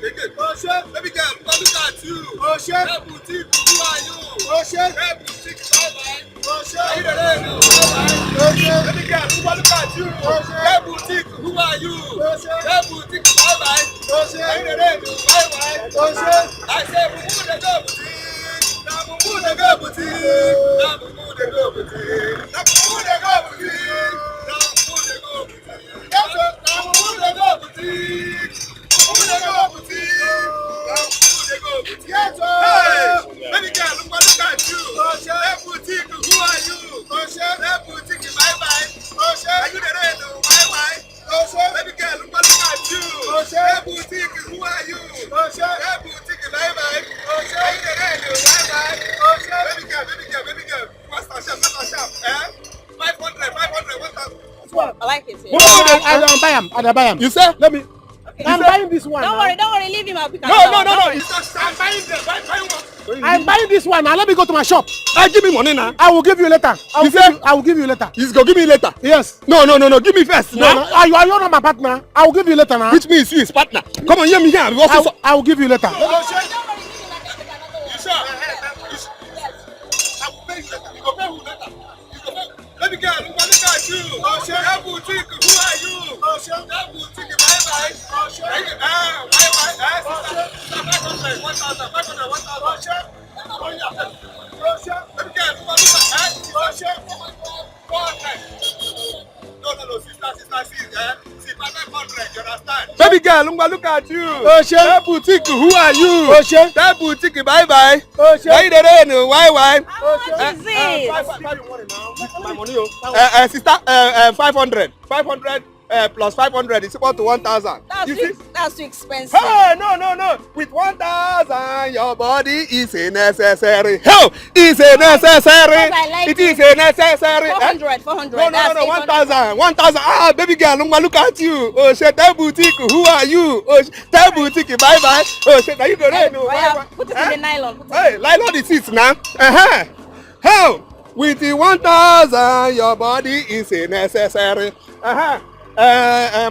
Baby girl, look at you. Oh shit. Hey boutique, who are you? Oh shit. Hey boutique, bye-bye. Oh shit. Are you the lady? Bye-bye. Oh shit. Baby girl, look at you. Oh shit. Hey boutique, who are you? Oh shit. Hey boutique, bye-bye. Oh shit. Are you the lady? Bye-bye. Oh shit. I say, who the go boutique? Now who the go boutique? Now who the go boutique? Now who the go boutique? Now who the go boutique? Now who the go boutique? Who the go boutique? Hey, baby girl, look at you. Hey boutique, who are you? Hey boutique, bye-bye. Are you the ready? Bye-bye. Baby girl, look at you. Hey boutique, who are you? Hey boutique, bye-bye. Are you the ready? Bye-bye. Baby girl. Master shop. 500, 1,000. I like it. I don't buy him. You say? Let me. I'm buying this one. Don't worry, leave him out. No. I'm buying them. Buy one. I'm buying this one now. Let me go to my shop. Give me money now. I will give you later. I will give you later. He's gonna give me later. Yes. No. Give me first. No. You are not my partner. I will give you later now. Which means you is partner. Come on, hear me here. I will give you later. You sure? I will pay you later. You go pay who later? Let me go. Look at you. That boutique, who are you? That boutique, bye-bye. Bye-bye. 500, 1,000. Let me go. Look at 400. No, sister. See, 500, you understand? Baby girl, look at you. That boutique, who are you? That boutique, bye-bye. Why you there? No, why? How much is it? My money, sister, 500. 500 plus 500 is equal to 1,000. That's too expensive. Hey, no. With 1,000, your body is a necessary. Hell, is a necessary. It is a necessary. 400. No, 1,000. 1,000. Baby girl, look at you. Oh, shit, that boutique. Who are you? Oh, that boutique. Bye-bye. Oh, shit, are you going to put it in the nylon. Hey, nylon is it now. Hell, with the 1,000, your body is a necessary.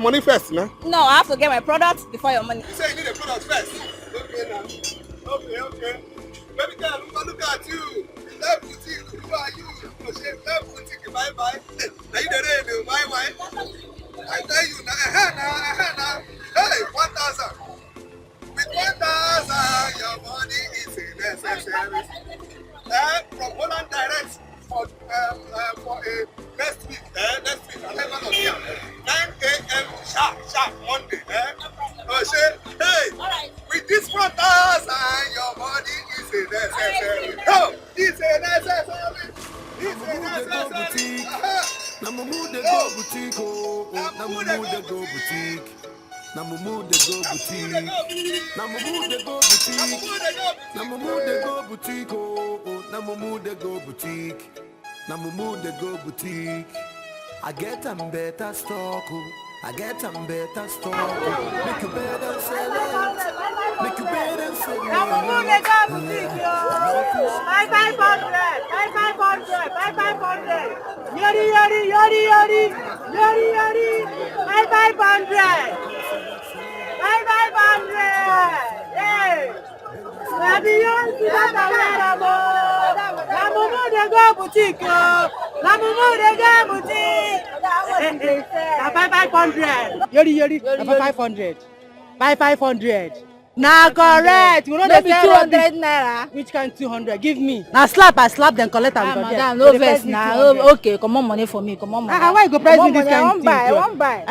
Money first, no? No, I have to get my products before your money. You say you need the products first. Okay, now. Okay. Baby girl, look at you. That boutique, who are you? That boutique, bye-bye. Are you the ready? Why? I tell you now. Hey, 1,000. With 1,000, your body is a necessary. From Holland Direct for a next week, 11 of here, 9 a.m. sharp Monday. Hey, with this 1,000, your body is a necessary. No, it's a necessary. Namumu de go boutique, Namumu de go boutique. Namumu de go boutique. Namumu de go boutique. Namumu de go boutique. Namumu de go boutique. Namumu de go boutique. I get them better stock. I get them better stock. Make you better sell it. Make you better sell it. Namumu de go boutique, yo. 500. Yori. 500. 500. Hey. Namumu de go boutique, yo. Namumu de go boutique. 500. Yori. 500. 500. Nah, correct. You know the 200 naira. Which kind 200? Give me. Now I slap them, collect them. Madam, no verse now. Okay, come on, money for me. Come on, money. Why you go price me this kind I won't buy.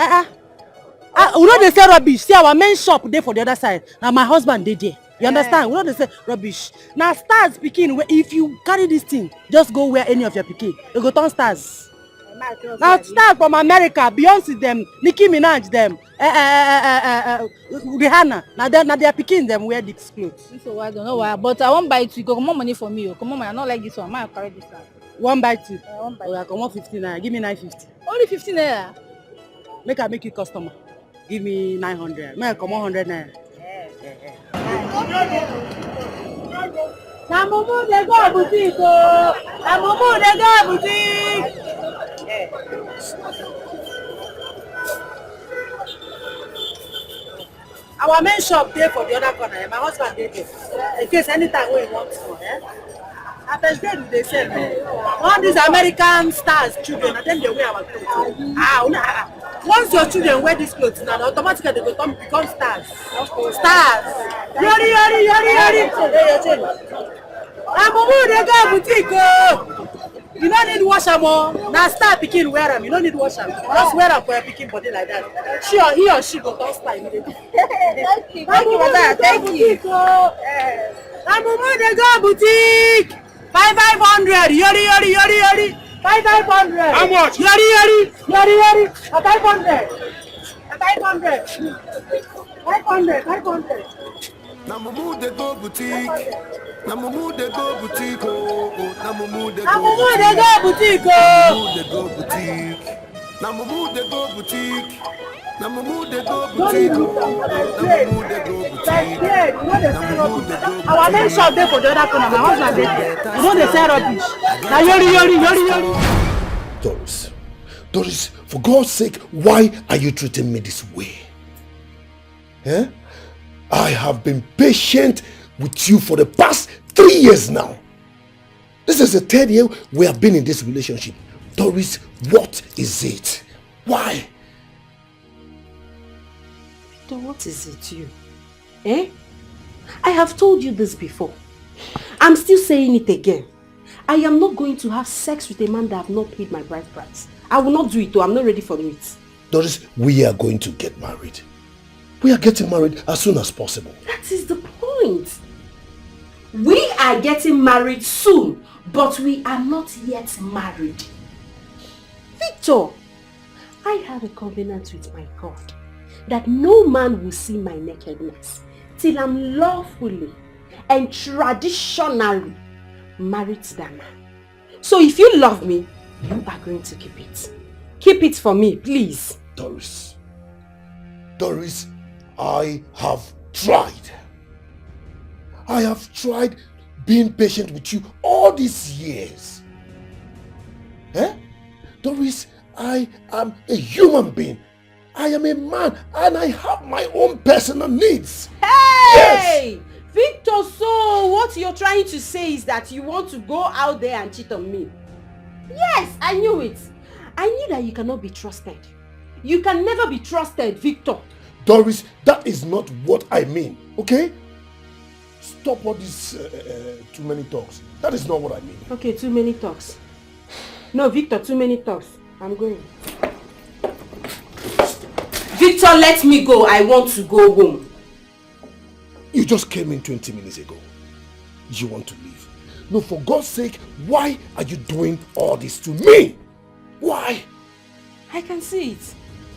We know they say rubbish. See, our main shop there for the other side. Now my husband did there. You understand? We know they say rubbish. Now stars speaking. If you carry this thing, just go where any of your pikin. You go turn stars. Now stars from America, Beyonce them, Nicki Minaj them, Rihanna. Now they are picking them wear these clothes. So I don't know why, but I won't buy it. Go come on money for me. Come on, I don't like this one. I carry this one. One buy two. One buy. Oh, come on 15 naira. Give me 950. Only 15 naira. Make you customer. Give me 900. Make come on 100 naira. Namumu de go boutique. Namumu de go boutique. Our main shop there for the other corner. My husband dey there. In case anytime we want to. At the day they sell all these American stars children, and then they wear our clothes. Once your children wear these clothes, now automatically they become stars. Stars. Yori. Amumu they go boutique. You don't need wash am o. Now star pikin wear am. You don't need wash am. Just wear am for your pikin body like that. He or she go turn star immediately. Thank you, Mother. Thank you. Amumu they go boutique. 500. Yori. 500. How much? Yori. 500. 500. Now mumu they go boutique. Now mumu they go boutique. Now mumu they go boutique. Now mumu they go boutique. Now mumu they go boutique. Our main shop there for the other corner. My husband there. You know they sell rubbish. Now yori. Doris, for God's sake, why are you treating me this way? I have been patient with you for the past 3 years now. This is the 3rd year we have been in this relationship. Doris, what is it? Why? Victor, what is it you? I have told you this before. I'm still saying it again. I am not going to have sex with a man that I have not paid my bride price. I will not do it though. I'm not ready for it. Doris, we are going to get married. We are getting married as soon as possible. That is the point. We are getting married soon, but we are not yet married. Victor, I have a covenant with my God that no man will see my nakedness till I'm lawfully and traditionally married to that man. So if you love me, you are going to keep it. Keep it for me, please. Doris, I have tried. I have tried being patient with you all these years. Doris, I am a human being. I am a man and I have my own personal needs. Hey! Yes! Victor, so what you're trying to say is that you want to go out there and cheat on me? Yes, I knew it. I knew that you cannot be trusted. You can never be trusted, Victor. Doris, that is not what I mean, okay? Stop all these too many talks. That is not what I mean. Okay, too many talks. No, Victor, too many talks. I'm going. Victor, let me go. I want to go home. You just came in 20 minutes ago. You want to leave. No, for God's sake, why are you doing all this to me? Why? I can see it.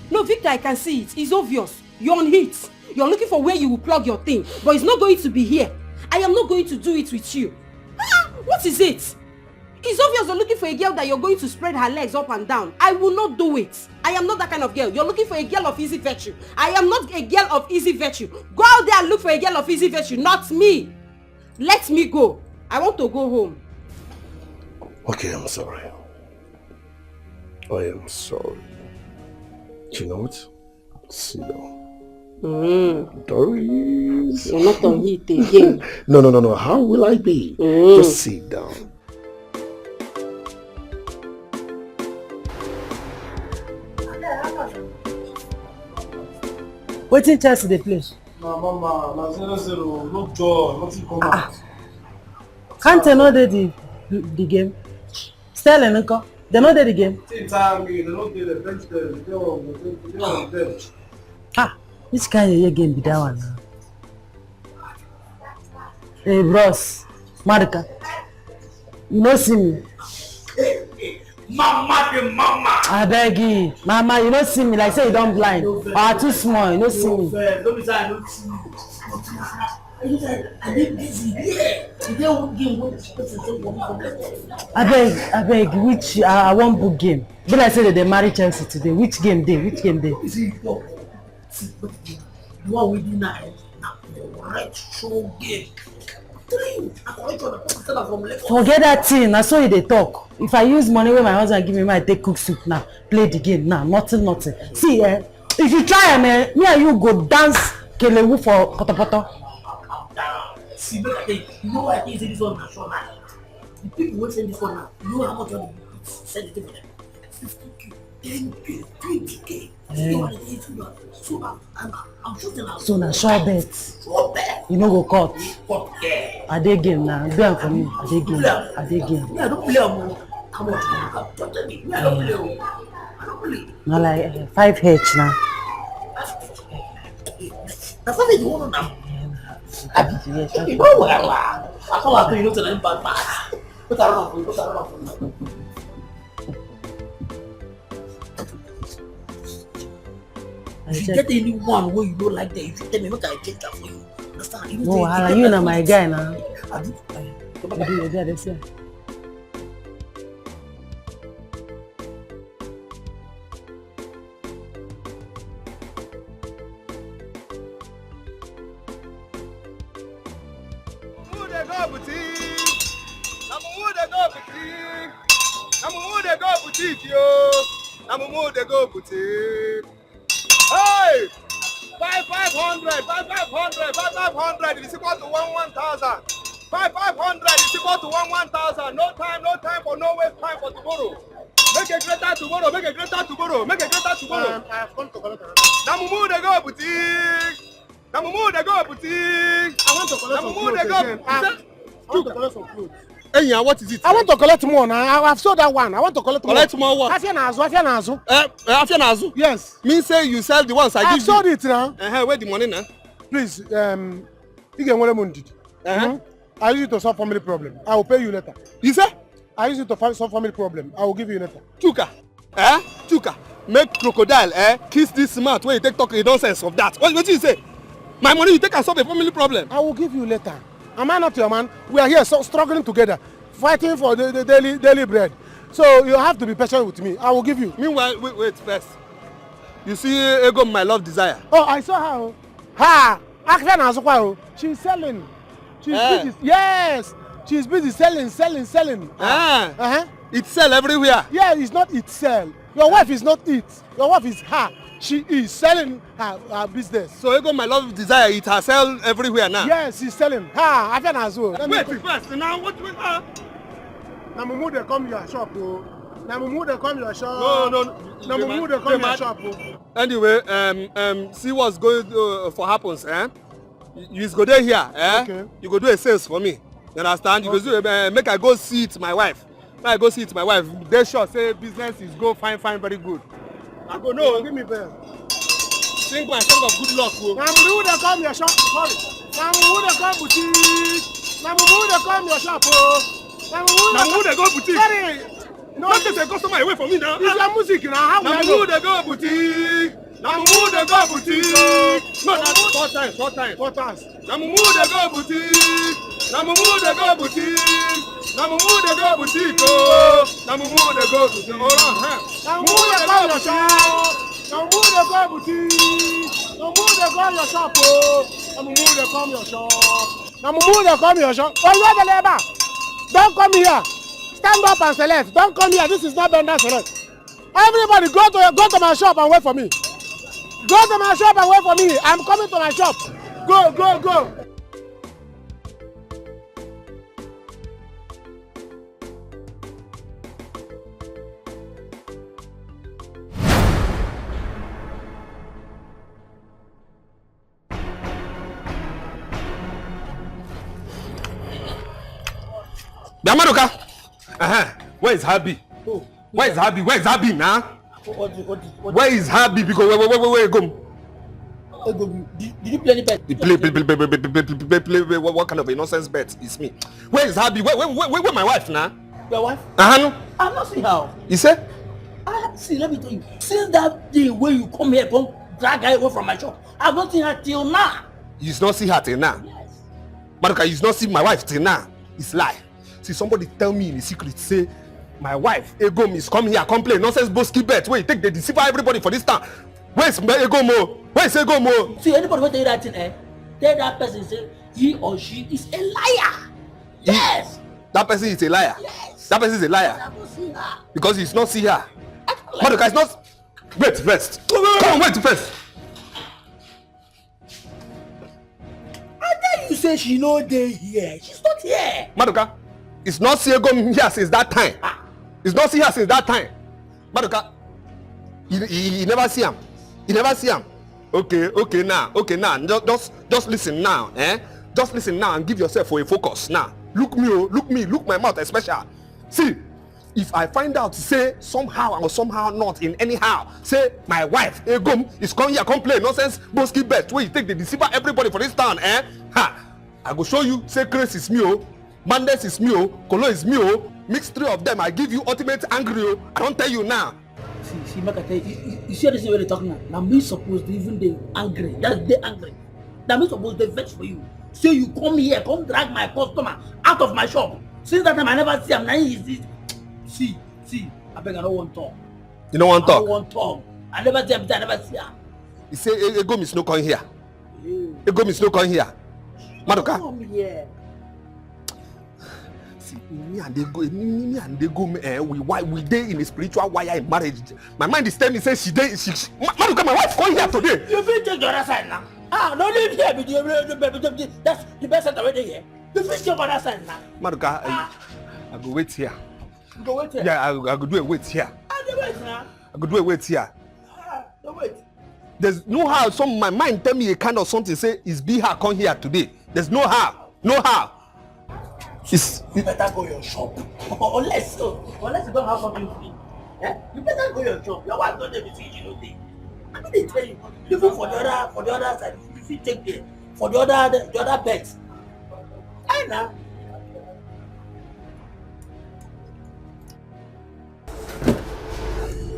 No, Victor, I can see it. It's obvious. You're on heat. You're looking for where you will plug your thing. But it's not going to be here. I am not going to do it with you. What is it? It's obvious you're looking for a girl that you're going to spread her legs up and down. I will not do it. I am not that kind of girl. You're looking for a girl of easy virtue. I am not a girl of easy virtue. Go out there and look for a girl of easy virtue, not me. Let me go. I want to go home. Okay, I'm sorry. I am sorry. You know what? Sit down. Doris. You're not on heat again. No. How will I be? Just sit down. Wetin Chelsea dey play? No, Mama, na 0-0. No joy, nothing come out. Kante no dey the game. Sterling nko? They no dey the game. Team time me, they don't get the bench there. They on the bench. Which kind of game be that one now? Hey bros, Marika, you no see me. Mama, the mama. I beg you, Mama, you no see me like say you don't blind. Or too small, you no see me. Don't be sad, I don't see you. I did busy here. Today one game when the person say one I beg, which I want book game. But I say that they marry Chelsea today. Which game day? You see, the one we do now is the right show game. Forget that thing. I saw you they talk. If I use money when my husband give me, I take cook soup now. Play the game now. Nothing. See, if you try, me and you go dance Kelewu for Kotopoto. See, look at it. You know why I think this one now, sure now. The people who send this one now, you know how much money you send it to them? 50k, 10k, 20k. You know what it is? So I'm shooting out. So now sure bet. Sure bet. You know go cut. Cut, yeah. I dey game now. Do am for me. I dey game. Yeah, don't play more. How much money you have? Tell me. I don't play. I don't play. No like 5H now. That's what they want now. Yes, You know what I come out to you know to them bad pass. Put that on for you. Put that on for you. If you get anyone where you don't like that, if you tell me what I change that for you. Understand? You no, you know my guy now. I do. You do this. Boutique. Hey! 500 is equal to 1,000. 500 is equal to 1,000. No time for no waste time for tomorrow. Make a greater tomorrow. Make a greater tomorrow. Make a greater tomorrow. I have come to collect. Namumu de go boutique. Namumu de go boutique. I want to collect some clothes again. I want to collect some clothes. Hey, what is it? I want to collect more now. I've sold that one. I want to collect more. Collect more what? Afianazu. Yes. Me say you sell the ones I give you. I've sold it now. Where the money now? Please, you get one money. I use it to solve family problem. I will pay you later. You say? I use it to solve family problem. I will give you later. Chuka. Chuka. Make crocodile, kiss this smart when you take talk nonsense of that. What you say? My money you take and solve a family problem. I will give you later. Am I not your man? We are here so struggling together, fighting for the daily bread. So you have to be patient with me. I will give you. Meanwhile, wait first. You see Ego, my love desire. Oh, I saw her. She's selling. She's busy. Yes. She's busy selling. It sell everywhere. Yeah, it's not it sell. Your wife is not it. Your wife is her. She is selling her business. So Ego, my love desire, it has sell everywhere now. Yes, she's selling. I can as well. Wait first. Now what with her? Namumu they come your shop, oh. Namumu they come your shop. No. Namumu they come your shop, oh. Anyway, see what's going for happens, You go there here, Okay. You go do a sales for me. You understand? You go do make I go see it my wife. Make I go see it my wife. They sure say business is go fine, very good. I go no. Give me bell. Sing my song of good luck, bro. Namumu they come your shop. Sorry. Namumu they come boutique. Namumu they come your shop, oh. Namumu they go boutique. Sorry. No, don't take a customer away from me now. It's your music now. How will I Namumu know? they go boutique. Namumu they go boutique. No, that's four times. What else? Namumu they go boutique. Namumu they go boutique. Namumu they go boutique. Oh, Namumu they go boutique. Hold on, Namumu they come your shop. Namumu they go boutique. Namumu they come your shop, oh. Namumu they come your shop. Namumu they come your shop. Oh, you are the labor. Don't come here. Stand up and select. Don't come here. This is not Bender select. Everybody go to my shop and wait for me. Go to my shop and wait for me. I'm coming to my shop. Go. Yamadoka. Where is Habi? Oh, Where is Habi? Where is Habi now? What? Where is Habi? Because where go? Did you play any bet? Play. What kind of a nonsense bet is me? Where is Habi? Where my wife now? Your wife? No. I'm not seeing how. You say? See, let me tell you. Since that day when you come here, come drag her away from my shop, I've not seen her till now. You not see her till now? Yes. Madoka, you not see my wife till now? It's lie. See, somebody tell me in a secret, say, my wife, Egom, is come here, complain, nonsense, boski bet. Wait, take the deceive everybody for this town. Where's Egomo? Where's Egomo? See, anybody who tell you that thing, tell that person, say, he or she is a liar. Yes. That person is a liar. Yes. That person is a liar. I don't see her. Because he's not see her. Madoka is not. Wait first. Come on, wait first. say she no dey here. She's not here. Maduka, it's not see Egom here since that time. It's not see her since that time. Maduka, you never see him. You never see him. Okay now. Just listen now, eh? Just listen now and give yourself a focus now. Look my mouth especially. See, if I find out, say somehow or somehow not in anyhow, say my wife Egom is coming here complain nonsense boski bet where you take the deceiver everybody for this town, eh? Ha! I go show you. Say Grace is me, oh, Mandes is me, oh, Kolo is me, oh. Mix 3 of them, I give you ultimate angry, oh. I don't tell you now. See, make I tell you, you see this way they talking now. Now me supposed to even they angry. That's they angry. Now me supposed to vex for you. So you come here, come drag my customer out of my shop. Since that time I never see him. Now he is this. See, I beg I don't want talk. You don't want talk? I don't want talk. I never see him, I never see him. You say Egom is no coming here. Egom is no coming here. Maduka. Come here. See, me and they go, we dey in a spiritual wire in marriage. My mind is telling me say she Maduka, my wife going here today. You fit take the other side now. No live here. That's the best side already here. You fit take the other side now. Maduka, I go wait here. You go wait here. Yeah, I go do a wait here. Wait now. I go do a wait here. Don't wait. There's no how. My mind tell me a kind of something say is be her come here today. There's no how. You better go your shop. Unless you don't have something free. You better go your shop. Your wife don't let me see you know day. I mean they tell you, even for the other side, if you take there, for the other beds. I know.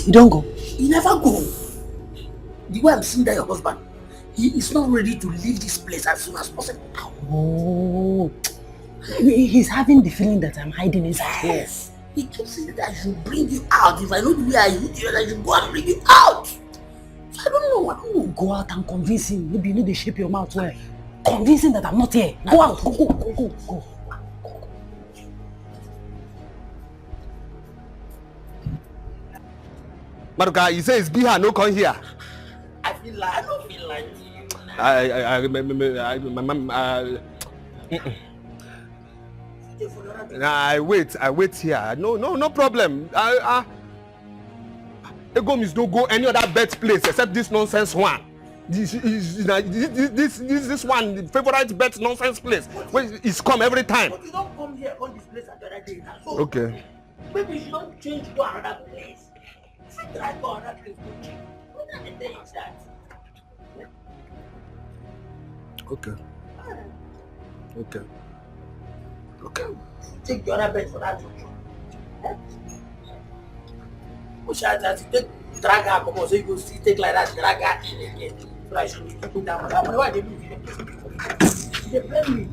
You don't go. You never go. The way I'm seeing that your husband, he is not ready to leave this place as soon as possible. Oh, he's having the feeling that I'm hiding inside. Yes. He keeps saying that I should bring you out. If I know the way I hit you, I should go and bring you out. So I don't know. Go out and convince him. Maybe you need to shape your mouth well. Convince him that I'm not here. Go out. Go. Maduka, you say it's be her no come here. I don't feel like you. I wait here. No problem. Egom is no go any other bet place except this nonsense one. This one, the favorite bet nonsense place where it's come every time. But you don't come here on this place the other day now. So Okay. maybe you don't change to another place. Try to another place to change. What are the things that? Okay. Take the other bed for that junction. Push out that you take drag her, come on, so you go see take like that, drag her in again. So I should be put down. Why they do it? They blame me.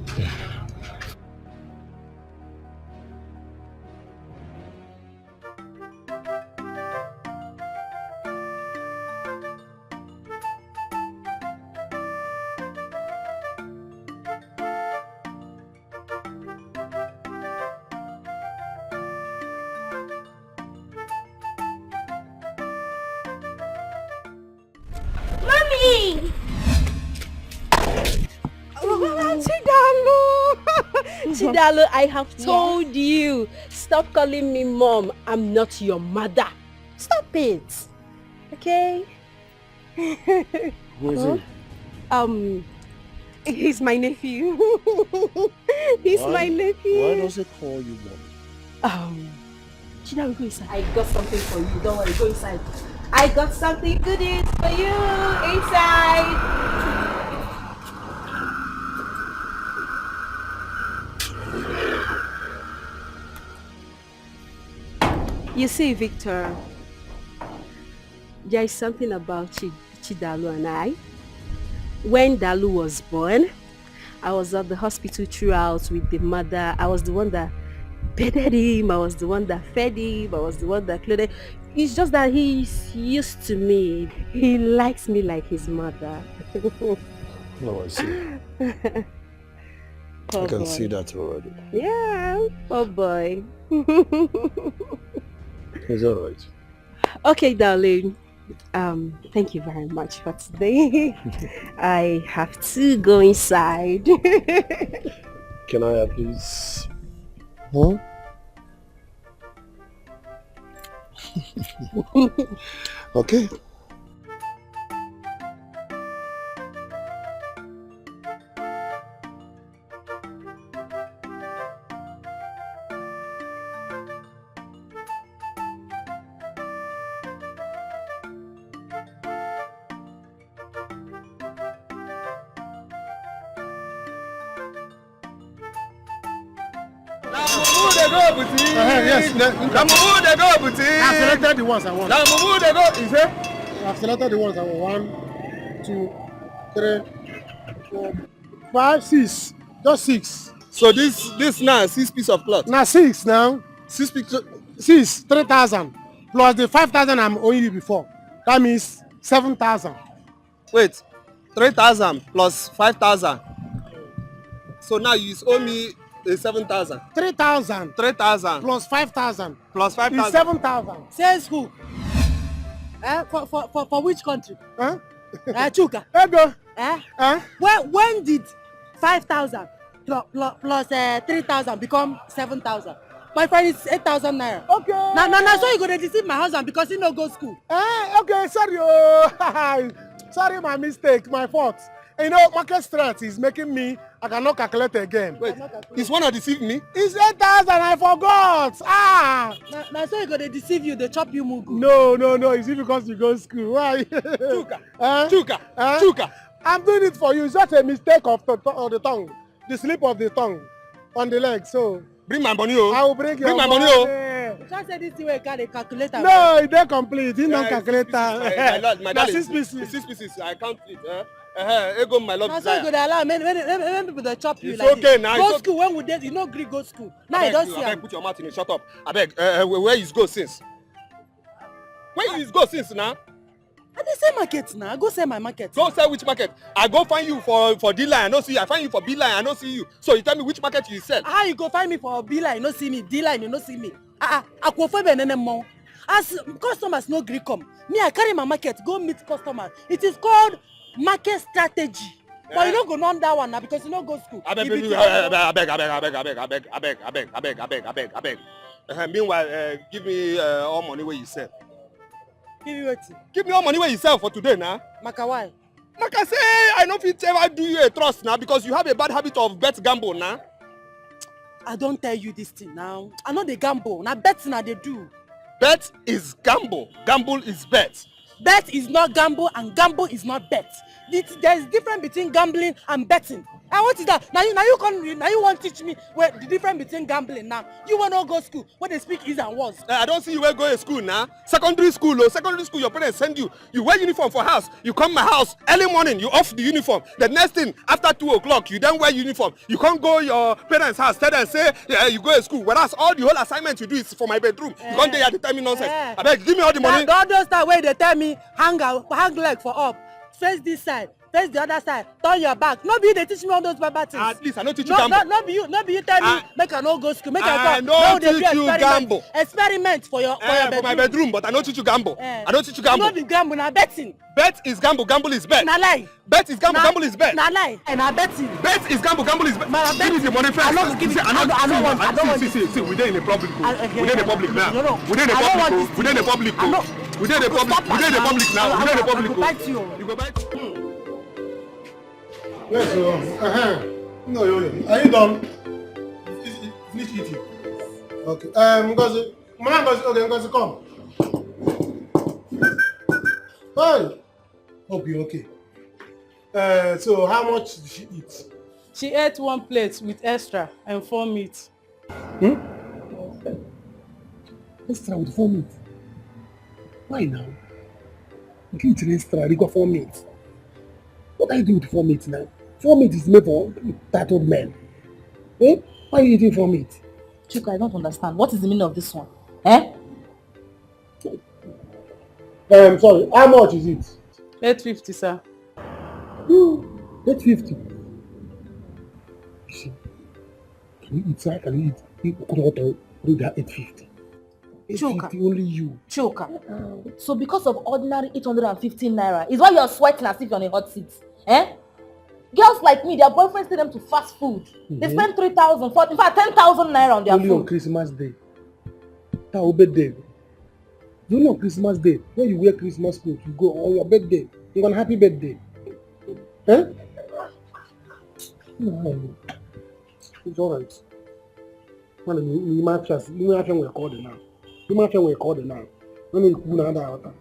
Chidalu, I have told you. Stop calling me mom. I'm not your mother. Stop it. Okay? Who is it? He's my nephew. He's my nephew. Why does it call you mom? Chidalu, go inside. I got something for you. Don't worry, go inside. I got something goodies for you inside. You see, Victor, there is something about Chidalu and I. When Dalu was born, I was at the hospital throughout with the mother. I was the one that bedded him. I was the one that fed him. I was the one that clothed him. It's just that he's used to me. He likes me like his mother. Oh, I see. Poor I can boy. see that already. Yeah, poor boy. It's alright. Okay, darling. Thank you very much for today. I have to go inside. Can I please? Huh? Okay. Yes. Namumu they go boutique. I've selected the ones I want. Namumu they go. Is it? I've selected the ones I want. 1, 2, 3, 4, 5, 6. Just 6. So this now 6 piece of cloth. Now 6 now. 6 piece. 6, 3,000. Plus the 5,000 I'm owing you before. That means 7,000. Wait, 3,000 plus 5,000. So now you owe me 7,000. 3,000. 3,000 Plus 5,000. plus 5,000. Is 7,000. Says who? For which country? Huh? Chuka. Ego. When did 5,000 plus 3,000 become 7,000? My friend is 8,000 naira. Okay. Now so you gonna deceive my husband because he no go school. Okay, sorry. Oh. Sorry, my mistake, my fault. You know, market stress is making me, I cannot calculate again. Wait, is one to deceive me? It's 8,000, I forgot. Now so you gonna deceive you, they chop you mugu. No, it's because you go to school. Why? Chuka. I'm doing it for you. It's just a mistake of the tongue, the slip of the tongue on the leg. So bring my money, oh. I will bring your my money, oh. Just say this thing where you carry calculator. No, it don't complete. It don't calculate. My Now dad 6 pieces. 6 pieces. I count it. Ego, my love. Now so you go dey allow when people dey chop you It's like okay this. now, Go it's school when we dey, you no gree go school. Now you don see am. Put your mouth in it. Shut up. I beg. Where you go since? Where you go since now? I dey sell market now. I go sell my market. Go sell which market? I go find you for D line. I no see you. I find you for B line. I no see you. So you tell me which market you sell? How you go find me for B line, you no see me. D line, you no see me. Akwofe be more. As customers no gree come, me I carry my market go meet customers. It is called market strategy. But you no go know that one now because you no go school. I beg. Meanwhile, give me all money where you sell. Give me what? Give me all money where you sell for today now. Maka why? Maka say I no fit ever do you a trust now because you have a bad habit of bet gamble now. I don't tell you this thing now. I know they gamble. Now bet now they do. Bet is gamble. Gamble is bet. Bet is not gamble and gamble is not bet. There is difference between gambling and betting. And what is that? Now you want to teach me where the difference between gambling now. You want to go school where they speak is and was. I don't see you where go to school now. Secondary school, your parents send you. You wear uniform for house. You come my house early morning. You off the uniform. The next thing after 2 o'clock, you then wear uniform. You can't go your parents' house. Tell them say you go to school. Whereas all the whole assignment you do is for my bedroom. You can't there to tell me nonsense. I beg, give me all the money. All those time where they tell me hang leg for up, face this side. Face the other side, turn your back. No be you they teach me all those bad things. At least I don't teach you gamble. No be you tell me make I no go school. Make I don't teach you gamble. Experiment for your bedroom. For my bedroom, but I don't teach you gamble. I don't teach you gamble. No be gamble, na betting. Bet is gamble, gamble is bet. Na lie. Bet is gamble, gamble is bet. Na lie. Na betting. Bet is gamble, gamble is bet. Give me the money first. I don't want. See, we're in the public. We're in the public now. We're in the public. We're in the public. We're in the public. We're in the public now. We're in the public. You go buy. Yes, no, are you done? Finish eating. Okay. Ngozi, okay, Ngozi, come. Hey. Hope you're okay. So how much did she eat? She ate 1 plate with extra and 4 meat. Extra with 4 meat? Why now? You can't eat extra, you got 4 meat. What are you doing with 4 meat now? 4 meat is made for tattooed men. Why are you eating 4 meat? Chuka, I don't understand. What is the meaning of this one? Sorry, how much is it? 850, sir. 850. See, can you eat, sir? Can you eat? You could do that 850. Chuka. Only you. Chuka. So because of ordinary 815 naira, is why you're sweating as if you're on a hot seat. Eh? Girls like me, their boyfriends take them to fast food. They spend 3,000, 4,000, in fact 10,000 naira on their only food. On Christmas Day. That will be day. Only on Christmas Day, when you wear Christmas clothes, you go on your birthday. You want a happy birthday. Eh? No. It's alright. You might just record it now. You might just record it now. When you put another out.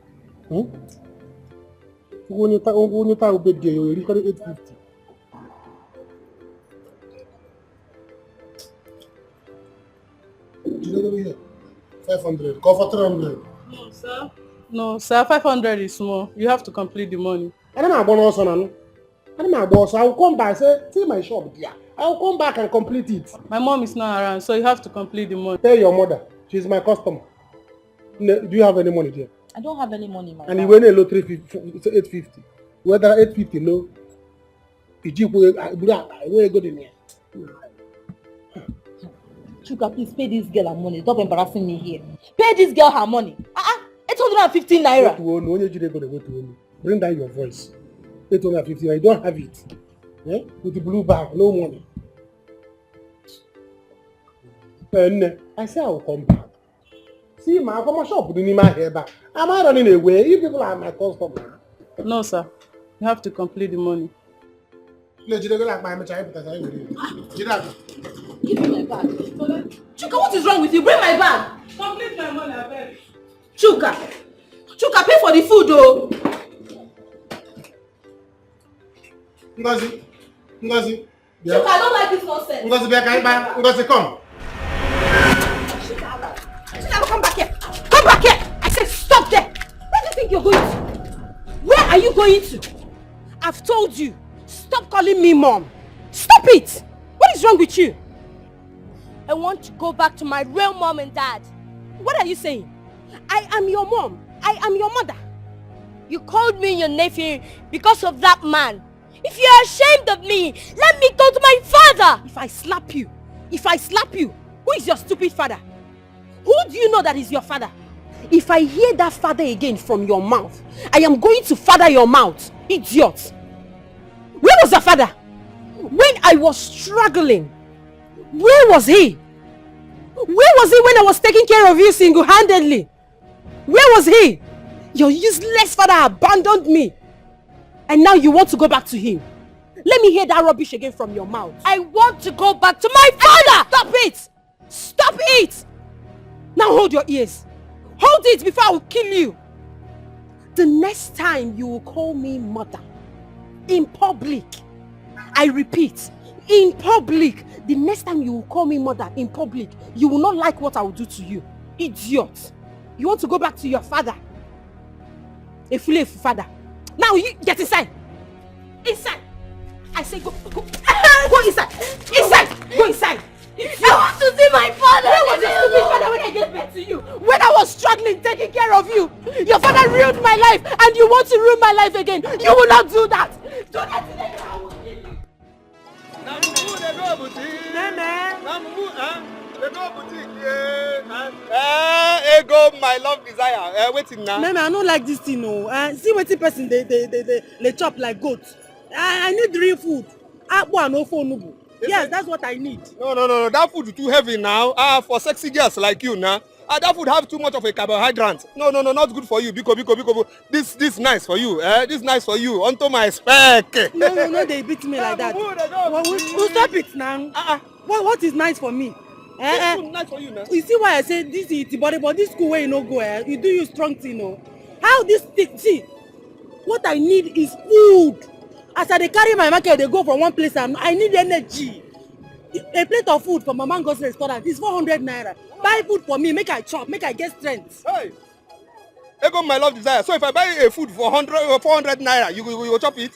When you talk birthday, you record 850. You know over here? 500. Call for 300. No, sir. No, sir. 500 is small. You have to complete the money. I don't know about also now. I don't know about so I will come back. Say, see my shop there. I will come back and complete it. My mom is not around, so you have to complete the money. Tell your mother. She's my customer. Do you have any money there? I don't have any money, my And you went a low 850. Whether 850 low, where go in here? Chuka, please pay this girl her money. Stop embarrassing me here. Pay this girl her money. 815 naira. Bring down your voice. 850 naira. You don't have it. Eh? With the blue bag, no money. And I say I will come back. See, my shop didn't my hair back. Am I running away? You people are my customer. No, sir. You have to complete the money. Give me my bag. Chuka, what is wrong with you? Bring my bag. Complete my money, I beg. Chuka, pay for the food, though. Ngozi. Chuka, I don't like this nonsense. Ngozi, come. Chuka, come back here. Come back here. I said stop there. Where do you think you're going to? Where are you going to? I've told you. Stop calling me mom. Stop it. What is wrong with you? I want to go back to my real mom and dad. What are you saying? I am your mom. I am your mother. You called me your nephew because of that man. If you're ashamed of me, let me go to my father. If I slap you, who is your stupid father? Who do you know that is your father? If I hear that father again from your mouth, I am going to father your mouth, idiot. Where was your father? When I was struggling, where was he? Where was he when I was taking care of you single-handedly? Where was he? Your useless father abandoned me. And now you want to go back to him. Let me hear that rubbish again from your mouth. I want to go back to my father! Stop it! Stop it! Now hold your ears. Hold it before I will kill you. The next time you will call me mother, in public, I repeat, in public, the next time you will call me mother in public, you will not like what I will do to you. Idiot. You want to go back to your father? A fool father. Now you get inside. Inside. I say go inside. Inside. Go inside. I want to see my father. Where was your stupid father when I gave birth to you? When I was struggling taking care of you. Your father ruined my life and you want to ruin my life again. You will not do that. Do that today. I will kill you. Ego, my love desire. Waiting now. Mama, I don't like this thing, no. See what person they chop like goat. I need real food. No phone. Yes, that's what I need. No. That food is too heavy now. For sexy girls like you now. That food have too much of a carbohydrate. No, not good for you. Biko. This nice for you. This nice for you. Onto my spec. No, they beat me like that. We'll stop it now. What is nice for me? Nice for you now. You see why I say this is body, but this school where you no go, you do you strong thing, no? How this thing, see, what I need is food. As I carry my market, they go from one place and I need energy. A plate of food from my Ngozi restaurant is 400 naira. Buy food for me, make I chop, make I get strength. Hey, Ego, my love desire. So if I buy a food for 400 naira, you will chop it?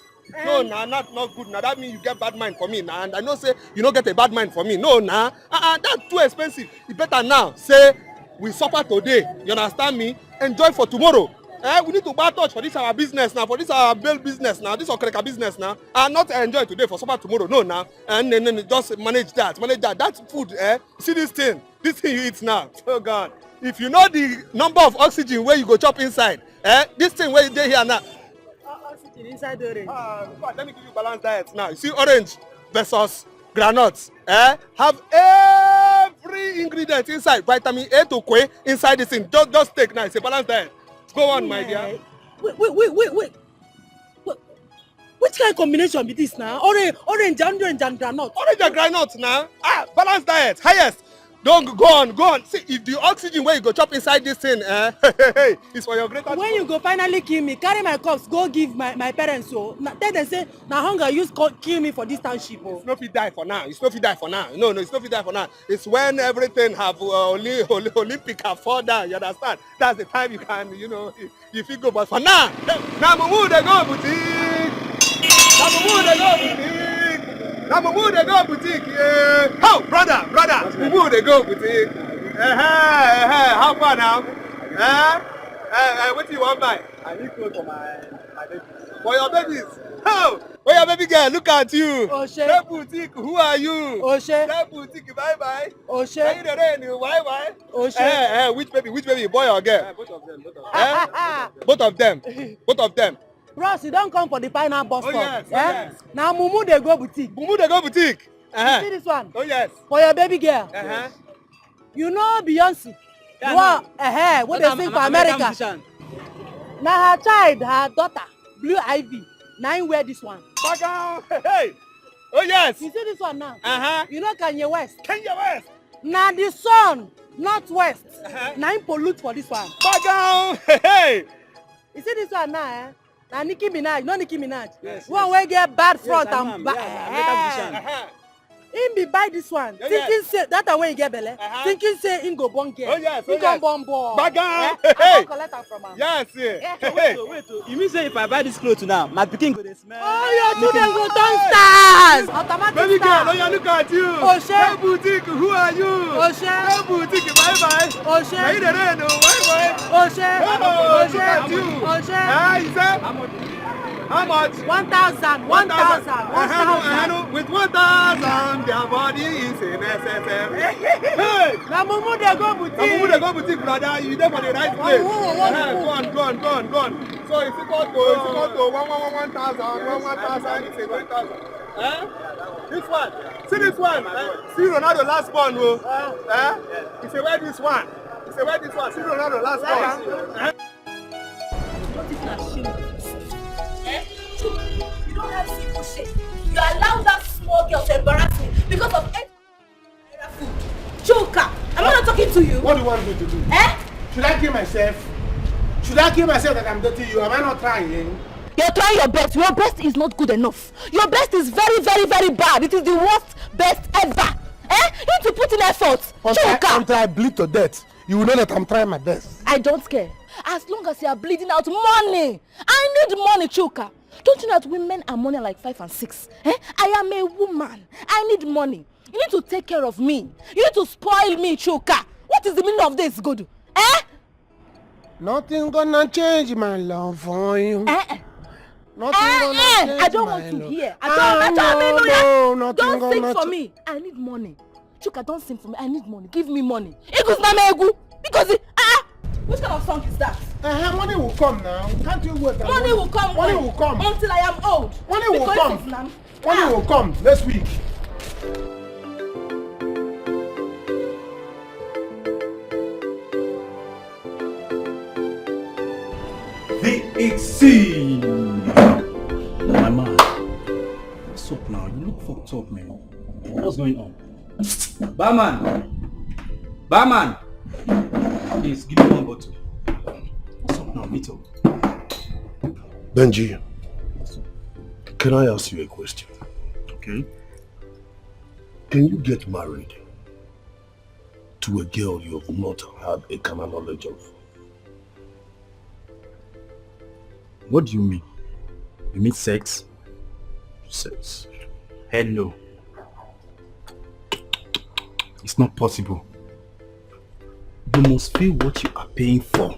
No, not good. Now that means you get bad mind for me. Now, and I know say you don't get a bad mind for me. No, that's too expensive. It's better now. Say we suffer today. You understand me? Enjoy for tomorrow. We need to buy touch for this our business now. For this our bill business now. This our Okreka business now. And not enjoy today for suffer tomorrow. No, now. And then just manage that. That food. See this thing you eat now. Oh God. if you know the number of oxygen where you go chop inside, this thing where you dey here now. Oxygen inside the orange. Let me give you balanced diet now. You see orange versus groundnuts. Have every ingredient inside. Vitamin A to K inside this thing. Just take now. It's a balanced diet. Go on, my dear. Wait. Which kind of combination be this now? Orange and groundnut. Orange and groundnut now. Balanced diet. Highest. Don't go on. See, if the oxygen where you go chop inside this thing, it's for your greater. When you go finally kill me, carry my corpse, go give my parents. So then they say, now hunger kill me for this township. Oh. It's not fit die for now. No, it's not fit die for now. It's when everything have Olympic have fall down. You understand? That's the time you can, you feel good. But for now, Mumu they go boutique. Mumu they go boutique. Yeah. Oh, brother, Mumu they go boutique. How far now? What do you want buy? I need clothes for my babies. For your babies? Oh, your baby girl, look at you. Oshe. That boutique, who are you? Oshe. That boutique, bye. Oshe. Are you the rain? Why? Oshe. Which baby, boy or girl? Both of them. Both of them. Bros, you don't come for the pineapple bus stop. Yes. Now Mumu they go boutique. You see this one? Oh yes. For your baby girl. You know Beyonce? Yeah, what they sing for America. Now her child, her daughter, Blue Ivy. Now you wear this one. Hey. Oh yes. You see this one now? You know Kanye West? Now the sun, northwest. Now you pollute for this one. Hey. You see this one now? Now Nicki Minaj, not Nicki Minaj. Yes. One way get bad front and back. Him be buy this one. Thinking say that way he get belle. Thinking say him go born girl. He go born boy. I collect am from am. Yes. Wait. You mean say if I buy this clothes now, my pikin go dey smell? Oh, your children go turn stars. Automatic baby star. girl, look at you. Oshe. Hey boutique, who are you? Oshe. Hey boutique, bye. Oshe. Now you the rain, bye. Oshe. Look at you. Oshe. You say? How much? 1,000. With 1,000, their body is a necessary. Hey! Now Mumu they go boutique. Brother. You there for the right place. Go on. So it's equal to 1,000. It's a 1,000. This one. See this one. See Ronaldo last one. It's a wear this one. See Ronaldo last one. You don't have simple shit. You allow that small girl to embarrass me because of food. Joker, am I not talking to you? What do you want me to do? Should I kill myself? That I'm dirty you? Am I not trying? You're trying your best. Your best is not good enough. Your best is very, very, very bad. It is the worst best ever. You need to put in effort. Until I bleed to death, you will know that I'm trying my best. I don't care. As long as you are bleeding out money. I need money, Chuka. Don't you know that women are money like 5 and 6? I am a woman. I need money. You need to take care of me. You need to spoil me, Chuka. What is the meaning of this, good? Nothing gonna change my love for you. I don't want to hear. Don't sing for me. I need money. Chuka, don't sing for me. I need money. Give me money. Because which kind of song is that? Money will come now. Can't you wait? Money will come. Money will come. Until I am old. Money will come. Money will come next week. VXC. My man. What's up now? You look fucked up, man. What's going on? Barman. Please give me one bottle. What's up now, Mito? Benji, can I ask you a question? Okay. Can you get married to a girl you have not had a carnal knowledge of? What do you mean? You mean sex? Sex. Hello. It's not possible. You must feel what you are paying for.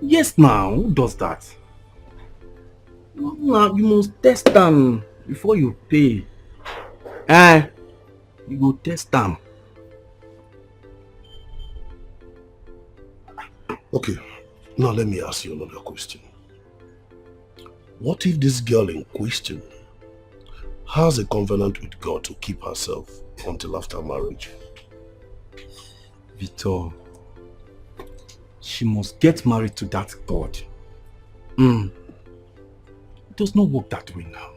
Yes now, who does that? Now you must test them before you pay. You go test them. Okay, now let me ask you another question. What if this girl in question has a covenant with God to keep herself until after marriage? Victor, she must get married to that God. It does not work that way now.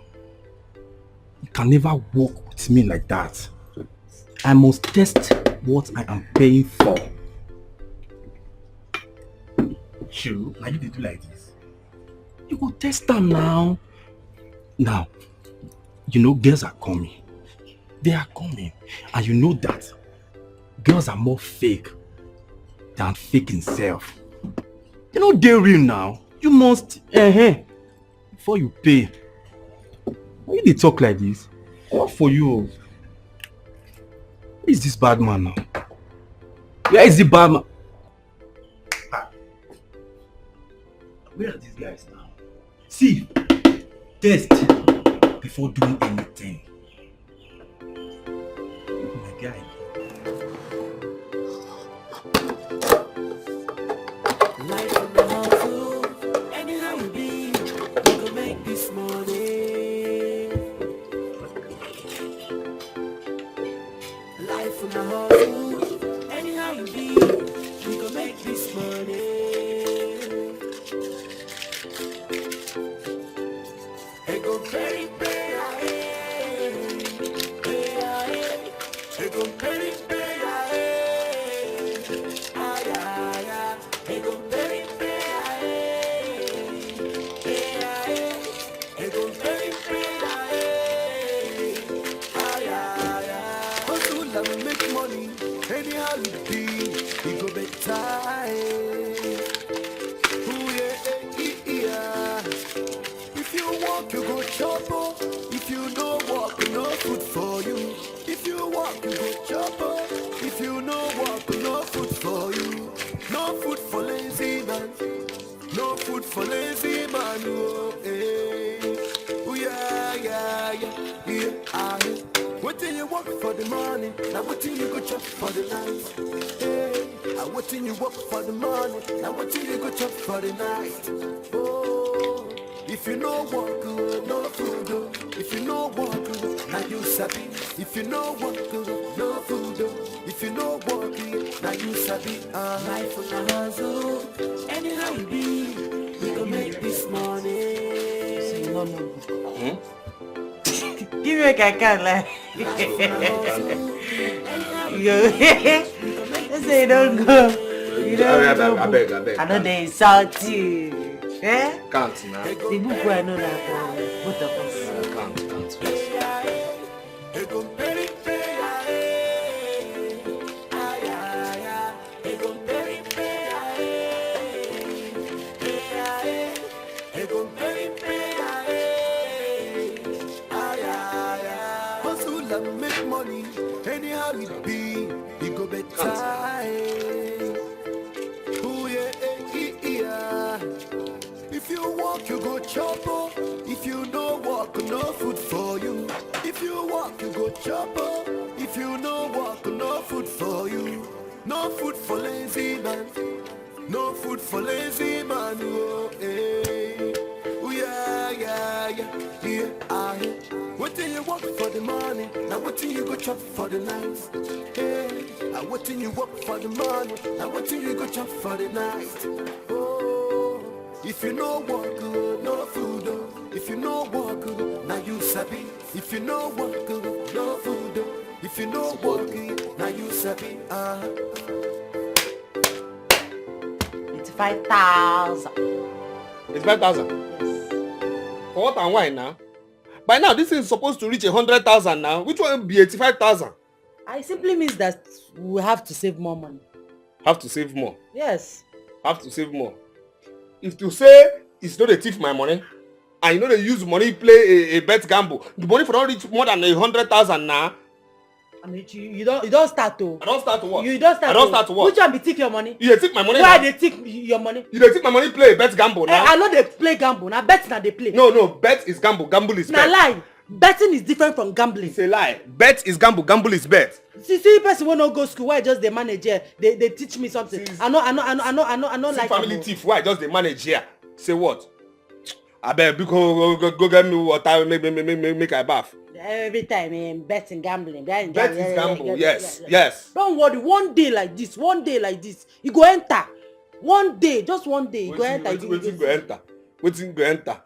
You can never walk with me like that. I must test what I am paying for. Sure, now you do like this. You go test them now. Now, you know girls are coming. They are coming. And you know that girls are more fake than fake himself. You know they're real now. You must, before you pay. Why they talk like this? What for you? Who is this bad man now? Where is the bad man? Where are these guys now? See, test before doing anything. My guy. Life on the hustle, anyhow you be, you go make this money. Life on the hustle, anyhow you be, you go make this money. Hey go very hey go very make money, anyhow you be, you go better. Ooh yeah. If you walk, you go chop. If you no walk, no food for you. If you walk, you go chop. If you no walk, no food for you. No food for lazy man. No food for lazy man. Oh, ooh yeah. What till you work for the money, now what till you go chop for the night? Hey, what till you work for the money, now what till you go chop for the night? Oh, if you no work, no food. If you no work, now you sabi. If you no work, no food. If you no work, now you sabi. Life on the hustle, anyhow you be, we go make this money. Give me a caca, like. Let's say don't go. You don't go. I beg. I know they insult you. Eh? Can't now. The book I know that both of us. Can't. Make money, anyhow it be, you go better. Ooh yeah. If you walk, you go chop. If you no walk, no food for you. If you walk, you go chop. If you no walk, no food for you. No food for lazy man. No food for lazy man. Oh, hey. Ooh yeah. What till you work for the money, now what till you go chop for the night? Hey, what till you work for the money, now what till you go chop for the night? Oh, if you no work, no food. If you no work, now you sabi. If you no work, no food. If you no work, now you sabi. 85,000. 85,000? Yes. For what and why now? By now, this is supposed to reach 100,000 now. Which one will be 85,000? It simply means that we have to save more money. Have to save more? Yes. Have to save more. If you say it's not a thief my money, and you know they use money play a bet gamble, the money for not reach more than 100,000 now. I mean, you don't start to. I don't start to what? You don't start. I don't start to what? Which one be take your money? You take my money. Why they take your money? You dey take my money play bet gamble now. I know they play gamble. Now bet na they play. No, bet is gamble. Gamble is bet. Na lie. Betting is different from gambling. It's a lie. Bet is gamble. Gamble is bet. See, person will not go school. Why just the manager? They teach me something. I know like family thief. Why just the manager? Say what? I bet go get me water. Make I bath. Every time betting, gambling. Bet is gamble. Yes. Don't worry. One day like this, you go enter. One day, just one day, you go enter. Waiting go enter.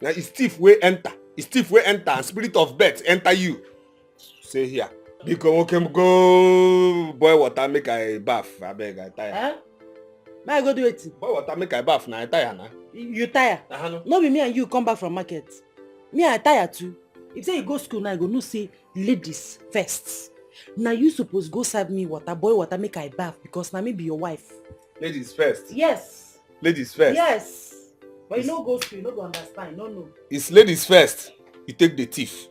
Now it's thief way enter. It's thief way enter. And spirit of bet enter you. Say here. Because we can go boil water make I bath. I beg I tire. Huh? May I go do it? Boil water make I bath now. I tire now. You tire? No be me and you come back from market. Me I tire too. If say you go school now, I go no say ladies first. Now you suppose go serve me water, boil water make I bath because now me be your wife. Ladies first. Yes. Ladies first. Yes. But you no go school, you no go understand. No. It's ladies first. You take the thief.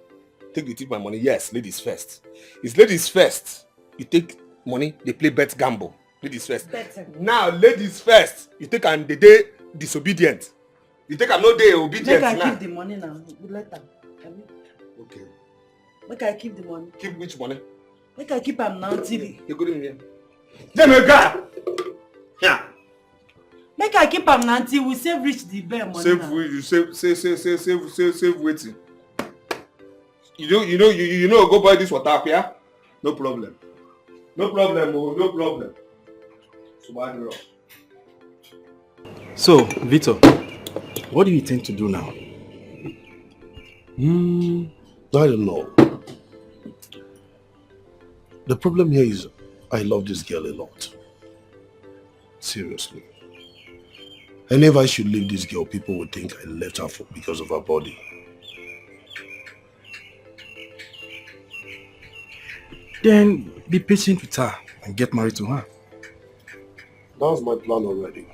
Take the thief my money. Yes, ladies first. It's ladies first. You take money, they play bet gamble. Ladies first. Betting. Now ladies first. You take and the day disobedient. You take and no day obedient. Make I keep the money now. Good letter. Okay. Make I keep the money. Keep which money? Make I keep am now till you go in here. Demega! Yeah. Make I keep am now till we save reach the bare money. Save waiting. You know go buy this water up here? No problem. No problem. So, Victor, what do you intend to do now? I don't know. The problem here is I love this girl a lot. Seriously. And if I should leave this girl, people would think I left her because of her body. Then be patient with her and get married to her. That was my plan already.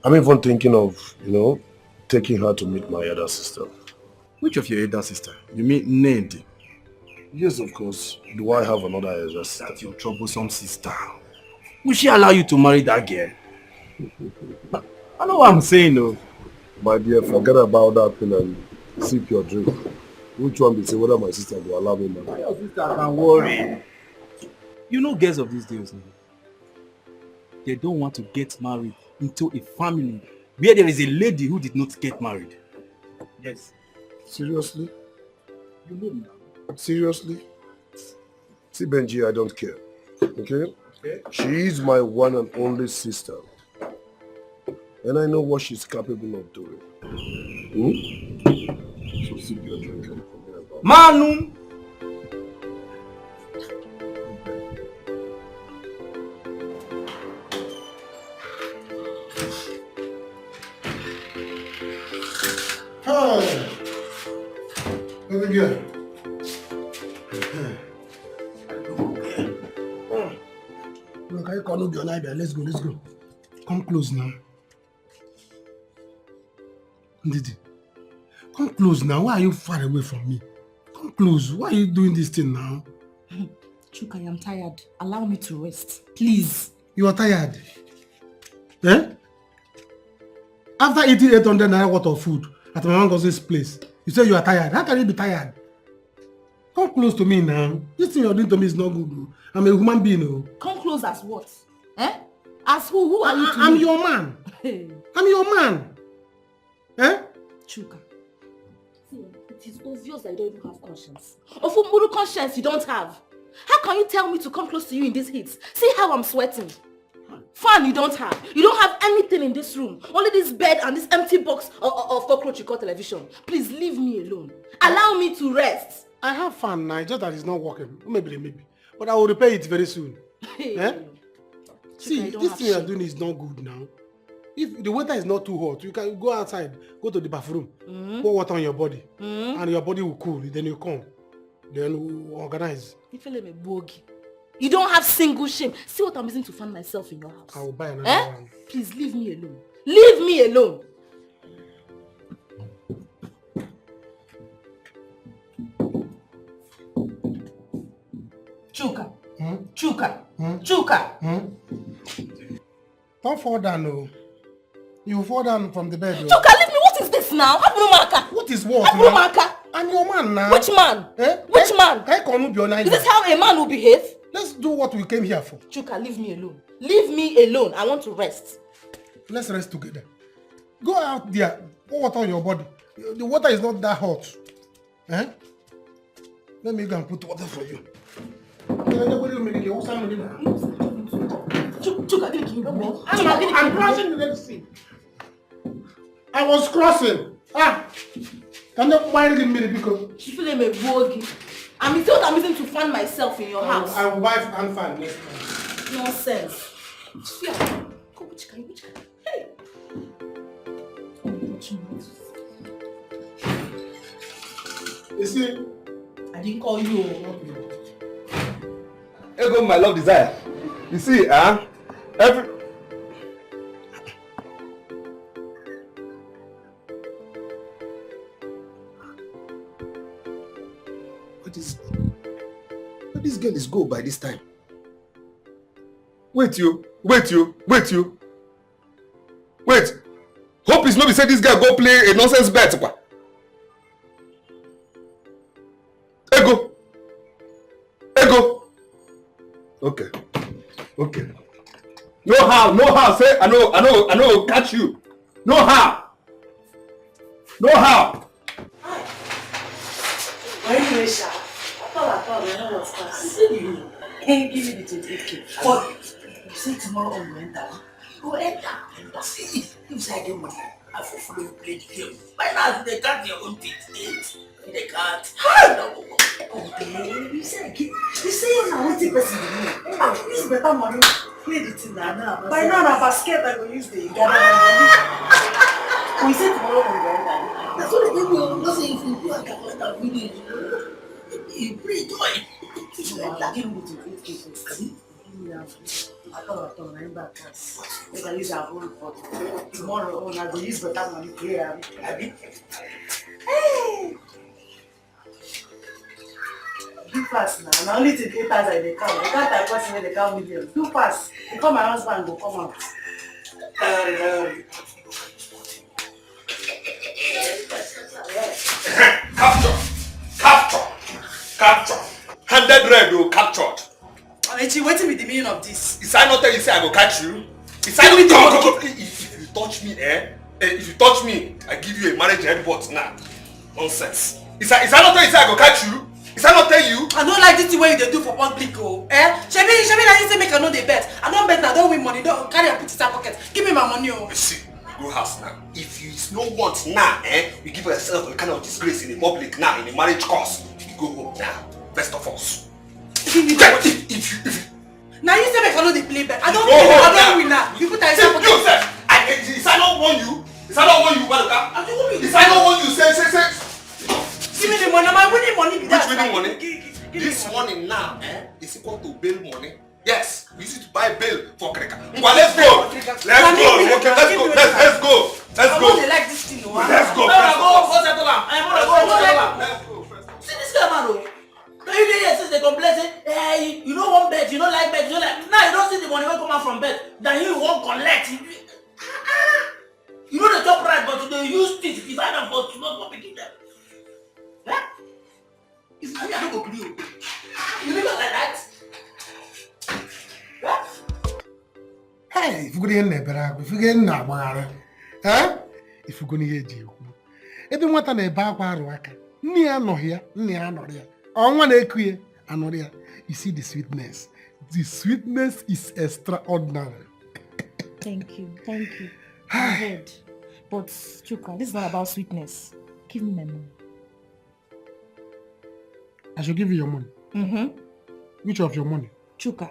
I'm even thinking of, taking her to meet my elder sister. Which of your elder sister? You mean Ned? Yes, of course. Do I have another elder sister? That's your troublesome sister. Will she allow you to marry that girl? I know what I'm saying, though. My dear, forget about that thing and sip your drink. Which one be say whether my sister will allow me marry? Your sister can worry. You know girls of these days now. They don't want to get married into a family where there is a lady who did not get married. Yes. Seriously? You know now. Seriously? See, Benji, I don't care. Okay? She is my one and only sister. And I know what she's capable of doing. So sip your drink and forget about it. Manu! Hi! Over here. Look, I call your neighbor. Let's go. Come close now. Ndidi, come close now. Why are you far away from me? Come close. Why are you doing this thing now? Chuka, I am tired. Allow me to rest, please. You are tired? Eh? After eating 800 naira worth of food at my Ngozi's place, you say you are tired. How can you be tired? Come close to me now. This thing you're doing to me is not good. I'm a human being. Come close as what? Eh? As who? Who are you to I'm me? your man. I'm your man. Eh? Chuka, see, it is obvious that you don't even have conscience. Of Umuru conscience you don't have. How can you tell me to come close to you in this heat? See how I'm sweating. Fan you don't have. You don't have anything in this room. Only this bed and this empty box of cockroach you call television. Please leave me alone. Allow me to rest. I have fun now, just that it's not working. Maybe. But I will repair it very soon. Eh? See, this thing you're doing is not good now. If the weather is not too hot, you can go outside, go to the bathroom, pour water on your body, and your body will cool. Then you come. Then we'll organize. You don't have single shame. See what I'm using to find myself in your house. I will buy another one. Please leave me alone. Leave me alone. Chuka. Chuka. Don't fall down, no. You fall down from the bed. Chuka, leave me. What is this now? What is what? And your man now? Which man? Which man? Is this how a man will behave? Let's do what we came here for. Chuka, leave me alone. Leave me alone. I want to rest. Let's rest together. Go out there. Pour water on your body. The water is not that hot. Eh? Let me go and put water for you. Chuka, give me. I'm crossing the Red Sea. I was crossing. Can you buy the mirror because she feel like a bogey. I'm using to find myself in your house. I will buy and find next time. Nonsense. Hey. You see, I didn't call you. Here go my love desire. You see, every. Where this girl is go by this time? Wait. Hope is not be say this guy go play a nonsense bet. Ego. Okay. No how. Say I know. Catch you. No how. Why you Sha? I thought I know what's past. Hey, give me the 28K. But you say tomorrow on you enter. Go enter. See, if I get money, I will follow you play the game. By now, they can't your own teeth. They can't. Oh, babe, you say you're not wanting person to know. I use better money. Play the thing now. By now, na basket I go use the gather my money. We say tomorrow on you enter. That's what they do. Don't say if you do a calculator video. You play joy. Give me the 28K. I thought I'm back. If I use our own for tomorrow, I will use better money here. Hey! Do fast now. Now only take 8,000 in the car. I can't type person when they count million. Do fast. Because my husband will come out. Capture. 100 red will captured. Alechi, wait with the meaning of this. Is I not tell you say I go catch you? Is I not if you touch me, if you touch me, I give you a marriage headbutt now. Nonsense. Is I not tell you say I go catch you? Is I not tell you? I don't like this way they do for public, oh. Shebi, like you say make I know the bet. I don't bet, I don't win money. Don't carry and put it in my pocket. Give me my money, oh. See, go house now. If you no want now, you give yourself a kind of disgrace in the public now, in the marriage course. You go home now. Best of us. Now you say make I know the play bet. I don't win now. You put that in my pocket. Is I not want you? Is I not want you, Baluka? Is I not want you? Say. Give me the money. My winning money. Which winning money? This money now is equal to bail money. Yes, we use it to buy bail for Kreka. But let's go. Okay, let's go. I want to like this thing, no? Let's go. Let's go. See this guy, man. You dey since they complain say, hey, you don't want bet, you don't like bet, you don't like. Now you don't see the money will come out from bet. Then you won't collect. You know the top right, but they use it. If I don't vote, you not go pick them. If I don't go you. You live like that. Hey, if you go in there, if you get in there, if you go in here, if you want to buy a worker, near no here, near no here. I want to queer another. You see the sweetness. The sweetness is extraordinary. Thank you. I heard. But Chuka, this is not about sweetness. Give me my money. I should give you your money. Which of your money? Chuka,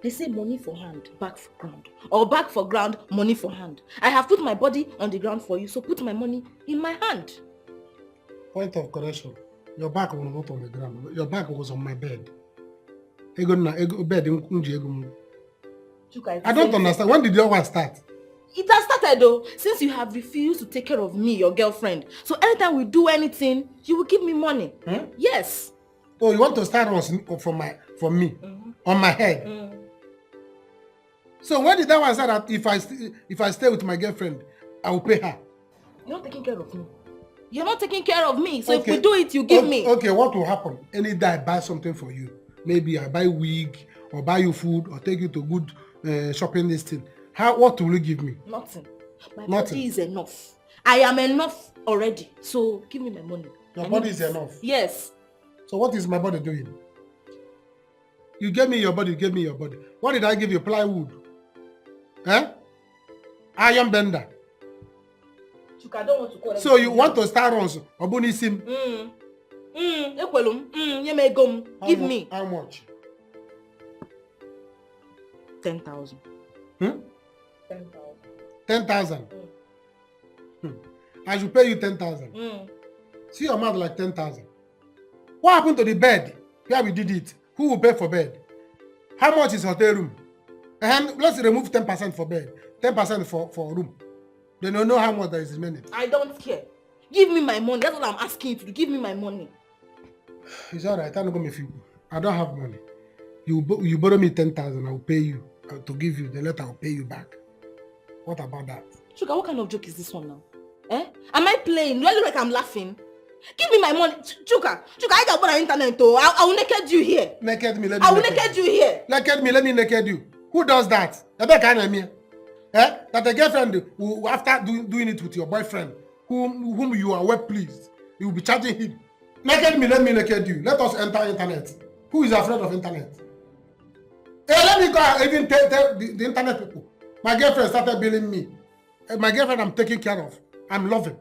they say money for hand, back for ground. Or back for ground, money for hand. I have put my body on the ground for you, so put my money in my hand. Point of correction. Your back was not on the ground. Your back was on my bed. I don't understand. When did your one start? It has started though, since you have refused to take care of me, your girlfriend. So anytime we do anything, you will give me money. Yes. Oh, you want to start from me? On my head? So when did that one start that if I stay with my girlfriend, I will pay her? You're not taking care of me. You're not taking care of me. So if we do it, you give me. Okay, what will happen? Any day I buy something for you. Maybe I buy wig or buy you food or take you to good shopping listing. What will you give me? Nothing. My body is enough. I am enough already. So give me my money. Your body is enough? Yes. So what is my body doing? You gave me your body, you gave me your body. What did I give you? Plywood? Iron bender? I don't want to call so you want to start on Obunisim? Give me. How much? 10,000. 10,000. I should pay you 10,000. See your mouth like 10,000. What happened to the bed where we did it? Who will pay for bed? How much is hotel room? And let's remove 10% for bed, 10% for room. They don't know how much there is remaining. I don't care. Give me my money. That's all I'm asking you to do. Give me my money. It's alright. I don't have money. You borrow me 10,000. I will pay you. To give you the letter, I'll pay you back. What about that? Sugar, what kind of joke is this one now? Am I playing? Do I look like I'm laughing? Give me my money. Chuka, I got on the internet though. I will naked you here. Naked me, let me. I will naked you here. Naked me, let me naked you. Who does that? That a girlfriend who after doing it with your boyfriend, whom you are well pleased, you will be charging him. Naked me, let me naked you. Let us enter internet. Who is afraid of internet? Hey, let me go even tell the internet people. My girlfriend started billing me. My girlfriend I'm taking care of. I'm loving.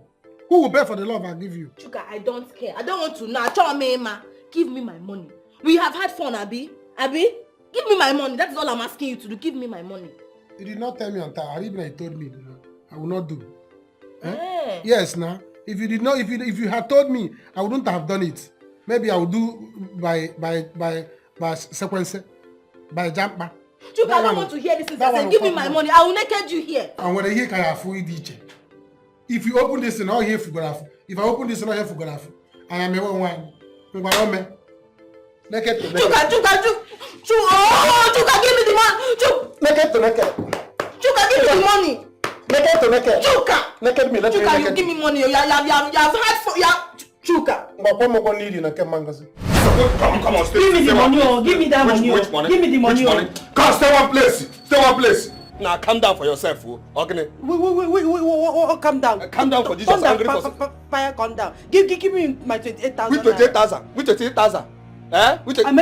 Who will pay for the love I give you? Chuka, I don't care. I don't want to know. Give me my money. We have had fun, Abi. Give me my money. That's all I'm asking you to do. Give me my money. You did not tell me on time. Even you told me, I will not do. Yes, now. If you did not, if you had told me, I wouldn't have done it. Maybe I would do by sequence, by jumper. Chuka, I don't want to hear this. Give me my money. I will naked you here. And when I hear Kayafu, if you open this and all here photograph, if I open this and all here photograph, I am a one. Naked to naked. Chuka, give me the money. Naked to naked. Chuka, give me the money. Naked to naked. Chuka. Naked me. Chuka, you give me money. You have had for Chuka. Come on, stay. Give me the money. Give me that money. Which money? Give me the money. Come, stay one place. Stay one place. Now calm down for yourself, okay? Wait, calm down. Calm down for this. Angry for fire, calm down. Give me my 28,000. Which 28,000? Which 28,000? I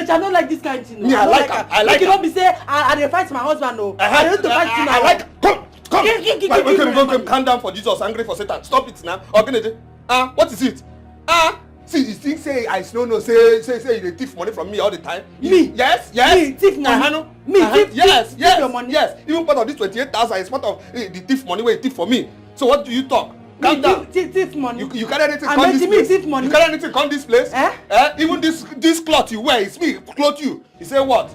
don't like this kind of thing. Yeah, I like it. You cannot be say I fight my husband. No, I don't fight you now. I like. Come. Calm down for Jesus. Angry for Satan. Stop it now. Okay, what is it? See, you think say I no say you thief money from me all the time? Me? Yes. Me thief money? Me thief? Yes. Your money? Yes. Even part of this 28,000 is part of the thief money where you thief for me. So what do you talk? Calm down. Thief money? You carry anything come this place? Thief money? You carry anything come this place? Even this cloth you wear, it's me clothe you. You say what?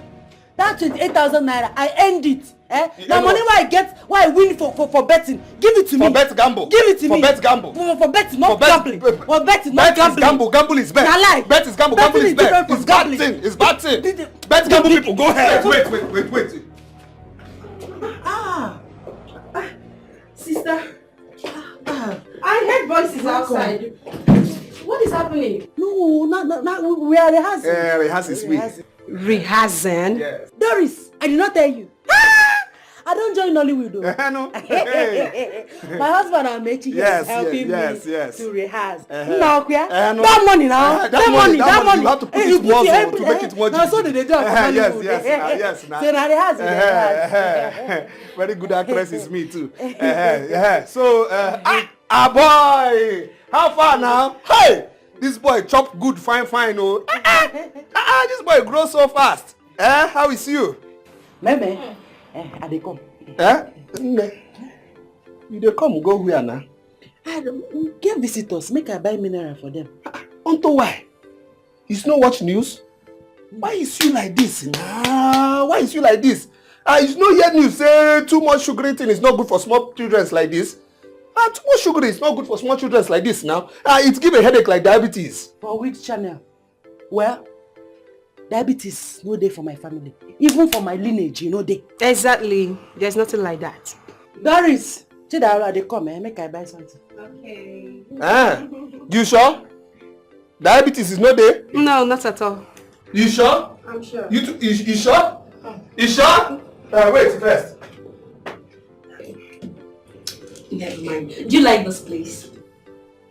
That 28,000 naira, I end it. The money why I win for betting, give it to me. For bet gamble. Give it to me. For bet gamble. For betting, not gambling. For betting, not gambling. Gamble. Gamble is bet. Na lie. Bet is gamble. Gamble is bet. It's bad thing. It's bad thing. Bet gamble people, go ahead. Wait. Sister. I heard voices outside. What is happening? No, we are rehearsing. Rehearsing is me. Rehearsing? Yes. Doris, I did not tell you. I don't join Nollywood though. No. My husband and Mechi is helping me to rehearse. No. That money now. That money. You have to put it more to make it more now so they do Nollywood. Yes. So now rehearse. Very good actress is me too. So, boy, how far now? Hey, this boy chop good, fine. Oh, this boy grows so fast. How is you? Meme, I dey come. You dey come go where now? Get visitors, make I buy mineral for them. Unto why? You no watch news? Why is you like this? Why is you like this? You no hear news say too much sugar eating is not good for small children like this. Too much sugar is not good for small children like this now. It give a headache like diabetes. For which channel? Well, diabetes no dey for my family. Even for my lineage, you know dey. Exactly. There's nothing like that. Doris, Chidara, they come, make I buy something. Okay. You sure? Diabetes is not there? No, not at all. You sure? I'm sure. You sure? You sure? Wait first. Never mind. Do you like this place?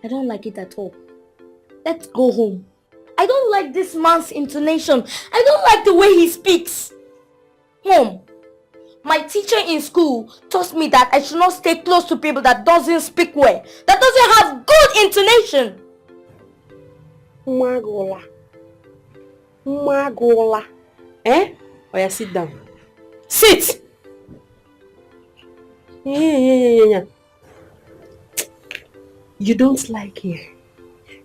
I don't like it at all. Let's go home. I don't like this man's intonation. I don't like the way he speaks. Mom, my teacher in school taught me that I should not stay close to people that doesn't speak well, that doesn't have good intonation. Magola. Magola. Eh? Oh yeah, sit down. Sit! Yeah. You don't like here.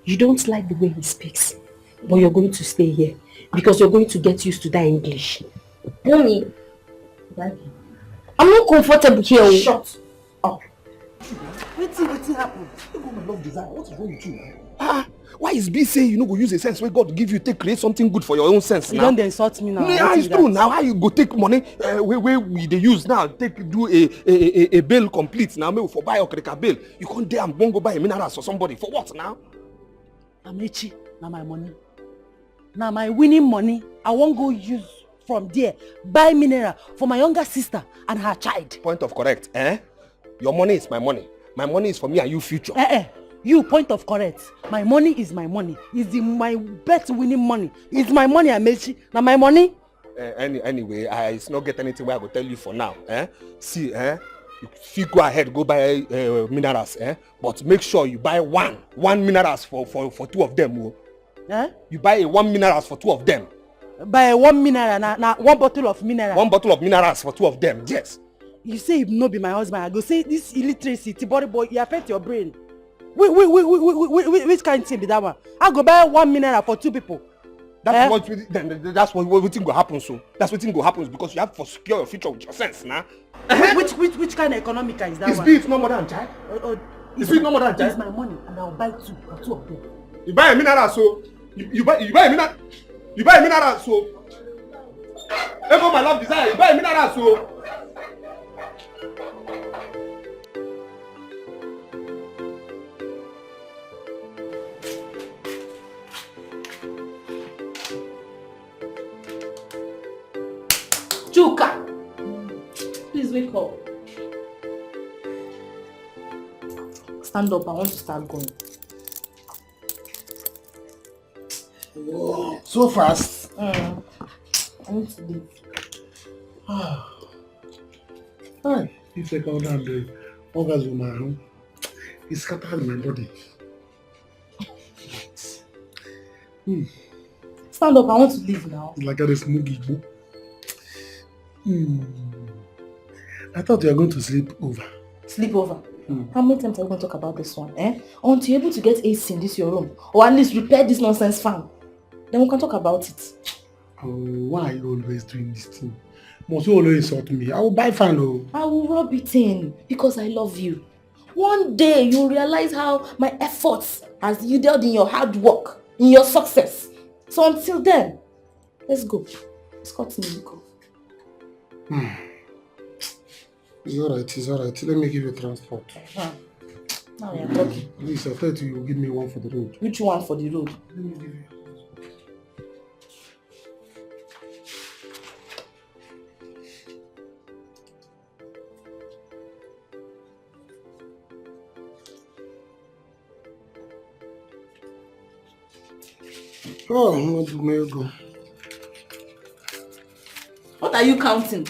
You don't like the way he speaks. But you're going to stay here. Because you're going to get used to that English. Mommy, I'm not comfortable here. Shut up. What's happened? You go my love desire. What is wrong with you? Why is B saying you no go use a sense where God give you take create something good for your own sense now? You don't insult me now. Yeah, it's true now. How you go take money where we dey use now take do a bill complete now? Maybe for buy okrika bill. You can't dare and go buy a minerals for somebody for what now? Amechi, now my money. Now my winning money. I won't go use from there buy mineral for my younger sister and her child. Point of correct, eh? Your money is my money. My money is for me and you future. You point of correct. My money is my money. It's my bet winning money. It's my money, Amechi. Now my money. Anyway, I not get anything where I go tell you for now. See, if you go ahead, go buy minerals. But make sure you buy one minerals for two of them. You buy one minerals for two of them. Buy one mineral, now one bottle of mineral. One bottle of minerals for two of them. Yes. You say if no be my husband, I go say this illiteracy, body boy, you affect your brain. Which kind of thing be that one? I go buy one mineral for two people. That's what will happen. So that's what will happen because you have to secure your future with your sense, now. Which kind of economical is that it's one? It's no more than child. It's no more than child. It's my money, and I'll buy two of them. You buy a mineral, so you buy a mineral. You buy a mineral, so. Ever my love desire. You buy a mineral, so. Chuka, please wake up. Stand up, I want to start going. Whoa, so fast. I need to leave. Hi, if I go down the orgasm, it scattered my body. Stand up, I want to leave now. It's like a smoothie book. I thought you were going to sleep over. Sleep over? How many times are we going to talk about this one? Until you're able to get AC in this your room, or at least repair this nonsense fan, then we can talk about it. Oh, why are you always doing this thing? Must you always insult me? I will buy fan. I will rub it in because I love you. One day you'll realize how my efforts has yielded in your hard work, in your success. So until then, let's go. Let's continue. Go. It's alright. Let me give you transport. Now you're talking. Please, I thought you would give me one for the road. Which one for the road? Let me give you. Oh, go. What are you counting?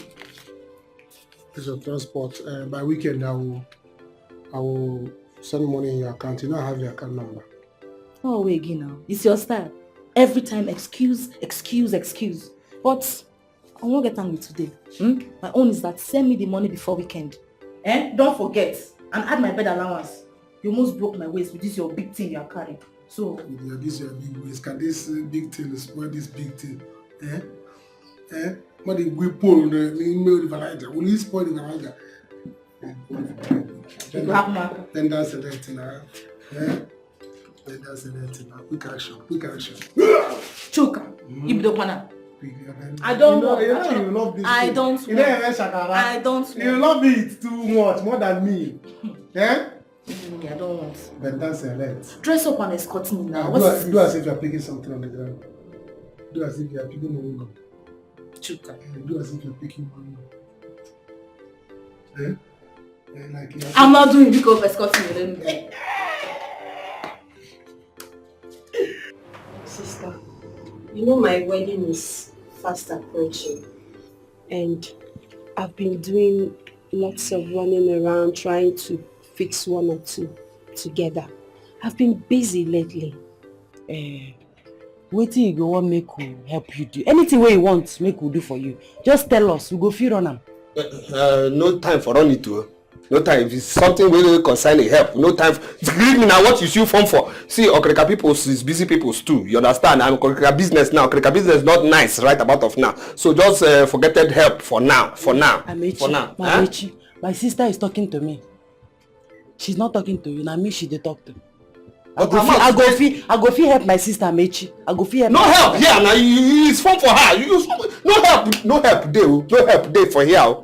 It's a transport. By weekend, I will send money in your account. You know I have your account number. Oh, wait again now. It's your style. Every time, excuse. But I won't get angry today. My own is that send me the money before weekend. Don't forget. And add my bed allowance. You almost broke my waist with this your big thing you are carrying. So yeah, this your big waist. Can this big thing spoil this big thing? What if we pull the Vanaja? Will you spoil the Vanaja? Then that's the next thing now. Then that's the next thing now. Quick action. Chuka, Ibdokwana. I don't know. You love this. I don't. You love it too much, more than me. I don't want. But that's a let. Dress up and escort me now. Do as if you're picking something on the ground. Do as if you're picking mango. Chuka. Do as if you're picking mango. Eh? Like I'm not doing it because escorting me. Sister, you know my wedding is fast approaching. And I've been doing lots of running around trying to fix one or two together. I've been busy lately. Wetin you go want make we help you do? Anything wey you want make we do for you. Just tell us, we go fit run am. No time for run it too. No time. If it's something really concerning help, no time. Believe me now, what you see phone for? See, Okrika people is busy people too. You understand? I'm Okrika business now. Okrika business is not nice right about of now. So just forget that help for now. For now. Amechi, for now. Amechi, my sister is talking to me. She's not talking to you. Now me she dey talk to. I go feel help my sister Amechi. I go feel help. No help here now. It's fun for her. No help. No help there. No help there for here.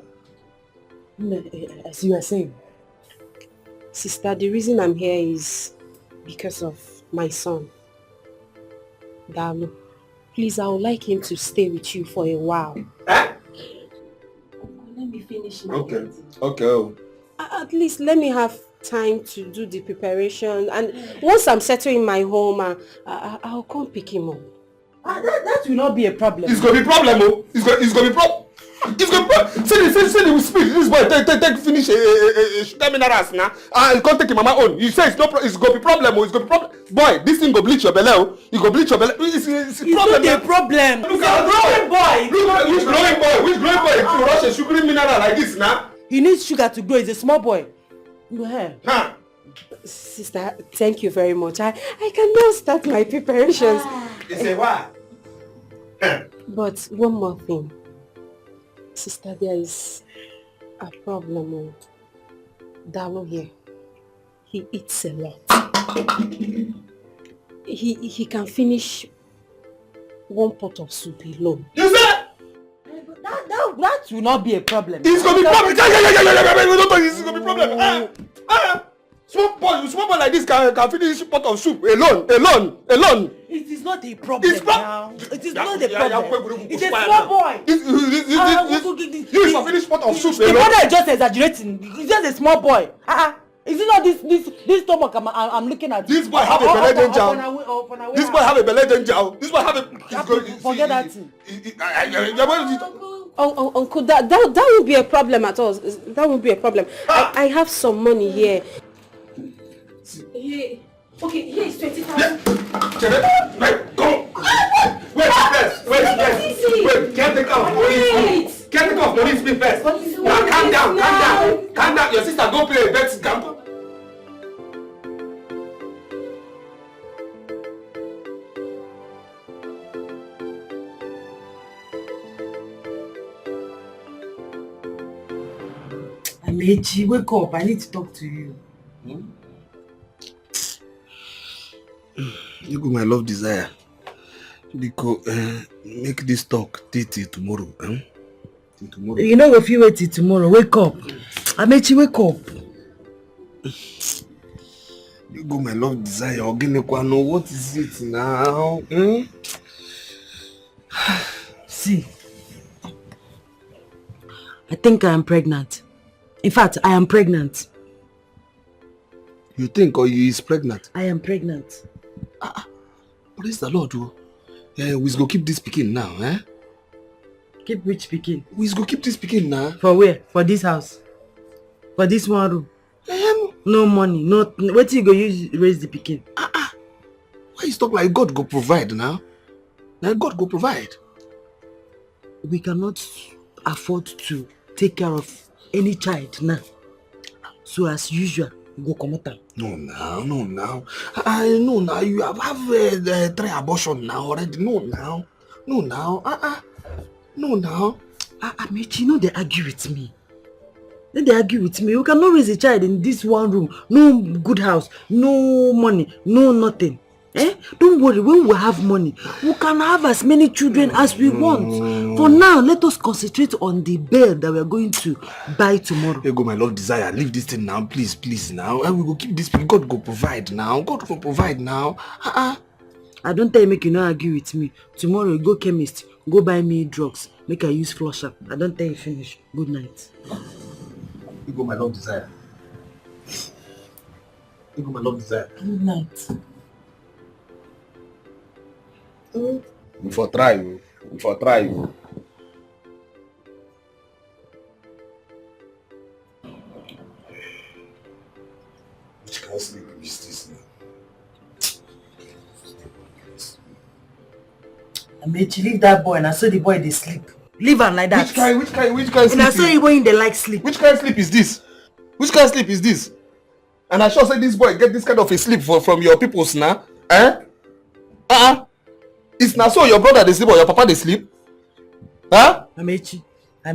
As you were saying. Sister, the reason I'm here is because of my son, Dalu. Please, I would like him to stay with you for a while. Eh? Let me finish my Okay. Okay. At least let me have time to do the preparation, and once I'm settled in my home, I'll come pick him up. That will not be a problem. It's gonna be problem, oh. It's gonna be problem. It's gonna be see the speed. This boy take finish terminal now. I'll come take him on my own. You say it's gonna be problem, oh. It's gonna be problem. Boy, this thing go bleach your belly, oh. You go bleach your belly. It's problem. Not a problem. Look at growing boy. Look at which growing boy. Which growing boy? You rush a sugary mineral like this now. He needs sugar to grow. He's a small boy. Go ahead. Huh? Sister, thank you very much. I can now start my preparations. It's a what? But one more thing. Sister, there is a problem. Dalu here. He eats a lot. He can finish one pot of soup alone. You said? That will not be a problem. It's gonna be problem. It's gonna be problem. Small boy like this can finish a pot of soup alone. It is not a problem now. It is not a problem. It's a small boy. You should finish pot of soup The alone. mother is just exaggerating. He's just a small boy. Is it not this stomach I'm looking at? This boy have a belly danger. This boy have a belly danger. This boy have a. Forget that thing. Oh, Uncle, that won't be a problem at all. That won't be a problem. I have some money here. Here. Okay, here is 20,000. Go. Wait. Can't take off police. Can't take off police me first. Now calm down. Your sister go play a bet. Calm. Amechi, wake up. I need to talk to you. You go my love desire. Bcoz make this talk till tomorrow. Till tomorrow. You know if you wait till tomorrow, wake up. Amechi, wake up. You go my love desire. Ogenekwa, what is it now? See, I think I am pregnant. In fact, I am pregnant. You think or you is pregnant? I am pregnant. Praise the Lord. We go keep this pikin now, eh? Keep which pikin? We go keep this pikin now. For where? For this house? For this one room? No money. No. What you go use raise the pikin? Why you talk like God go provide now? Now God go provide. We cannot afford to take care of any child now. So as usual, we go come out. No now. I know now. You have 3 abortions now already. No now. Amechi, no, they argue with me. You cannot raise a child in this one room. No good house, no money, no nothing. Don't worry, when we have money, we can have as many children as we want. no. For now, let us concentrate on the bed that we are going to buy tomorrow. Here go my love desire. Leave this thing now, please, please now. And we go keep this. God go provide now. God will provide now. I don't tell you make you not argue with me. Tomorrow you go chemist, go buy me drugs. Make I use flusher. I don't tell you finish. Good night. Here go my love desire. Here go my love desire. Good night. Before try you. Before try you. Which kind of sleep is this now? Amechi, leave that boy and I saw the boy they sleep. Leave him like that. Which kind sleep? And I saw the boy in the like sleep. Which kind of sleep is this? Which kind of sleep is this? And I sure say this boy get this kind of a sleep from your peoples now. Eh? It's not so your brother they sleep or your papa they sleep? Huh? Amechi. I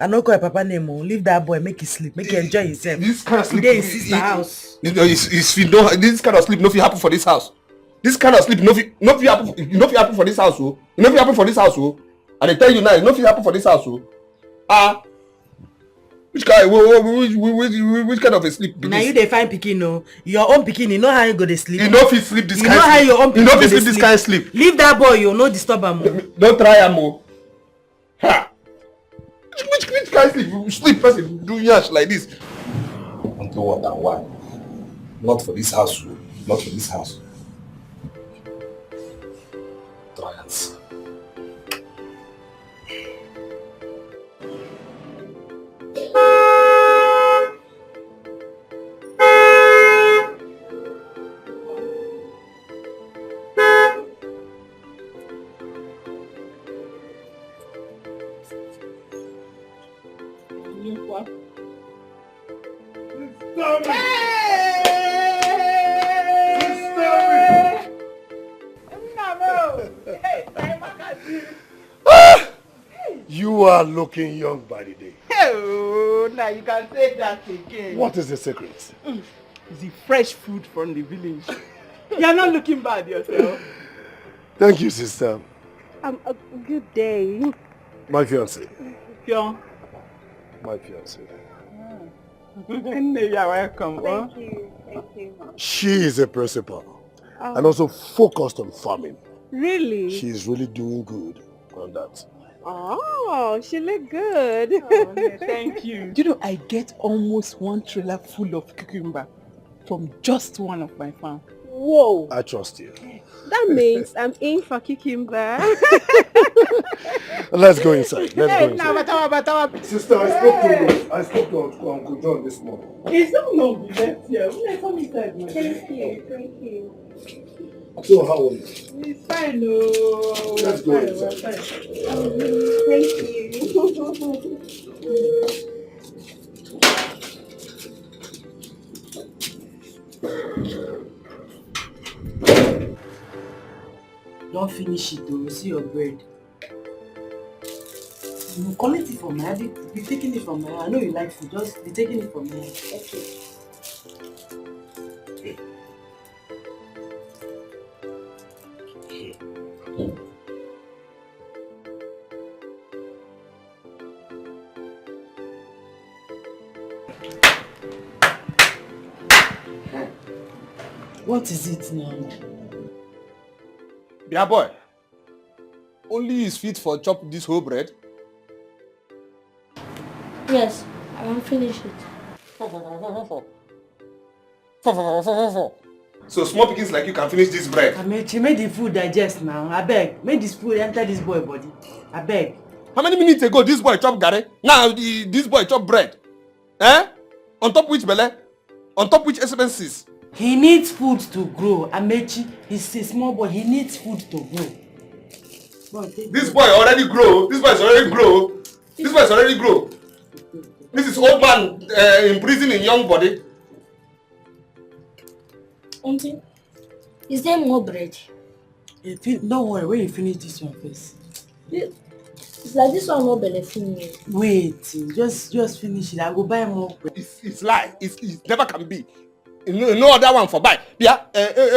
don't call your papa name. Leave that boy, make him sleep, make him enjoy himself. This kind of sleep in sister house. This kind of sleep no fit happen for this house. This kind of sleep no fit happen for this house. Oh. No fit happen for this house. Oh. And they tell you now, no fit happen for this house. Oh. Which kind of a sleep? Now you dey find pikin no. Your own pikin, you know how you go to sleep. You know if you sleep this you kind know of how sleep. your own pikin You know if you go sleep dey this kind of sleep. Leave that boy, you no disturb him. Don't try him. Ha! Which kind of sleep? You sleep person do yash like this. Until what and why? Not for this house. Not for this house. Try and see. You are looking young by the day. Oh, now you can say that again. What is the secret? It's the fresh food from the village. You're not looking bad yourself. Thank you, sister. A good day. My fiancé. Pure. My fiancé. You're welcome. Thank you. She is a principal and also focused on farming. Really? She is really doing good on that. Oh, she look good. Oh, yeah, thank you. Do you know I get almost 1 trailer full of cucumber from just one of my farm. Whoa. I trust you. That means I'm in for cucumber. Let's go inside. Let's go inside. Now, Sister, I spoke to Uncle John this morning. It's not long left here. Come inside, my Thank you. So how are you? It's fine, no. Let's go inside. Thank you. Don't finish it though, see your bread. You collect it from me, be taking it from me. I know you like food, just be taking it from me. Okay. What is it now? Dear boy, only his feet for chop this whole bread? Yes, I won't finish it. So small pickings like you can finish this bread? Amechi, make the food digest now. I beg. Make this food enter this boy body. I beg. How many minutes ago this boy chop garri? Now this boy chop bread? Eh? On top which belly? On top which expenses? He needs food to grow. Amechi, he's a small boy. He needs food to grow. Boy, this boy already grow. This boy is already grow. This boy is already grow. This is old man in prison in young body. Auntie, is there more bread? Don't worry, when you finish this one first. It's like this one not benefiting. Wait, just finish it. I go buy more bread. It's lie. It never can be. No other one for buy. Yeah,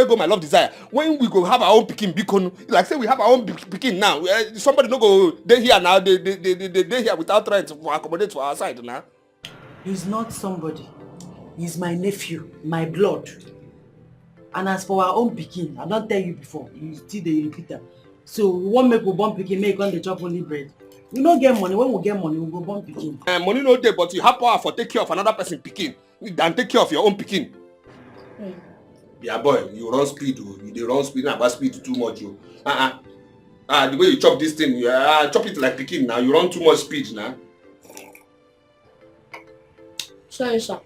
go my love desire. When we go have our own pikin bikonu, like say we have our own pikin now. Somebody no go they here now. They here without rent to accommodate for our side now. He's not somebody. He's my nephew, my blood. And as for our own pikin, I don't tell you before. You still the repeater. So we won't make a born pikin, make on the chop only bread. We don't get money. When we get money, we go born pikin. Money no dey, but you have power for take care of another person pikin than take care of your own pikin. Yeah, boy, you run speed. You run speed now, but speed too much. You. The way you chop this thing, you chop it like pikin now. You run too much speed now. Sorry, sir.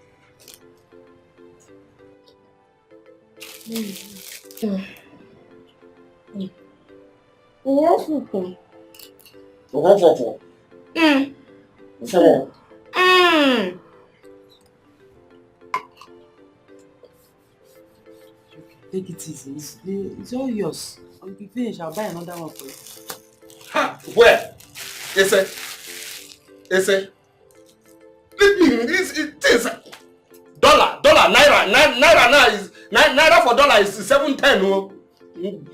Take it easy. It's all yours. When you finish, I'll buy another one for you. Ha! Where? Ese. Leave me. This dollar, naira now is naira for dollar is 710. Oh.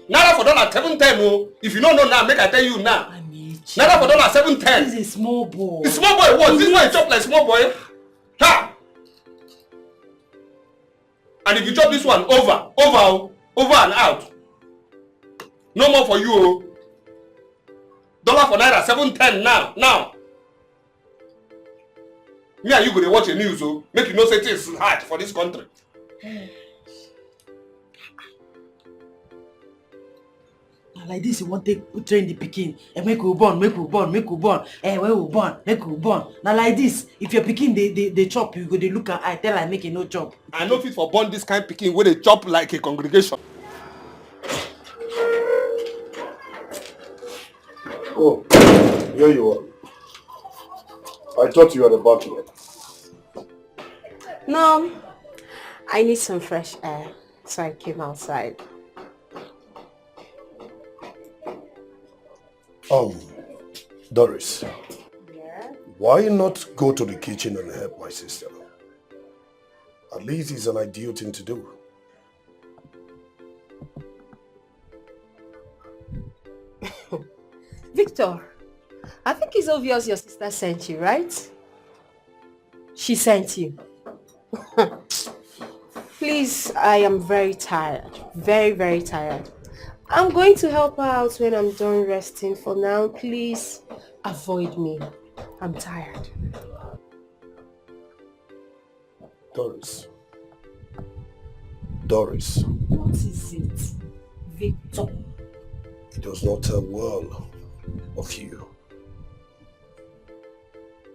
Naira for dollar 710. Oh. If you don't know now, make I tell you now. Naira for dollar 710. This is a small boy. The small boy what? This boy chop like small boy. Ha! And if you chop this one over and out, no more for you. Oh. Dollar for naira 710 now. Me and you go to watch the news, oh, make you know say things hard for this country. Like this, you want to train the pikin and make we born. When we born, make we born. Now like this, if your pikin they chop, you go they look at I tell I make it no chop. I know fit for born this kind pikin where they chop like a congregation. Oh, here you are. I thought you were the butler. No, I need some fresh air, so I came outside. Doris. Yeah? Why not go to the kitchen and help my sister? At least it's an ideal thing to do. Victor, I think it's obvious your sister sent you, right? She sent you. Please, I am very tired. Very, very tired. I'm going to help her out when I'm done resting. For now, please avoid me. I'm tired. Doris. What is it, Victor? It does not tell well of you.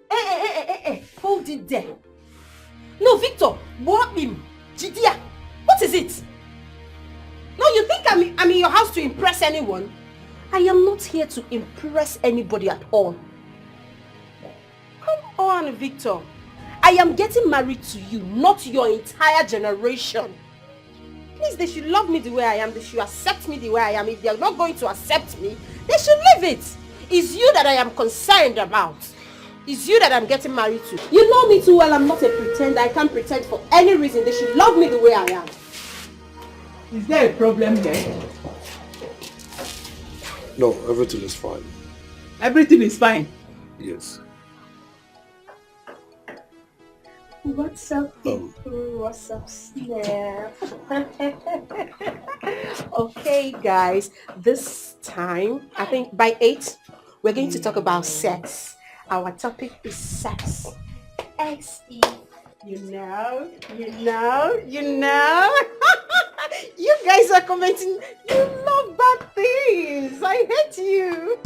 Hey, hold it there. No, Victor, what him? Jidia, what is it? No, you think I'm in your house to impress anyone? I am not here to impress anybody at all. Come on, Victor. I am getting married to you, not your entire generation. Please, they should love me the way I am. They should accept me the way I am. If they are not going to accept me, they should leave it. It's you that I am concerned about. It's you that I'm getting married to. You know me too well. I'm not a pretender. I can't pretend for any reason. They should love me the way I am. Is there a problem there? No, everything is fine. Everything is fine. Yes. What's up, people? What's up, Snap? Okay, guys. This time, I think by 8, we're going to talk about sex. Our topic is sex. X-E. You know. You guys are commenting, you love bad things. I hate you.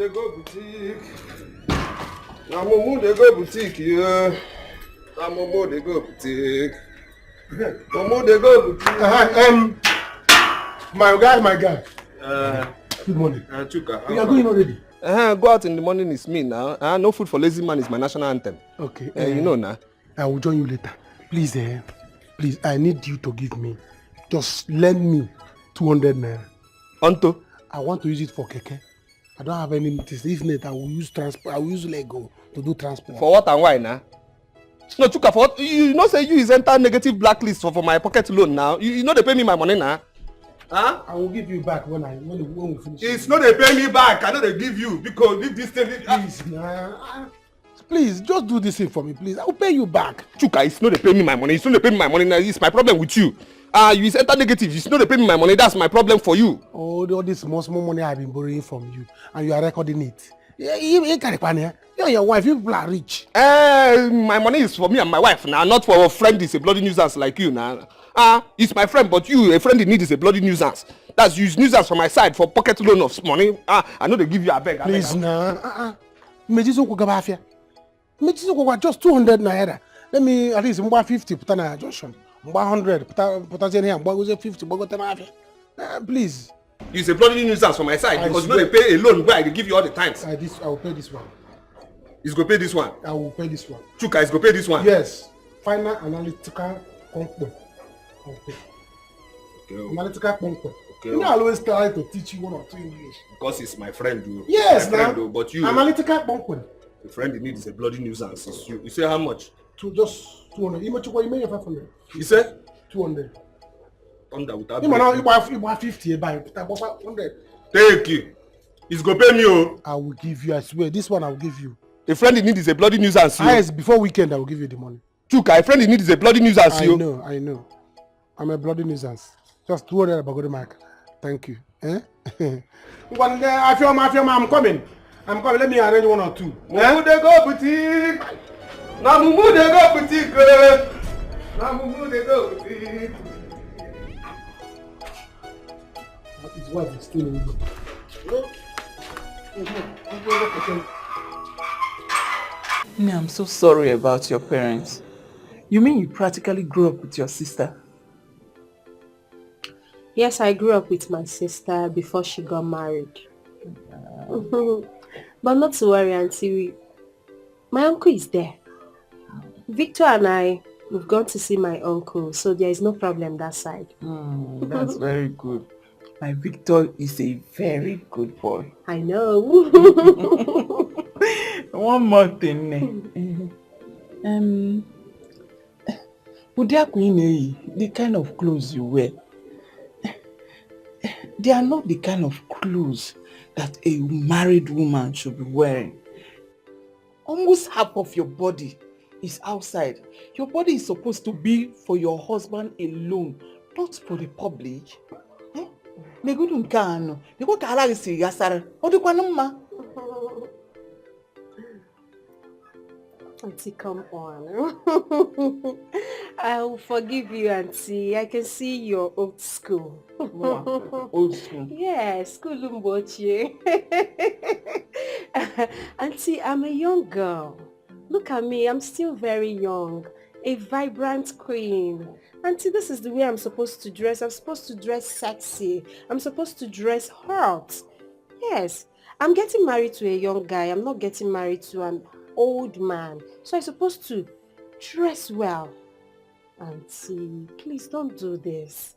they go boutique. Na mumu they go boutique, yeah. Na mumu they go boutique. Mumu they go boutique. My guy. Good morning. Chuka. You are going already? Go out in the morning is me now. No food for lazy man is my national anthem. Okay. You know now. I will join you later. Please, please, I need you to give me, just lend me 200 naira. Onto? I want to use it for keke. I don't have any this. If not, I will use transport. I will use Lego to do transport. For what and why now? No, Chuka, for what? You know say you is enter negative blacklist for my pocket loan now. You know they pay me my money now. Huh? I will give you back when we finish. It's not they pay me back. I know they give you because leave this thing. Please, please, just do this thing for me, please. I will pay you back. Chuka, it's not they pay me my money. It's not they pay me my money now. It's my problem with you. You is enter negative. It's not they pay me my money. That's my problem for you. All this small money I've been borrowing from you, and you are recording it. You and your wife, you people are rich. My money is for me and my wife now, not for a friend is a bloody nuisance like you now. It's my friend, but you, a friend in need is a bloody nuisance. That's use nuisance from my side for pocket loan of money. I know they give you a beg. Please, nah. Just 200 naira. Let me at least 50 put on junction. 100 put here. 50 please. It's a bloody nuisance from my side because you know they pay a loan where I give you all the times. I will pay this one. It's go pay this one. I will pay this one. Chuka, it's go pay this one. Yes. Final analytical conquest. Okay. Analytical conquest. Okay. You know, I always try to teach you 1 or 2 English. Because it's my friend, though. Yes, my friend, though. But you. Analytical conquest. The friend in need is a bloody nuisance. It's you. You say how much? Just 200. You make 500. You say? 200. Under without. You buy 50. Buy 100. Thank you. It's go pay me, oh. I will give you. I swear, this one I will give you. A friend in need is a bloody nuisance. Yes, before weekend I will give you the money. Chuka, a friend in need is a bloody nuisance. I know. I'm a bloody nuisance. Just 200 about good mark. Thank you. I feel I'm coming. Let me arrange 1 or 2. Mumu they go boutique. Na mumu they go boutique. Na mumu they go boutique. His wife is still in good. I'm so sorry about your parents. You mean you practically grew up with your sister? Yes, I grew up with my sister before she got married. But not to worry, Auntie. My uncle is there. Victor and we've gone to see my uncle, so there is no problem that side. That's very good. My Victor is a very good boy. I know. One more thing. The kind of clothes you wear, they are not the kind of clothes that a married woman should be wearing. Almost half of your body is outside. Your body is supposed to be for your husband alone, not for the public. Auntie, come on. I'll forgive you, Auntie. I can see your old school. Wow. Old school? Yeah, school Umbochi. Auntie, I'm a young girl. Look at me, I'm still very young. A vibrant queen. Auntie, this is the way I'm supposed to dress. I'm supposed to dress sexy. I'm supposed to dress hot. Yes, I'm getting married to a young guy. I'm not getting married to an old man. So I'm supposed to dress well. Auntie, please don't do this.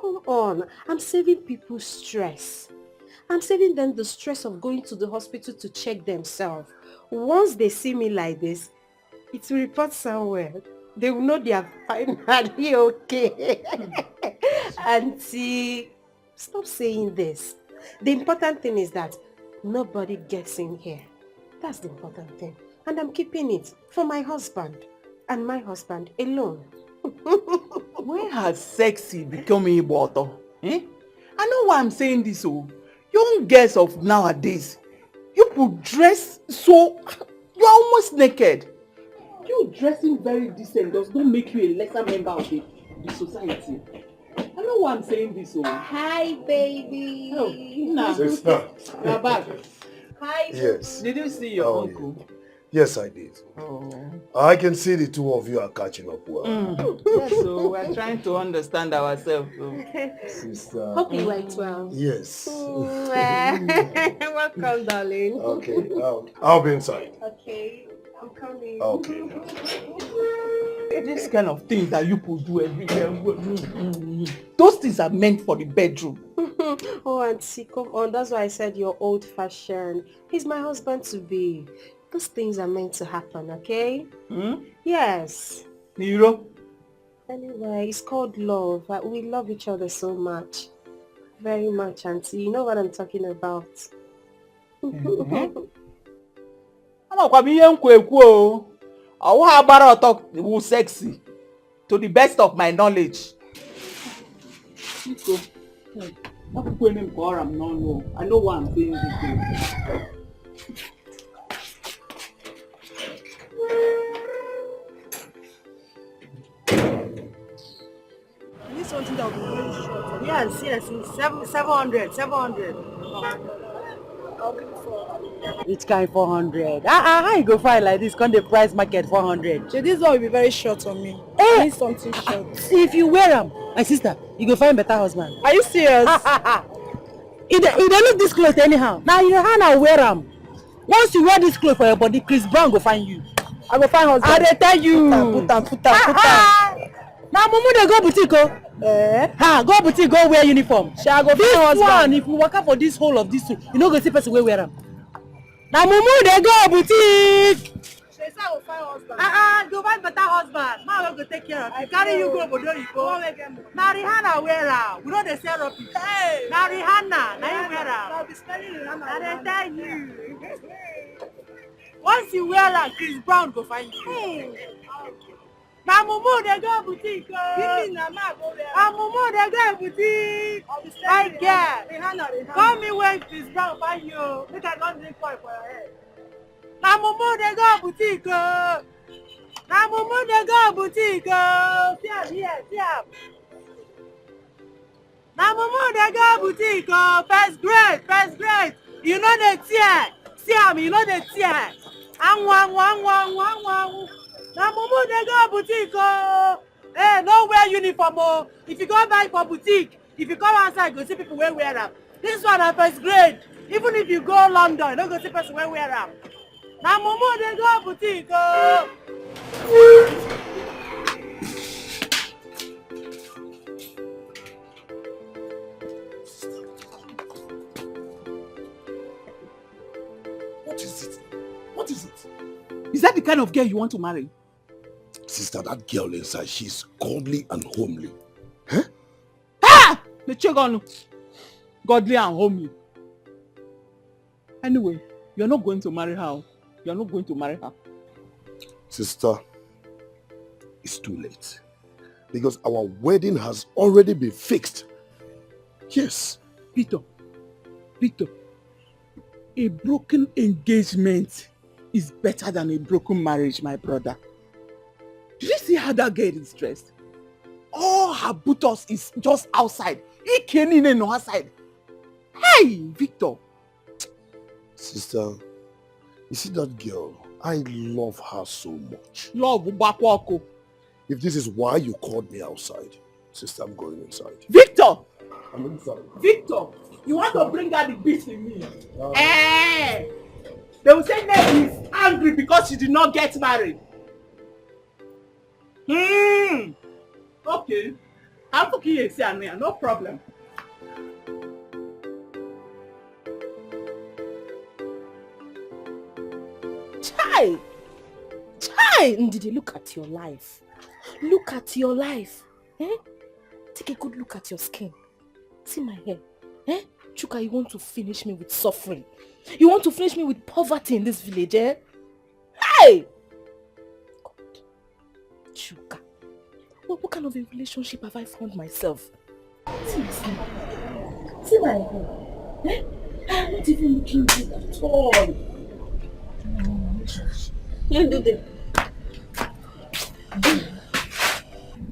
Come on. I'm saving people stress. I'm saving them the stress of going to the hospital to check themselves. Once they see me like this, it will report somewhere. They will know they are finally okay. Auntie, stop saying this. The important thing is that nobody gets in here. That's the important thing. And I'm keeping it for my husband and my husband alone. When has sexy become a bottle? I know why I'm saying this. Young girls of nowadays, you could dress so you're almost naked. You dressing very decent does not make you a lesser member of the society. I know why I'm saying this. Hi, baby. Sister. Hi. Yes. Did you see your uncle? Yeah. Yes, I did. Oh. I can see the two of you are catching up well. Yes, so we're trying to understand ourselves. Sister. Hope you went well. Yes. Welcome, darling. Okay, I'll be inside. Okay, I'm coming. Okay. This kind of thing that you could do every day. Those things are meant for the bedroom. Oh, Auntie, come on. That's why I said you're old-fashioned. He's my husband-to-be. Those things are meant to happen, okay? Yes. Nero? Anyway, it's called love. We love each other so much. Very much, Auntie. You know what I'm talking about. Sexy. To the best of my knowledge. I know what I'm saying. This something that will be very short. Yes, 700. Which kind 400? How you go find like this? Can't the price market 400? So this one will be very short on me. I need something short. See, if you wear them, my sister, you go find better husband. Are you serious? If they look this clothes anyhow. Now your hand I wear them. Once you wear this clothes for your body, Chris Brown go find you. I go find husband. I tell you. Put am. Now mumu they go boutique. Go boutique, go wear uniform. Shall I go this find one, husband? if you walk out for this whole of this, you know go see person wear them. Now mumu they go boutique. Go find better husband. Ma go take care of you. Carry you go Bodo you go. Now Rihanna wear am. We know they sell rubbish. Hey. Now Rihanna, now you wear am. I'll be spending Rihanna. I tell you. Once you wear am, Chris Brown go find you. Now mumu they go boutique. Mumu they go boutique. I get. Call me when Chris Brown find you. Make I don't drink oil for your head. Now mumu they go boutique. Now mumu they go boutique. Now mumu they go boutique. First grade. You know the tear. See am, you know the tear. Now mumu they go boutique. Hey, no wear uniform. If you go buy for boutique, if you come outside, go see people wear them. This one is first grade. Even if you go London, you don't go see person wear them. Now mumu they go boutique. What is it? Is that the kind of girl you want to marry? Sister, that girl inside, she's godly and homely. The chicken, godly and homely. Anyway, you're not going to marry her. You're not going to marry her. Sister, it's too late. Because our wedding has already been fixed. Yes. Peter, a broken engagement is better than a broken marriage, my brother. Did you see how that girl is dressed? All her buttocks is just outside. He came in and outside. Hey, Victor. Sister, you see that girl? I love her so much. Love Ubapwako. If this is why you called me outside, sister, I'm going inside. Victor! I'm inside. Victor! You want to bring out the beast in me? They will say Nelly is angry because she did not get married. Okay. I'm fucking you, no problem. Chai, Ndidi, look at your life. Look at your life. Take a good look at your skin. See my hair. Chuka, you want to finish me with suffering. You want to finish me with poverty in this village, Hey! God. Chuka. What kind of a relationship have I found myself? See my skin. See my hair. I'm not even looking good at all. You do this.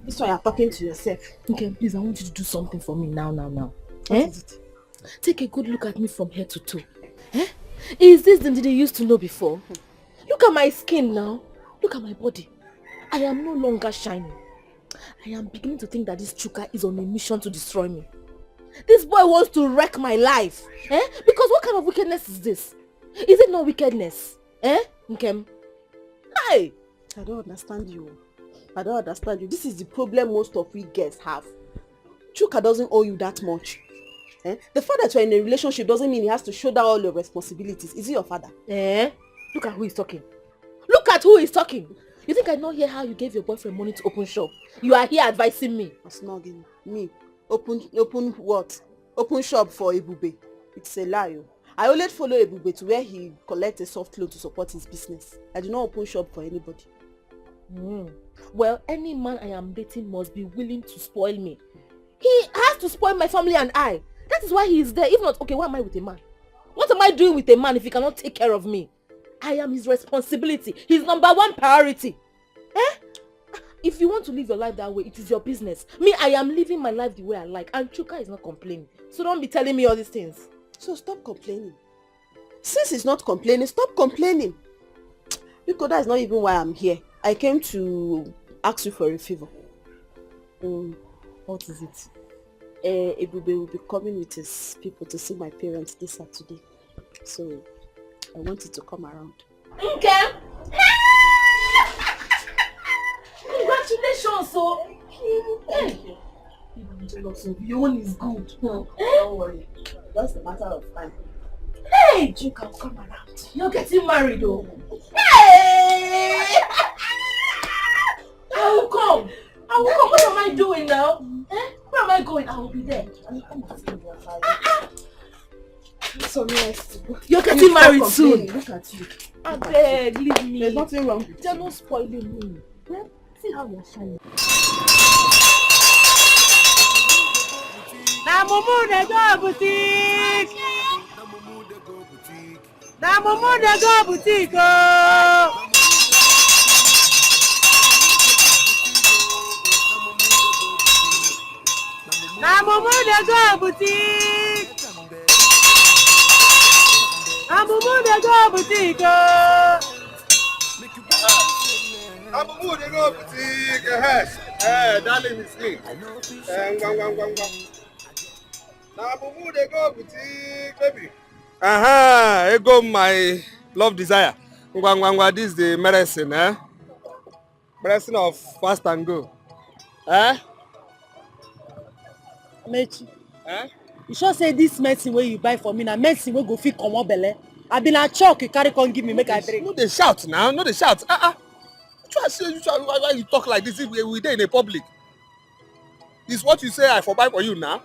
This one you're talking to yourself. Okay, please, I want you to do something for me now. What is it? Take a good look at me from head to toe. Is this the Ndidi you used to know before? Look at my skin now. Look at my body. I am no longer shining. I am beginning to think that this Chuka is on a mission to destroy me. This boy wants to wreck my life. Because what kind of wickedness is this? Is it not wickedness? Nkem? Hi! I don't understand you. I don't understand you. This is the problem most of we girls have. Chuka doesn't owe you that much. The fact that you're in a relationship doesn't mean he has to shoulder all your responsibilities. Is he your father? Look at who is talking. Look at who is talking. You think I not hear how you gave your boyfriend money to open shop? You are here advising me. Snogging me. Open what? Open shop for Ebube. It's a lie. I always follow Ebube to where he collects a soft loan to support his business. I do not open shop for anybody. Well, any man I am dating must be willing to spoil me. He has to spoil my family and I. That is why he is there. If not, okay, why am I with a man? What am I doing with a man if he cannot take care of me? I am his responsibility. His #1 priority. If you want to live your life that way, it is your business. Me, I am living my life the way I like. And Chuka is not complaining. So don't be telling me all these things. So stop complaining. Since he's not complaining, stop complaining. Because that is not even why I'm here. I came to ask you for a favor. What is it? Ebube will be coming with his people to see my parents this Saturday. So I want you to come around. Okay. Congratulations, so. Thank you. Your one is good. Don't worry. Just a matter of time. Hey, you can come around. You're getting married, though. Hey! I will come. What am I doing now? Where am I going? I will be there. So nice. You're getting married soon. Look at you. I beg, leave me. There's nothing wrong with you. They're not spoiling me. See how you're shining. Na mumu de go boutique. Na mumu de go boutique. Na mumu de go boutique. Na mumu de go boutique. Na mumu de go boutique. Darling is me. Na mumu de go boutique, baby. Ego my love desire. This is the medicine, medicine of fast and go. Mechi. You sure say this medicine where you buy for me na medicine wey go fit comot belle? I been a chalk you carry come give me make I drink. No dey shout now, no dey shout. Why you talk like this if we dey in a public? This what you say I for buy for you now.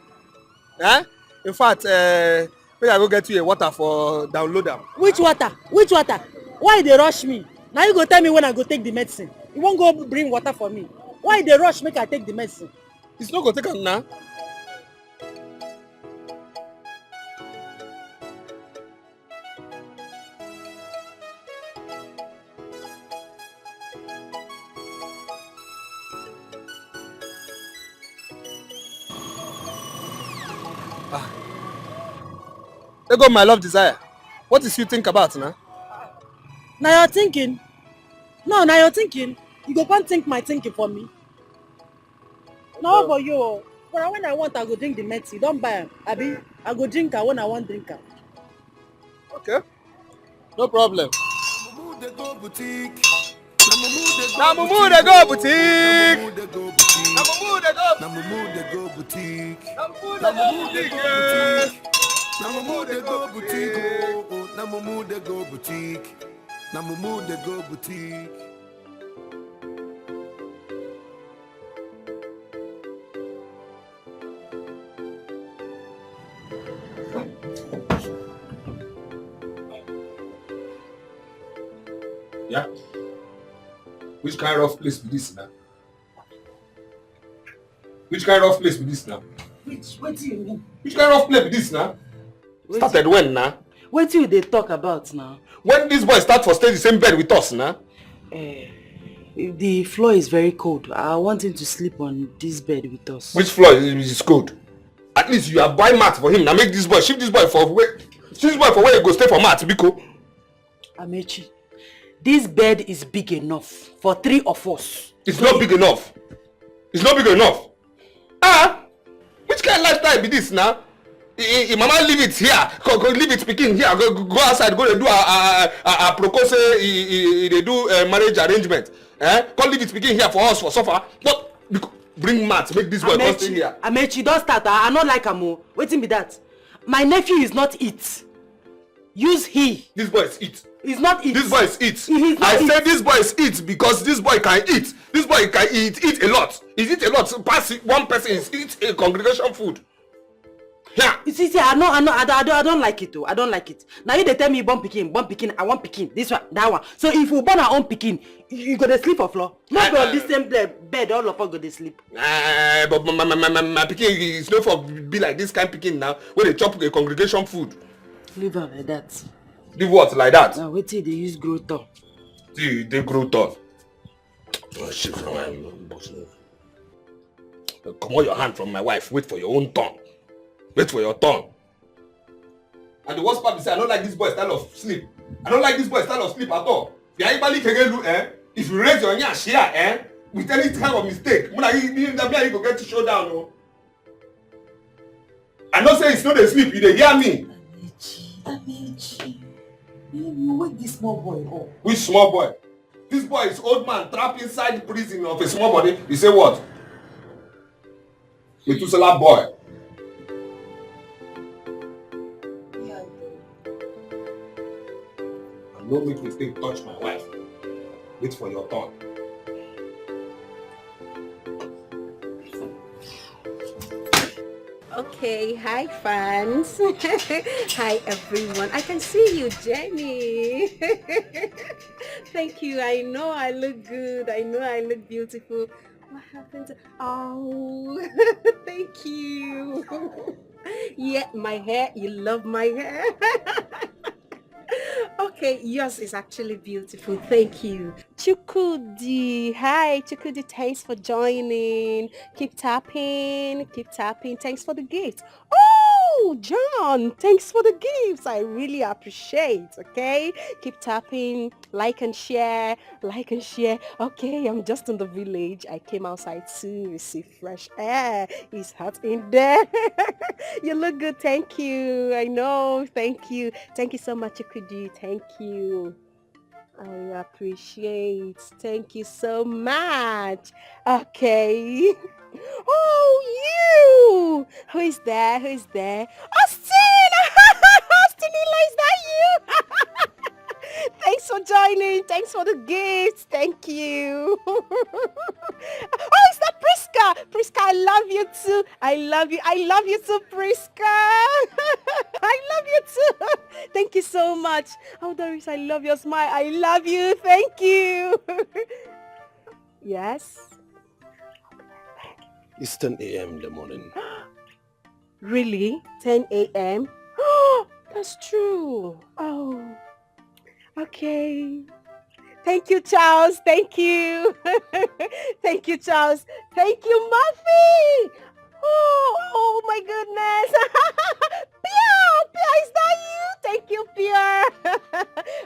In fact, maybe I go get you a water for download am. Which water? Which water? Why they rush me? Now you go tell me when I go take the medicine. You won't go bring water for me. Why they rush make I take the medicine? It's not gonna take am now. There go my love desire. What is you think about now? Now you're thinking. No, now you're thinking. You go can't think my thinking for me. No, for you. But when I want, I go drink the medicine. Don't buy them. Abi, I go drink her when I want drink her. Okay. No problem. Na mumu de go boutique. Na mumu de go. Na mumu de go boutique. Na mumu de go boutique. Na mumu de go boutique. Na mumu de go boutique. Na mumu de go boutique. Yeah. Which kind of place be this now? Which kind of place be this now? What do you mean? Which kind of place be this now? Started when now? What do they talk about now? When this boy start for stay the same bed with us now? The floor is very cold. I want him to sleep on this bed with us. Which floor is cold? At least you are buying mat for him. Now make this boy, shift this boy for wait. Since boy for where you go stay for mat, Biko. Amechi, this bed is big enough for 3 of us. It's not big enough. It's not big enough. Which kind of lifestyle be this now? Mama leave it here, leave it speaking here, go outside, go to do a propose, they do marriage arrangement. Come leave it speaking here for us for suffer. But bring mat, make this boy come stay here. Amechi, don't start. I not like Amo. Waiting be that. My nephew is not it. Use he. This boy is it. He's not it. This boy is it. I said this boy is it because this boy can eat. This boy can eat a lot. He eat a lot. Pass one person is eat a congregation food. Yeah. You see, I don't like it though. I don't like it. Now you they tell me born pikin, I want pikin. This one, that one. So if we born our own pikin, you go to sleep on floor. Not on this same bed, all of us go to sleep. But my pikin is not for be like this kind of pikin now. Where they chop a congregation food. Leave her like that. Leave what like that? Now wait till they use growth on. See, they grow on. Oh shit! Come on, your hand from my wife. Wait for your own turn. Wait for your turn. And the worst part is I don't like this boy style of sleep. I don't like this boy style of sleep at all. If you raise your nyash here, with any kind of mistake, you go get to showdown. No? I don't say it's not a sleep, you hear me? Amechi, you wake this small boy up. Which small boy? This boy is old man trapped inside prison of a small body. You say what? Methuselah boy. Don't make mistake touch my wife. Wait for your turn. Okay, hi fans. Hi everyone. I can see you, Jenny. Thank you. I know I look good. I know I look beautiful. What happened? Oh, thank you. Yeah, my hair. You love my hair. Okay, yours is actually beautiful. Thank you. Chukudi. Hi, Chukudi. Thanks for joining. Keep tapping. Keep tapping. Thanks for the gift. Oh, John. Thanks for the gifts. I really appreciate. Okay. Keep tapping. Like and share. Like and share. Okay, I'm just in the village. I came outside to receive fresh air. It's hot in there. You look good. Thank you. I know. Thank you. Thank you so much, Chukudi. Thank you. I appreciate. Thank you so much. Okay. Oh, you. Who is there? Who is there? Austin! Austinila, is that you? Thanks for joining. Thanks for the gifts. Thank you. Oh, is that Priska? Priska, I love you too. I love you. I love you too, Priska. I love you too. Thank you so much. Oh, Doris, I love your smile. I love you. Thank you. Yes? It's 10 a.m. in the morning. Really? 10 a.m.? Oh, that's true. Oh, okay. Thank you, Charles. Thank you. Thank you, Charles. Thank you, Muffy. Oh my goodness. Pia, Pia, is that you? Thank you, Pia.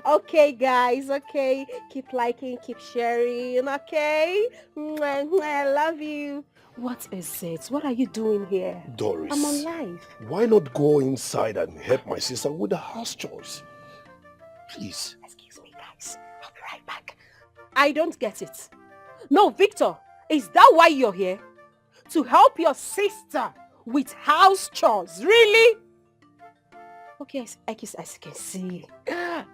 Okay, guys. Okay. Keep liking, keep sharing. Okay. I love you. What is it? What are you doing here? Doris. I'm on live. Why not go inside and help my sister with the house chores? Please. Excuse me, guys. I'll be right back. I don't get it. No, Victor, is that why you're here? To help your sister with house chores? Really? Okay, as you can see,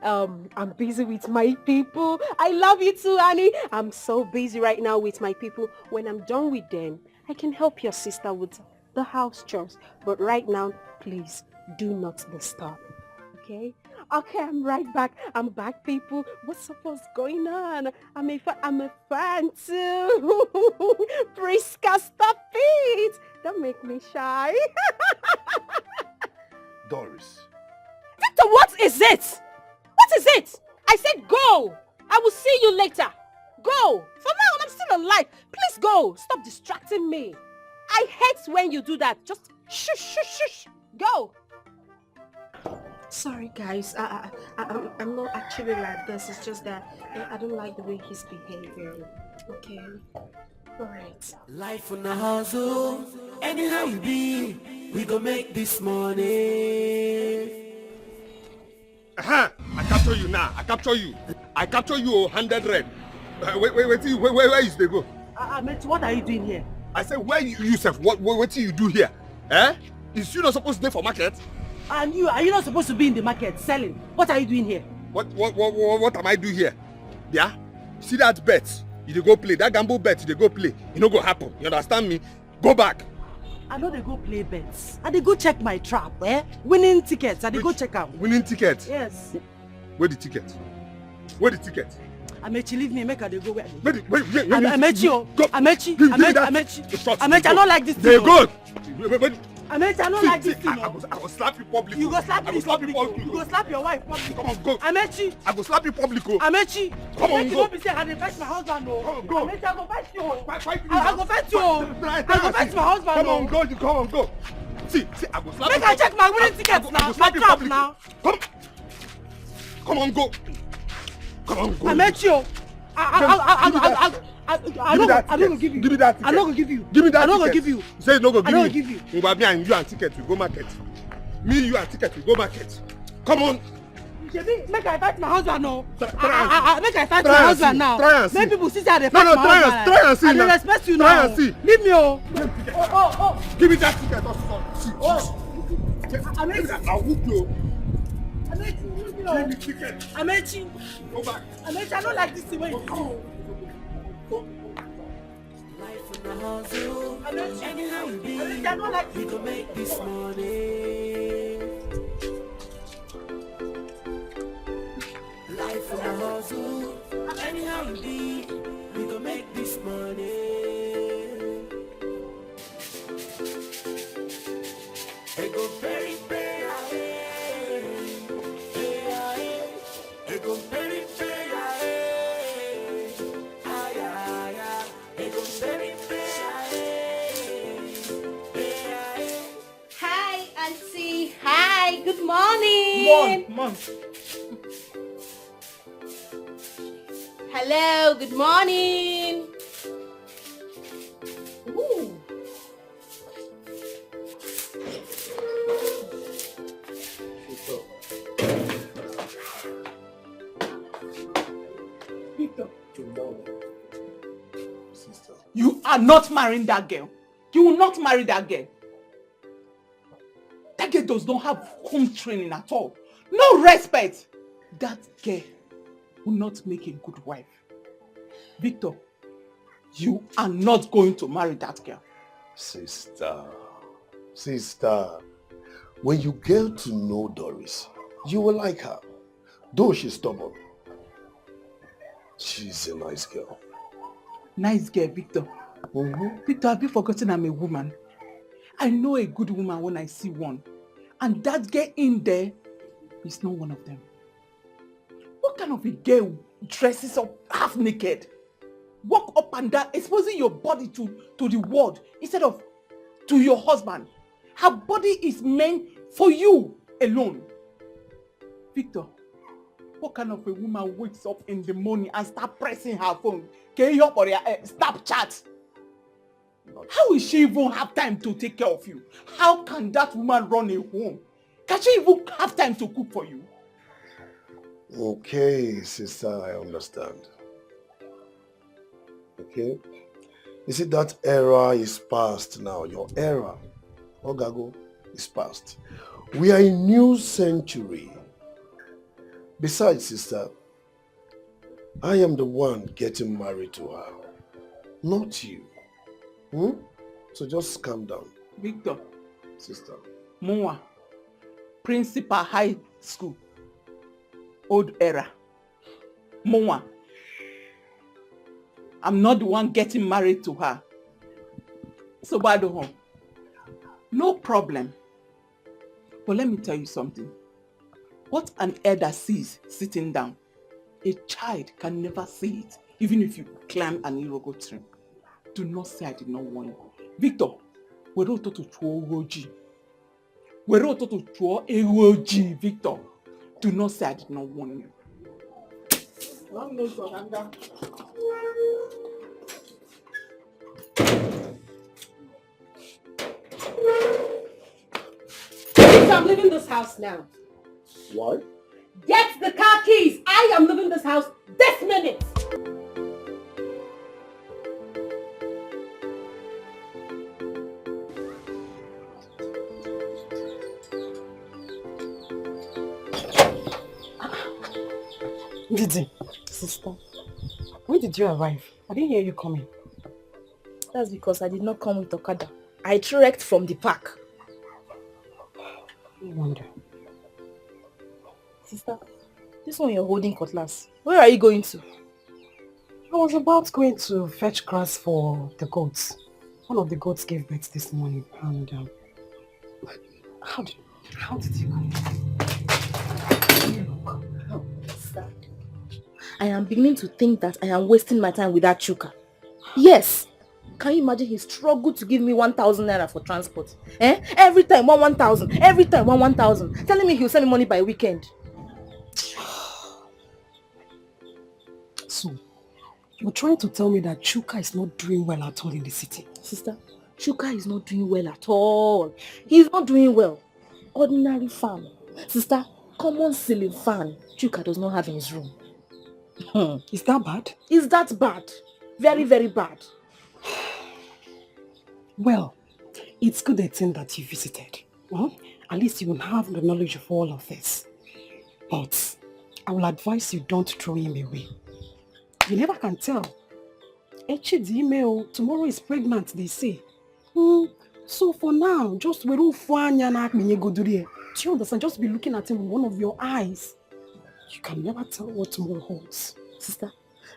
I'm busy with my people. I love you too, Annie. I'm so busy right now with my people. When I'm done with them, I can help your sister with the house chores. But right now, please do not disturb. Okay? Okay, I'm right back. I'm back, people. What's going on? I'm a fan too. Priska, stop it. Don't make me shy. Doris. Victor, what is it? What is it? I said go. I will see you later. Go. For now, I'm still alive. Please go. Stop distracting me. I hate when you do that. Just shush, shush, shush. Go. Sorry guys, I'm not actually like this. It's just that I don't like the way he's behaving. Okay? Alright. Life on the hustle, anyhow you be, we go make this money. I capture you now. I capture you. I capture you 100 red. Where is they go? Mate, what are you doing here? I said, where you yourself? What do you do here? Eh? Is you not supposed to be for market? And you, are you not supposed to be in the market selling? What are you doing here? What am I doing here? Yeah? See that bet? You dey go play. That gamble bet, you dey go play. It no go happen. You understand me? Go back. I know they go play bets. And they go check my trap, eh? Winning tickets, and they go check out. Winning tickets? Yes. Where the ticket? Where the ticket? Amechi, leave me, make her they go where wait. Amechi, Amechi, I don't like this thing. They go. Amechi, I don't like this thing. I will slap you publicly. You go slap me publicly. You go slap your wife publicly. Come on, go. Amechi. I go slap you publicly. Amechi. Come on, go. Don't be saying I dey fetch my husband, no. Come on, go. Amechi, I go fetch you. Fight me. I go fetch you. I go fetch my husband, Come no. on, go. Come on, go. See, I go slap you. Make I check my winning tickets now. My trap now. Come on, go. Come on, go. Amechi. I don't go give you. Give me that ticket. I don't go give you. Give me that I don't ticket. go give you. Say no go give I me. don't give you. Me and you and ticket we go market. Me, you and ticket we go market. Come on. Make I fight my husband now. Make I fight Try my and husband see. now. Try and see. Make people see that they fight No, my try husband. and see. I dey Now. respect you Try now. and see. Leave me, oh. Give me that ticket. See. Amechi. I'll whoop you. Amechi, leave me, Give oh. me ticket. Amechi. Go back. Amechi, I don't like this thing when you do. Anyhow you be, Amechi, I don't like we this. go make this money. Life on the hustle, anyhow you be, we go make this money. They go very, they go very, Hi, Auntie. Hi, good morning. Mom. Hello, good morning. Ooh. Victor. You are not marrying that girl. You will not marry that girl. That girl does not have home training at all. No respect. That girl will not make a good wife. Victor, you are not going to marry that girl. Sister, when you get to know Doris, you will like her. Though she's stubborn, she's a nice girl. Nice girl, Victor. Victor, have you forgotten I'm a woman? I know a good woman when I see one. And that girl in there is not one of them. What kind of a girl dresses up half naked? Walk up and down, exposing your body to the world instead of to your husband. Her body is meant for you alone. Victor, what kind of a woman wakes up in the morning and start pressing her phone? Can you or Snapchat? How will she even have time to take care of you? How can that woman run a home? Can she even have time to cook for you? Okay, sister, I understand. Okay? You see, that era is past now. Your era, Ogago, is past. We are in new century. Besides, sister, I am the one getting married to her, not you. So just calm down. Victor. Sister. Moa. Principal High School. Old era. Moa. I'm not the one getting married to her. So bad home. No problem. But let me tell you something. What an elder sees sitting down, a child can never see it, even if you climb an Irogo tree. Do not say I did not warn you. Victor, we don't talk to Roji. Were to draw a Victor. Do not say I did not warn you. I'm leaving this house now. Why? Get the car keys. I am leaving this house this minute. Didi, sister, when did you arrive? I didn't hear you coming. That's because I did not come with Okada. I trekked from the park. No wonder. Sister, this one you're holding cutlass. Where are you going to? I was about going to fetch grass for the goats. One of the goats gave birth this morning, and how did you come? I am beginning to think that I am wasting my time with that Chuka. Yes. Can you imagine he struggled to give me 1,000 naira for transport? Every time 1,000. Every time 1,000. Telling me he'll send me money by weekend. So, you're trying to tell me that Chuka is not doing well at all in the city? Sister, Chuka is not doing well at all. He's not doing well. Ordinary fan. Sister, common ceiling fan. Chuka does not have in his room. Is that bad? Is that bad? Very, very bad. Well, it's good a thing that you visited. At least you will have the knowledge of all of this. But I will advise you don't throw him away. You never can tell. Tomorrow is pregnant, they say. So for now, just do you understand? Just be looking at him with one of your eyes. You can never tell what tomorrow holds. Sister,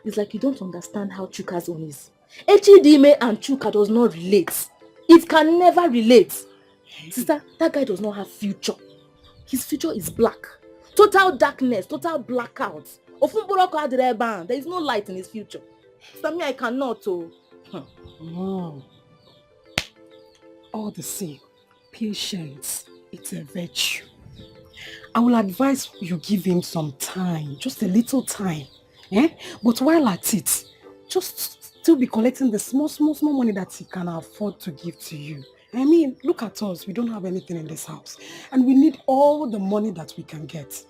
it's like you don't understand how Chuka's own is. Echidime and Chuka does not relate. It can never relate. Sister, that guy does not have future. His future is black. Total darkness, total blackout. There is no light in his future. Sister, me, I cannot. All the same, patience, it's a virtue. I will advise you give him some time, just a little time. But while at it, just still be collecting the small money that he can afford to give to you. I mean, look at us. We don't have anything in this house. And we need all the money that we can get.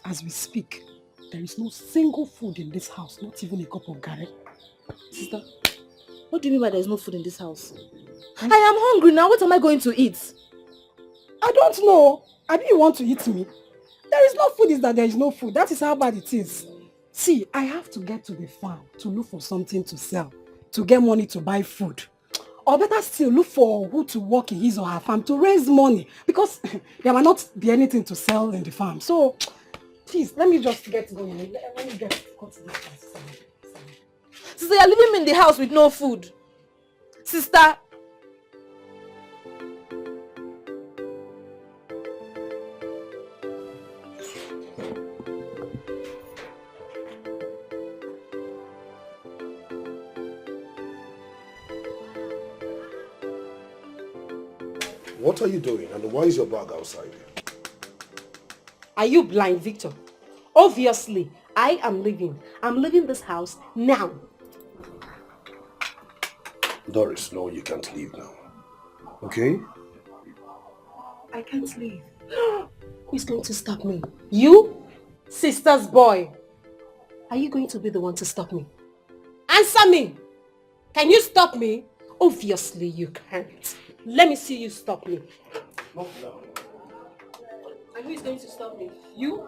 As we speak, there is no single food in this house, not even a cup of garri. Sister, what do you mean by there is no food in this house? I am hungry now. What am I going to eat? I don't know. I didn't want to eat me. There is no food is that there is no food. That is how bad it is. See, I have to get to the farm to look for something to sell, to get money to buy food. Or better still, look for who to work in his or her farm to raise money. Because there might not be anything to sell in the farm. So, please, let me just get going. Let me get cut this. Sister, you're leaving me in the house with no food. Sister. What are you doing and why is your bag outside? Are you blind, Victor? Obviously, I am leaving. I'm leaving this house now. Doris, no, you can't leave now. Okay? I can't leave. Who's going to stop me? You? Sister's boy. Are you going to be the one to stop me? Answer me! Can you stop me? Obviously you can't. Let me see you stop me. No. And who is going to stop me? You?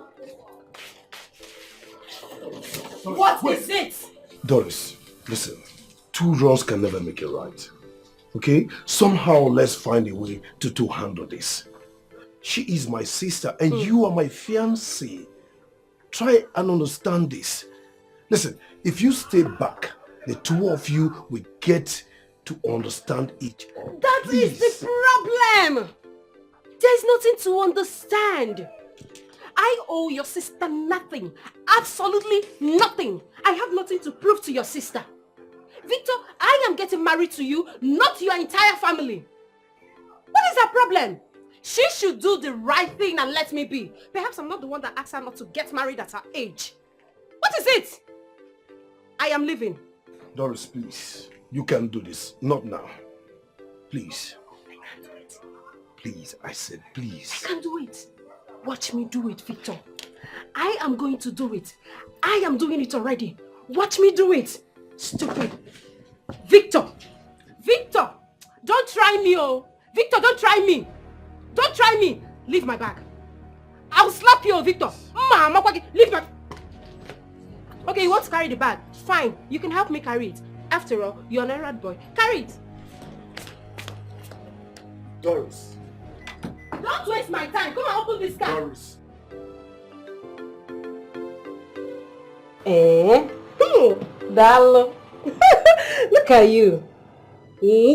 Doris, What is it? Doris, listen. Two wrongs can never make it right. Okay? Somehow let's find a way to handle this. She is my sister and you are my fiancé. Try and understand this. Listen, if you stay back, the two of you will get to understand each other. That is the problem! There is nothing to understand. I owe your sister nothing. Absolutely nothing. I have nothing to prove to your sister. Victor, I am getting married to you, not your entire family. What is her problem? She should do the right thing and let me be. Perhaps I'm not the one that asked her not to get married at her age. What is it? I am leaving. Doris, please. You can do this. Not now. Please. Please, I said please. I can do it. Watch me do it, Victor. I am going to do it. I am doing it already. Watch me do it. Stupid. Victor. Victor. Don't try me, oh. Victor, don't try me. Don't try me. Leave my bag. I'll slap you, Victor. Leave my... Okay, you want to carry the bag? Fine. You can help me carry it. After all, you're an errand boy. Carry it. Doris. Don't waste my time. Come and open this car. Doris. Dalo. Look at you.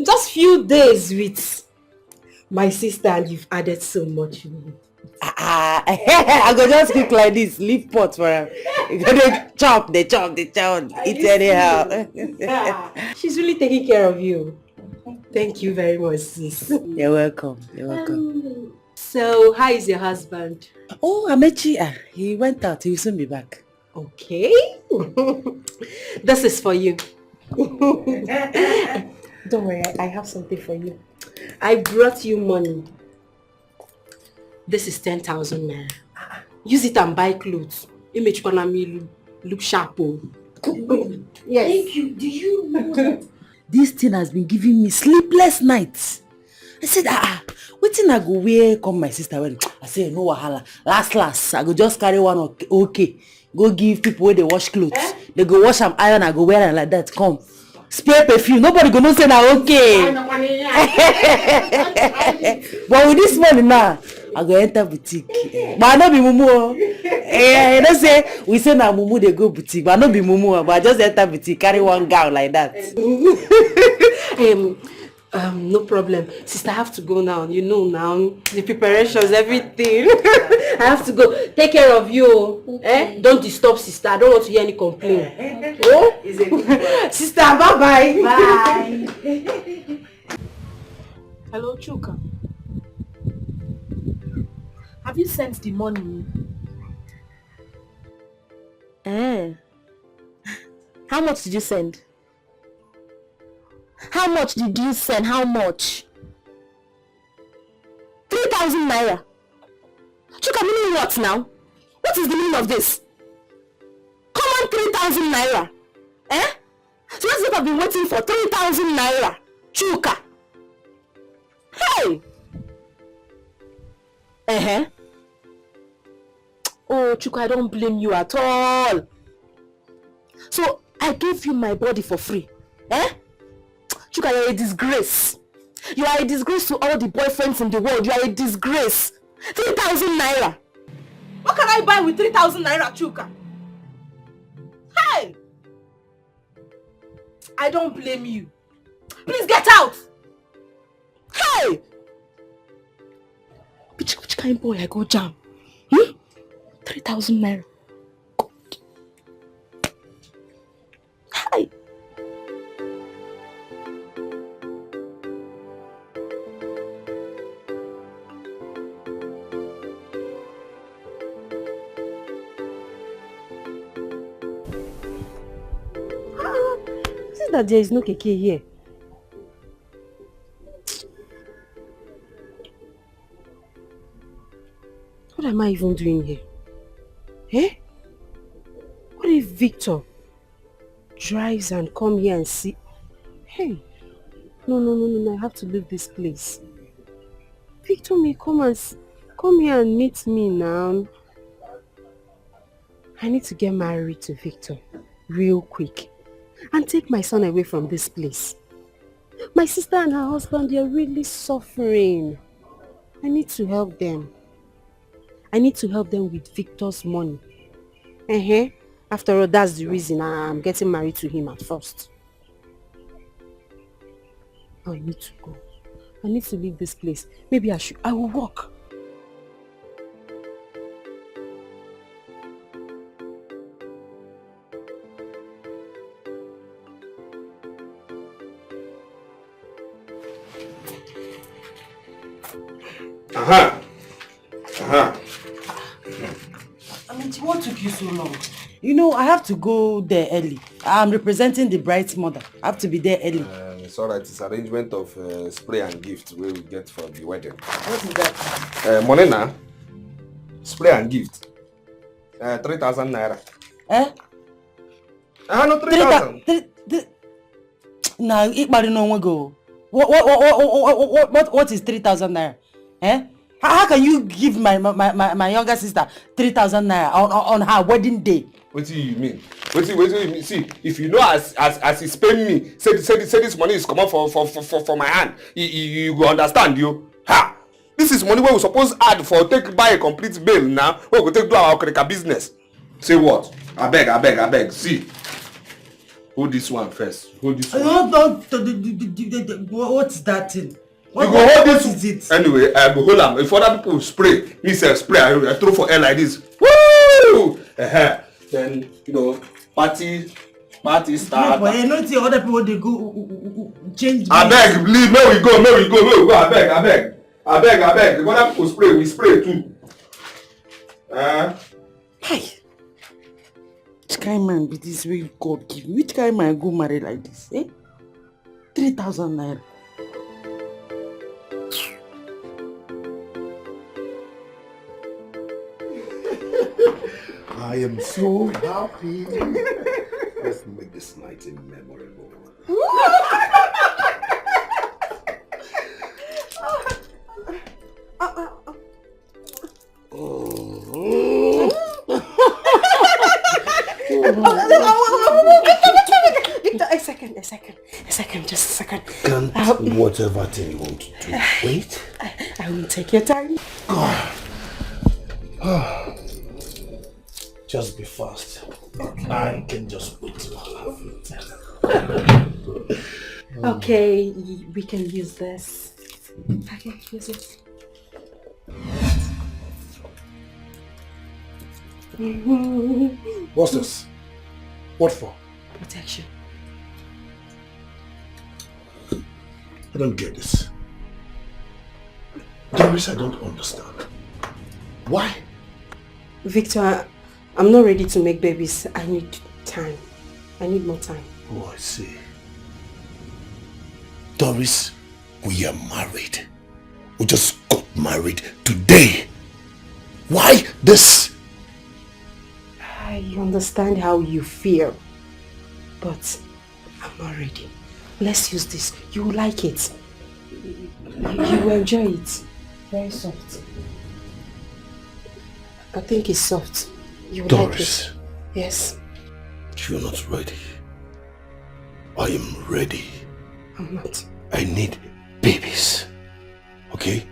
Just few days with my sister and you've added so much. I go just speak like this, leave pot for him. They chop, eat anyhow. She's really taking care of you. Thank you very much, sis. You're welcome. You're welcome. So, how is your husband? Oh, Amechi, he went out. He will soon be back. Okay. This is for you. Don't worry, I have something for you. I brought you money. This is 10,000 naira. Use it and buy clothes. Image me look sharp. Yes. Thank you. Do you know that this thing has been giving me sleepless nights? I said, wetin I go wear come my sister wedding? I said, no wahala. Last, I go just carry one okay. Go give people where they wash clothes. They go wash them, iron, I go wear them like that. Come. Spray perfume. Nobody gonna say that okay. But with this money now, I go enter boutique. But I no be mumu. You know say we say na mumu they go boutique, but I no be mumu. But I just enter boutique, carry one gown like that. No problem. Sister, I have to go now. You know now. The preparations, everything. I have to go. Take care of you. Don't disturb sister. I don't want to hear any complaint. Oh? Sister, bye-bye. Bye. Hello, Chuka. Have you sent the money? How much did you send? How much did you send? How much? 3,000 naira. Chuka, meaning what now? What is the meaning of this? Come on, 3,000 naira. So that's what I've been waiting for. 3,000 naira. Chuka. Hey! Oh, Chuka, I don't blame you at all. So, I gave you my body for free. Chuka, you're a disgrace. You are a disgrace to all the boyfriends in the world. You are a disgrace. 3,000 naira. What can I buy with 3,000 naira, Chuka? Hey! I don't blame you. Please get out! Hey! Which kind of boy I go jam? 3,000 naira. God. Hi. See that there is no keke here. What am I even doing here? What if Victor drives and come here and see? Hey, no, I have to leave this place. Victor may come here and meet me now. I need to get married to Victor real quick and take my son away from this place. My sister and her husband, they are really suffering. I need to help them. I need to help them with Victor's money. After all, that's the reason I'm getting married to him at first. Oh, I need to go. I need to leave this place. Maybe I will walk. I mean, what took you so long? You know, I have to go there early. I'm representing the bride's mother. I have to be there early. It's alright. It's arrangement of spray and gift we will get for the wedding. What is that? Money now. Spray and gift. 3,000 naira. Eh? No, 3,000. Nah, no go. What is 3,000 naira? Eh? How can you give my younger sister 3,000 naira on her wedding day? What do you mean? What do you mean? See, if you know as he spend me, say this money is coming for my hand, you will understand you. Ha! This is money we we suppose add for take buy a complete bill now. We go take do our okrika business. Say what? I beg. See. Hold this one first. Hold this one. What's that thing? You go hold this. Is it? Anyway, I go hold them. If other people spray, me say spray, I throw for air like this. Woo! Then you know, party start. But you know the other people they go change. I beg, leave. May we go. I beg. If other people spray, we spray too. Hi. Which kind man be this way God give me? Which kind man go marry like this? 3,000 naira. I am so happy. Let's make this night memorable. Victor, a second, just a second. Can't whatever thing you want to do. Wait. I will take your time. Just be fast. I can just wait to have it. Okay, we can use this. Okay, use it. What's this? What for? Protection. I don't get this. Doris, I don't understand. Why? Victor, I'm not ready to make babies. I need time. I need more time. Oh, I see. Doris, we are married. We just got married today. Why this? I understand how you feel, but I'm not ready. Let's use this. You will like it. You will enjoy it. Very soft. I think it's soft. You will Doris, like it. Yes. You're not ready. I am ready. I'm not. I need babies. Okay?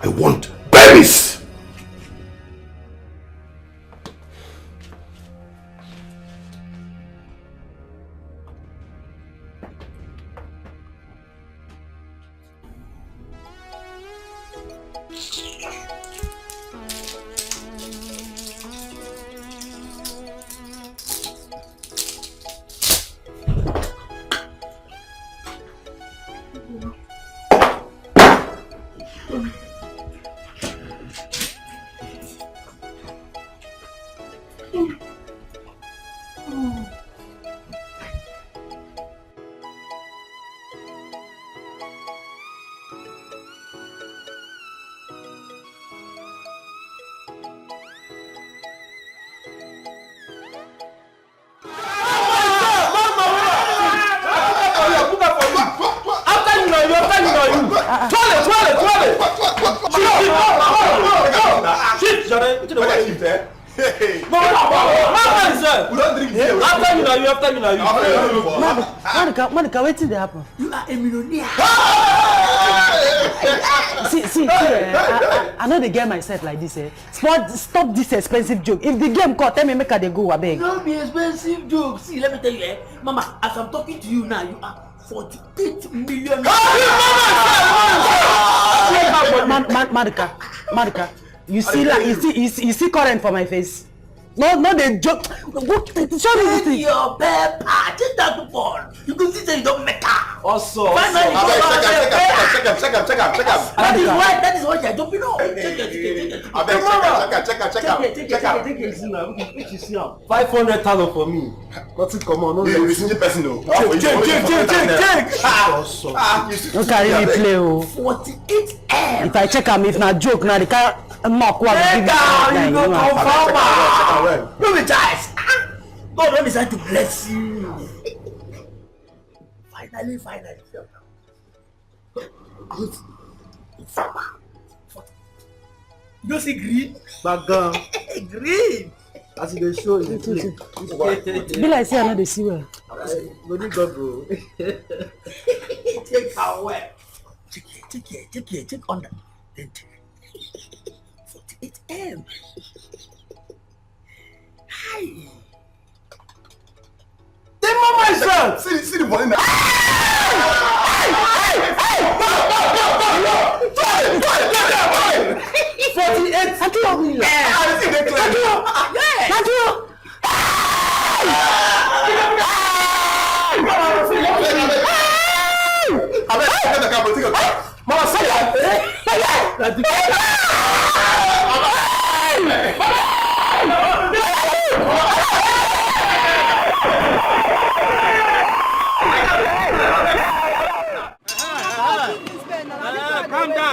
I want babies! Monica, wait till they happen. You are a millionaire. See, I know they get myself like this. Stop this expensive joke. If the game caught, tell me make they go, I beg. Don't be expensive joke. See, let me tell you, Mama, as I'm talking to you now, you are 48 million. Monica, you see current for my face. No, they joke. Go, show me this thing. Your pepper. Take that to phone. You can see that you don't make her. Also. Check him. That is why you're jumping off. Check. 500,000 for me. Nothing come on. No, Check. Don't carry me play. 48 M. If I check him, if not joke, now they can't mock what You go confirm. No be choice. God don't decide to bless you. Finally. Good. You see green? Bagan. Green. As they show you. Be like say I know they see well. Go need God, bro. Take away. Check under. Then check. 48 M. Hi. Then mama is there. See the money now.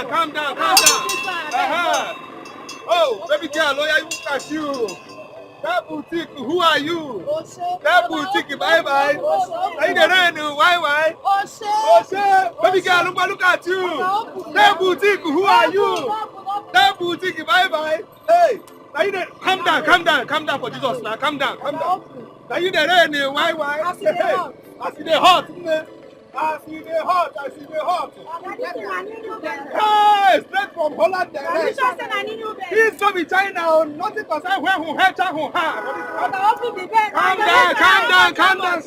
Calm down. Oh, baby girl, lawyer, look at you. That boutique, who are you? That boutique, bye. Are you the rain? Why? Baby girl, look at you. That boutique, who are you? That boutique, bye. Hey, are you the? Calm down for Jesus now. Calm down. Are you the rain? Why? I see the hot. I see the hot. Hey, straight from Holland direct. He's from China. Nothing concern where who had Calm down.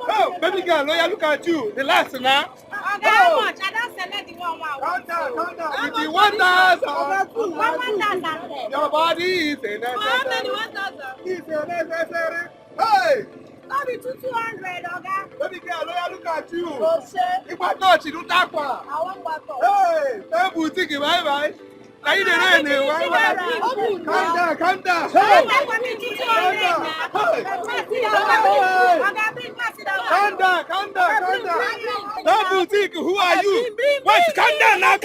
Oh, baby girl, lawyer, look at you. The last now. How much? I don't select the one. Calm down. With the 1,000. Your body is a necessary. It's a necessary. Hey. Not be 200, okay? Baby girl, look at you. If I touch you, don't tap her. I want water. Hey, that boutique, bye. Are you the rain? Why? Calm down. Hey. Calm down. That boutique, who are you? Wait, calm down. That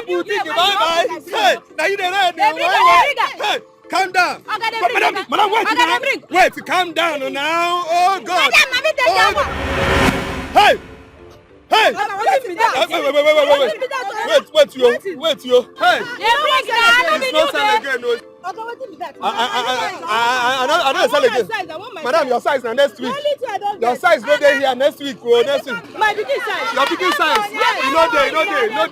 boutique, bye. Hey, now you the rain? Why? Hey. Calm down. Madam, wait, calm down now. Oh, God. Hey. Wait, yo. Hey. It's not sell again, no. I don't sell again. Madam, your size now next week. Your size no day here next week. Next week. My biggie size. Your biggie size. No day. No be new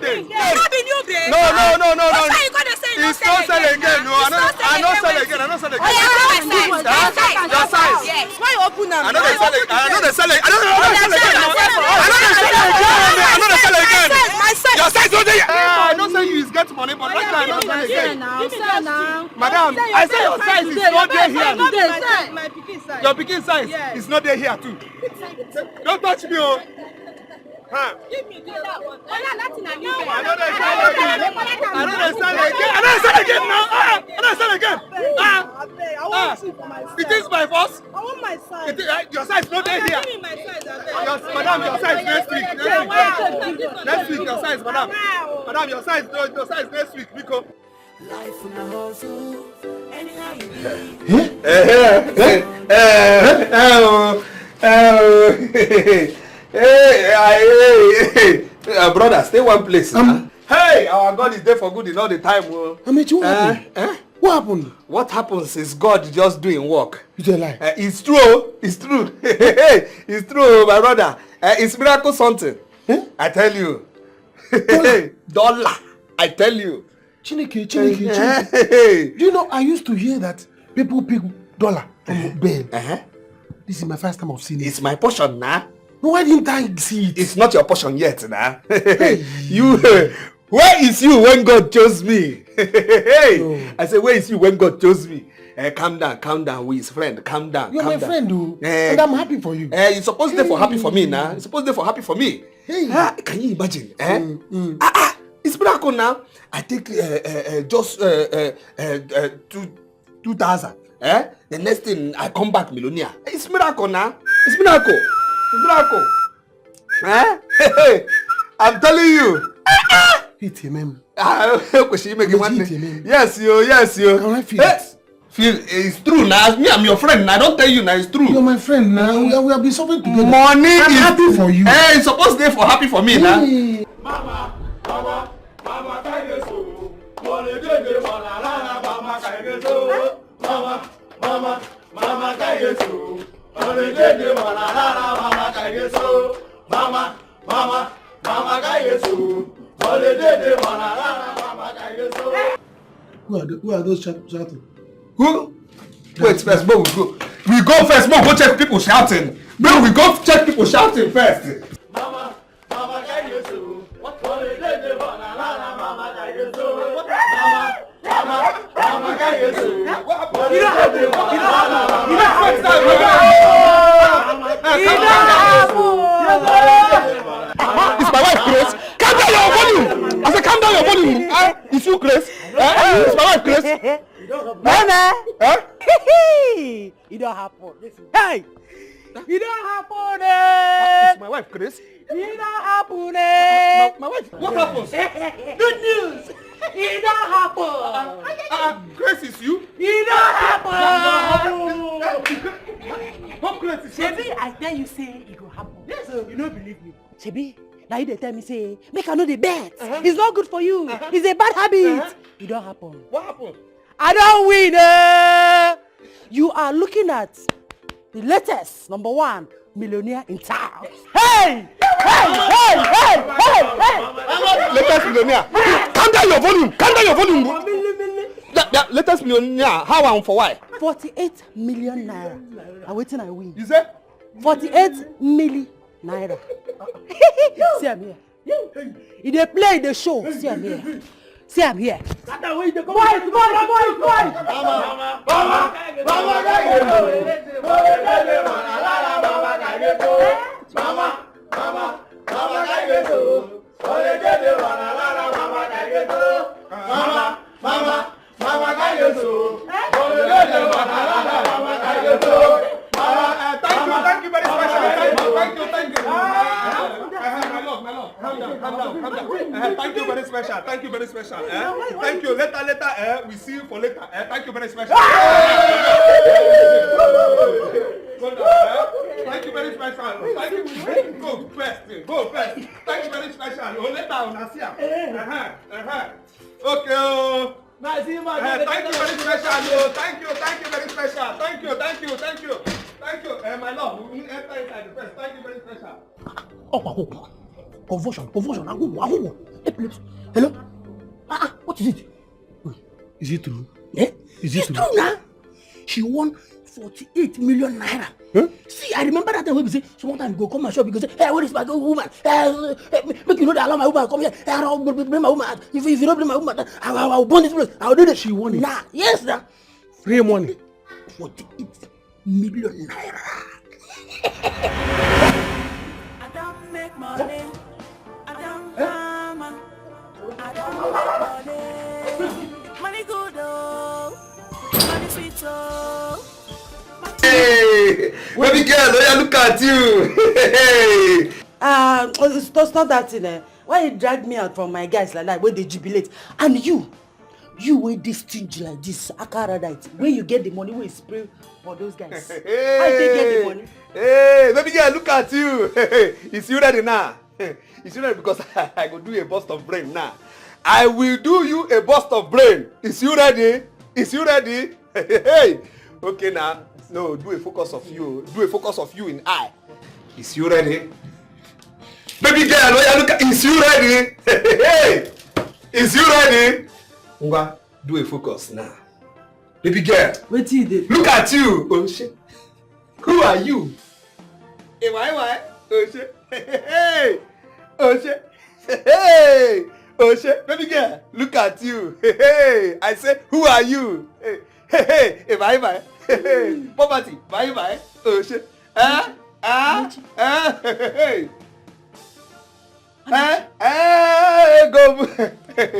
day. No. That's why you gonna say it's not sell again. No, I don't sell again. Oh, yeah, Your size. Yes. Why you open them? I know they sell again. I know they sell again. My size. Your size no day. I don't say you get money, but right now I don't sell again. Madam, I say your size is not there here. My picking size. Your picking size is not there here too. Don't touch me, oh. Huh? Give me that one. I know they sell again now. I don't sell again. It is by force. I want my size. Your size not there here. Give me my size. Madam, your size next week. Next week, your size, madam. Madam, your size next week, Bcoz. Life in a hustle, anyhow you Hey, brother, stay one place. Hey, our God is there for good in all the time. What happened? What happened? What happens is God just doing work. You tell lie. It's true. It's true, my brother. It's miracle something. I tell you. Dollar. I tell you. Chineke. Do you know, I used to hear that people pick dollar from bail. This is my first time of seeing it. It's my portion now. No, why didn't I see it? It's not your portion yet now. You, Where is you when God chose me? I said, where is you when God chose me? Calm down with his friend. Calm down. You're calm my down. friend, dude. And I'm happy for you. You're supposed to be for happy for me now. You're supposed to be for happy for me. Hey. Can you imagine? It's miracle now. I take just 2,000. The next thing I come back millionaire. It's miracle now. It's miracle. It's miracle. I'm telling you. Hit him, man. Yes, yo. Can I feel it? Feel it's true now. Me, I'm your friend. I don't tell you now. It's true. You're my friend now. We have been suffering together. Money I'm is happy for you. It's supposed to be for happy for me now. Mama, Who are those shouting? Who? Wait, first, bro, we go first, bro, go check people shouting. Bro, we go check people shouting first. Mama, can you sue? Mama, can you sue? It's my wife, Grace. Calm down your volume. I said, calm down your volume. It's you, Grace. It's my wife, Grace. Nana. It don't happen. Hey. It don't happen. It's my wife, Grace. It don't happen. My wife. What happens? Good news. It don't happen. Grace is you. It don't happen. What Grace is you? Shebi, I tell you, say it will happen. Yes, sir. You don't believe me. Shebi, now you dey tell me, say, make I know the bet. It's not good for you. It's a bad habit. It don't happen. What happened? I don't win. You are looking at the latest #1 millionaire in town. Hey! Latest millionaire. Calm down your volume. Latest millionaire. How and for why? 48 million naira. I'm waiting, I win. You say? 48 million naira. See, I'm here. If they play the show, see, I'm here. See, I'm here. Boys. Thank you very special. Thank you. My love. Calm down. Thank you very special. Thank you. Later. We see you for later. Thank you very special. Thank you very special. Thank you. Go first. Thank you very special. Later on, I see you. Okay. Thank you very special. Thank you very special. Thank you. My love, we will enter inside the first. Thank you very special. Oh. Confusion. Hello? What is it? Is it true? Is it true now? She won 48 million naira. Huh? See, I remember that time when we say, so one time go come my shop because hey, where is my woman? Make you know that allow my woman come here. I'll bring my woman. If you don't bring my woman, I'll burn this place. I'll do that. She won it. Nah, yes, nah. Free money. 48 million naira. I don't make money. I don't drama. I don't make money. Money good oh. Money sweet oh. Hey, baby girl, look at you. Stop that thing. Why you drag me out from my guys like that when they jubilate? And you wey this stingy like this, Akaradite, where you get the money, where you spray for those guys? How you get the money? Hey, baby girl, look at you. Is you ready now? Is you ready because I go do a bust of brain now. I will do you a bust of brain. Is you ready? Hey. Okay now. No, do a focus of you. Do a focus of you in eye. Is you ready? Baby girl, look at. Is you ready? Hey. Is you ready? Ngwa, do a focus now. Baby girl. What you did? Look at you. Oh shit. Who are you? Hey, why? Oh shit. Hey. Oh shit. Hey. Oh shit, baby girl, look at you. Hey, I say, who are you? Hey, bye. Hey, poverty, bye. Oh shit. Hey. Go.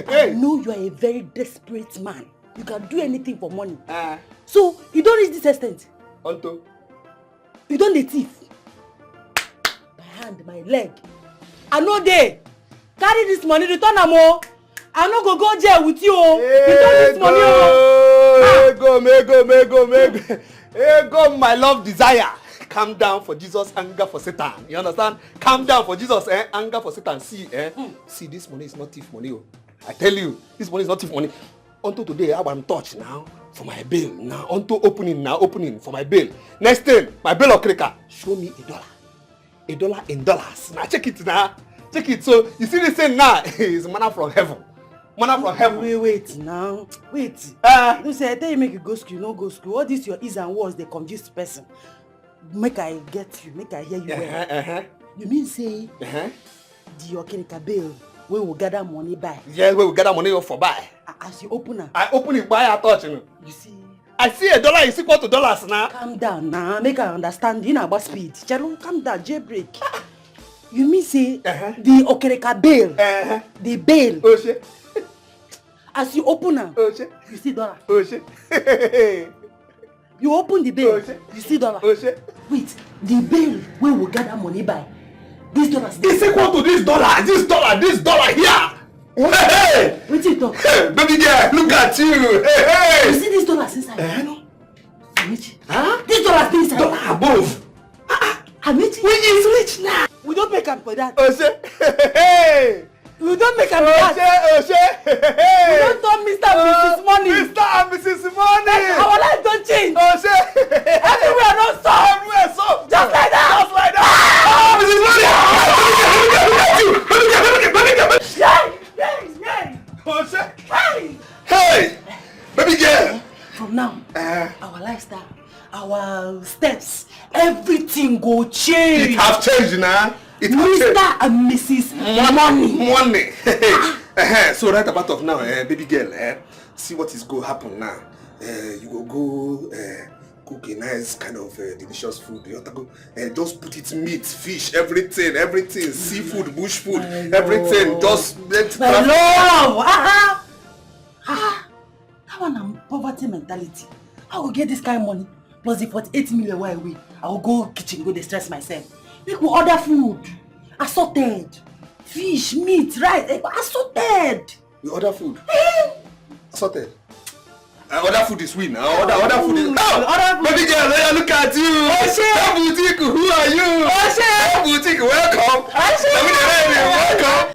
I know you are a very desperate man. You can do anything for money. So, you don't reach this extent. Tonto. You don't the thief. My hand, my leg. I know they. Carry this money, return am o. I no go jail with you. Return this money o. Hey, go, my love desire. Calm down for Jesus, anger for Satan. You understand? Calm down for Jesus, anger for Satan. See, see, this money is not thief money. I tell you, this money is not thief money. Until today, I want touch now for my bill. Now, until opening for my bill. Next thing, my bill of cricket. Show me $1. $1 in dollars. Now check it now. Check it. So you see this thing now is manna from heaven. Manna from heaven. Wait now. Wait. You say I tell you make you go school, you no go school. All this your is and was the confused person. Make I get you, make I hear you well. You mean say the Okerika bill we will gather money by? Yes, we will gather money for buy. As you open it. I open it by I touch you. You see. I see $1 is equal to dollars now. Calm down now, make I understand. You know about speed. Chalo, calm down, jailbreak. You mean say the Okerika bill, the bail. Oh shit. As you open it, you see $1. Oh shit. You open the bill, you see $1. Oh shit. Wait, the bill we will gather money by. This $1 is equal to this dollar here. Hey! What you talk? Hey, baby girl, look at you. Hey! You see this $1 inside? No. Amici. This $1 inside. $1 above. Amici. We is rich now. We don't make up for that. Oh shit. Hey! We don't make up for that. Oh shit. We don't turn Mr. and Mrs. Money. Mr. and Mrs. Money. Our life don't change. Oh shit. Everywhere no stop. Everywhere so. Just like that. Just like that. Mrs. Money. Oh shit. Hey. Baby girl. From now, our lifestyle, our steps, everything go change. It have changed now. Mr. and Mrs. Money. So right about of now, baby girl, see what is going to happen now. You will go cook a nice kind of delicious food. You have to go just put it meat, fish, everything, seafood, bush food, everything. Just let That one is poverty mentality. I will get this kind of money plus the 48 million where away. I will go kitchen, go distress myself. Make me order food, assorted, fish, meat, rice, assorted. You order food? Assorted. Other food is win. Other food is. Oh, baby girl, look at you. Hey, boutique, who are you? Hey, boutique, welcome. Welcome.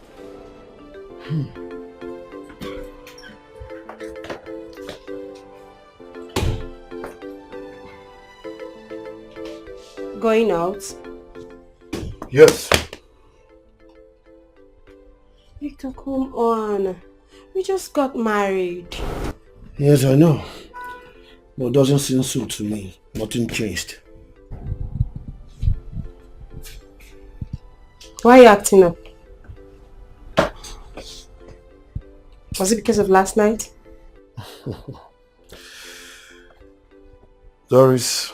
Going out? Yes. Victor, come on. We just got married. Yes, I know. But it doesn't seem so to me. Nothing changed. Why are you acting up? Was it because of last night? Doris,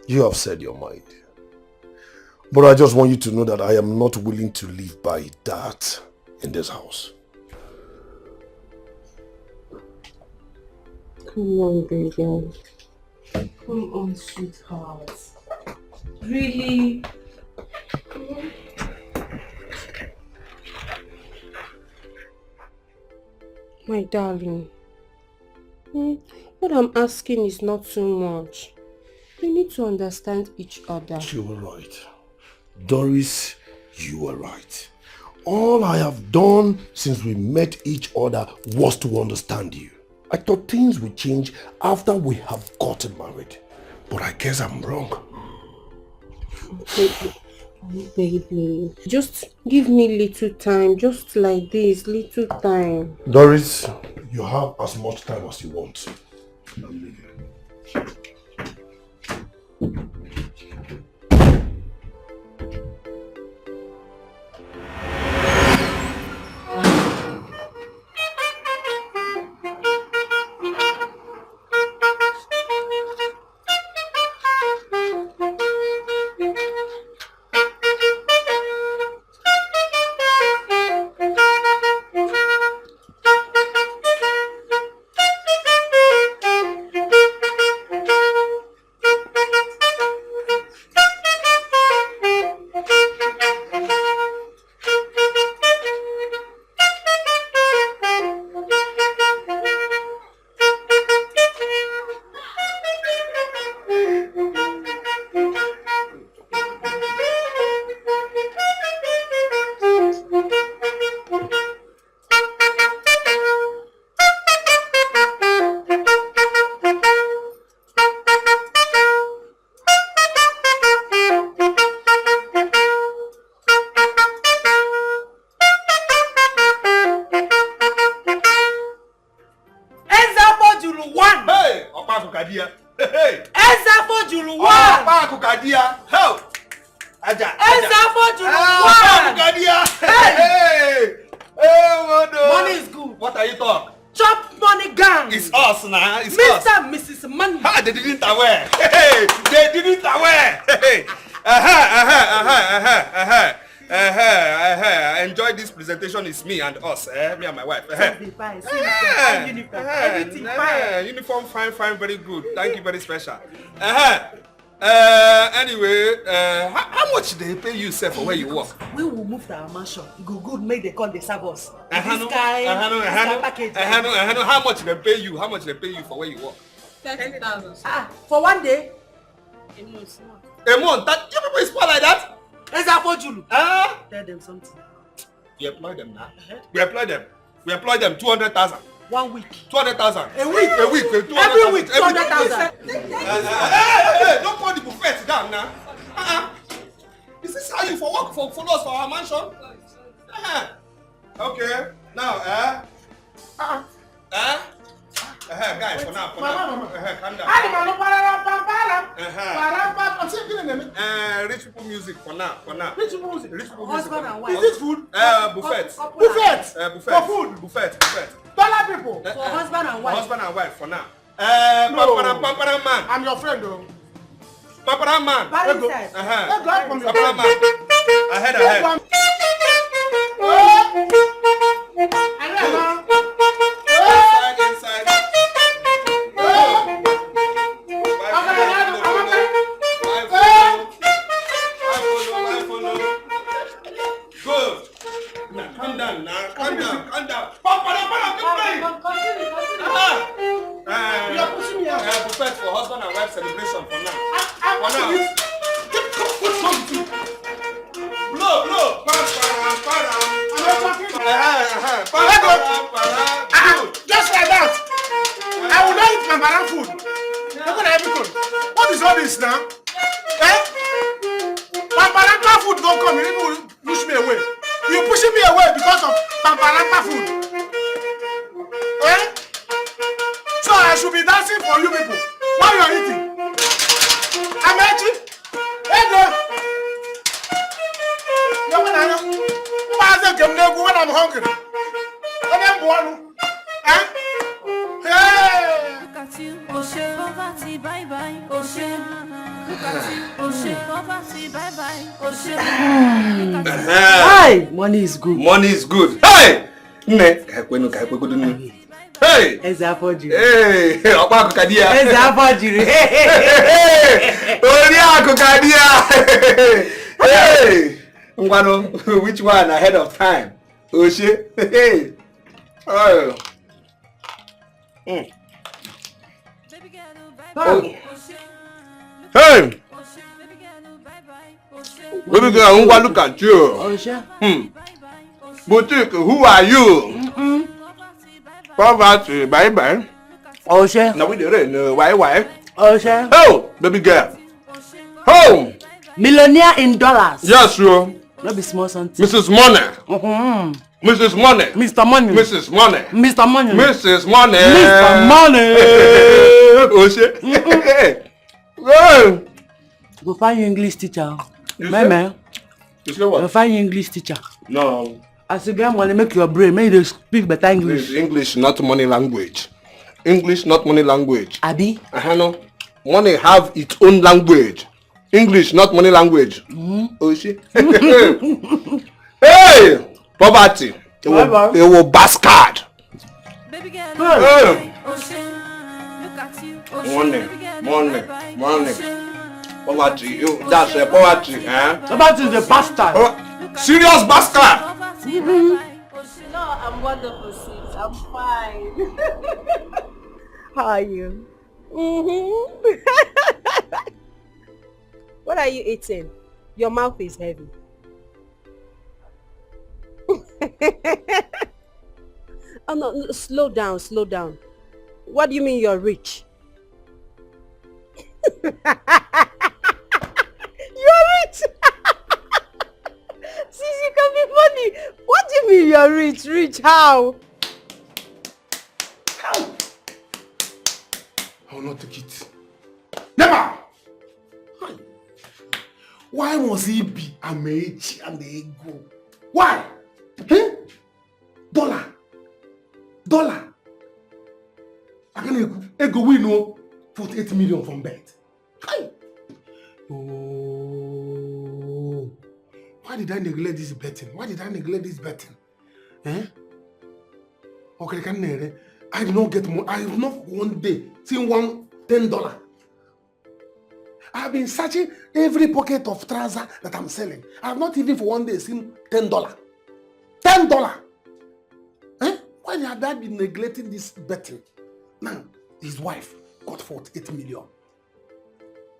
you have said your mind. But I just want you to know that I am not willing to live by that in this house. Come on, baby. Come on, sweetheart. Really? My darling. What I'm asking is not too much. We need to understand each other. You were right. Doris, you were right. All I have done since we met each other was to understand you. I thought things would change after we have gotten married. But I guess I'm wrong. Baby, just give me little time. Just like this, little time. Doris, you have as much time as you want. I'm leaving. Julu 1. Hey, Opa Kukadia. Hey. Ezafo Julu 1. Opa Kukadia. Help. Aja. Ezafo Julu 1. Opa Kukadia. Hey. Hey, money is good. What are you talking? Chop money gang. It's us now. It's Mr. us. and Mrs. Money. Ha, they didn't aware. Hey, they didn't aware. Hey. I enjoy this presentation. It's me and us, me and my wife. Everything fine. Uniform fine, very good. Thank you, very special. Anyway, how much they pay you, sir, for where you work? We will move to our mansion. Good, make they call the servers. How much they pay you? How much they pay you for where you work? 30,000. For one day? A month. That you people spoil like that? Ezafo Julu. Tell them something. We employ them now. We employ them 200,000. 1 week. 200,000. A week. Every week 200,000. Hey, don't call the buffet down now. Is this how you work for us for our mansion? Okay. Now, guys, for now. Calm down. Rich people music for now. Rich people music. Husband and wife. Is it food? Buffet. For food. Buffet. Dollar people. For husband and wife. Husband and wife for now. Pampara man. I'm your friend though. Pampara man. Pampara man. Pampara man. Ahead. Inside. Good. Now calm down. Pampara, You're pushing me out. Buffet for husband and wife celebration for now. Blow. Just like that. I will not eat Pampara food. Look at everything. What is all this now? Pampara food don't come. You will push me away. You're pushing me away because of Pampara food. So I should be dancing for you people while you're eating. I'm eating. Hey, girl. When I'm hungry. When I'm born. Hey. Look at you, Oshe, poverty, bye bye, Oshe. Look at you, Oshe, poverty, bye bye, Oshe. Hi, money is good. Hey! Hey! Ezafo Julu. Hey! Opa Kukadia. Ezafo Julu. Oria Kukadia. Hey! Ngwano, which one ahead of time? Oshe. Hey! Oh. Hey! Baby girl, look at you. Boutique, who are you? Poverty, bye. Oshe. Now we the why? Oshe. Oh, baby girl. Oh! Millionaire in dollars. Yes, you. Not be small something. Mrs. Money. Mrs. Money. Mr. Money. Mrs. Money. Mr. Money. Mrs. Money. Mr. Money. Oh shit. Go find your English teacher. You Man. You say what? Go find your English teacher. No. As you get money, make your brain. Make you speak better English. English, not money language. English, not money language. Abi? No. Money have its own language. English, not money language. Oh shit. Hey! Poverty. It will bastard. Baby girl, Hey! Oshe. Look at you, Oshe. Money. Poverty. That's a poverty, Poverty is the bastard. Serious bastard. No, I'm wonderful, sis. I'm fine. How are you? What are you eating? Your mouth is heavy. Oh no, slow down. What do you mean you're rich? You're rich! Sis, you can be funny. What do you mean you're rich? Rich how? will not take it. Never! Why must he be Amechi and the ego? Why? Eh? Dollar. I can ego we know 48 million from bed. Oh. Why did I neglect this betting? Eh? Okay, I did not get more. I have not one day seen $10. I have been searching every pocket of trouser that I'm selling. I have not even for one day seen $10. $10! Eh? Why have I been neglecting this betting? Now, his wife got 48 million.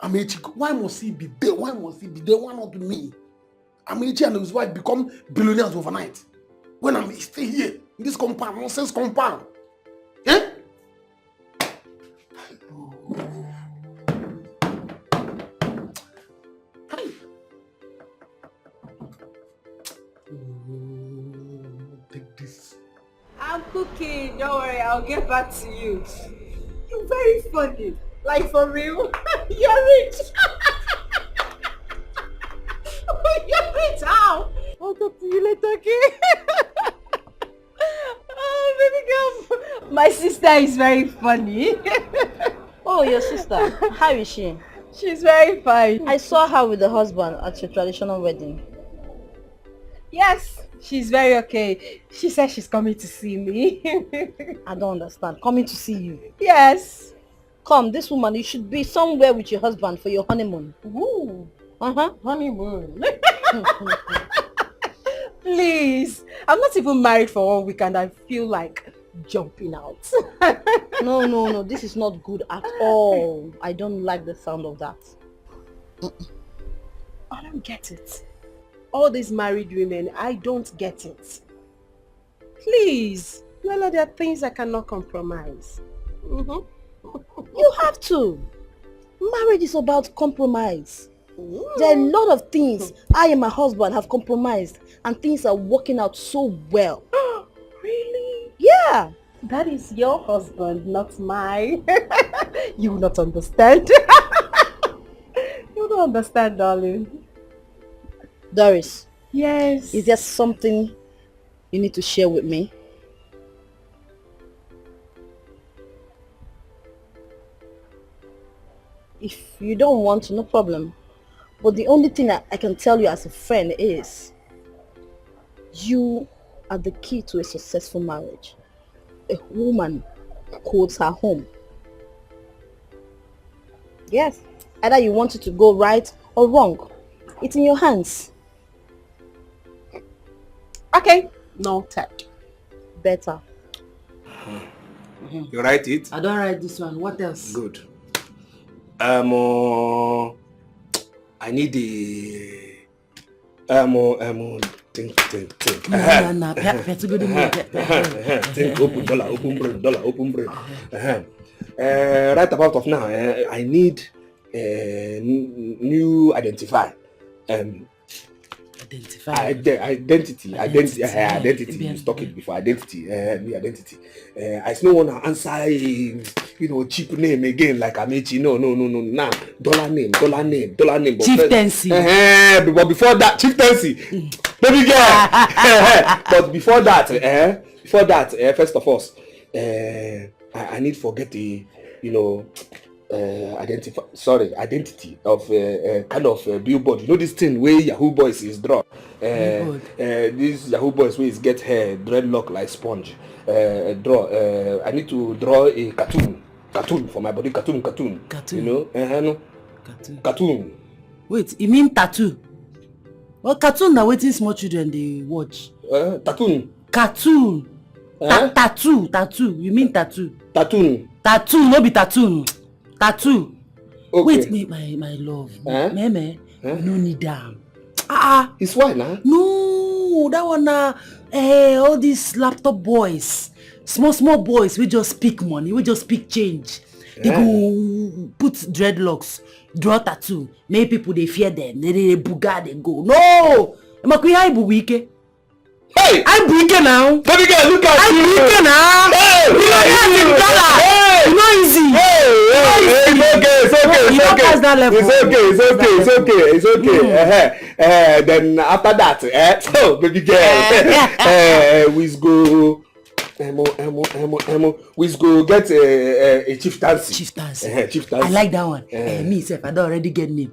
Amechi, why must he be there? Why not me? Amechi and his wife become billionaires overnight. When I'm still here, in this compound, nonsense compound. Eh? Take this. I'm cooking. Don't worry, I'll get back to you. You're very funny. Like for real. You're rich. You're rich. How? I'll talk to you later, okay? Oh, baby girl. My sister is very funny. Oh, your sister. How is she? She's very fine. I saw her with the husband at your traditional wedding. Yes, she's very okay. She said she's coming to see me. I don't understand. Coming to see you? Yes. Come, this woman, you should be somewhere with your husband for your honeymoon. Ooh. Uh-huh. Honeymoon. Please. I'm not even married for 1 week and I feel like jumping out. No. This is not good at all. I don't like the sound of that. I don't get it. All these married women, I don't get it. Please. Well, there are things I cannot compromise. You have to. Marriage is about compromise. There are a lot of things I and my husband have compromised and things are working out so well. Really? Yeah. That is your husband, not mine. You will not understand. You don't understand, darling. Doris. Yes. Is there something you need to share with me? If you don't want to, no problem. But the only thing I can tell you as a friend is you are the key to a successful marriage. A woman holds her home. Yes. Either you want it to go right or wrong. It's in your hands. Okay. Noted. Better. You write it? I don't write this one. What else? Good. I need the think. No. Think, open dollar, open brain. Right about of now, I need new identify. Identity. You stock it before identity. New identity. I still want to answer, cheap name again like Amechi. No. Nah, dollar name. But Chieftaincy. But before that, chieftaincy, baby girl. But before that, first of all, I need forget the, identity of kind of billboard. You know this thing where Yahoo Boys is draw. This Yahoo Boys where is get hair dreadlock like sponge. Draw. I need to draw a cartoon for my body. Cartoon. Cartoon. Wait, you mean tattoo? Well, cartoon now waiting small children they watch. Cartoon. Tattoo. You mean tattoo? Tattoo, no be tattoo. Tattoo. Okay. Wait, my love. No need them. It's why now? No, that one all these laptop boys, small boys, we just speak money, we just speak change. They go put dreadlocks, draw tattoo, make people they fear them, they buga, they go. No! Hey! I'm buike now. Baby girl, look at you. I'm buike now. Hey! You know easy. Hey! That's that level. It's okay. Then after that, so baby girl, we go. We go get a chieftaincy. Chieftaincy. I like that one. Me self, I don't already get name.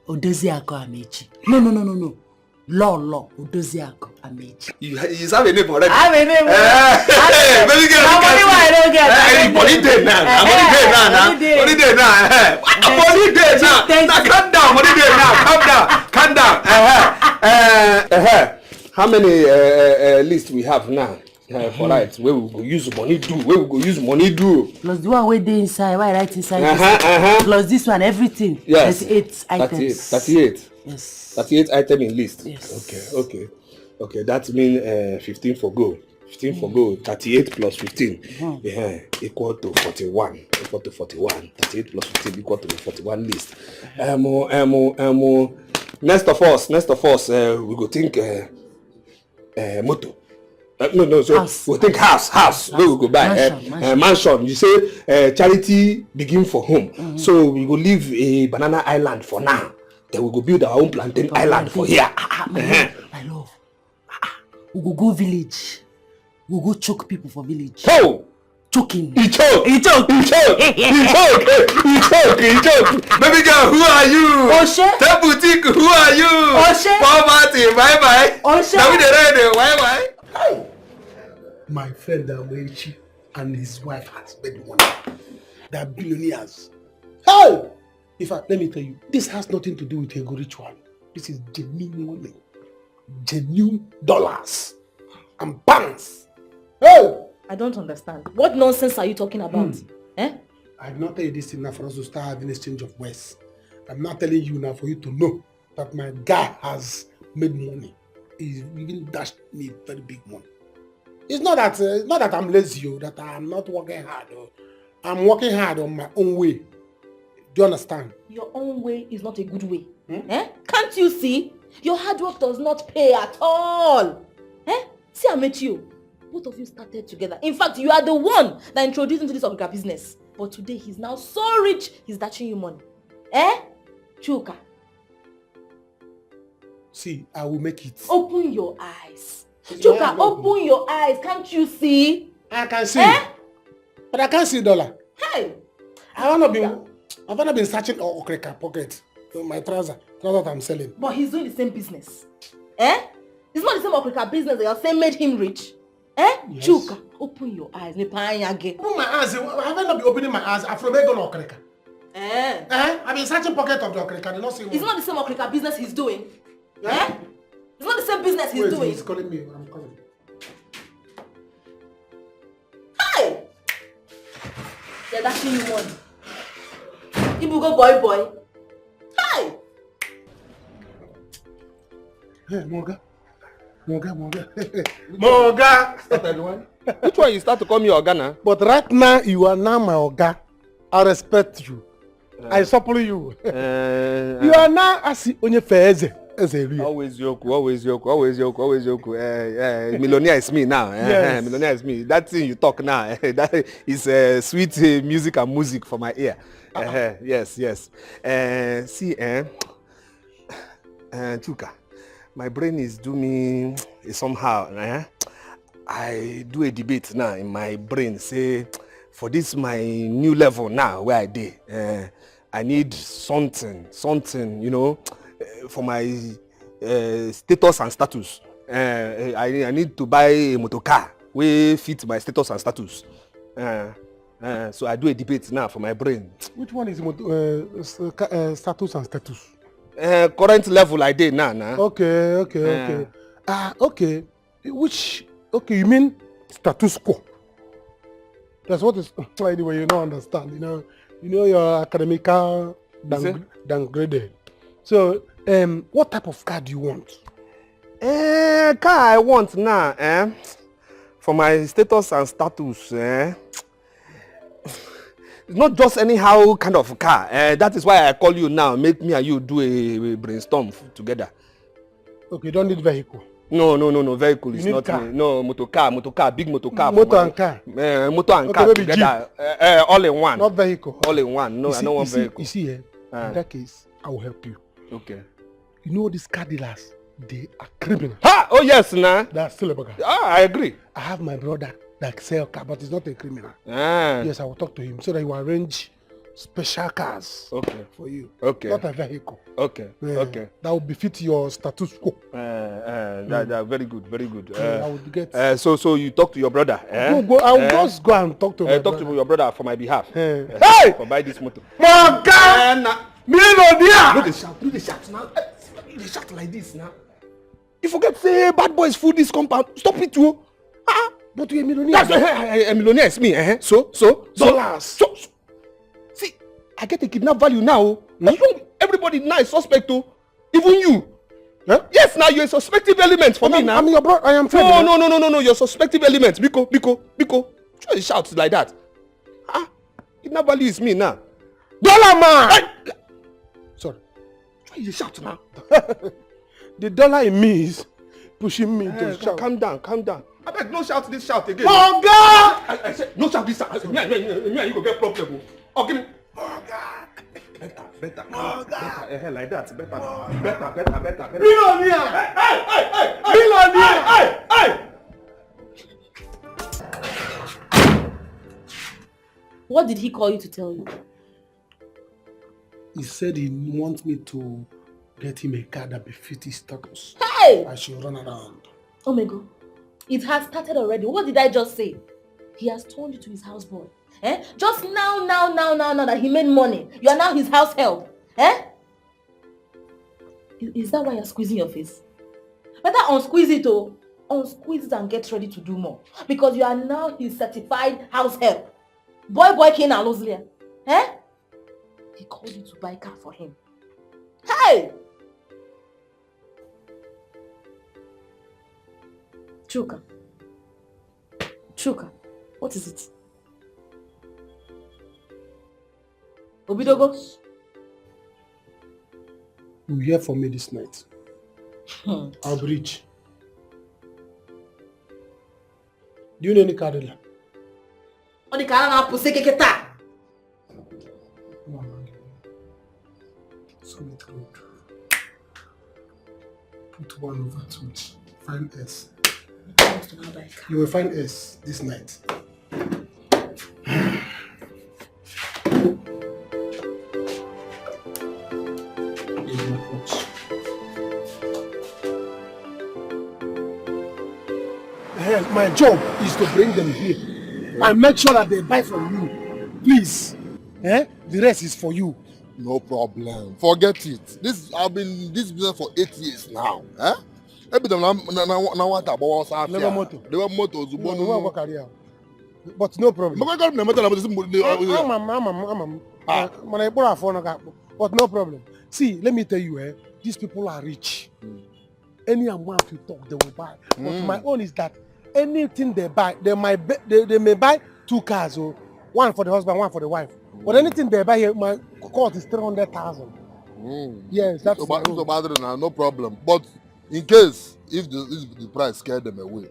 Odoziako Amechi. No. Law. Odoziako Amechi. You have a name already. I have a name. Baby girl, I don't get. Money day now. Money day now. Now calm down. Money day now. Calm down. How many lists we have now? For right, where we go use money do? Plus the one where they inside, why right inside? Plus this one, everything. Yes. 38 items. 38. Yes. 38 item in list. Yes. Okay. That means 15 for go. 15 for go. 38 plus 15. Equal to 41. 38 plus 15 equal to the 41 list. Next of us, we go think motor. So we think house. Where we go buy mansion. You say charity begin for home. So we go leave a banana island for now. Then we go build our own plantain island for here. My love. We go village. We go choke people for village. Oh! Choking. He choke. Baby girl, who are you? Oshe. Tell boutique, who are you? Oshe. Poverty, bye. Oshe. Now we the ready, why? My friend Amechi and his wife has made money. They are billionaires. Hey! In fact, let me tell you, this has nothing to do with ego ritual. This is genuine money. Genuine dollars and pounds. Hey! I don't understand. What nonsense are you talking about? I did not tell you this thing now for us to start having exchange of words. I'm not telling you now for you to know that my guy has made money. He's even dashed me very big money. It's not that I'm lazy or that I'm not working hard. I'm working hard on my own way. Do you understand? Your own way is not a good way. Can't you see? Your hard work does not pay at all. See, I met you. Both of you started together. In fact, you are the one that introduced him to this Okrika business. But today, he's now so rich, he's dashing you money. Chuka. See, I will make it. Open your eyes. Chuka, open your eyes. Can't you see? I can see. But I can't see dollar. Hey! I've not been searching Okrika pocket. My trouser that I'm selling. But he's doing the same business. It's not the same Okrika business that you're saying made him rich. Yes. Chuka, open your eyes. Open my eyes. Have I not been opening my eyes? I've from Okrika. I've been searching pocket of the Okrika. It's not the same Okrika business he's doing. It's not the same business he's doing. He's calling me. I'm calling. Hey! They're dashing you money. Ibugo boy. Hey! Hey, Moga. Started one. Which one you start to call me Ogana? But right now, you are now my Oga. I respect you. I support you. You are now as onye feze. Always yoku. Millionaire is me now. Yes. Millionaire is me. That thing you talk now, that is sweet music and music for my ear. Yes. See, Chuka, my brain is doing me somehow. I do a debate now in my brain. Say, for this my new level now where I did, I need something, for my status and status. I need to buy a motor car wey fit my status and status. So I do a debate now for my brain. Which one is status and status? Current level I did now. Okay. Okay. You mean status quo? That's what is. Anyway, you don't understand. You know your academical downgraded. So, what type of car do you want? Car I want now, for my status and status, it's not just anyhow kind of car. That is why I call you now. Make me and you do a brainstorm together. Okay, you don't need vehicle. No. Vehicle is not me. No, motor car, big motor car. Motor and car. Motor and car together. All in one. Not vehicle. All in one. No, I don't want vehicle. You see, in that case, I will help you. Okay. You know these car dealers, they are criminals. Ha! Oh yes, nah. That's still a bugger. I agree. I have my brother that sell car, but he's not a criminal. Yes, I will talk to him so that he will arrange special cars for you. Okay. Not a vehicle. Okay. That will befit your status quo. That very good. I would get. So you talk to your brother. I will just go and talk to my brother. Talk to your brother for my behalf. Hey! For buy this motor. My God! No, they shout now. They shout like this now. You forget say bad boys fool this compound. Stop it too. But you're a millionaire. That's a millionaire is me. So dollars. See, I get a kidnap value now. Everybody now is suspect too. Even you. Huh? Yes, now you're a suspective element for me now. I'm your bro. I am friend. No. You're suspective element. Biko. Try to shout like that. Kidnap value is me now. Dollar man. Sorry. Try to shout now. The dollar in me is pushing me to shout. Calm down. I beg, no shout this shout again. Oh God! I said, no shout this shout. Me and you go get problem. Oh, give me. Oh God! Better. Oh God! Like that. Better. Millionaire! Hey! What did he call you to tell you? He said he wants me to get him a car that befits his status. Hey! I should run around. Oh my God. It has started already. What did I just say? He has turned you to his houseboy. Just now that he made money, you are now his house help. Is that why you're squeezing your face? Better unsqueeze it, oh. Unsqueeze it and get ready to do more. Because you are now his certified house help. Boy, Kena Lozlia. He called you to buy a car for him. Hey! Chuka, what is it? Obidogo? You hear from me this night. I'll be rich. Do you know any car dealer? Oh, the car now puse keketa. Summit Road. Put 1 over 2. Find S. You will find S this night. My job is to bring them here and make sure that they buy from you. Please. The rest is for you. No problem. Forget it. I've been in this business for 8 years now. Every time now what about us? Never motor. Never motor. But no problem. But no problem. See, let me tell you, these people are rich. Any amount you talk, they will buy. But my own is that anything they buy, they may buy 2 cars, one for the husband, one for the wife. But anything they buy here, my cost is 300,000. Yes, that's no problem. But in case if the price scared them away,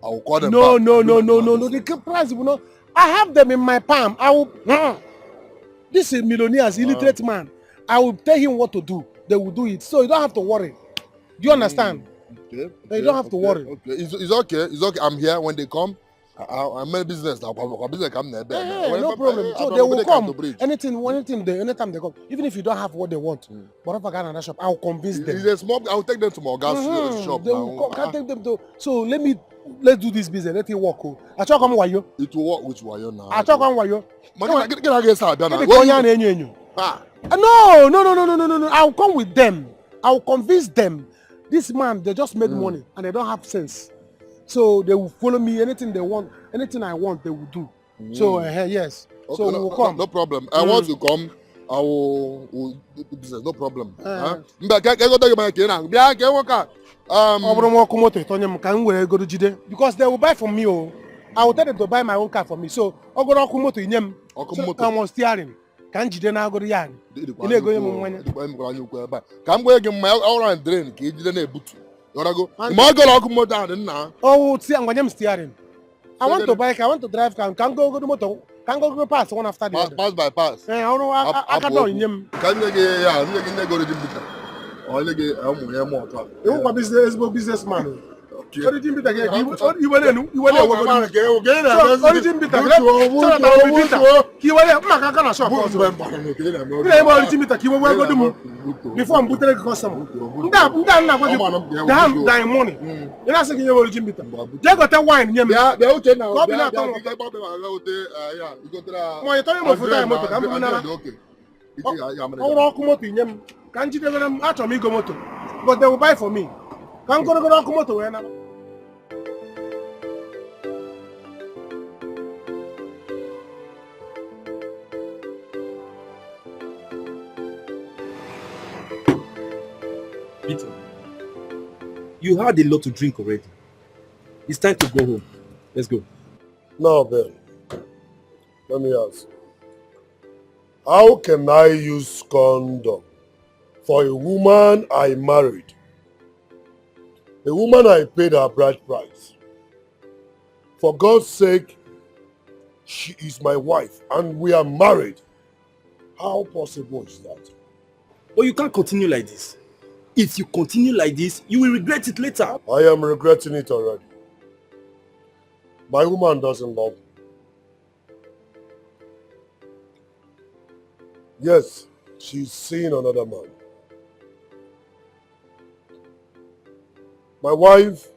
I will call them back. No. The price will not. I have them in my palm. I will. This is millionaires, illiterate man. I will tell him what to do. They will do it. So you don't have to worry. Do you understand? Okay. You don't have to worry. Okay. It's okay. I'm here when they come. I'm in business now. Business come there. No problem. So they will come. Anytime they come, even if you don't have what they want, whatever kind of that shop, I will convince them. I will take them to my gas shop. They will can't take them to. So let's do this business. Let it work. I talk on wayo. It will work with wayo now. I talk on wayo. No. I will come with them. I will convince them. This man, they just made money and they don't have sense. So they will follow me. Anything they want, anything I want, they will do. So yes. Okay, so we will come. No problem. I want to come. I will do business. No problem. Because they will buy from me. I will tell them to buy my own car for me. So I was steering. Can't you now go to Yan? Gotta go. Oh, see, I'm going to steering. I want to bike. I want to drive. Can go to motor. Can go pass one after the other. Pass by pass. I don't know. I can't know him. Can you get go to the or you more talk. You businessman. Origin bit again. You were you were origin bit again. You were Makaka shop. Origin bit again. Go do before I'm putting a customer. Die money. You not saying you origin bit. They got a wine. Yeah, they okay now. You go to can't you them out of me go moto? But they will buy for me. Can't go to moto when Peter, you had a lot to drink already. It's time to go home. Let's go. Now, Ben, let me ask. How can I use condom for a woman I married? A woman I paid her bride price. For God's sake, she is my wife and we are married. How possible is that? But you can't continue like this. If you continue like this, you will regret it later. I am regretting it already. My woman doesn't love me. Yes, she's seeing another man. My wife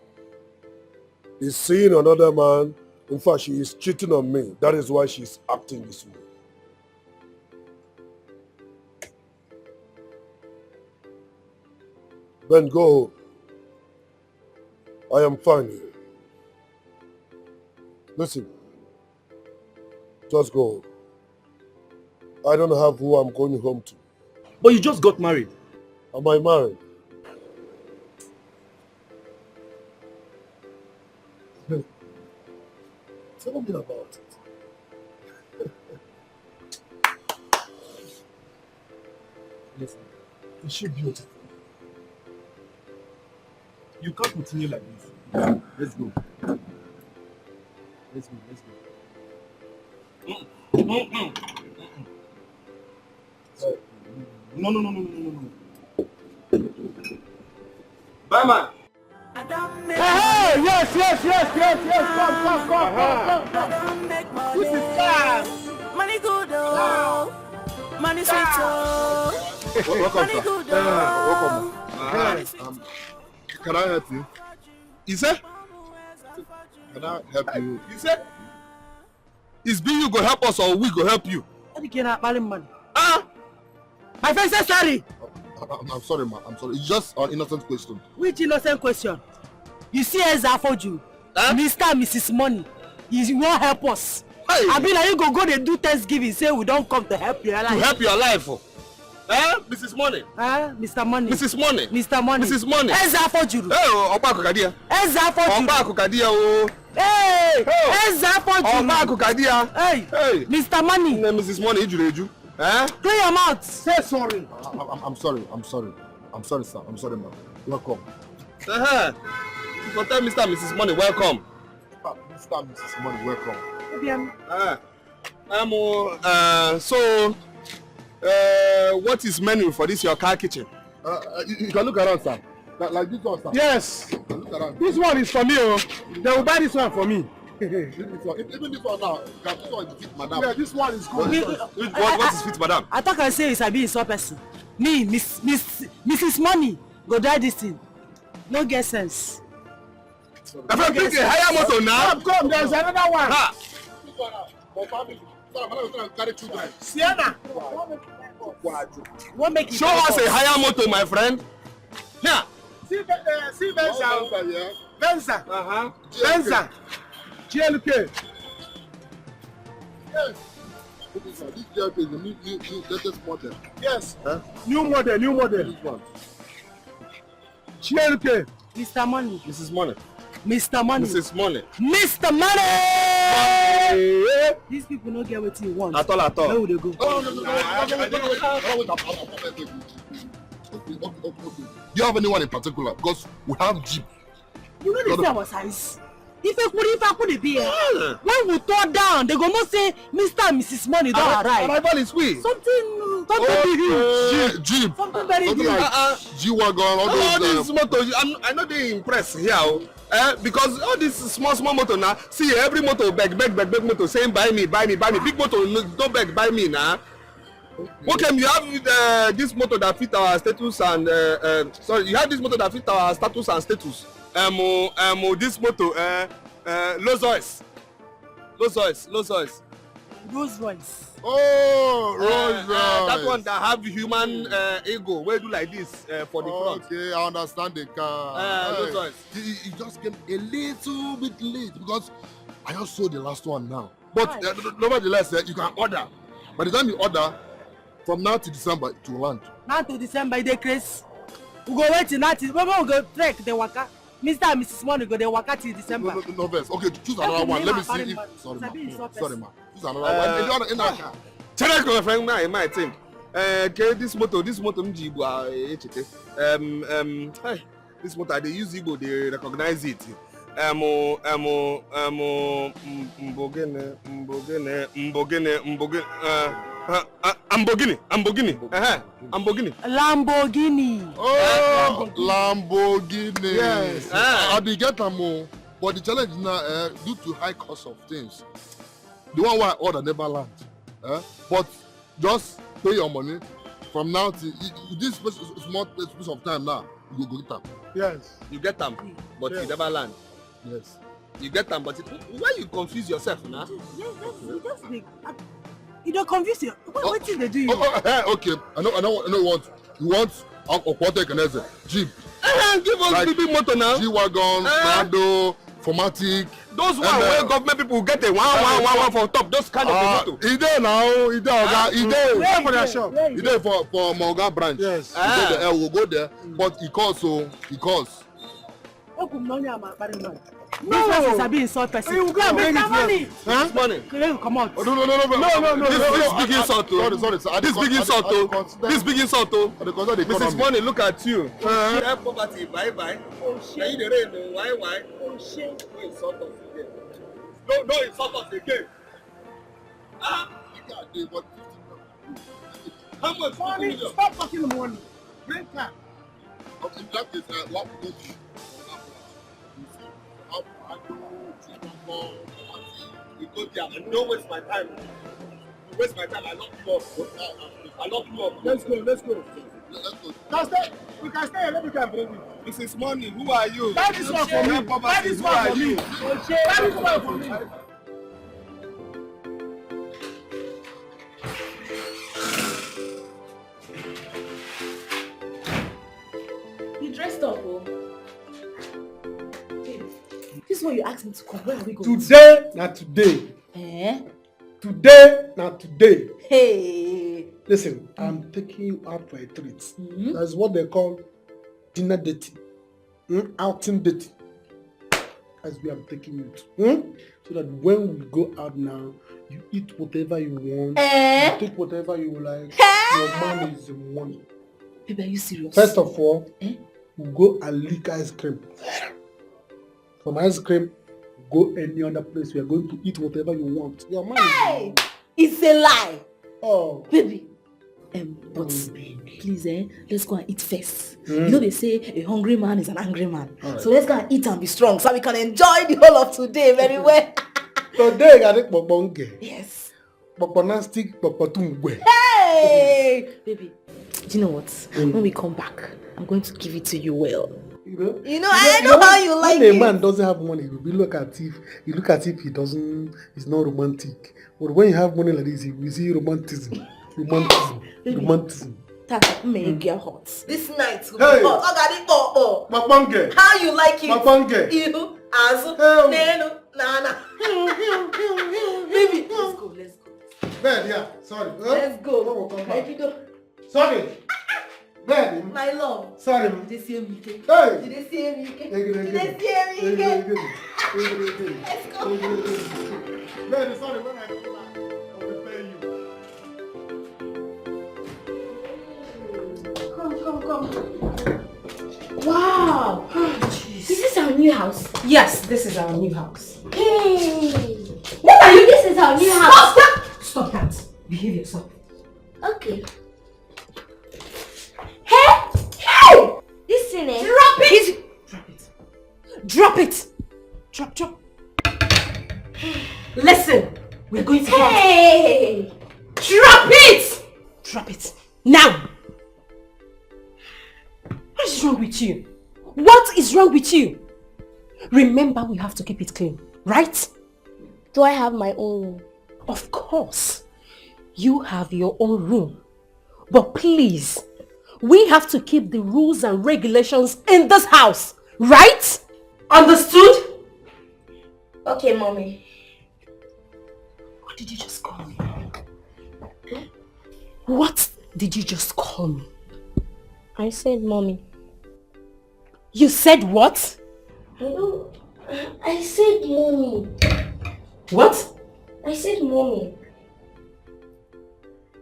is seeing another man. In fact, she is cheating on me. That is why she's acting this way. Ben, go home. I am fine here. Listen, just go home. I don't have who I'm going home to. But you just got married. Am I married? Tell me about it. Listen, is she beautiful? You can't continue like this. Let's go. Let's go. No. Bye, man. Hey, yes. Come. This is fast. Money good, oh. Money sweet, oh. Money good, oh. Welcome. Can I help you? Is it? Can I help you? Is it? Is you go help us or we go help you? My friend said sorry. I'm sorry, ma. I'm sorry. It's just an innocent question. Which innocent question? You see Ezra for you, Mr. and Mrs. Money. You won't help us. Hey. I mean, you go they do Thanksgiving, say we don't come to help your life. To help your life, Mrs. Money. Mr. Money. Mrs. Money. Mr. Money. Mrs. Money. Ezra for you. Hey, Opa Kokadia. Ezra for you. Opa Kokadia, oh. Hey, Ezra for you. Opa Kokadia. Hey, Mr. Money. Mrs. Money, Ijureju. Clear your mouth. Say sorry. I'm sorry, sir. I'm sorry, ma'am. Welcome. You can tell Mr. and Mrs. Money, welcome. Mr. and Mrs. Money, welcome. What is menu for this your car kitchen? You can look around, sir. Like this one, sir. Yes. Look around. This one is for me, oh. They will buy this one for me. Even this one now, this one is fit, madam. Yeah, this one is good. What is fit, madam? I thought I say it's a bit so person. Me, Mrs. Money, go drive this thing. No get sense. If I bring a higher motor now, come, there's another one. Sienna. What make it show us a higher motor, my friend. Yeah. See Benza. Benza. Benza. GLK. Yes. This GLK is the new latest model. Yes. New model. This one. GLK. Mr. Money. Mrs. Money. Mr. Money. Mrs. Money. Mr. Money. These people don't get what you want. At all. Where would they go? Do you have anyone in particular? Because we have Jeep. You know they say our size. If I could be here, when we tore down, they go not say Mr. and Mrs. Money don't arrive. Arrival is we. Something very huge. Jeep. Something very huge. Like G-Wagon, all these motors, I know they impress here. Because all these small motor now, see every motor beg motor saying buy me. Big motor don't beg buy me now. Okay, you have this motor that fit our status and you have this motor that fit our status and status. This motor Rolls Royce. Oh, Rolls Royce. That one that have human ego. Where do like this for the front. Okay, I understand the car. Rolls Royce. It just came a little bit late because I just saw the last one now. But nevertheless, you can order. By the time you order, from now to December, it will land. Now to December, they crazy. We go wait till now. We go trek the waka. Mr. and Mrs. Money go the waka till December. No verse. Okay, choose another one. Let me see if. Sorry, ma. Choose another one. In that car. Check my friend, my thing. Okay, this motor, Mjibu, hey, this motor they use Igbo, they recognize it. Mbogene. Lamborghini. Oh, Lamborghini. Yes. I be get them more, but the challenge now due to high cost of things. The one why I order never land. But just pay your money from now to this small space of time now. You go get them. Yes. You get them, but you never land. Yes. You get them, but why you confuse yourself now? You don't confuse you. What did they do you? Okay, I know what you want. A quarter Canese, Jeep. Give us like big motor now. G-Wagon, Prado, Formatic. Those one where government people get a one for top. Those kind of motor. He there now. He there. Where for their shop? He there for Morgan branch. Yes. We'll go there. But he costs. No, this is a being insult person. You go and bring money. Huh? Money. Come on. No. This big insult. Sorry. This big insult. Mrs. Money, look at you. That poverty, bye. Oh shit. Now you the rain. Why? Oh shit. No insult us again. No insult us again. How much money? Stop talking the money. Bring that. In that case, what we go to? You go there and don't waste my time. You waste my time, I lock you up. Let's go. We can stay here, let me can bring you. Mrs. Money, who are you? Buy this one for me. Buy this one for me. You dressed up, oh. This is what you asked me to come. Where are we going? Today, not today. Today, not today. Hey. Listen, I'm taking you out for a treat. That's what they call dinner dating. Outing dating. That's where I'm taking you to. So that when we go out now, you eat whatever you want. You take whatever you like. Your money is the money. Baby, are you serious? First of all, we'll go and lick ice cream. From ice cream, go any other place. We are going to eat whatever you want. Your money. Hey! It's a lie. Oh. Baby. But please, let's go and eat first. You know they say a hungry man is an angry man. Right. So let's go and eat and be strong so we can enjoy the whole of today very well. Today, I think Bobonge. Yes. Boponastic, Bopotungwe. Hey! Baby, do you know what? When we come back, I'm going to give it to you well. You know, I know how you like it. When a man doesn't have money, you look at if he's not romantic. But when you have money like this, you see romanticism. That make your hot. This night will be hot. Mapange. How you like it? Mapange. You, Azu, Nenu, Nana. Baby, let's go. Bed, yeah. Sorry. Let's go. Etiko. Sorry. Bed. My love. Sorry. Did they see me? Hey. Did they see me? Let's go. Bed, sorry. When I come back, I will pay you. Come. Wow. Is this our new house? Yes, this is our new house. Hey. What are you? This is our new house. Stop that! Stop that. Behave yourself. Okay. Hey! Hey! This thing is... Drop it! Drop it! Drop. Listen, we're going to... Hey! Drop it! Drop it. Now! What is wrong with you? What is wrong with you? Remember, we have to keep it clean, right? Do I have my own room? Of course. You have your own room. But please, we have to keep the rules and regulations in this house, right? Understood? Okay, mommy. What did you just call me? What did you just call me? I said mommy. You said what? I said mommy. What? I said mommy.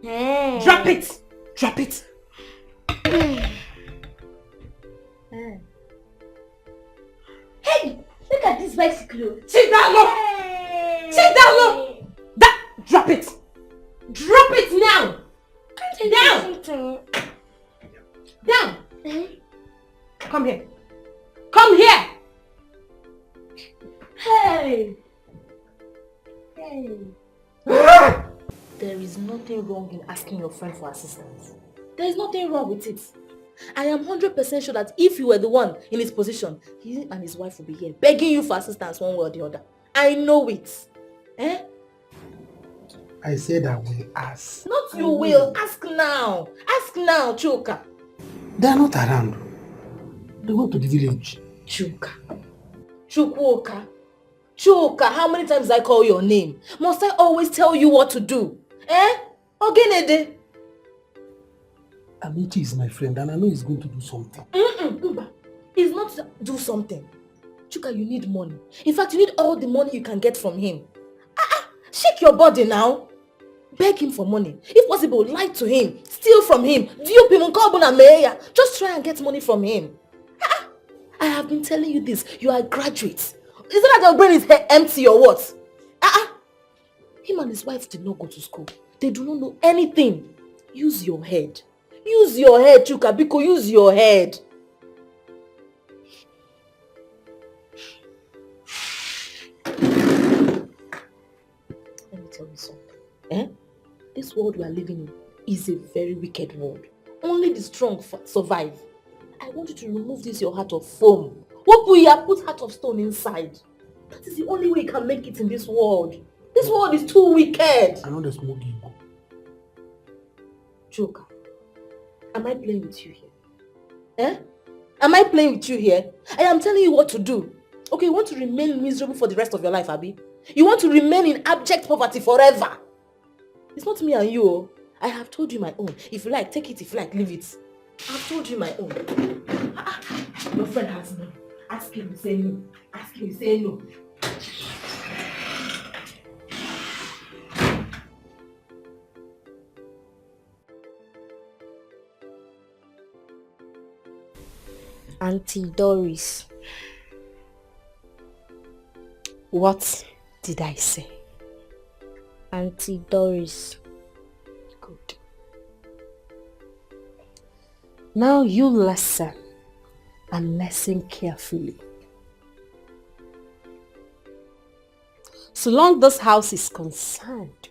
Hey. Drop it! Drop it! Hey! Look at this bicycle. Sit down, look! Hey. Sit down, look! Drop it! Drop it now! Down! Down! Come here. Come here! Hey! Hey! There is nothing wrong in asking your friend for assistance. There is nothing wrong with it. I am 100% sure that if you were the one in his position, he and his wife will be here begging you for assistance one way or the other. I know it. Eh? I said I will ask. Not you will. Ask now. Ask now, Chuka. They are not around. They went to the village. Chuka. Chukwuka. Chuka, how many times I call your name? Must I always tell you what to do? Eh? Ogenede. Amici is my friend and I know he's going to do something. He's not to do something. Chuka, you need money. In fact, you need all the money you can get from him. Shake your body now. Beg him for money. If possible, lie to him. Steal from him. Dupe him. Just try and get money from him. I have been telling you this. You are a graduate. Is it that your brain is empty or what? Him and his wife did not go to school. They do not know anything. Use your head. Use your head, Chuka. Biko, use your head. Let me tell you something. This world we are living in is a very wicked world. Only the strong survive. I want you to remove this your heart of foam. Put heart of stone inside. That is the only way you can make it in this world. This world is too wicked. I know there's more ego. Joker, am I playing with you here? Am I playing with you here? I am telling you what to do. Okay, you want to remain miserable for the rest of your life, Abi? You want to remain in abject poverty forever? It's not me and you. I have told you my own. If you like, take it. If you like, leave it. I've told you my own. Your friend has no. Ask him, say no. Ask him, say no. Auntie Doris. What did I say? Auntie Doris. Good. Now you listen and listen carefully. So long this house is concerned,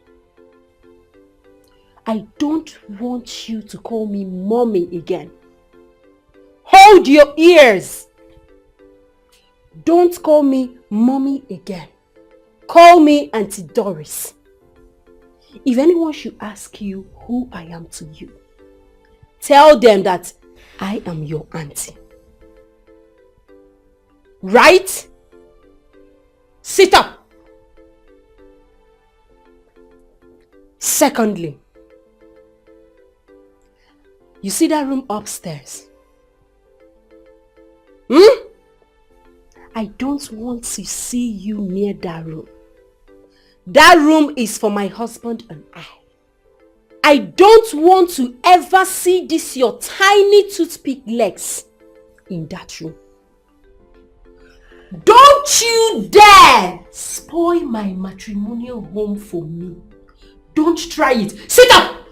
I don't want you to call me mommy again. Hold your ears. Don't call me mommy again. Call me Auntie Doris. If anyone should ask you who I am to you, tell them that I am your auntie. Right? Sit up. Secondly, you see that room upstairs? I don't want to see you near that room. That room is for my husband and I. I don't want to ever see this your tiny toothpick legs in that room. Don't you dare spoil my matrimonial home for me. Don't try it. Sit up!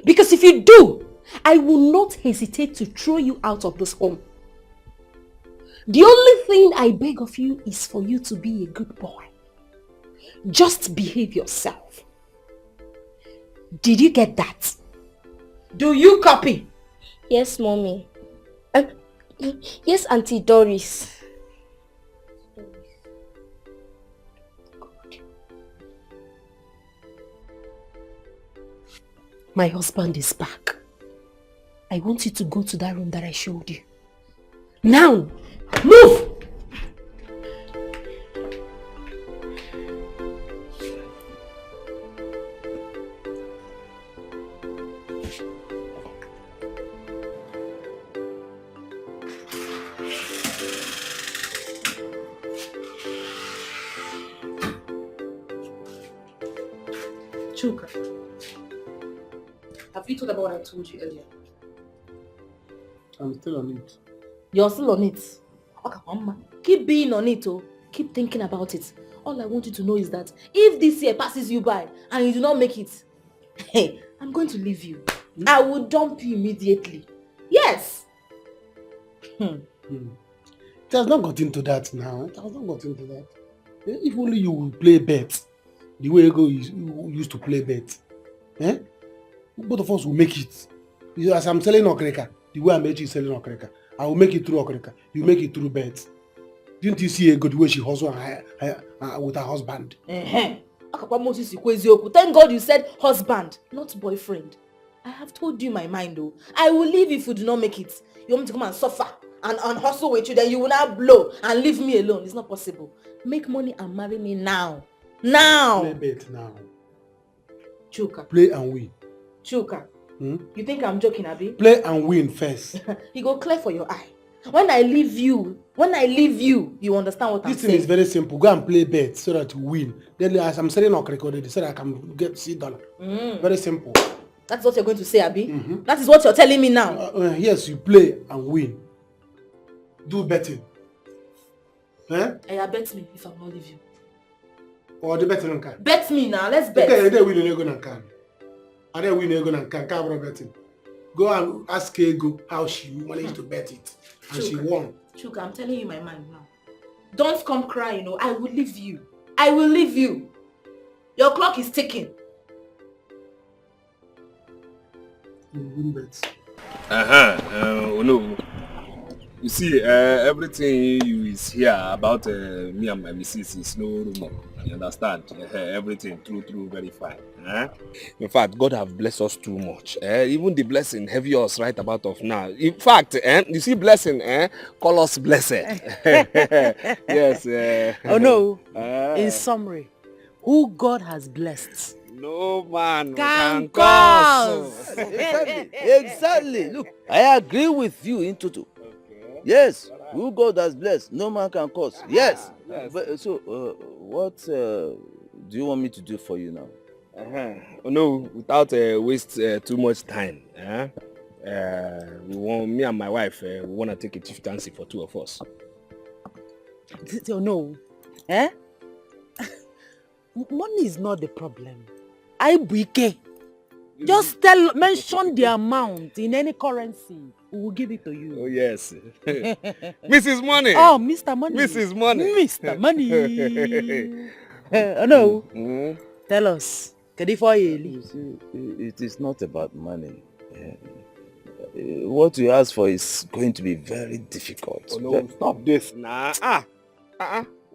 Because if you do, I will not hesitate to throw you out of this home. The only thing I beg of you is for you to be a good boy. Just behave yourself. Did you get that? Do you copy? Yes, Mommy. Yes, Auntie Doris. My husband is back. I want you to go to that room that I showed you. Now, move! Chuka, have you thought about what I told you earlier? I'm still on it. You're still on it? Okay, Mama. Keep being on it, oh. Keep thinking about it. All I want you to know is that if this year passes you by and you do not make it, hey, I'm going to leave you. I will dump you immediately. Yes. It has not got into that now. It has not got into that. If only you will play bet the way Ego used to play bet. Eh? Both of us will make it. As I'm selling Okreka, the way I'm actually selling Okreka, I will make it through Okreka. You make it through bet. Didn't you see Ego the way she hustled with her husband? Thank God you said husband, not boyfriend. I have told you my mind though. I will leave if you do not make it. You want me to come and suffer and hustle with you, then you will now blow and leave me alone. It's not possible. Make money and marry me now. Now! Play bet now. Chuka. Play and win. Chuka. You think I'm joking, Abi? Play and win first. You go clear for your eye. When I leave you, you understand what I'm saying. This thing is very simple. Go and play bet so that you win. Then as I'm selling Okreka already, so that I can get $6. Very simple. That's what you're going to say, Abi? That is what you're telling me now. Yes, you play and win. Do betting. Eh? Bet me if I will not leave you. Or the betting can. Bet me now, let's bet. Okay, they win Ego and can. And then win Ego and can. Can't betting. Go and ask Ego how she managed to bet it. And she won. Chuka, I'm telling you my mind now. Don't come crying, I will leave you. I will leave you. Your clock is ticking. You win bet. No. You see, everything you is here about me and my missus is no rumor. You understand? Everything true, very fine. In fact, God have blessed us too much. Even the blessing heavy us right about of now. In fact, you see blessing, call us blessed. Yes. Oh no. In summary, who God has blessed, no man can cause. Exactly. Look, I agree with you in total. Yes, who God has blessed, no man can curse. Yes. But, so, what do you want me to do for you now? No, without waste too much time. Me and my wife, we want to take a chieftaincy for two of us. No. Money is not the problem. Just mention the amount in any currency. We will give it to you. Oh, yes. Mrs. Money. Oh, Mr. Money. Mrs. Money. Mr. Money. No. Tell us. It is not about money. What you ask for is going to be very difficult. Oh, no, stop this. Nah.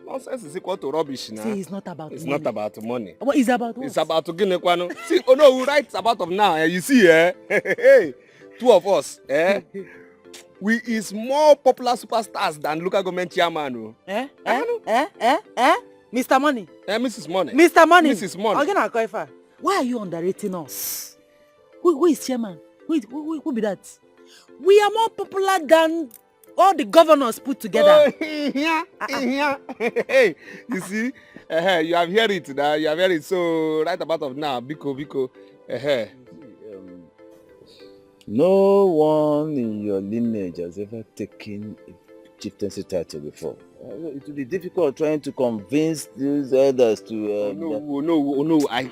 Nonsense is equal to rubbish now. See, it's not about money. It's money. not about money. What is about what? It's about Guinequano. See, we write about of now. You see, hey, two of us, we is more popular superstars than local government chairman. Mr. Money. Mrs. Money. Mr. Money. Mrs. Money. Why are you underrating us? Who is chairman? Who be that? We are more popular than All the governors put together. Hey, you see, you have heard it now. You have heard it. So right about of now, Biko. No one in your lineage has ever taken a chieftaincy title before. It will be difficult trying to convince these elders to... No. I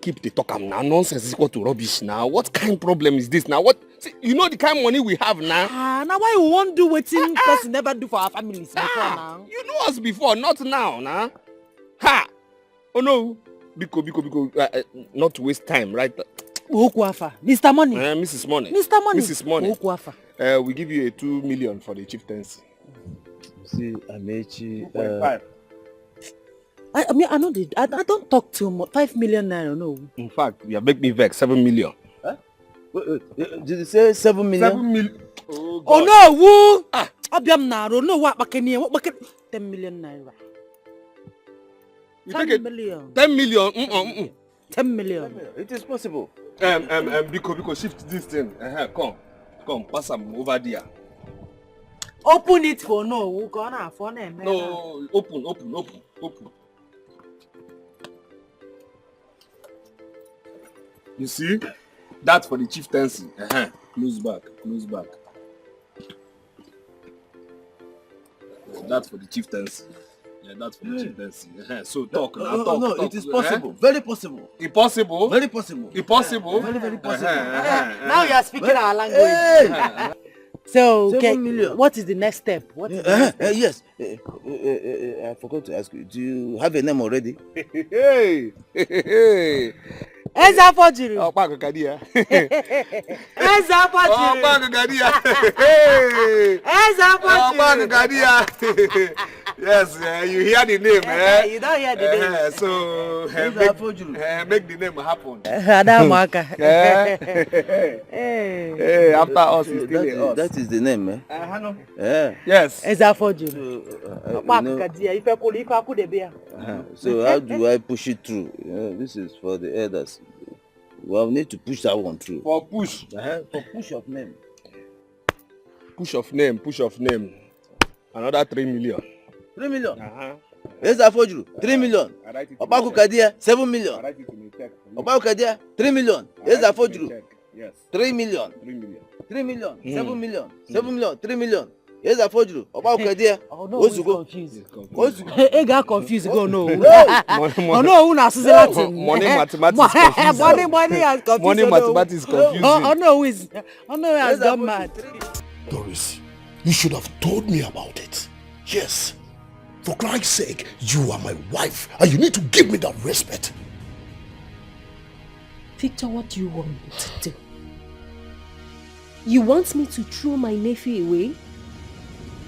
keep the talk now. Nonsense is equal to rubbish now. What kind of problem is this now? What? See, you know the kind of money we have now? Now why you won't do what person never do for our families before now? You know us before, not now, nah? Ha! Oh no. Biko, not to waste time, right? Mr. Money. Mrs. Money. Mr. Money. Mrs. Money. We give you a 2 million for the chieftaincy. See, Amechi. 2.5. I don't talk too much. 5 million naira, no. In fact, you have made me vex. 7 million. Huh? Wait, did you say 7 million? 7 million. Oh no, woo! Abiam naro, no what bakeni? What bakeni? 10 million naira. 10 million. 10 million. 10 million. It is possible. Biko, shift this thing. Come, pass them over there. Open it for no. We're gonna for them. No, open. You see, that's for the chieftaincy. Close back. That's for the chieftaincy. Yeah, that's for the chieftaincy. So talk. No, it is possible. Very possible. Impossible? Very possible. Impossible? Very possible. Now you are speaking our language. So, okay, what is the next step? Yes. I forgot to ask you. Do you have a name already? Hey. Eza Fojiri. Okpa Kadia. Eza Fojiri. Okpa Kadia. Eza Fojiri. Okpa Kadia. Yes, you hear the name, eh? You don't hear the name. So, make the name happen. Adamaka. Hey, after us, it's still us. That is the name, eh? Yes. Eza Fojiri. Okpa Kadia. So how do I push it through? This is for the elders. Well, we need to push that one through. For push? For push of name. Push of name. Another 3 million. 3 million? Yes, I forge you. 3 million. Obaku Kadia, 7 million. Obaku Kadia, 3 million. Yes, I forge you. 3 million. 3 million. 7 million. 7 million. 3 million. Yes, I forge you. Obaku Kadia. What's confused? He got confused. Go no. Oh no, una Latin. Money mathematics confusing. Money has confused. Money mathematics confusing. Oh no, he has gone mad. Doris, you should have told me about it. Yes. For Christ's sake, you are my wife and you need to give me that respect. Victor, what do you want me to do? You want me to throw my nephew away?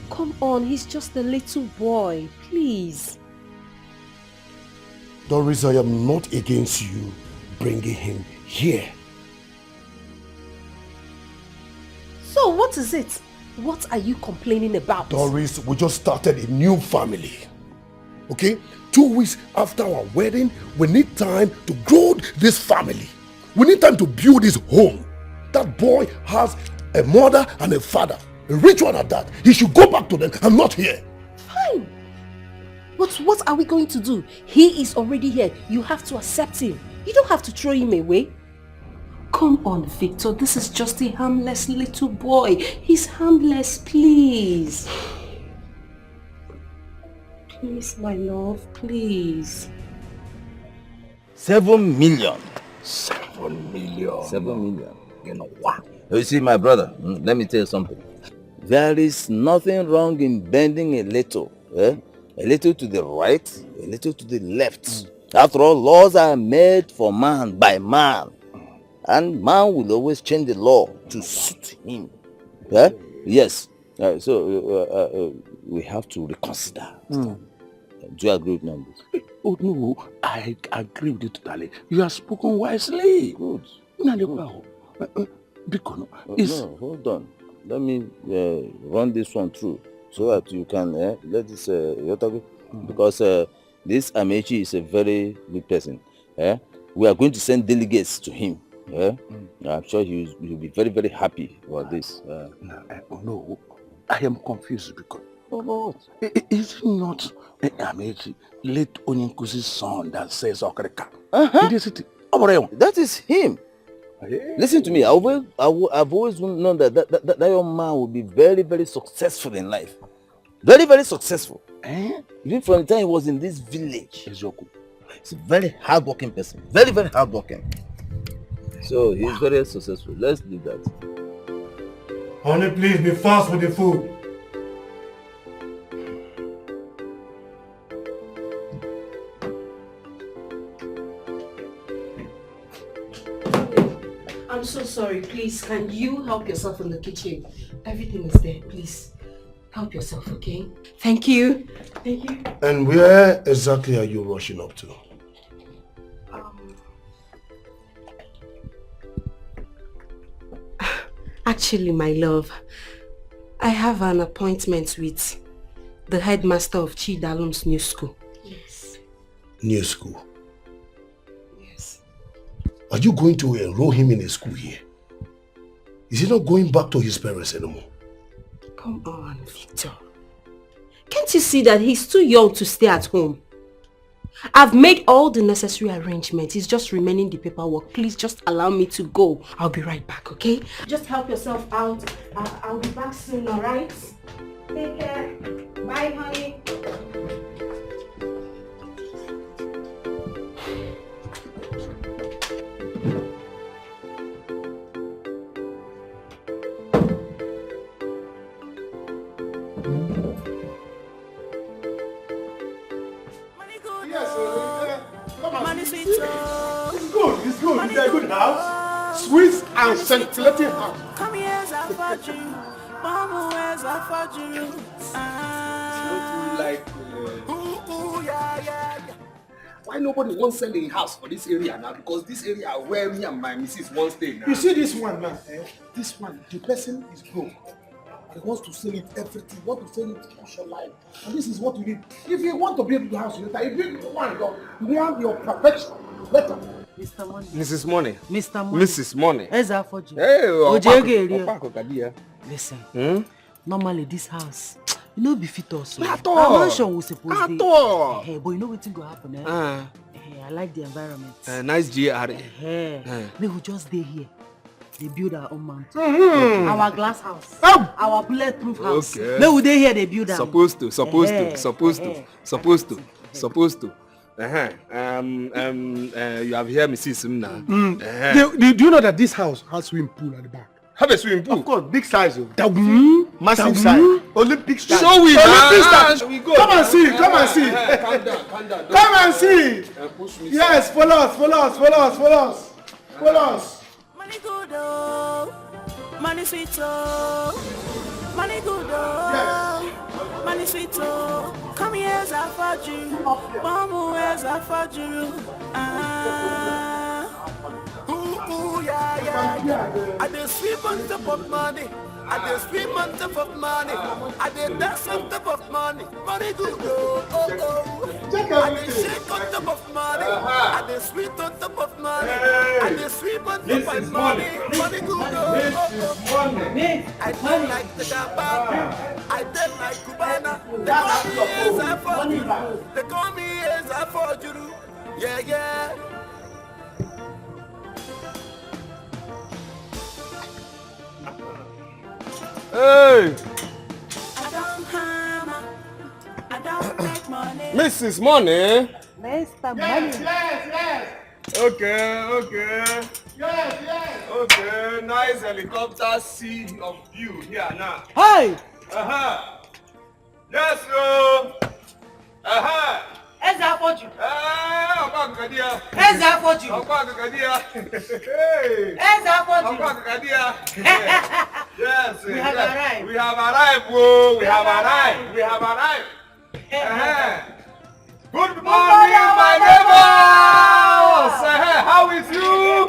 Come on, he's just a little boy. Please. Doris, I am not against you bringing him here. So what is it? What are you complaining about? Doris, we just started a new family. Okay? 2 weeks after our wedding, we need time to grow this family. We need time to build this home. That boy has a mother and a father. A rich one at that. He should go back to them. I'm not here. Fine. But what are we going to do? He is already here. You have to accept him. You don't have to throw him away. Come on, Victor. This is just a harmless little boy. He's harmless, please. Please, my love, please. 7 million. 7 million. 7 million. You know what? You see, my brother, let me tell you something. There is nothing wrong in bending a little. A little to the right, a little to the left. After all, laws are made for man by man. And man will always change the law to suit him. Yes. So we have to reconsider. Do you agree with me on this? Oh no, I agree with you totally. You have spoken wisely. Good. No, hold on. Let me run this one through so that you can let this because this Amechi is a very good person. We are going to send delegates to him. I'm sure he'll be very, very happy about this. No, I am confused because is it not Amechi, late Onyenkuzi's son that says Okreka? That is him. Listen to me. I've always known that young man will be very, very successful in life. Very, very successful. Even from the time he was in this village. He's a very hardworking person. Very, very hardworking. So he's very successful. Let's leave that. Honey, please be fast with the food. I'm so sorry. Please, can you help yourself in the kitchen? Everything is there. Please, help yourself, okay? Thank you. Thank you. And where exactly are you rushing up to? Actually, my love, I have an appointment with the headmaster of Chidalum's new school. Yes. New school? Yes. Are you going to enroll him in a school here? Is he not going back to his parents anymore? Come on, Victor. Can't you see that he's too young to stay at home? I've made all the necessary arrangements. It's just remaining the paperwork. Please just allow me to go. I'll be right back, okay? Just help yourself out. I'll be back soon, alright? Take care. Bye, honey. It's good. It's a good house. Sweet and scintillating house. Come here, Zafaju. Mama, where's Zafaju? Why nobody wants sell a house for this area now? Because this area where me and my missus once stay now. You see this one now, this one, the person is broke. He wants to sell it everything. He wants to sell it for life. And this is what you need. If you want to build the house later, you build one, you want your perfection later. Mr. Money. Mrs. Money. Mr. Money. Mrs. Money. Hey, listen. Normally this house, you know, befit us. At all. Our mansion was supposed to be. all. But you know what's going to happen? I like the environment. Nice GRA. We will just stay here. They build our own mountain. Our glass house. Our bulletproof house. Okay. No, they here they build them. Supposed to. You have here Mrs. now. Do you know that this house has swimming pool at the back? Have a swimming pool? Of course, big size. Massive size. Olympic size. Show me Olympic we go. Come and see. Calm down. Come and see. Push me. Yes, follow us. Money good, oh. Money sweet, oh. Money good, oh. Money sweet, oh. Come here, Zafaju. Mama, where's Zafaju? I just sweep on top of money. I just sweep on top of money. I just dance on top of money. Money good, oh. I just shake on top of money. I just sweep on top of money. I just sweep on top of money. Money good, oh. I don't like the Gabba. I don't like Cubana. They call me Ezafojuru. Yeah. Hey! I don't make money. Mrs. Money? Mr. Money. Yes. Okay. Yes. Okay, nice helicopter sea of view here now. Hey! Yes, bro. Ezafaju. Ezafaju. Yes. We have arrived. We have arrived, bro. We have arrived. Good morning, my neighbors. How is you?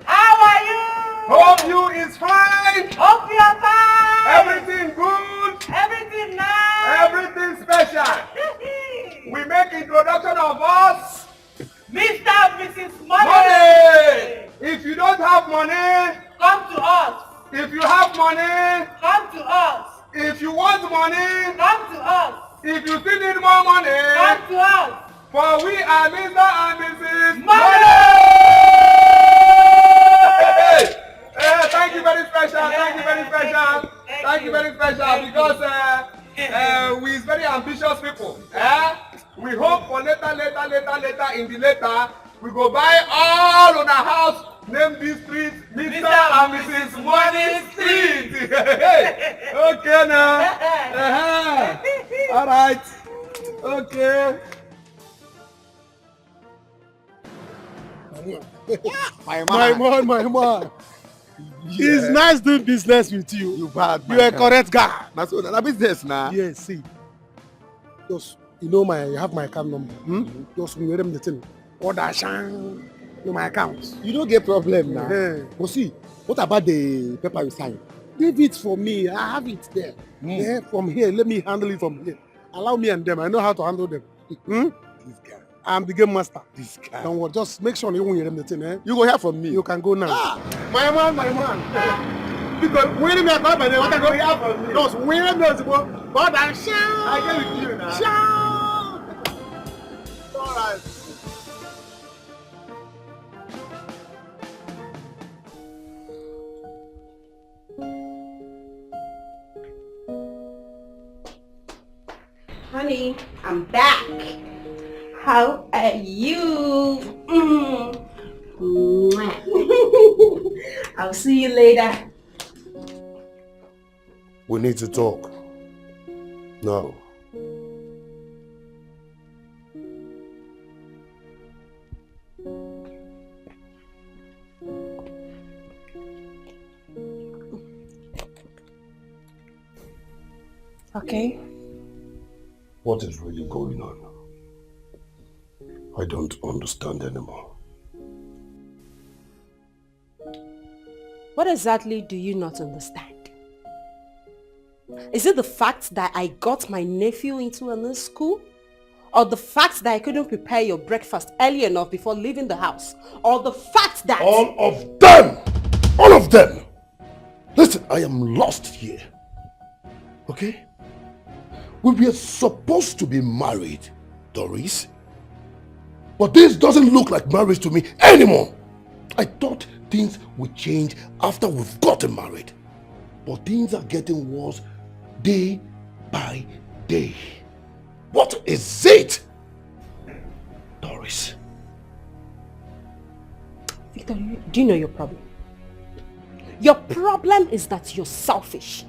How are you? Hope you is fine. Hope you are fine. Everything good. Everything nice. Everything special. We make introduction of us. Mr. and Mrs. Money. If you don't have money, come to us. If you have money, come to us. If you money, Come to us. if you still need more money, Come to us. for we are Mr. and Mrs. Money! Thank you very special. Thank you very special. Thank you very special because we is very ambitious people. We hope for later in the later we go buy all on our house. Name this street Mr. and Mrs. Money Street. Okay now. All right. Okay. My man. Yeah. It's nice doing business with you. You bad. You're a correct guy. That's what that business now. Yes, see. Just you have my account number. Just wear them the thing. Order shang to my account. You don't get problem now. But see, what about the paper you sign? Leave it for me. I have it there. Yeah, from here, let me handle it from here. Allow me and them. I know how to handle them. This guy. I'm the game master. This guy. Don't worry. Just make sure you won't hear them the thing. You go hear from me. You can go now. My man. Because when I come by the water go hear from me. Just when those but I shout. I get with you now. Shout. All right. Honey, I'm back. How are you? I'll see you later. We need to talk. Now. Okay. What is really going on? I don't understand anymore. What exactly do you not understand? Is it the fact that I got my nephew into a new school? Or the fact that I couldn't prepare your breakfast early enough before leaving the house? Or the fact that... All of them! All of them! Listen, I am lost here. Okay? We were supposed to be married, Doris. But this doesn't look like marriage to me anymore. I thought things would change after we've gotten married. But things are getting worse day by day. What is it? Doris. Victor, do you know your problem? Your problem is that you're selfish.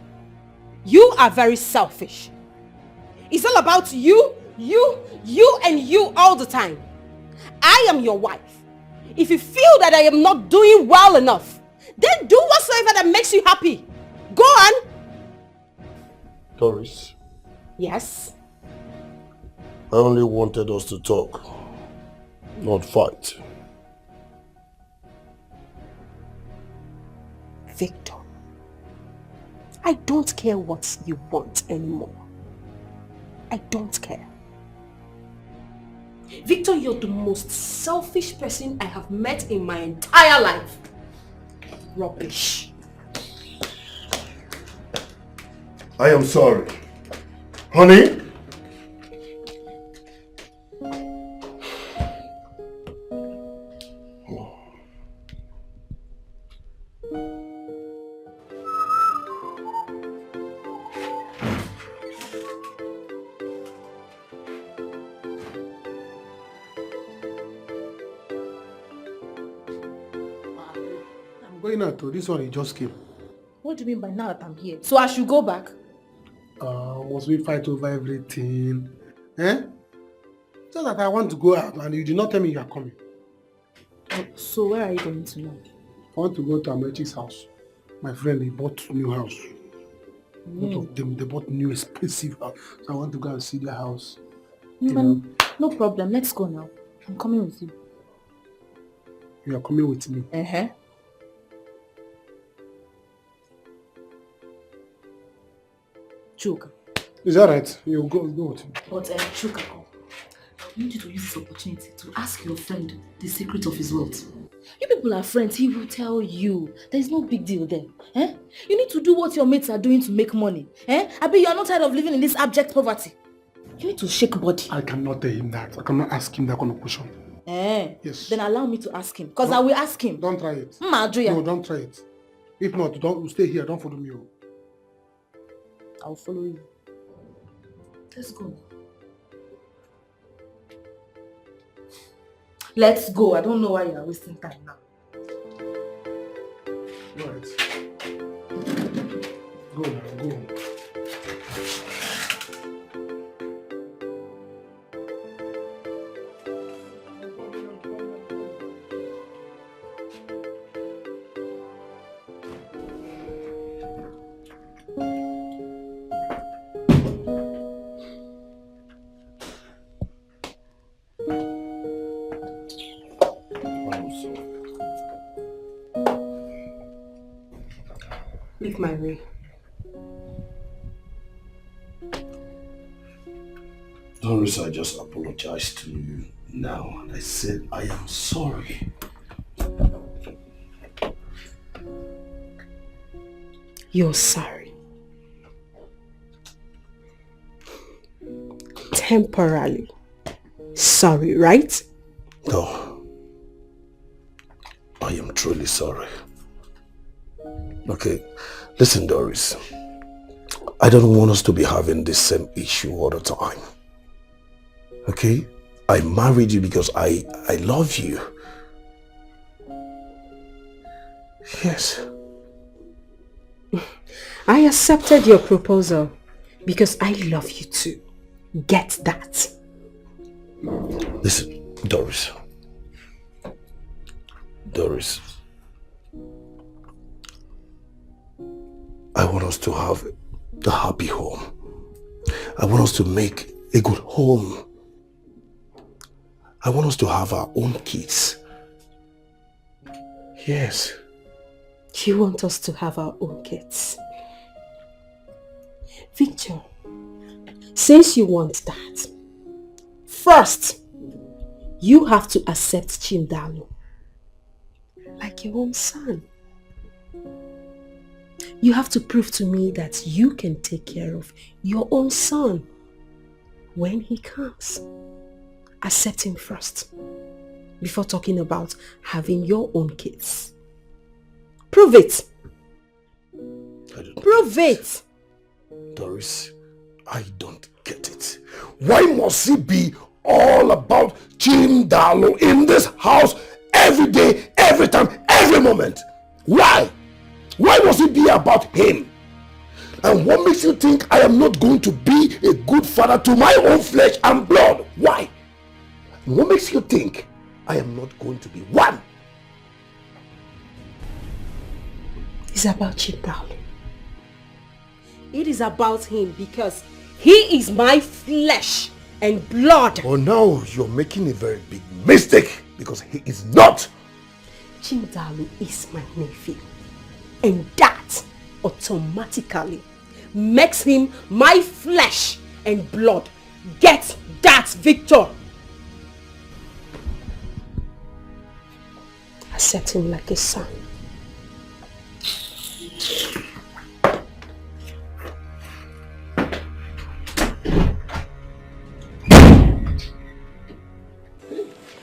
You are very selfish. It's all about you and you all the time. I am your wife. If you feel that I am not doing well enough, then do whatsoever that makes you happy. Go on. Doris. Yes? I only wanted us to talk, not fight. Victor, I don't care what you want anymore. I don't care. Victor, you're the most selfish person I have met in my entire life. Rubbish. I am sorry. Honey? Going out to this one, he just came. What do you mean by now that I'm here? So I should go back? Must we fight over everything? Just that I want to go out and you did not tell me you are coming. So where are you going to now? I want to go to Amechi's house. My friend, he bought a new house. Both of them, they bought new expensive house. So I want to go and see their house. No problem, let's go now. I'm coming with you. You are coming with me? Chuka. Is that right? You go with me. But Chuka, I need you to use this opportunity to ask your friend the secret of his wealth. You people are friends, he will tell you. There is no big deal there. Eh? You need to do what your mates are doing to make money. Eh? Abi, you are not tired of living in this abject poverty. You need to shake body. I cannot tell him that. I cannot ask him that kind of question. Eh? Yes. Then allow me to ask him. Because I will ask him. Don't try it. No, don't try it. If not, don't stay here. Don't follow me. I'll follow you. Let's go. Let's go. I don't know why you are wasting time now. Right. Go now, go. Leave my way. Doris, I just apologized to you now and I said I am sorry. You're sorry. Temporarily. Sorry, right? No. I am truly sorry. Okay, listen, Doris. I don't want us to be having this same issue all the time. Okay? I married you because I love you. Yes. I accepted your proposal because I love you too. Get that? Listen, Doris. Doris. I want us to have a happy home. I want us to make a good home. I want us to have our own kids. Yes. You want us to have our own kids? Victor, since you want that, first, you have to accept Chimdalu like your own son. You have to prove to me that you can take care of your own son when he comes. Accept him first before talking about having your own kids. Prove it. Prove it. Doris, I don't get it. Why must it be all about Chimdalu in this house every day, every time, every moment? Why? Why must it be about him? And what makes you think I am not going to be a good father to my own flesh and blood? Why? And what makes you think I am not going to be one? It's about Chimdalu. It is about him because he is my flesh and blood. Oh, now you're making a very big mistake because he is not. Chimdalu is my nephew. And that automatically makes him my flesh and blood. Get that, Victor! Accept him like a son.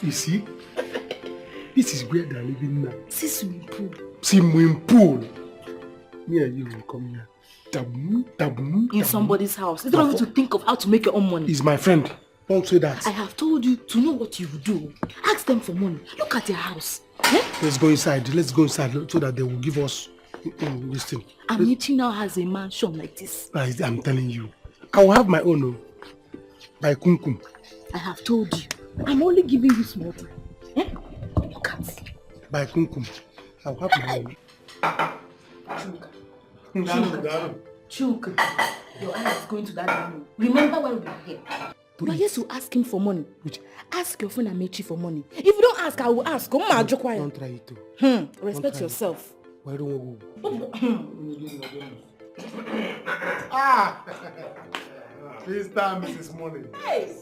You see? This is where they're living now. See swimming pool. Swimming pool. Me and you will come here. Taboom, taboom, in somebody's house. You don't need to think of how to make your own money. He's my friend. Don't say that. I have told you to know what you do. Ask them for money. Look at their house. Eh? Let's go inside. Let's go inside so that they will give us this thing. Amici now has a mansion like this. I'm telling you. I will have my own by Kumkum. I have told you. I'm only giving you small time. Eh? Look at. By Kumkum. I'll have my own. Chuka, your eye is going to that room. Remember when we were here? You are here to ask him for money. Ask your friend Amici for money. If you don't ask, I will ask. Don't try it too. Respect yourself. Why don't Sister Mrs. Money. Hey.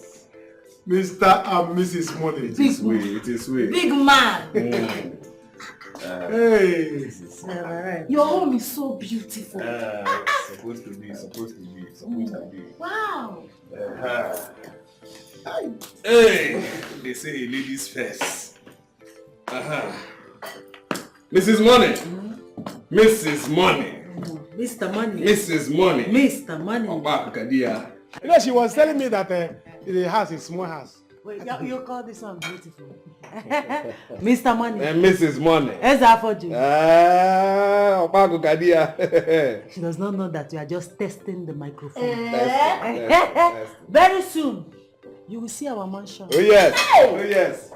Mr. and Mrs. Money. It is way. It is way. Big man. Hey. Your home is so beautiful. Supposed to be. Wow. Hey, they say ladies first. Mrs. Money. Mrs. Money. Mr. Money. Mrs. Money. Mr. Money. You know, she was telling me that the house is small house. Wait, you call this one beautiful? Mr. Money. And Mrs. Money. She does not know that you are just testing the microphone. Test. Very soon, you will see our mansion. Oh yes. Oh yes.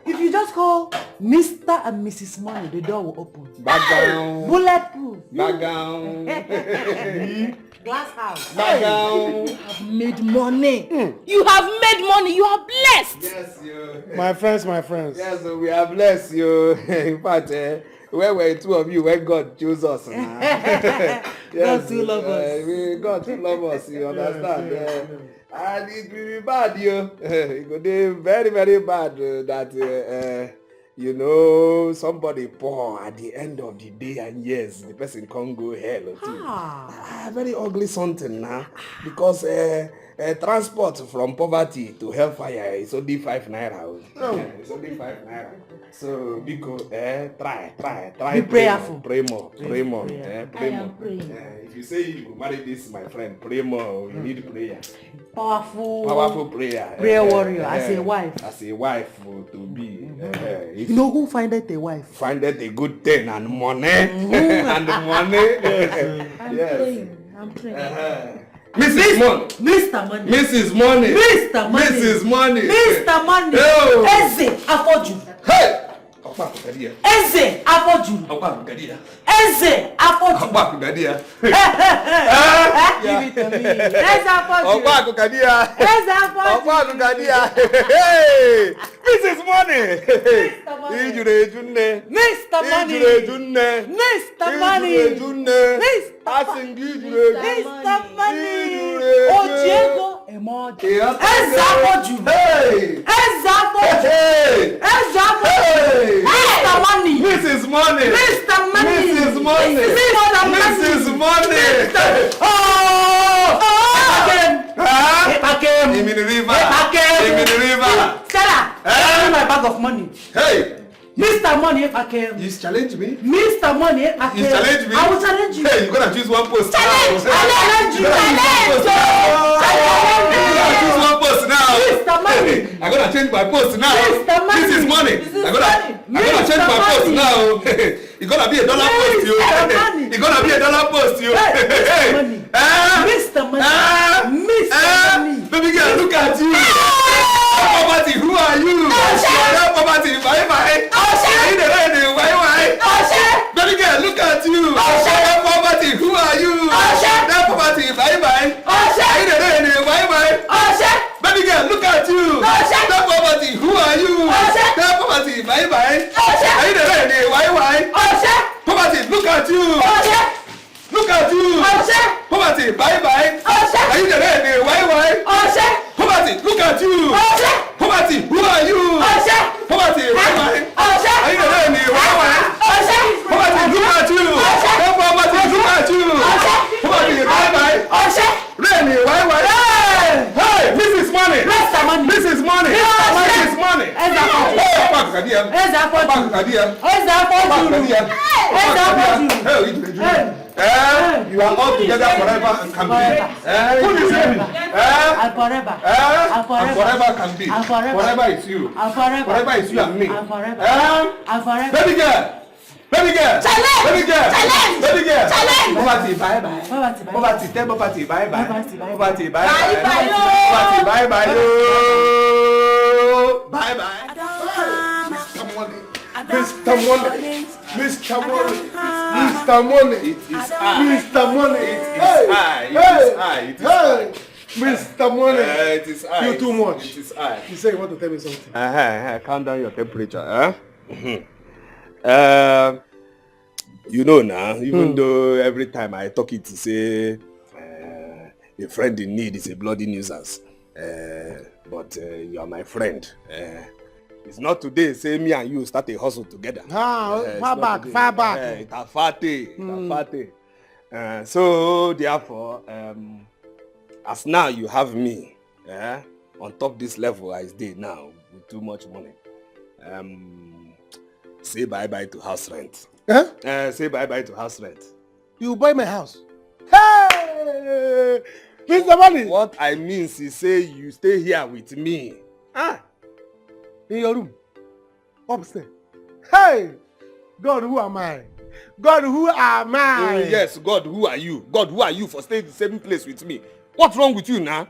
If you just call Mr. and Mrs. Money, the door will open. Back down. Bulletproof. Back down. Glass house. Back down. You have made money. You have made money. You are blessed. Yes, you. My friends. Yes, we are blessed, you. In fact, where were two of you when God chose us? Yes, God still love us. God still love us, you understand? And it will be bad, you. It could be very, very bad that, you know, somebody poor at the end of the day, and yes, the person can't go hell too. Very ugly something now, because transport from poverty to hellfire is only 5 naira. It's only 5 naira. So because try. Be prayerful. Pray more. Pray more. If you say you marry this, my friend, pray more. You need prayer. Powerful prayer. Prayer warrior. As a wife. As a wife to be. You know who findeth a wife? Findeth a good thing and money. And the money. I'm praying. Mrs. Money. Mr. Money. Mrs. Money. Mr. Money. Mrs. Money. Mr. Money. Oh. Eze Afoju. Hey! Eze Afoju. Eze Afoju. Give it to me. Eze Afoju. Eze Afoju. Mrs. Money. Mr. Money. Mr. Money. Mr. Money. Mr. Money. Ojiego Emoji. Eze Afoju. Eze Afoju. Eze Afoju. Mr. Money. Mrs. Money. Mr. Money. Mrs. Money. Mrs. Money. Epakem. In the river. Stella. Give me my bag of money. Hey. Mr. Money, Epakem. You challenge me? Mr. Money, Epakem. You challenge me? I will challenge you. Hey, you're gonna choose one post. Challenge. Now. I challenge you. You're gonna choose one post now. Mr. Money. I'm gonna change my post now. Mr. Money. This is money. I'm gonna change my post now. It's gonna be a dollar post, you. It's gonna be a dollar post, you. Mr. Money. Mr. Money. Baby girl, look at you. Poverty, who are you? Poverty, bye. Baby girl, look at you. Poverty, who are you? Poverty, bye. Baby girl, look at you. Poverty, who are you? Poverty, bye. Poverty, look at you. Look at you. Poverty, bye. Poverty, look at you. Poverty, who are you? Poverty, bye. Are you the lady? Poverty, look at you. Poverty, look at you. Poverty, bye. Lenny, why? Hey, Mrs. Money. Mrs. Money. Mrs. Money. You are all together forever and can be. Who is it? And forever. And forever can be. Forever is you. Forever is you and me. And forever. Baby girl. Challenge. Poverty, bye. Poverty, tell poverty, bye. Poverty, bye. Poverty, bye. Bye. Mr. Money. Mr. Money. It is I. Mr. Money. It is I. Mr. Money. It is I. You too much. It is I. You say you want to tell me something. Calm down your temperature. You know now, even though every time I talk it to say a friend in need is a bloody nuisance. but you are my friend. It's not today, say me and you start a hustle together. Far back. It's a party. So therefore, as now you have me on top this level I stay now with too much money. Say bye-bye to house rent. Say bye-bye to house rent. You buy my house? Hey! Mr. Money! What I mean is say you stay here with me. In your room? Upstairs? Hey! God, who am I? God, who am I? Yes, God, who are you? God, who are you for staying in the same place with me? What's wrong with you now?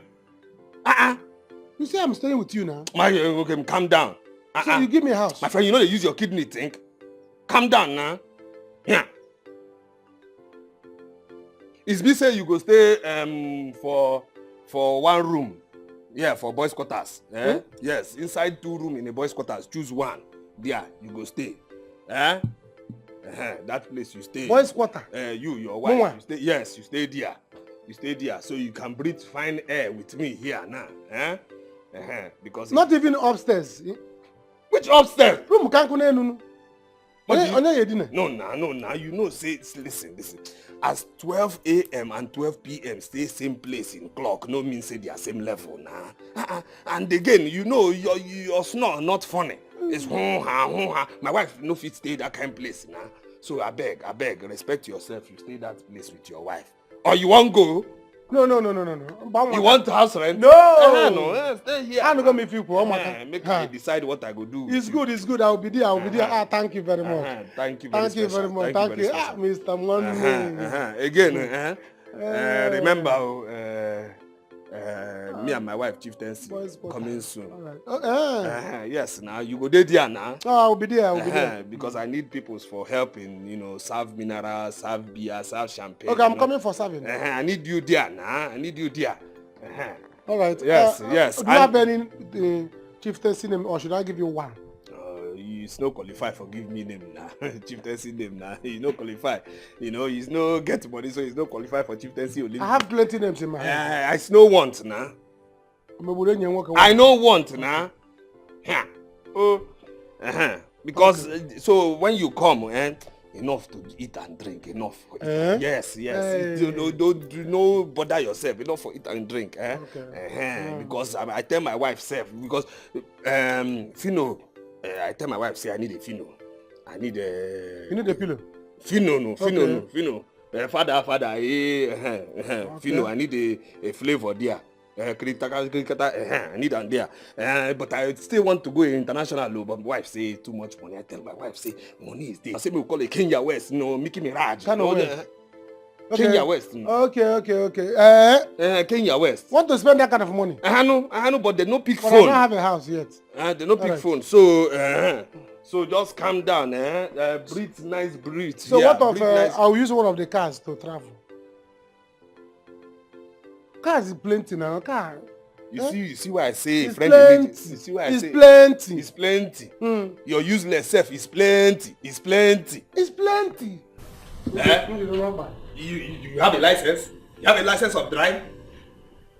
You say I'm staying with you now? Okay, calm down. So you give me a house? My friend, you know they use your kidney, think? Calm down now. Yeah. It's me say you go stay for one room. Yeah, for boys' quarters. Yes, inside 2 rooms in a boys' quarters. Choose one. There, you go stay. That place you stay. Boys' quarter? You, your wife. You stay, yes, you stay there. You stay there. So you can breathe fine air with me here now. Because not even upstairs. Which upstairs? Room can't go no. No, you know, say, listen. As 12 a.m. and 12 p.m. stay same place in clock, no mean say they are same level now. And again, you know, your snore not funny. It's hoo-ha. My wife no fit stay that kind of place now. So I beg, respect yourself. You stay that place with your wife. Or you won't go? No. You want house rent? No. No, stay here. I'm not going to meet people. Make me decide what I go do. It's good. I will be there. Thank you very much. Thank you very much. Thank you. Mr. Money. Again, remember, me and my wife, Chieftaincy, coming soon. All right. Yes, now you go there now. Oh, I will be there. Because I need people for helping, serve minerals, serve beer, serve champagne. Okay, I'm coming for serving. I need you there now. All right. Yes. Do you have any chieftaincy name, or should I give you one? He's no qualified for give me name now. Chieftaincy name now. He's no qualified. He's no get money, so he's no qualified for chieftaincy. I have plenty names in my head. I no want now. I no want now. Because so when you come, enough to eat and drink, enough. Yes. Don't bother yourself. Enough for eat and drink. Because I tell my wife self because Fino. I tell my wife, say I need a Fino. I need a... You need a pillow? Fino. Father, Fino, I need a flavor there. I need them there. But I still want to go international, but my wife say too much money. I tell my wife, say money is there. I say we call it Kenya West, Mickey Mirage. Kenya West. Okay. Kenya West. Want to spend that kind of money? I know, but they no pick phone. I don't have a house yet. They no pick phone. So just calm down. Breathe, nice breathe. So what of I'll use one of the cars to travel. Cars is plenty now. Car. You see why I say it's friend plenty. You see why I say It's plenty. Your useless self is plenty. It's plenty. You have a license? You have a license of drive?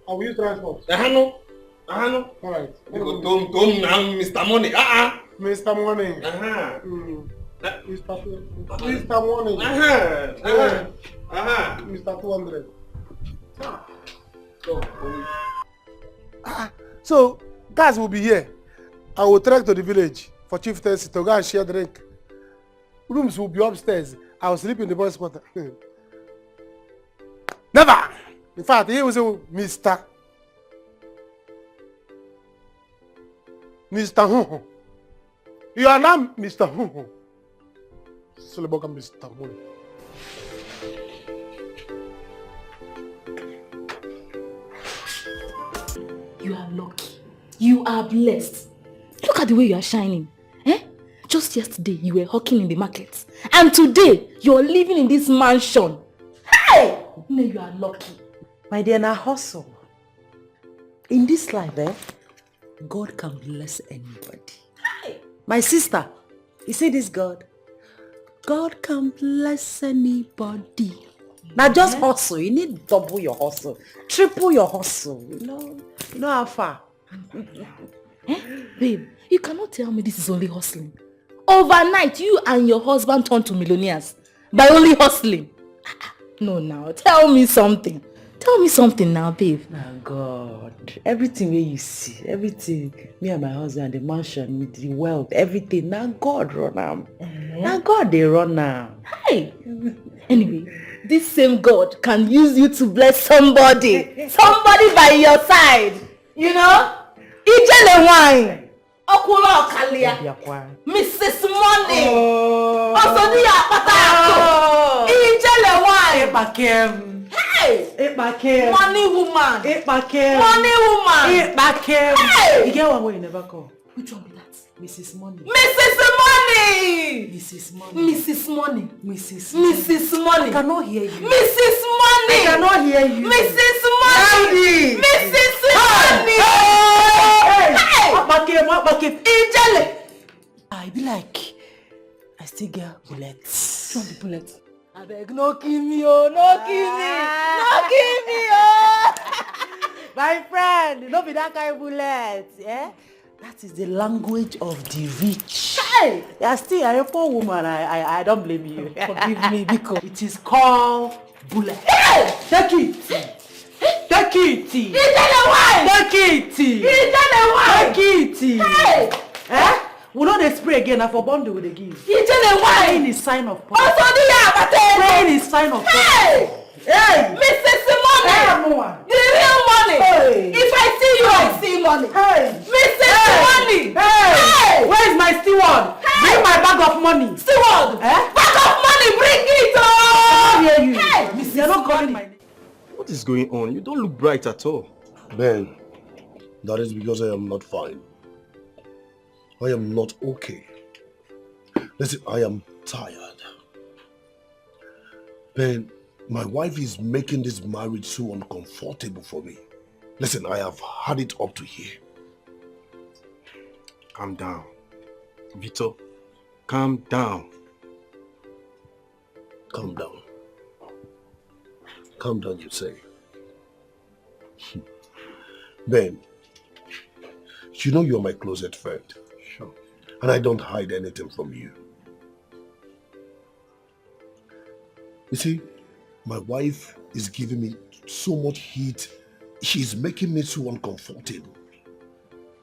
I will use transport. No. Alright. You go tom now, Mr. Money. Mr. Money. Mr. Money. Mr. 200. So, guys will be here. I will trek to the village for chieftaincy to go and share drink. Rooms will be upstairs. I will sleep in the boys' quarter. Never! In fact, he was a Mr. Honho. You are now Mr. Honho. So, Mr. Money. You are lucky. You are blessed. Look at the way you are shining. Just yesterday, you were hawking in the market. And today, you're living in this mansion. Hey! No, you are lucky. My dear, now hustle. In this life, God can bless anybody. Hey! My sister, you see this God? God can bless anybody. Now just hustle. You need double your hustle. Triple your hustle. You know how far. Babe, you cannot tell me this is only hustling. Overnight, you and your husband turned to millionaires by only hustling. No, now, tell me something. Tell me something now, babe. Now, God, everything where you see, everything, me and my husband, the mansion, with the wealth, everything, now God run am. Now God, they run now. Hey! Anyway, this same God can use you to bless somebody. Somebody by your side. You know? Ijele wine. Okuro Okalia. Mrs. Money. Osodiya Patako. Ijele wine. Ebakem. Hey! Ebakem. Money woman. Ebakem. Money woman. Ebakem. Hey! You get one way you never call. Which one be that? Mrs. Money. Mrs. Money. Mrs. Money. Mrs. Money. Mrs. Money. Mrs. Money. I cannot hear you. Mrs. Money. I cannot hear you. Mrs. Money. Mrs. Money. Hey! Abakem. Ijele. I be like, I still get bullets. Which one be bullets? I beg, no kill me, oh, no kill me. No kill me, oh. My friend, don't be that kind of bullet, eh? That is the language of the rich. Hey! Yeah, still, I'm a poor woman. I don't blame you. Forgive me, because it is called bullet. Hey! Take it. Take it. Ijele wine. Take it. Ijele wine. Take it. Hey! Eh? We know they spray again. I for bundle with the give. Ijele wine. Praying is sign of poverty. Osodiya Patako. Praying is sign of poverty. Hey! Hey! Mrs. Money. Hey, woman. The real money. Hey! If I see you, I see money. Hey! Mrs. Money. Hey! Hey! Where is my steward? Hey! Bring my bag of money. Steward. Eh? Bag of money, bring it. I Oh! hear you. Hey! You're not calling my name. What is going on? You don't look bright at all. Ben, that is because I am not fine. I am not okay. Listen, I am tired. Ben, my wife is making this marriage so uncomfortable for me. Listen, I have had it up to here. Calm down. Vito, calm down. Calm down. Calm down, you say. Ben, you know you're my closest friend. Sure. And I don't hide anything from you. You see, my wife is giving me so much heat. She's making me so uncomfortable.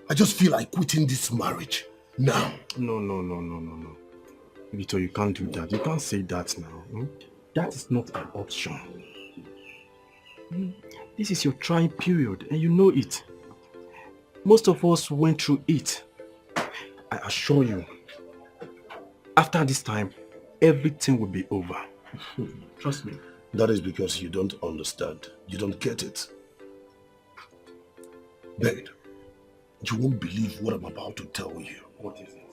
I just feel like quitting this marriage now. No. Vito, you can't do that. You can't say that now. That is not an option. This is your trying period and you know it. Most of us went through it. I assure you, after this time, everything will be over. Trust me. That is because you don't understand. You don't get it. Ben, you won't believe what I'm about to tell you. What is it?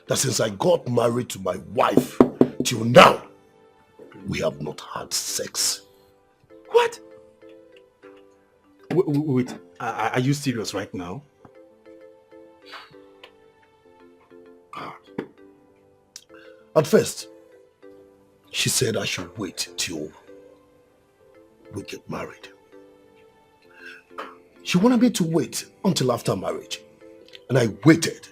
That since I got married to my wife, till now, we have not had sex. What? Wait, are you serious right now? At first, she said I should wait till we get married. She wanted me to wait until after marriage, and I waited.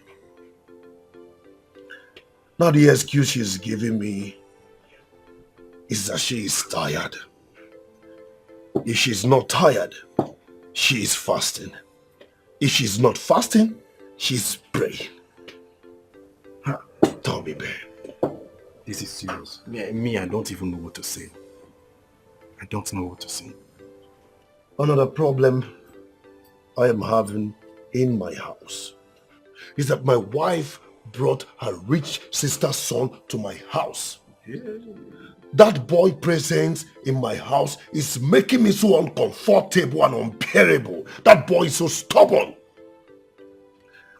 Now the excuse she's giving me is that she is tired. If she's not tired, she is fasting. If she's not fasting, she's praying. Tell me, babe. This is serious. Me, I don't even know what to say. I don't know what to say. Another problem I am having in my house is that my wife brought her rich sister's son to my house. Yeah. That boy presence in my house is making me so uncomfortable and unbearable. That boy is so stubborn.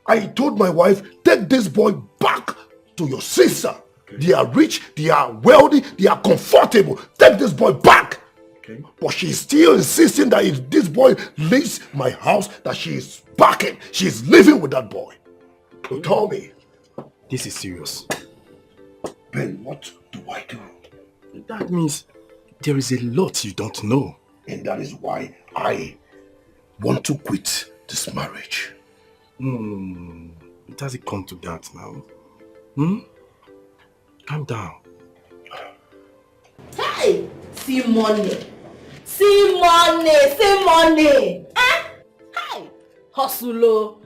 I told my wife, take this boy back to your sister. Okay. They are rich, they are wealthy, they are comfortable. Take this boy back. Okay. But she's still insisting that if this boy leaves my house, that she is backing. She is living with that boy. So tell me. This is serious. Ben, what do I do? That means there is a lot you don't know. And that is why I want to quit this marriage. No. It doesn't come to that now. Calm down. Hey! See money. See money. See money. Eh? Hey! Hustle.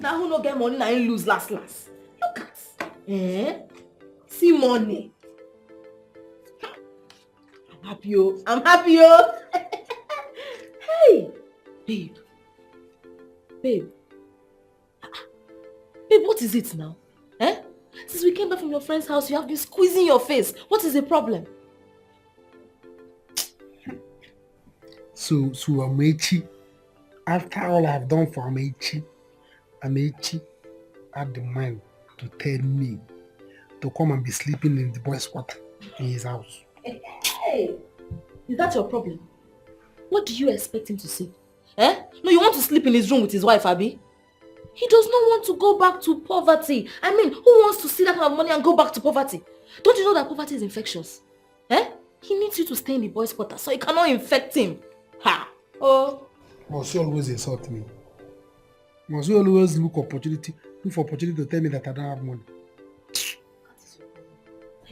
Now who no get money, now you lose last. Look at. See money. I'm happy. Hey! Babe, what is it now? Since we came back from your friend's house, you have been squeezing your face. What is the problem? So Amechi, after all I've done for Amechi had the mind to tell me to come and be sleeping in the boys' quarter in his house. Hey! Is that your problem? What do you expect him to say? No, you want to sleep in his room with his wife, Abi? He does not want to go back to poverty. I mean, who wants to see that kind of money and go back to poverty? Don't you know that poverty is infectious? He needs you to stay in the boys' quarter so it cannot infect him. Ha! Oh. Must you always insult me? Must you always look for opportunity to tell me that I don't have money?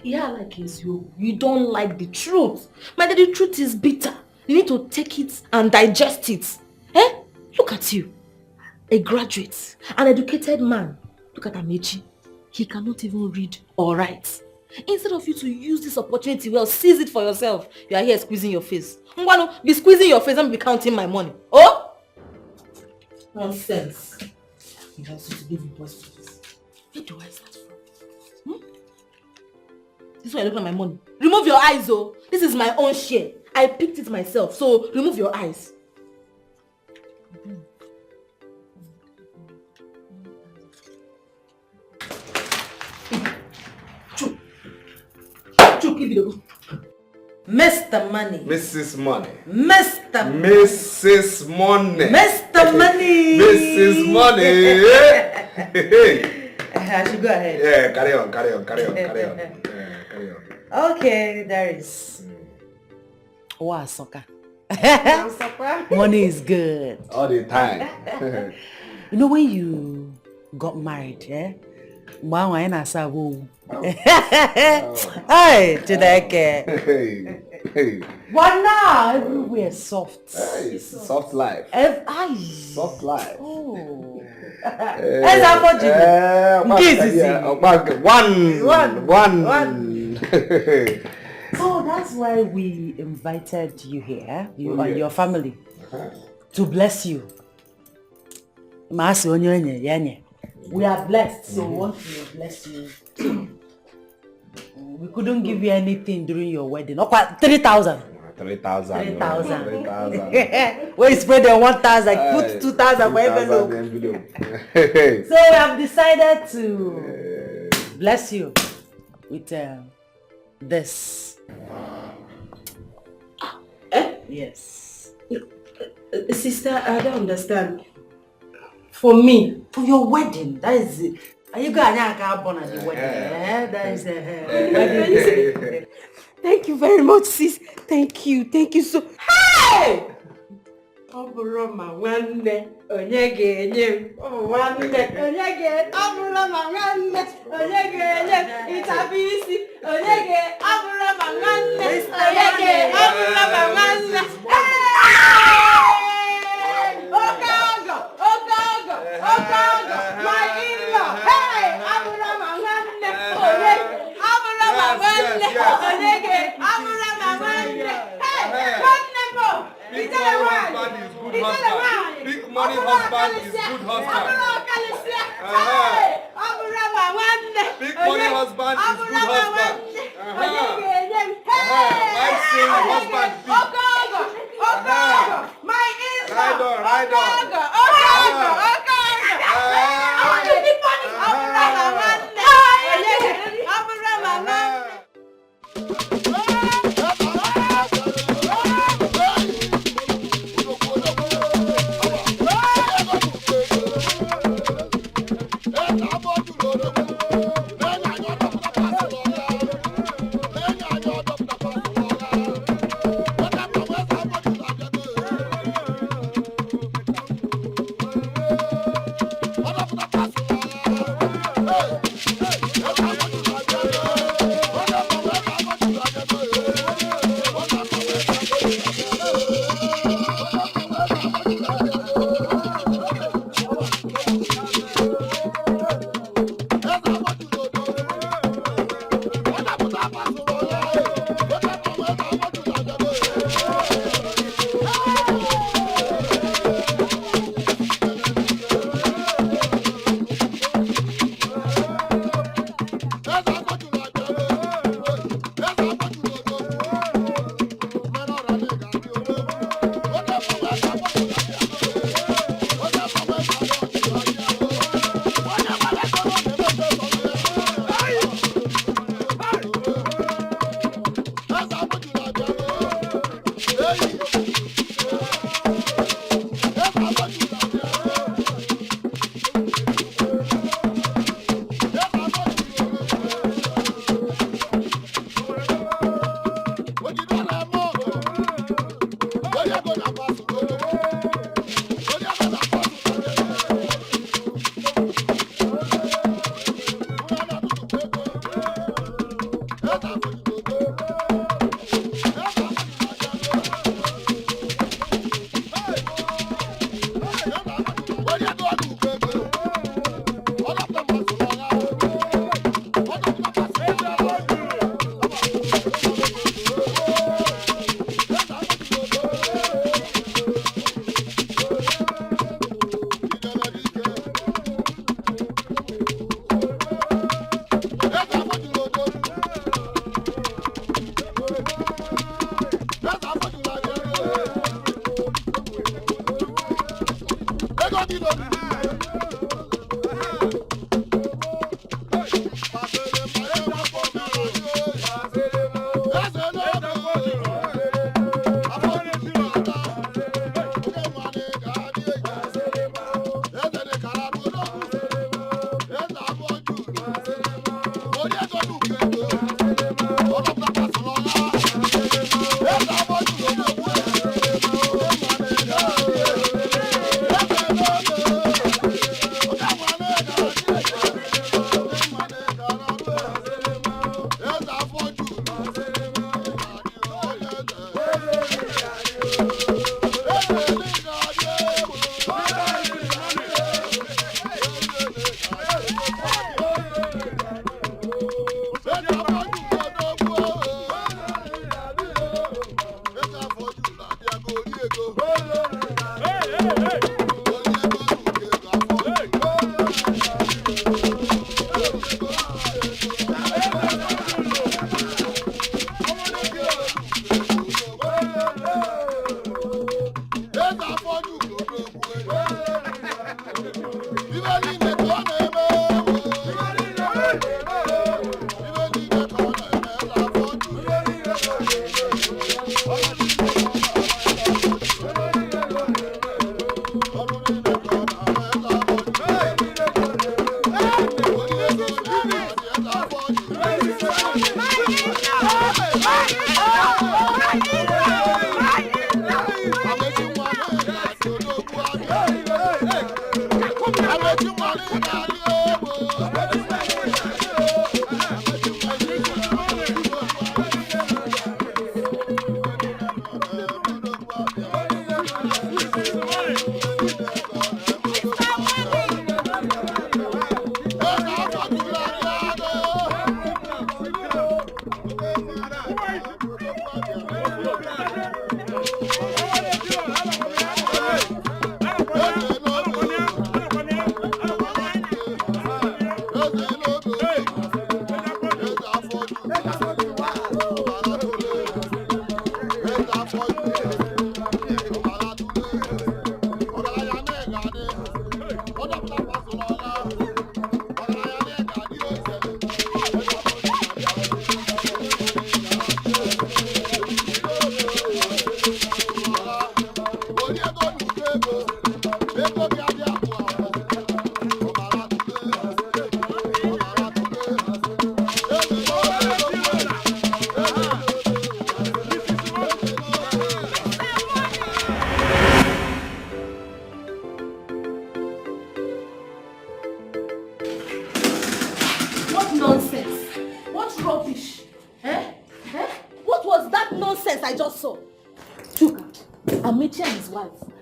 Yeah, like you don't like the truth. Man, the truth is bitter. You need to take it and digest it. Look at you. A graduate, an educated man. Look at Amechi. He cannot even read or write. Instead of you to use this opportunity, well, seize it for yourself. You are here squeezing your face. Ngwano, be squeezing your face and be counting my money. Oh? Nonsense. He wants you to give me boys for this. Where do I start from? This is why I look at my money. Remove your eyes, oh. This is my own share. I picked it myself, so remove your eyes. Give it over. Mr. Money. Mrs. Money. Mr. Mrs. Money. Mr. Money. Mrs. Money. I should go ahead. Yeah, carry on. Okay, there is. Wow, soccer. Money is good. All the time. You know when you got married, Wow, I ain't sabu. Hey, Dikeh. Hey. But now everywhere soft. Hey, soft life. Soft life. Oh. One. So that's why we invited you here, you and your family, to bless you. We are blessed, so we want to bless you. We couldn't give you anything during your wedding. 3,000. 3,000. When you spread the 1,000, put 2,000 for envelope. So we have decided to bless you with this. Yes. Sister, I don't understand. For me, for your wedding, that is it. Are you going to born at the wedding? That is wedding. Thank you very much, sis. Thank you so. Hey! Oburoma wande onyege wande onyege oburoma wande onyege itabisi onyege oburoma wande onyege oburoma wande. Ogaga, my in-law. Hey, oburoma wande onyege oburoma wande onyege oburoma wande. Hey, wonderful. Big money husband is good husband. Big money husband is good husband. Wife saying husband big. My in-law. Ride on.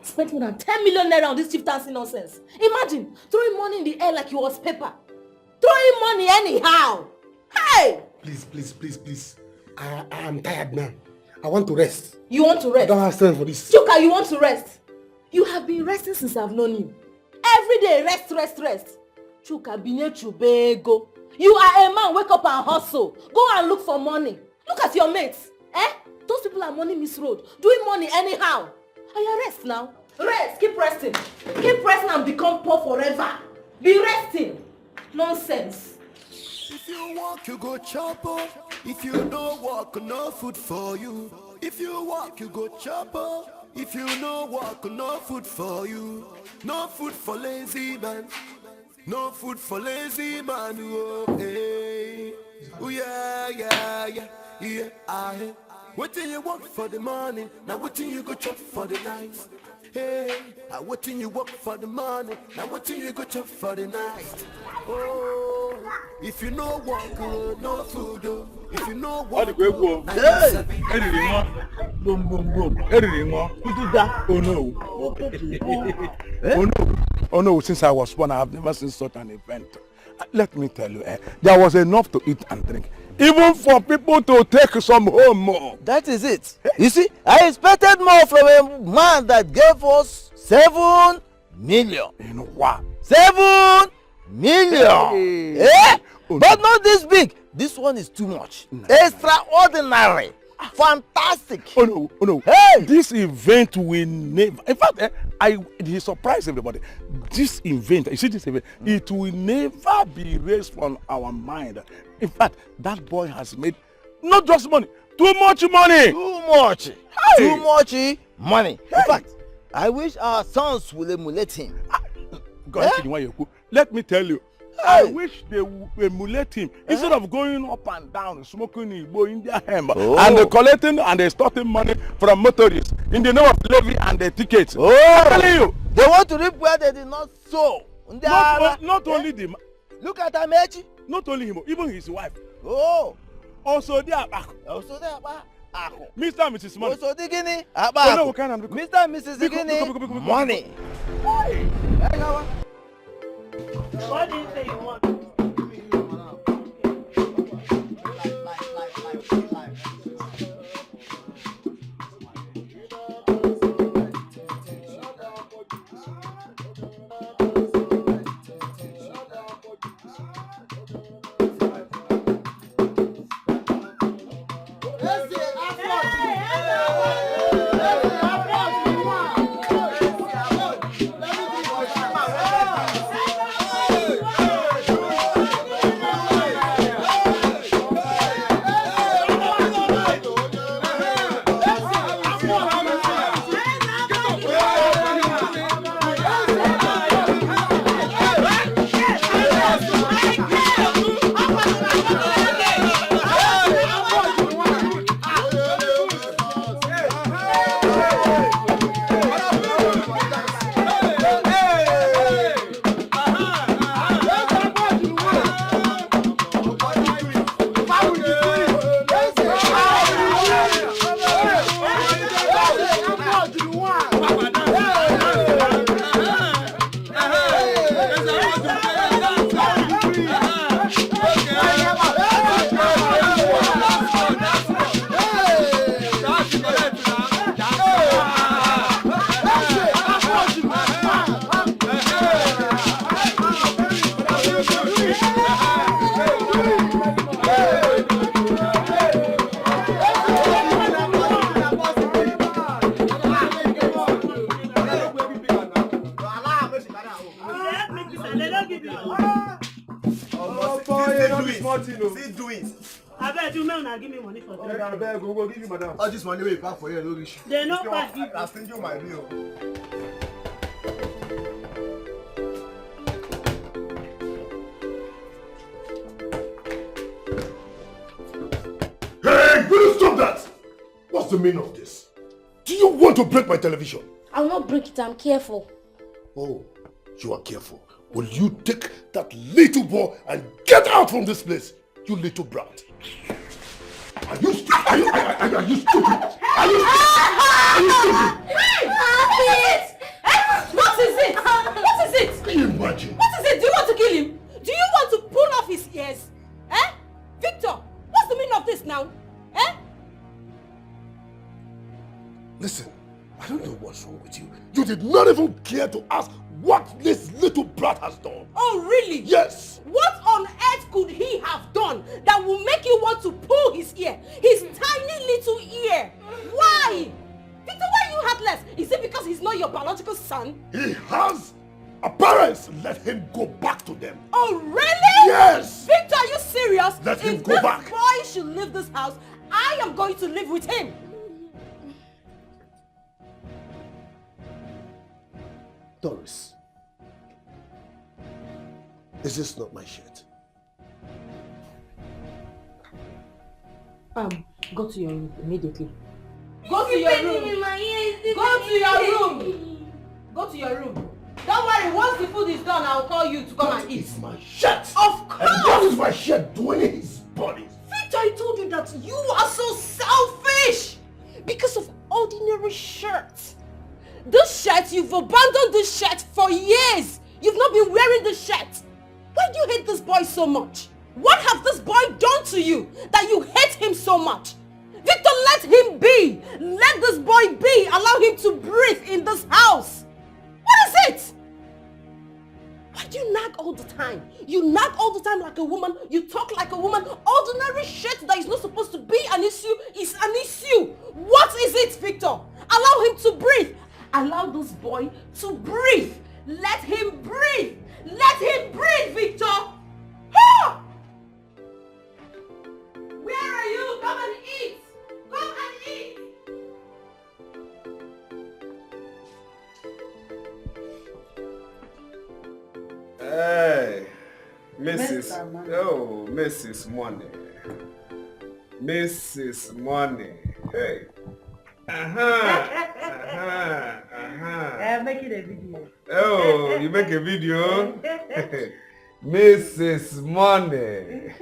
Spent more than 10 million naira on this chieftaincy nonsense. Imagine throwing money in the air like it was paper. Throwing money anyhow. Hey! Please. I am tired now. I want to rest. You want to rest? I don't have strength for this. Chuka, you want to rest? You have been resting since I've known you. Every day, rest. Chuka, binye chubego. You are a man, wake up and hustle. Go and look for money. Look at your mates. Those people are money misroad. Doing money anyhow. Aya, rest now. Rest. Keep resting. Keep resting and become poor forever. Be resting. Nonsense. If you walk, you go chopper. If you don't walk, no food for you. If you walk, you go chopper. If you don't walk, no food for you. No food for lazy man. No food for lazy man. Oh, hey. Oh, yeah. What do you work for the morning? Now what do you go chop for the night? Hey, what do you work for the morning? Now what do you go chop for the night? Oh, if you know work, no food. If you know work, boom. Oh no, since I was born, I have never seen such an event. Let me tell you, there was enough to eat and drink. Even for people to take some home more. That is it. You see, I expected more from a man that gave us 7 million. You know what? 7 million. Hey. But not this big. This one is too much. Extraordinary. Fantastic. Oh no. Hey. This event will never. In fact, he surprised everybody. This event, you see this event, it will never be erased from our mind. In fact, that boy has made not just money, too much money. Too much. Hey. Too much money. Hey. In fact, I wish our sons will emulate him. God, let me tell you, I wish they would emulate him instead of going up and down, smoking Igbo in their hem, and collecting and extorting money from motorists in the name of levy and the tickets. I'm telling you. They want to reap where they did not sow. Not only the man. Look at Amechi. Not only him, even his wife. Also they are back. Mr. and Mrs. Money. Also the guinea. Mr. and Mrs. Guinea. Money. What do you say you want? All this money we pack for you, no rich. They no pass you. I send you my bill. Hey, will you stop that? What's the meaning of this? Do you want to break my television? I will not break it, I'm careful. Oh, you are careful. Will you take that little boy and get out from this place, you little brat? Are you stupid? Are you stupid? Are you stupid? What is it? What is it? Can you imagine? What is it? Do you want to kill him? Do you want to pull off his ears? Eh? Victor, what's the meaning of this now? Eh? Listen, I don't know what's wrong with you. You did not even care to ask what this little brat has done. Oh, really? Yes. What on earth could he have done that will make you want to pull his ear? His tiny little ear. Why? Victor, why are you heartless? Is it because he's not your biological son? He has a parents. Let him go back to them. Oh, really? Yes. Victor, are you serious? Let him go back. If this boy should leave this house, I am going to live with him. Doris, is this not my shirt? Go to your room immediately. Go to your room. Go to your room. Go to your room. Don't worry, once the food is done, I'll call you to come and eat. It's my shirt. Of course. And what is my shirt doing in his body? Victor, I told you that you are so selfish because of ordinary shirts. This shirt, you've abandoned this shirt for years. You've not been wearing this shirt. Why do you hate this boy so much? What have this boy done to you that you hate him so much? Victor, let him be. Let this boy be. Allow him to breathe in this house. What is it? Why do you nag all the time? You nag all the time like a woman. You talk like a woman. Ordinary shit that is not supposed to be an issue is an issue. What is it, Victor? Allow him to breathe. Allow this boy to breathe. Let him breathe. Let him breathe, Victor. Ah! Where are you? Come and eat. Come and eat. Hey, Oh, Mrs. Money. Mrs. Money. Hey. I'm making a video. Oh, you make a video? Mrs. Money.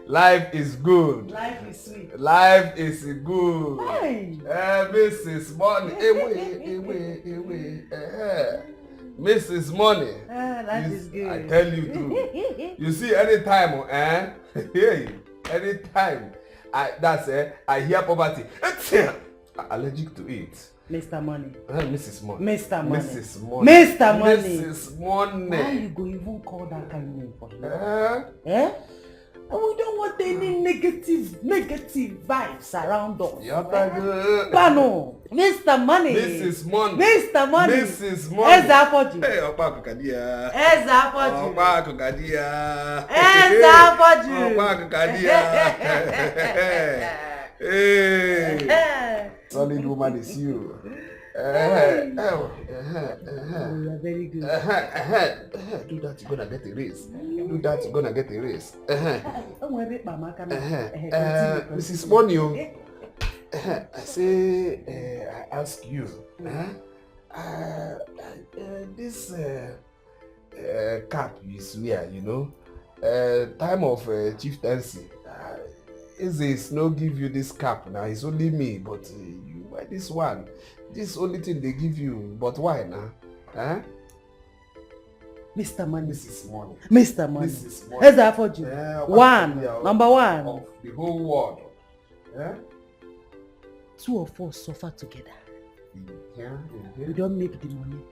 Life is good. Life is sweet. Life is good. Hey. Mrs. Money. Mrs. Money. Life is good. I tell you true. You see, anytime, anytime I hear poverty, I'm allergic to it. Mr. Money. Mrs. Money. Mr. Money. Mrs. Money. Mr. Money. Mrs. Money. Why you go even call that kind of name for him? And we don't want any negative vibes around us. Bano. Mr. Money. Mrs. Money. Mr. Money. Mrs. Money. Ezapoji. Hey, Opa Kukadia. Ezapoji. Opa Kukadia. Ezapoji. Opa Kukadia. Hey. Solid woman is you. You are very good. Do that, you're gonna get a raise. Do that, you're gonna get a raise. Mrs. Money, I say, I ask you, this cap you swear, time of chieftaincy, is no give you this cap now. It's only me, but you buy this one. This only thing they give you, but why now? Mr. Money. Mrs. Money. Mr. Money. Mrs. Money. Here's that for you. Number one. Of the whole world. Two of us suffer together. We don't make the money.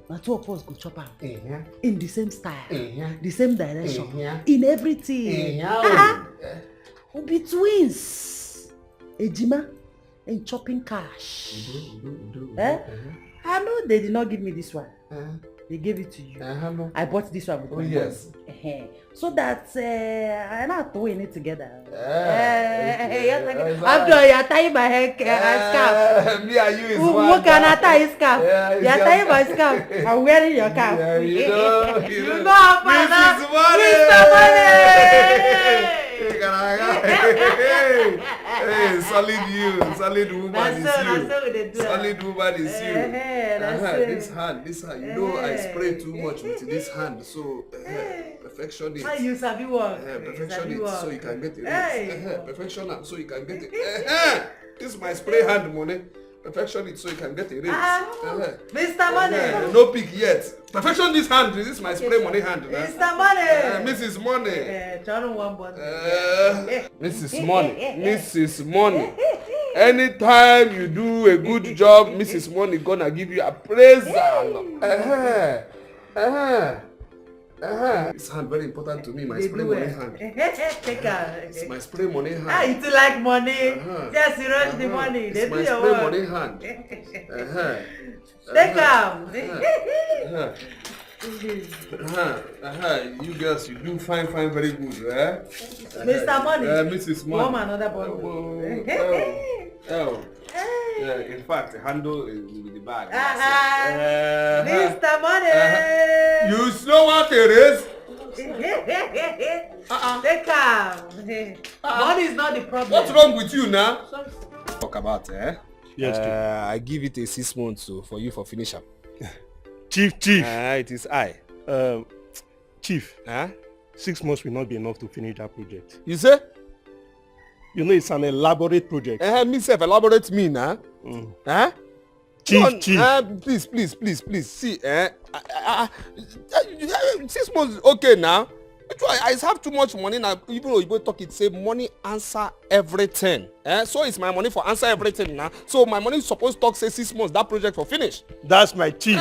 Now two of us go chop out. In the same style. The same direction. In everything. We'll be twins. Ejima and chopping cash. I know they did not give me this one. They gave it to you. I bought this one with my yes. So that I'm not doing it together. After you're tying my hair scarf. Me and you is one. Who can I tie his scarf? You're tying my scarf. I'm wearing your cap. You know, Mr. Hey, solid you, solid woman is you. Solid woman is you. This hand, I spray too much with this hand, so perfection it. You sabi work. Perfection it so you can get it. Perfection it so you can get it. This is my spray hand money. Perfection it so you can get a raise. Mr. Money. No pick yet. Perfection this hand. This is my spray money hand. Mr. Money. Mrs. Money. Mrs. Money. Mrs. Money. Anytime you do a good job, Mrs. Money gonna give you appraisal. This hand very important to me, my spray money hand. Take her. It's my spray money hand. It's like money. Just you rush the money. It's my spray money hand. Take her. You girls, you do fine, very good, Mr. Money. Mrs. Money. Mom, another bottle. Yeah, in fact, the handle is with the bag. Mr. Money. You know what it is? Take her. Money is not the problem. What's wrong with you now? Talk about Yes, I give it a 6 months for you for finish up. Chief. It is I. Chief. 6 months will not be enough to finish that project. You say? You know it's an elaborate project. Me self elaborate me now. Chief. Please. See, 6 months is okay now. I have too much money now. Even though you talk it say money answer everything. So it's my money for answer everything now. So my money is supposed to talk say 6 months that project for finish. That's my chief.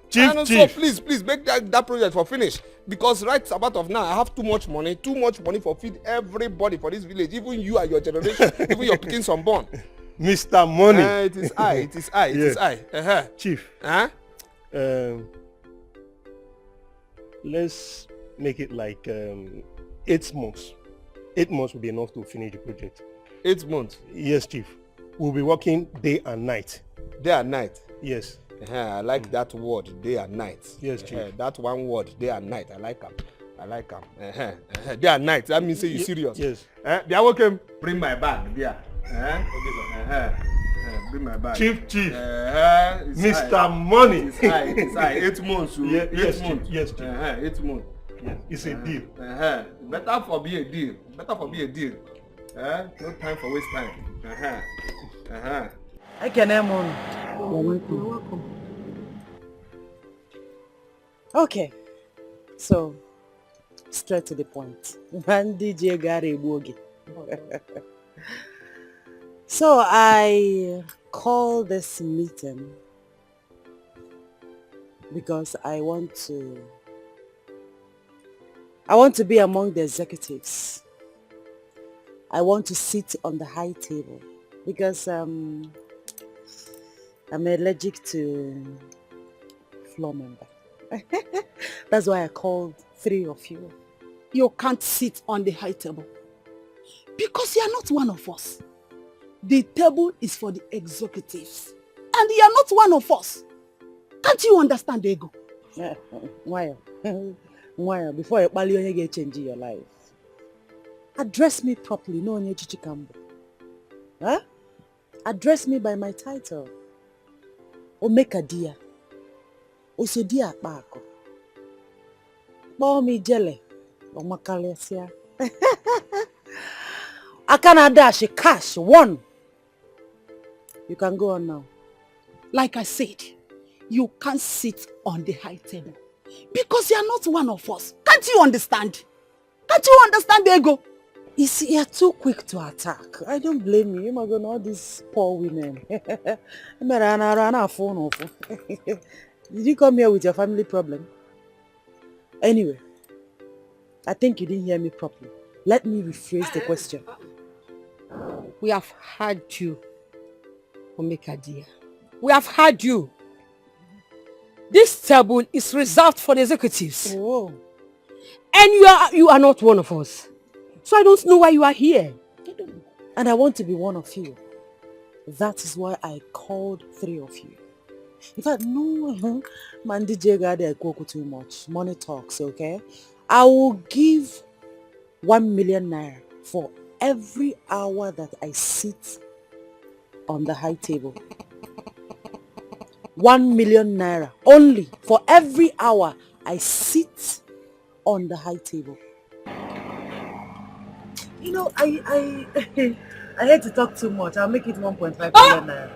Chief. So please make that project for finish. Because right about of now I have too much money for feed everybody for this village. Even you and your generation, even your pickings unborn. Mr. Money. It is I. Chief. Let's make it like 8 months. 8 months will be enough to finish the project. 8 months? Yes, Chief. We'll be working day and night. Day and night? Yes. I like that word, day and night. Yes, Chief. That one word, day and night, I like it. I like them. They are nice. That means say you serious. Yes. They are welcome. Bring my bag. There. Bring my bag. Chief. Mr. High. Money. It's high. 8 months. So yes, 8 months. Chief. Yes, Chief. 8 months. Yes. It's a deal. Better for be a deal. No time for waste time. I can name on. You're welcome. Okay. So, straight to the point. Man, DJ got a boogie. So I called this meeting because I want to be among the executives. I want to sit on the high table because I'm allergic to floor member. That's why I called 3 of you. You can't sit on the high table because you are not one of us. The table is for the executives and you are not one of us. Can't you understand, Ego? Why, before you get change your life, address me properly. No one Chichikambo. Huh? Address me by my title. Omeka dia. Osodia Bako. Call me Jele. Omakalesia. I can dash a cash. 1. You can go on now. Like I said, you can't sit on the high table because you are not one of us. Can't you understand? Can't you understand, Ego? You see, you're too quick to attack. I don't blame you. You're going all these poor women. Did you come here with your family problem? Anyway, I think you didn't hear me properly. Let me rephrase the question. We have heard you, Omeka dear. We have heard you. This table is reserved for the executives. Oh. And you are not one of us. So I don't know why you are here. And I want to be one of you. That is why I called 3 of you. In fact, no, man, DJ Gade Koko too much. Money talks, okay? I will give 1 million naira for every hour that I sit on the high table. 1 million naira only for every hour I sit on the high table. You know, I hate to talk too much. I'll make it 1.5 million naira.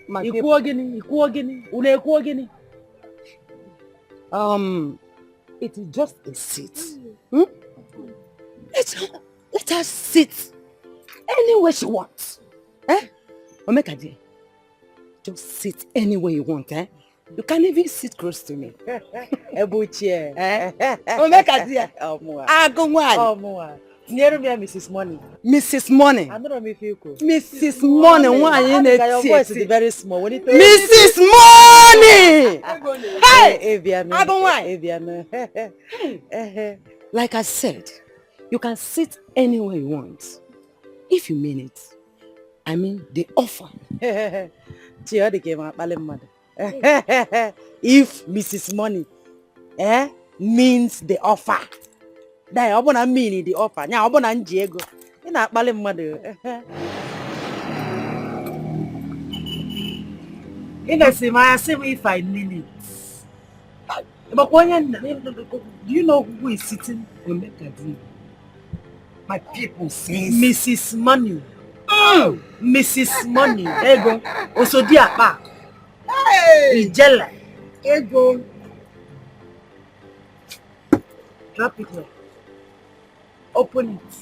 My it is just a seat. Let her sit anywhere she wants. Omeka dear, just sit anywhere you want. You can even sit close to me. Ebuchie. Omeka dear. Agungwan. Near me, Mrs. Money. Mrs. Money. I don't know if you could. Mrs. Money. Why you need your voice is very small. Mrs. Money. Hey, like I said, you can sit anywhere you want. If you mean it. I mean the offer. If Mrs. Money means the offer. I want to mean the offer. Now I want to Diego. You not balling mother. I say if I mean it. But when do you know who is sitting on the table? My people say Mrs. Money. Mrs. Money. There you go. Also dear pa. Hey. Ijela. There you go. Drop it here. Open it.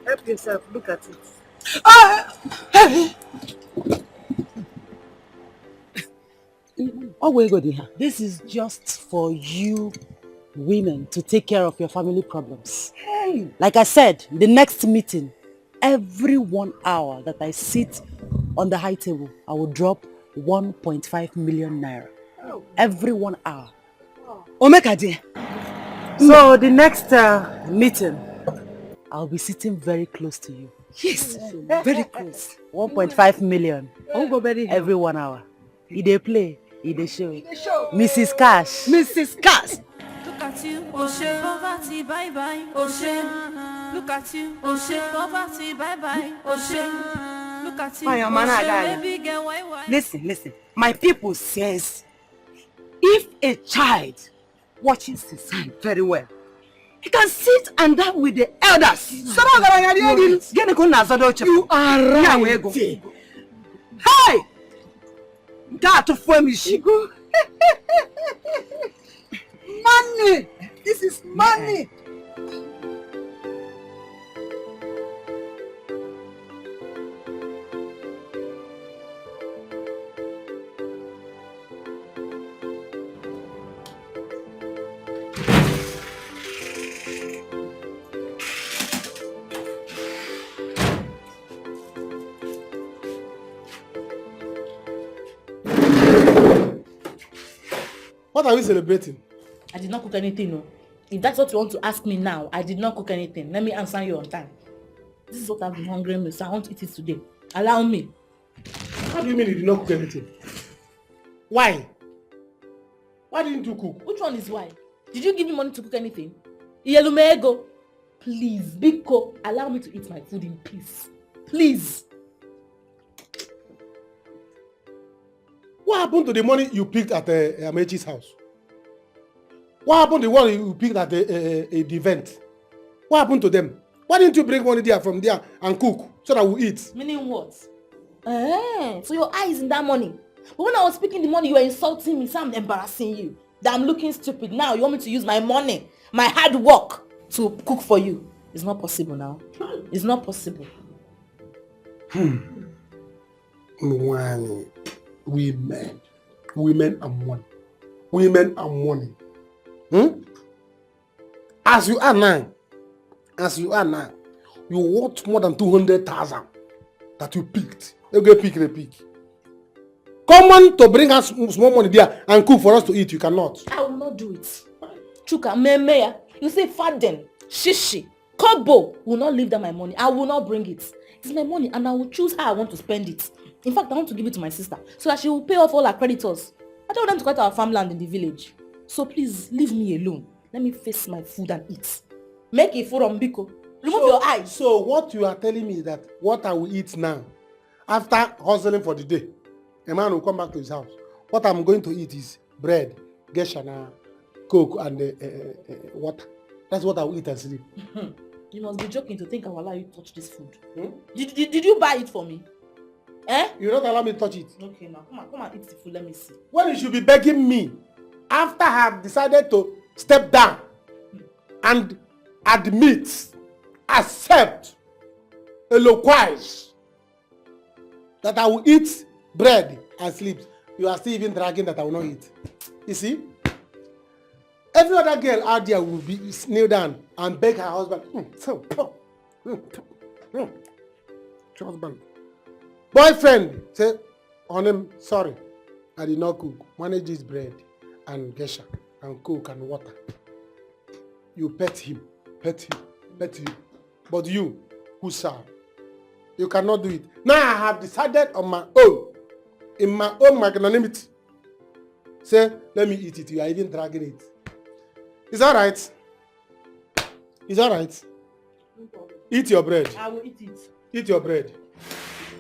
Help yourself. Look at it. Oh, where go there? This is just for you women to take care of your family problems. Hey. Like I said, the next meeting, every 1 hour that I sit on the high table, I will drop 1.5 million naira. Oh. Every 1 hour. Omeka dear. So the next meeting, I'll be sitting very close to you. Yes, very close. 1.5 million. Every 1 hour. If they play, In the show. Mrs. Cash. Mrs. Cash. Look at you, Oshe, poverty, bye bye, Oshe. Look at you, Oshe, poverty, bye bye, Oshe. Look at you, Oshe, baby girl, why? Listen. My people says, if a child watches the sign very well, he can sit and dine with the elders. You are right. Hey! That for me, Shigo. Money! This is money! What are we celebrating? I did not cook anything, no. If that's what you want to ask me now, I did not cook anything. Let me answer you on time. This is what I've been hungry with, so I want to eat it today. Allow me. How do you mean you did not cook anything? Why? Why didn't you cook? Which one is why? Did you give me money to cook anything? Iyelumego. Please, Bcoz, allow me to eat my food in peace. Please. What happened to the money you picked at Amechi's house? What happened to the one you picked at the event? What happened to them? Why didn't you bring money there from there and cook so that we eat? Meaning what? So your eye is in that money. But when I was speaking the money, you were insulting me, so I'm embarrassing you. That I'm looking stupid. Now you want me to use my money, my hard work to cook for you. It's not possible now. It's not possible. Women and money. Women and money. As you are now, you want more than 200,000 that you picked. You go pick the pick. Come on to bring us small money there and cook for us to eat. You cannot. I will not do it. Chuka, Memeya, you say Faden, Shishi, Kobo will not leave them my money. I will not bring it. It's my money and I will choose how I want to spend it. In fact, I want to give it to my sister so that she will pay off all her creditors. I don't want them to cut our farmland in the village. So please, leave me alone. Let me face my food and eat. Make it food on Bcoz. Remove your eyes. So what you are telling me is that what I will eat now, after hustling for the day, a man will come back to his house. What I'm going to eat is bread, geshana, coke, and water. That's what I will eat and sleep. You must be joking to think I will allow you to touch this food. Did you buy it for me? You don't allow me to touch it. Okay, now come and eat the food. Let me see. When you should be begging me, after I have decided to step down and admit, accept, eloquence that I will eat bread and sleep, you are still even dragging that I will not eat. You see? Every other girl out there will be kneel down and beg her husband. Husband. Boyfriend say, on him, sorry, I did not cook. Manage this bread and gesha and coke and water. You pet him. But you, who serve, you cannot do it. Now I have decided on my own, in my own magnanimity. Say, let me eat it. You are even dragging it. Is that right? Is that right? Eat your bread. I will eat it. Eat your bread.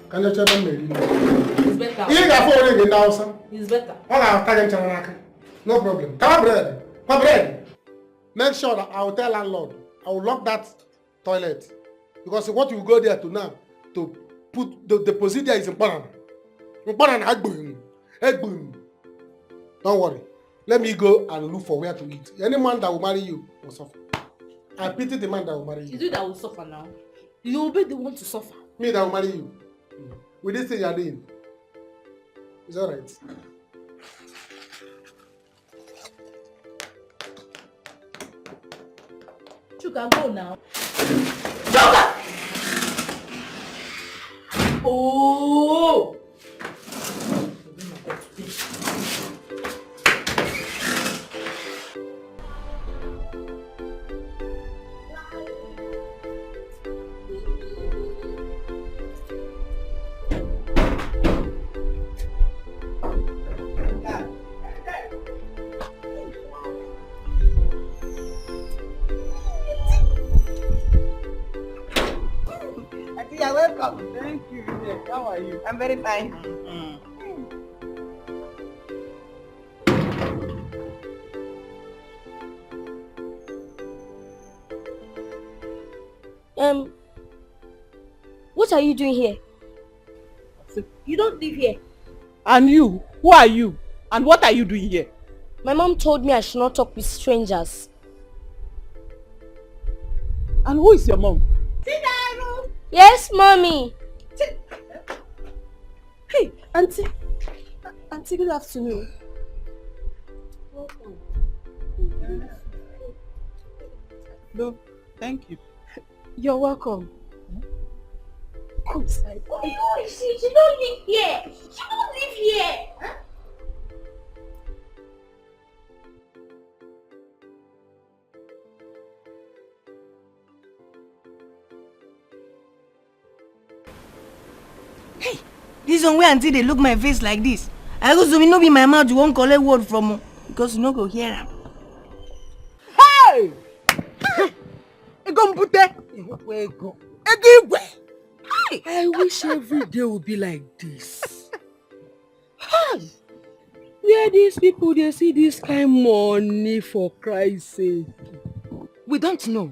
Can you tell them? It's better. It's better. No problem. Come bread. Come bread. Make sure that I will tell landlord. I will lock that toilet. Because what you go there to now, to put the procedure is important. Don't worry. Let me go and look for where to eat. Any man that will marry you will suffer. I pity the man that will marry you. Is it that will suffer now? You will be the one to suffer. Me that will marry you. With this thing you are doing. It's alright. You can go now. Joker! Oh! welcome. Thank you. How are you? I'm very fine. What are you doing here? You don't live here. And you? Who are you? And what are you doing here? My mom told me I should not talk with strangers. And who is your mom? Yes, mommy. Hey, auntie. Auntie, good afternoon. No, thank you. You're welcome. Come inside. She don't live here. She don't live here. Huh? This one where until they look my face like this. I go zoom in, no be my mouth, you won't collect word from me. Because you no go hear am. Hey! Egompute! Ego. Egigwe! I wish every day would be like this. Hi! Where these people they see this kind of money for Christ's sake? We don't know.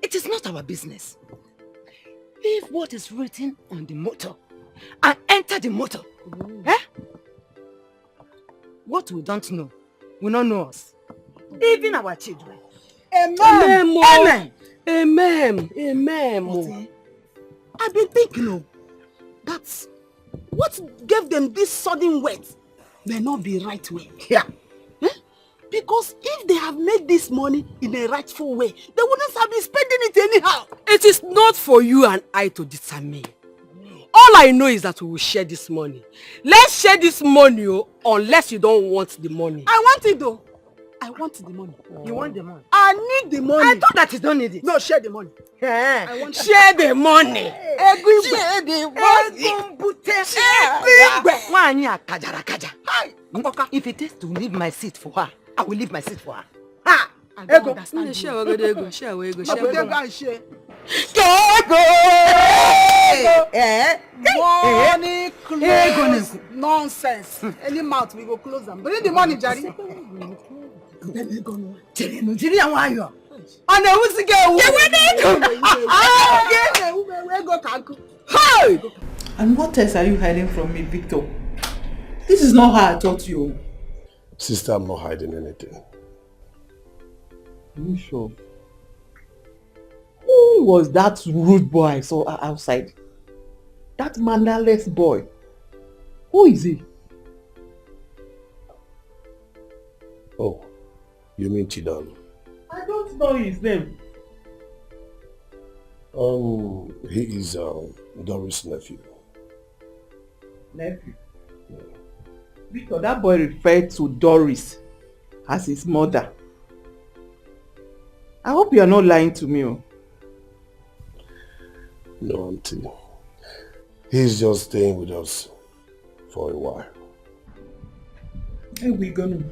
It is not our business. Leave what is written on the motor and enter the motor. Eh? What we don't know will not know us. Even our children. Amen. Amen. Amen. Amen. I've been thinking that what gave them this sudden weight may not be right way. Yeah. Eh? Because if they have made this money in a rightful way, they wouldn't have been spending it anyhow. It is not for you and I to determine. All I know is that we will share this money. Let's share this money, unless you don't want the money. I want it though. I want the money. You want the money? I need the money. I thought that you don't need it. No, share the money. I want share the money. Share the money. If it is to leave my seat for her, I will leave my seat for her. Ha! I don't understand. Share ego. Share. Money close. Nonsense. Any mouth we go close them. Bring the money, Jerry. And what else are you hiding from me, Victor? This is not how I taught you. Sister, I'm not hiding anything. Are you sure? Who was that rude boy I saw outside? That mannerless boy. Who is he? Oh, you mean Chidan? I don't know his name. He is Doris' nephew. Nephew? Yeah. Victor, that boy referred to Doris as his mother. I hope you are not lying to me. No, auntie. He's just staying with us for a while. Where are we gonna?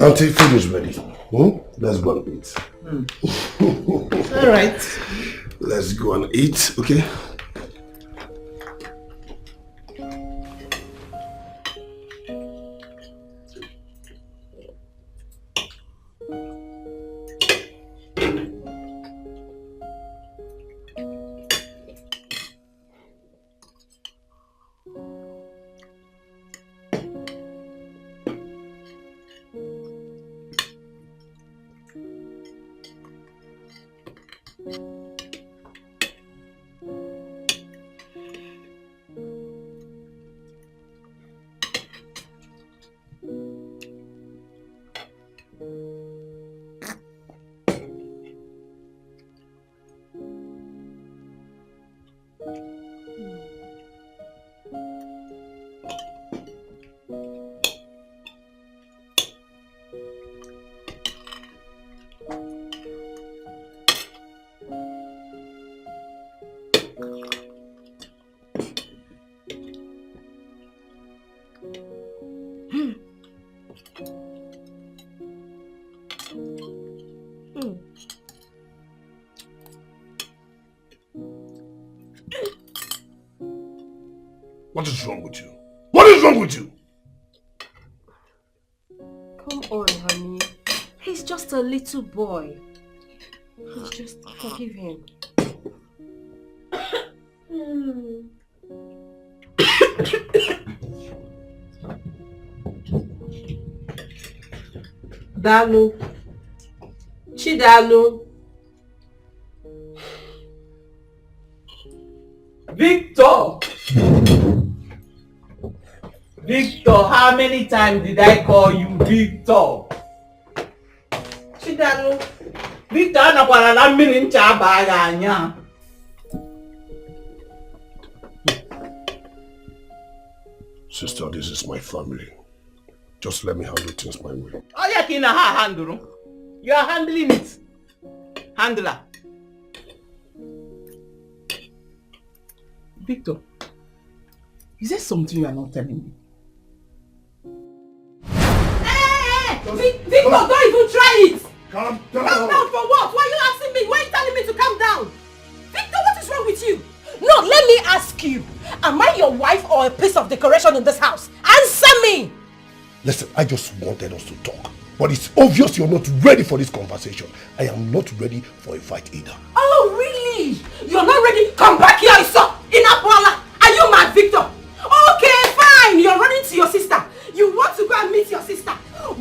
Auntie, food is ready. Let's go and eat. All right. Let's go and eat, okay? What is wrong with you? What is wrong with you? Come on, honey. He's just a little boy. Please just forgive him. Dalu. Chidalu. Victor! Victor, how many times did I call you Victor? Chidalu. Victor, anakwara na mmiri ncha abaghị anya. Sister, this is my family. Just let me handle things my way. Oh, yeah, Kina, ha handle. You are handling it. Handler. Victor, is there something you are not telling me? Hey! Victor, don't even try it! Calm down! Calm down for what? Why are you asking me? Why are you telling me to calm down? Victor, what is wrong with you? No, let me ask you. Am I your wife or a piece of decoration in this house? Answer me! Listen, I just wanted us to talk. But it's obvious you're not ready for this conversation. I am not ready for a fight either. Oh, really? You're not ready? Come back here, Isa! In Abuala! Are you mad, Victor? Okay, fine! You're running to your sister. You want to go and meet your sister.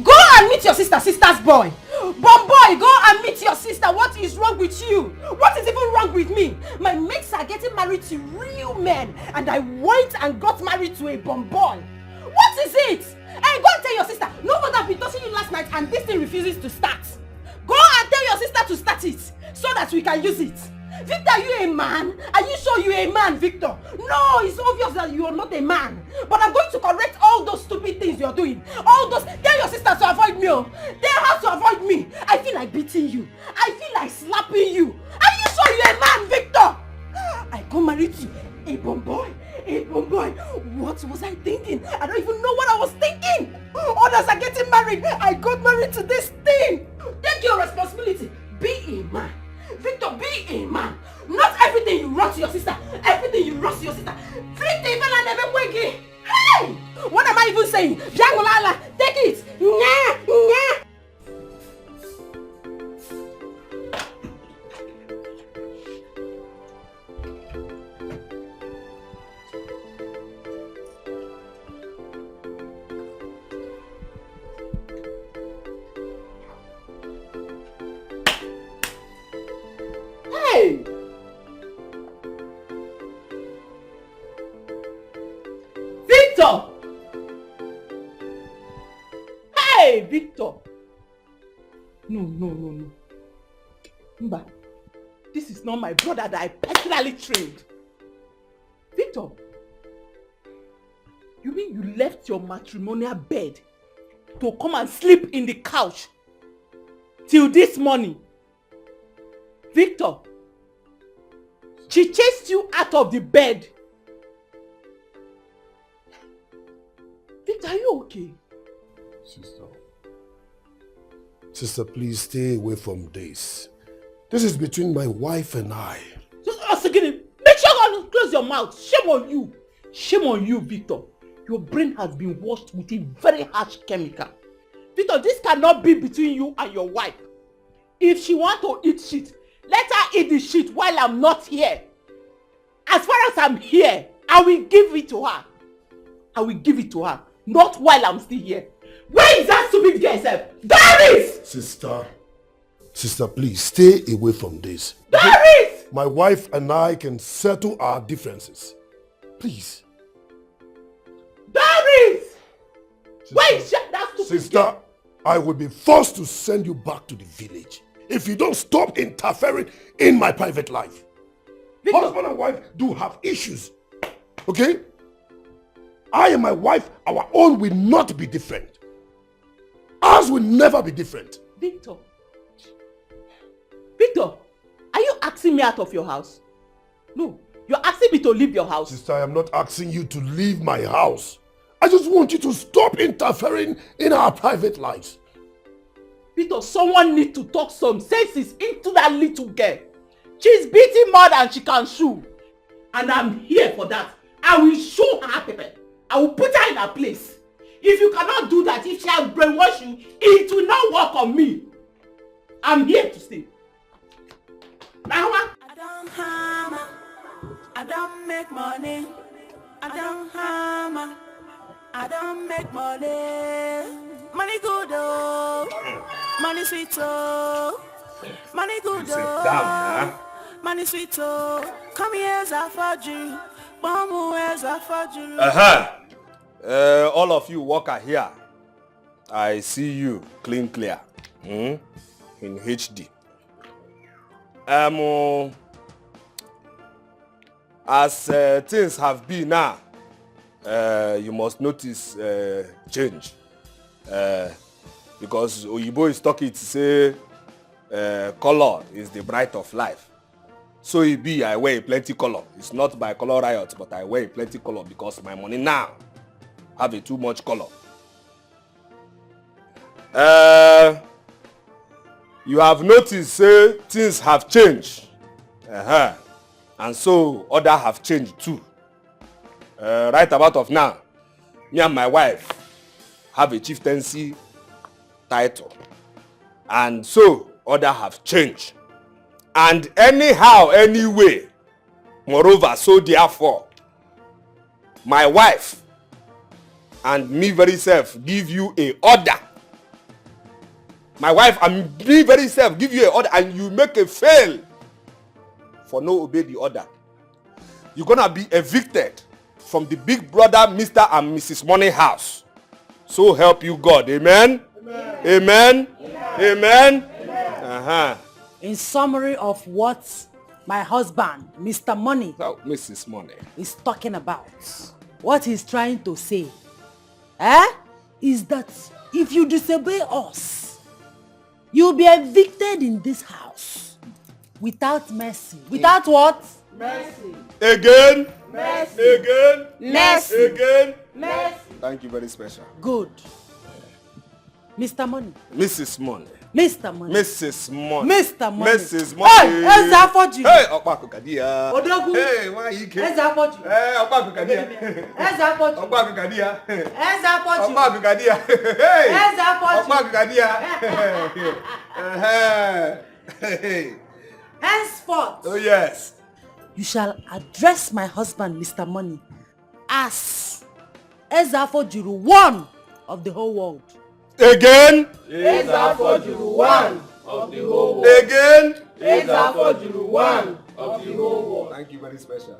Go and meet your sister, sister's boy. But boy, go and meet your sister. What is wrong with you? What is even wrong with me? My mates are getting married to real men. And I went and got married to a bomb boy. What is it? Hey, go and tell your sister. No wonder I've been touching you last night and this thing refuses to start. Go and tell your sister to start it so that we can use it. Victor, are you a man? Are you sure you're a man, Victor? No, it's obvious that you are not a man. But I'm going to correct all those stupid things you're doing. All those. Tell your sister to avoid me. Tell her to avoid me. I feel like beating you. I feel like slapping you. Are you sure you're a man, Victor? I got married to a bomb boy. A bomb boy. What was I thinking? I don't even know what I was thinking. Others are getting married. I got married to this thing. Take your responsibility. Be a man. Victor, be a man. Not everything you run to your sister. Everything you run to your sister. Hey! What am I even saying? Jangolala, take it. Nya, nya. Hey! Victor! Hey, Victor! No. Mba, this is not my brother that I personally trained. Victor, you mean you left your matrimonial bed to come and sleep in the couch till this morning? Victor, she chased you out of the bed. Victor, are you okay? Sister, please stay away from this. This is between my wife and I. Just again, make sure you close your mouth. Shame on you. Shame on you, Victor. Your brain has been washed with a very harsh chemical. Victor, this cannot be between you and your wife. If she wants to eat shit, let her eat the shit while I'm not here. As far as I'm here, I will give it to her. I will give it to her. Not while I'm still here. Where is that stupid girl, sir? Doris! Sister, please stay away from this. Doris! My wife and I can settle our differences. Please. Doris! Where is that stupid Sister, girl? I will be forced to send you back to the village if you don't stop interfering in my private life. Victor. Husband and wife do have issues. Okay? I and my wife, our own will not be different. Ours will never be different. Victor, are you asking me out of your house? No, you're asking me to leave your house. Sister, I am not asking you to leave my house. I just want you to stop interfering in our private lives. Victor, someone needs to talk some senses into that little girl. She's beating more than she can chew. And I'm here for that. I will show her pepper. I will put her in her place. If you cannot do that, if she has brainwashed you, it will not work on me. I'm here to stay. Now, I don't hammer, I don't make money. I don't hammer, I don't make money. Money good oh, money sweet oh, money good oh, money sweet oh. Come here, Zafaji, Bamu Zafaji. All of you worker here, I see you clean clear in HD. As things have been now, you must notice change. Because Oyibo is talking to say color is the bright of life. So it be I wear plenty color. It's not by color riot, but I wear plenty color because my money now have a too much color. You have noticed say things have changed. And so others have changed too. Right about of now, me and my wife have a chieftaincy title. And so others have changed. And anyhow, anyway, moreover, so therefore, my wife and me very self give you a order. My wife and me very self give you a order and you make a fail for no obey the order. You're gonna be evicted from the big brother Mr. and Mrs. Money house. So help you God. Amen? Amen? Amen? Amen. In summary of what my husband, Mr. Money, Mrs. Money, is talking about, what he's trying to say, is that if you disobey us, you'll be evicted in this house without mercy. Without what? Mercy. Again? Mercy. Again? Mercy. Again? Mercy. Thank you very special. Good. Mr. Money. Mrs. Money. Mr. Money. Mrs. Money. Mr. Money. Mrs. Money. Hey, Ezafoji. Hey, Okpaku Kadia. Odogu. Hey, why you came? Ezafoji. Hey, Okpaku Kadia. Ezafoji. Okpaku Kadia. Ezafoji. Okpaku Kadia. Hey. Ezafoji. Okpaku Kadia. Hey. Henceforth. Oh yes. You shall address my husband, Mr. Money, as Ezafoji, one of the whole world. Again? Ezafoji, one of the whole world. Again? Ezafoji, one of the whole world. Thank you very special.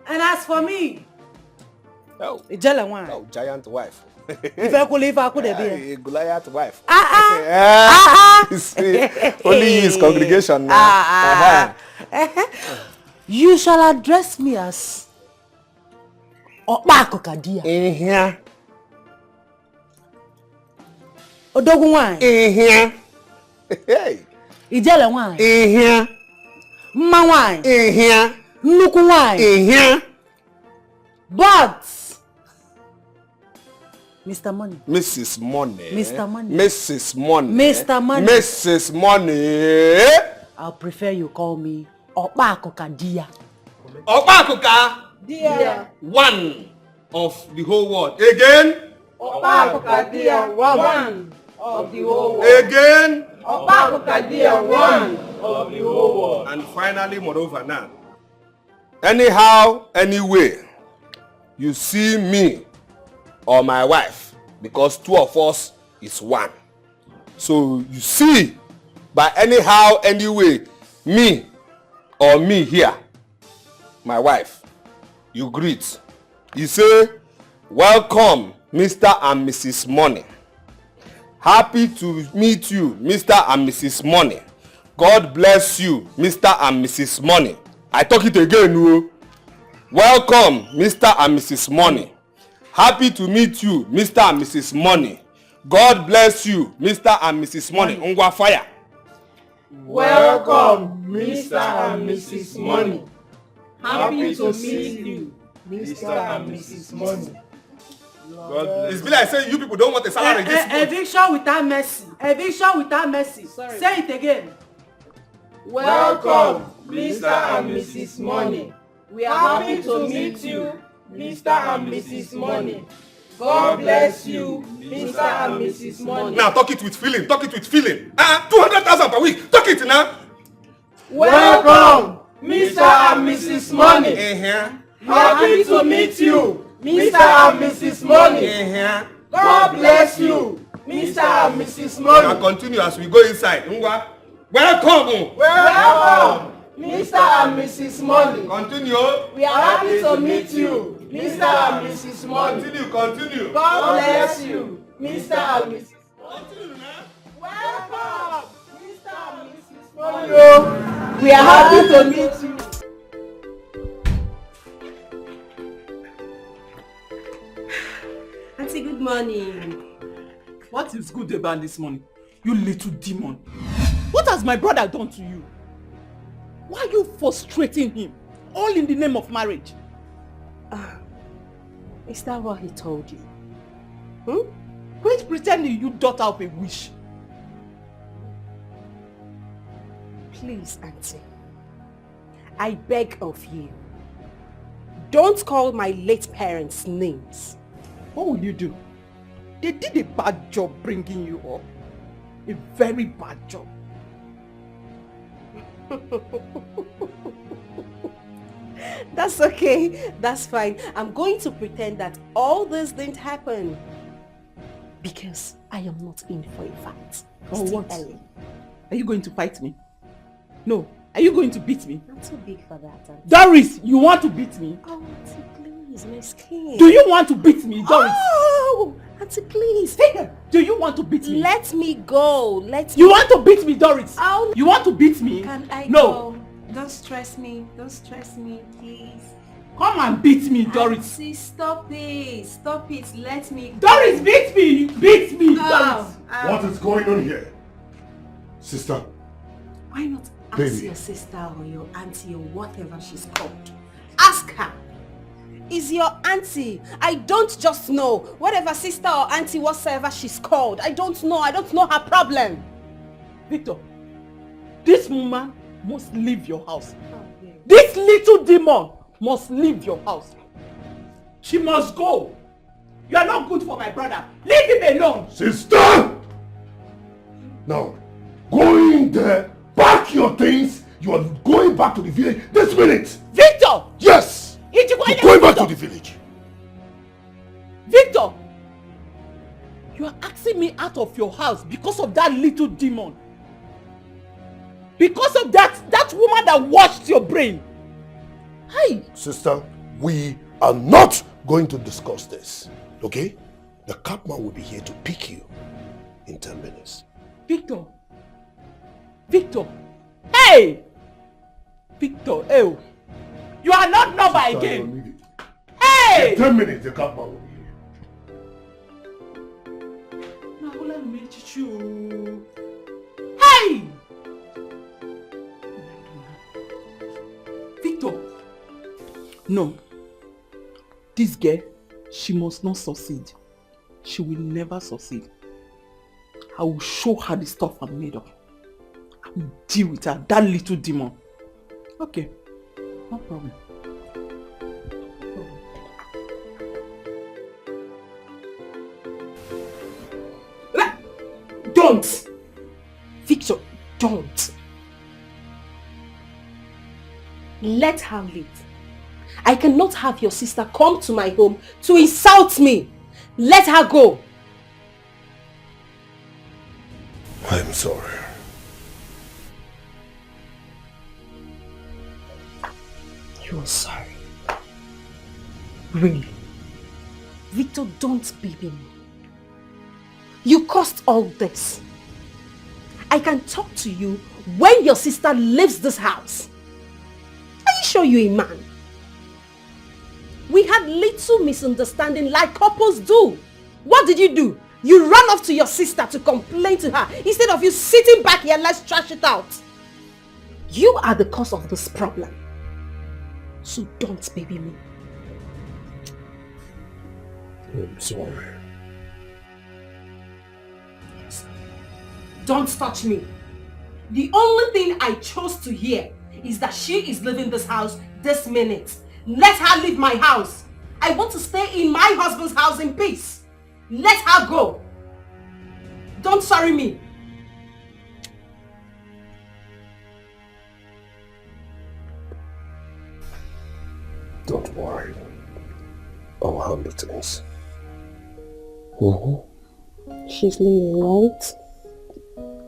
And as for me, oh, giant wife. A Goliath wife. Only his congregation now. You shall address me as Okpaku Kadia. In here. Odogu wine. In here. Hey. Ijele wine. In here. Mma wine. In here. Nnukwu wine. In here. But Mr. Money. Mrs. Money. Mr. Money. Mrs. Money. Mr. Money. Mrs. Money. I'll prefer you call me Okpaku Kadia. Okpaku Kadia. One of the whole world. Again. Okpaku Kadia, one of the whole world. Again. Okpaku Kadia, one of the whole world. And finally, moreover now. Anyhow, anyway, you see me or my wife, because two of us is one. So you see, by anyhow, anyway, me or me here, my wife, you greet. You say, welcome, Mr. and Mrs. Money. Happy to meet you, Mr. and Mrs. Money. God bless you, Mr. and Mrs. Money. I talk it again, no? Welcome, Mr. and Mrs. Money. Happy to meet you, Mr. and Mrs. Money. God bless you, Mr. and Mrs. Money. Ungwa fire. Welcome, Mr. and Mrs. Money. Happy to meet you, Mr. and Mrs. Money. It's be like saying you people don't want a salary this month. Eviction without mercy. Eviction without mercy. Sorry. Say it again. Welcome, Mr. and Mrs. Money. We are happy to meet you, Mr. and Mrs. Money. God bless you, Mr. and Mrs. Money. Now talk it with feeling. Talk it with feeling. 200,000 per week. Talk it now. Welcome, Mr. and Mrs. Money. Happy to meet you, Mr. and Mrs. Money. God bless you, Mr. and Mrs. Money. Now continue as we go inside. Welcome. Welcome, Mr. and Mrs. Money. Continue. We are happy to meet you, Mr. and Mrs. Money. Continue. God bless you, Mr. and Mrs. Money. Welcome, Mr. and Mrs. Money. We are happy to meet you. Auntie, good morning. What is good about this morning? You little demon. What has my brother done to you? Why are you frustrating him? All in the name of marriage. Is that what he told you? Quit pretending you daughter of a wish. Please, Auntie. I beg of you. Don't call my late parents names. What will you do? They did a bad job bringing you up. A very bad job. That's okay. That's fine. I'm going to pretend that all this didn't happen. Because I am not in for a fight. Oh, what? Are you going to fight me? No. Are you going to beat me? I'm too big for that, Auntie. Doris, you want to beat me? Oh, Auntie, please, my skin. Do you want to beat me, Doris? Oh, Auntie, please. Do you want to beat me? Let me go. You want to beat me, Doris? Oh. You want to beat me? Can I No. go? Don't stress me. Don't stress me, please. Come and beat me, Doris. Auntie, stop it. Stop it. Let me go. Doris, beat me. Beat me, Doris. What is going on here? Sister. Why not ask Baby. your sister or your auntie or whatever she's called? Ask her. Is your auntie. I don't just know. Whatever sister or auntie whatsoever she's called. I don't know. I don't know her problem. Victor, this woman must leave your house. This little demon must leave your house. She must go. You are not good for my brother. Leave him alone. Sister! Now, going there, pack your things. You are going back to the village this minute. Victor! Yes! You're going back to the village. Victor! You are asking me out of your house because of that little demon. Because of that woman that washed your brain. Hey! Sister, we are not going to discuss this. Okay? The capman will be here to pick you in 10 minutes. Victor! Victor! Hey! Victor, hey! You are not number again! Hey! In 10 minutes, the capman will be here. Hey! Victor! No. This girl, she must not succeed. She will never succeed. I will show her the stuff I'm made of. I will deal with her, that little demon. Okay, no problem. Don't! Victor, don't. Let her leave. I cannot have your sister come to my home to insult me. Let her go. I'm sorry. You're sorry. Really? Victor, don't baby me. You caused all this. I can talk to you when your sister leaves this house. Are you sure you're a man? We had little misunderstanding like couples do. What did you do? You ran off to your sister to complain to her instead of you sitting back here, let's trash it out. You are the cause of this problem. So don't baby me. I'm sorry. Don't touch me. The only thing I chose to hear is that she is leaving this house this minute. Let her leave my house. I want to stay in my husband's house in peace. Let her go. Don't sorry me. Don't worry. I'll handle things. She's leaving, right?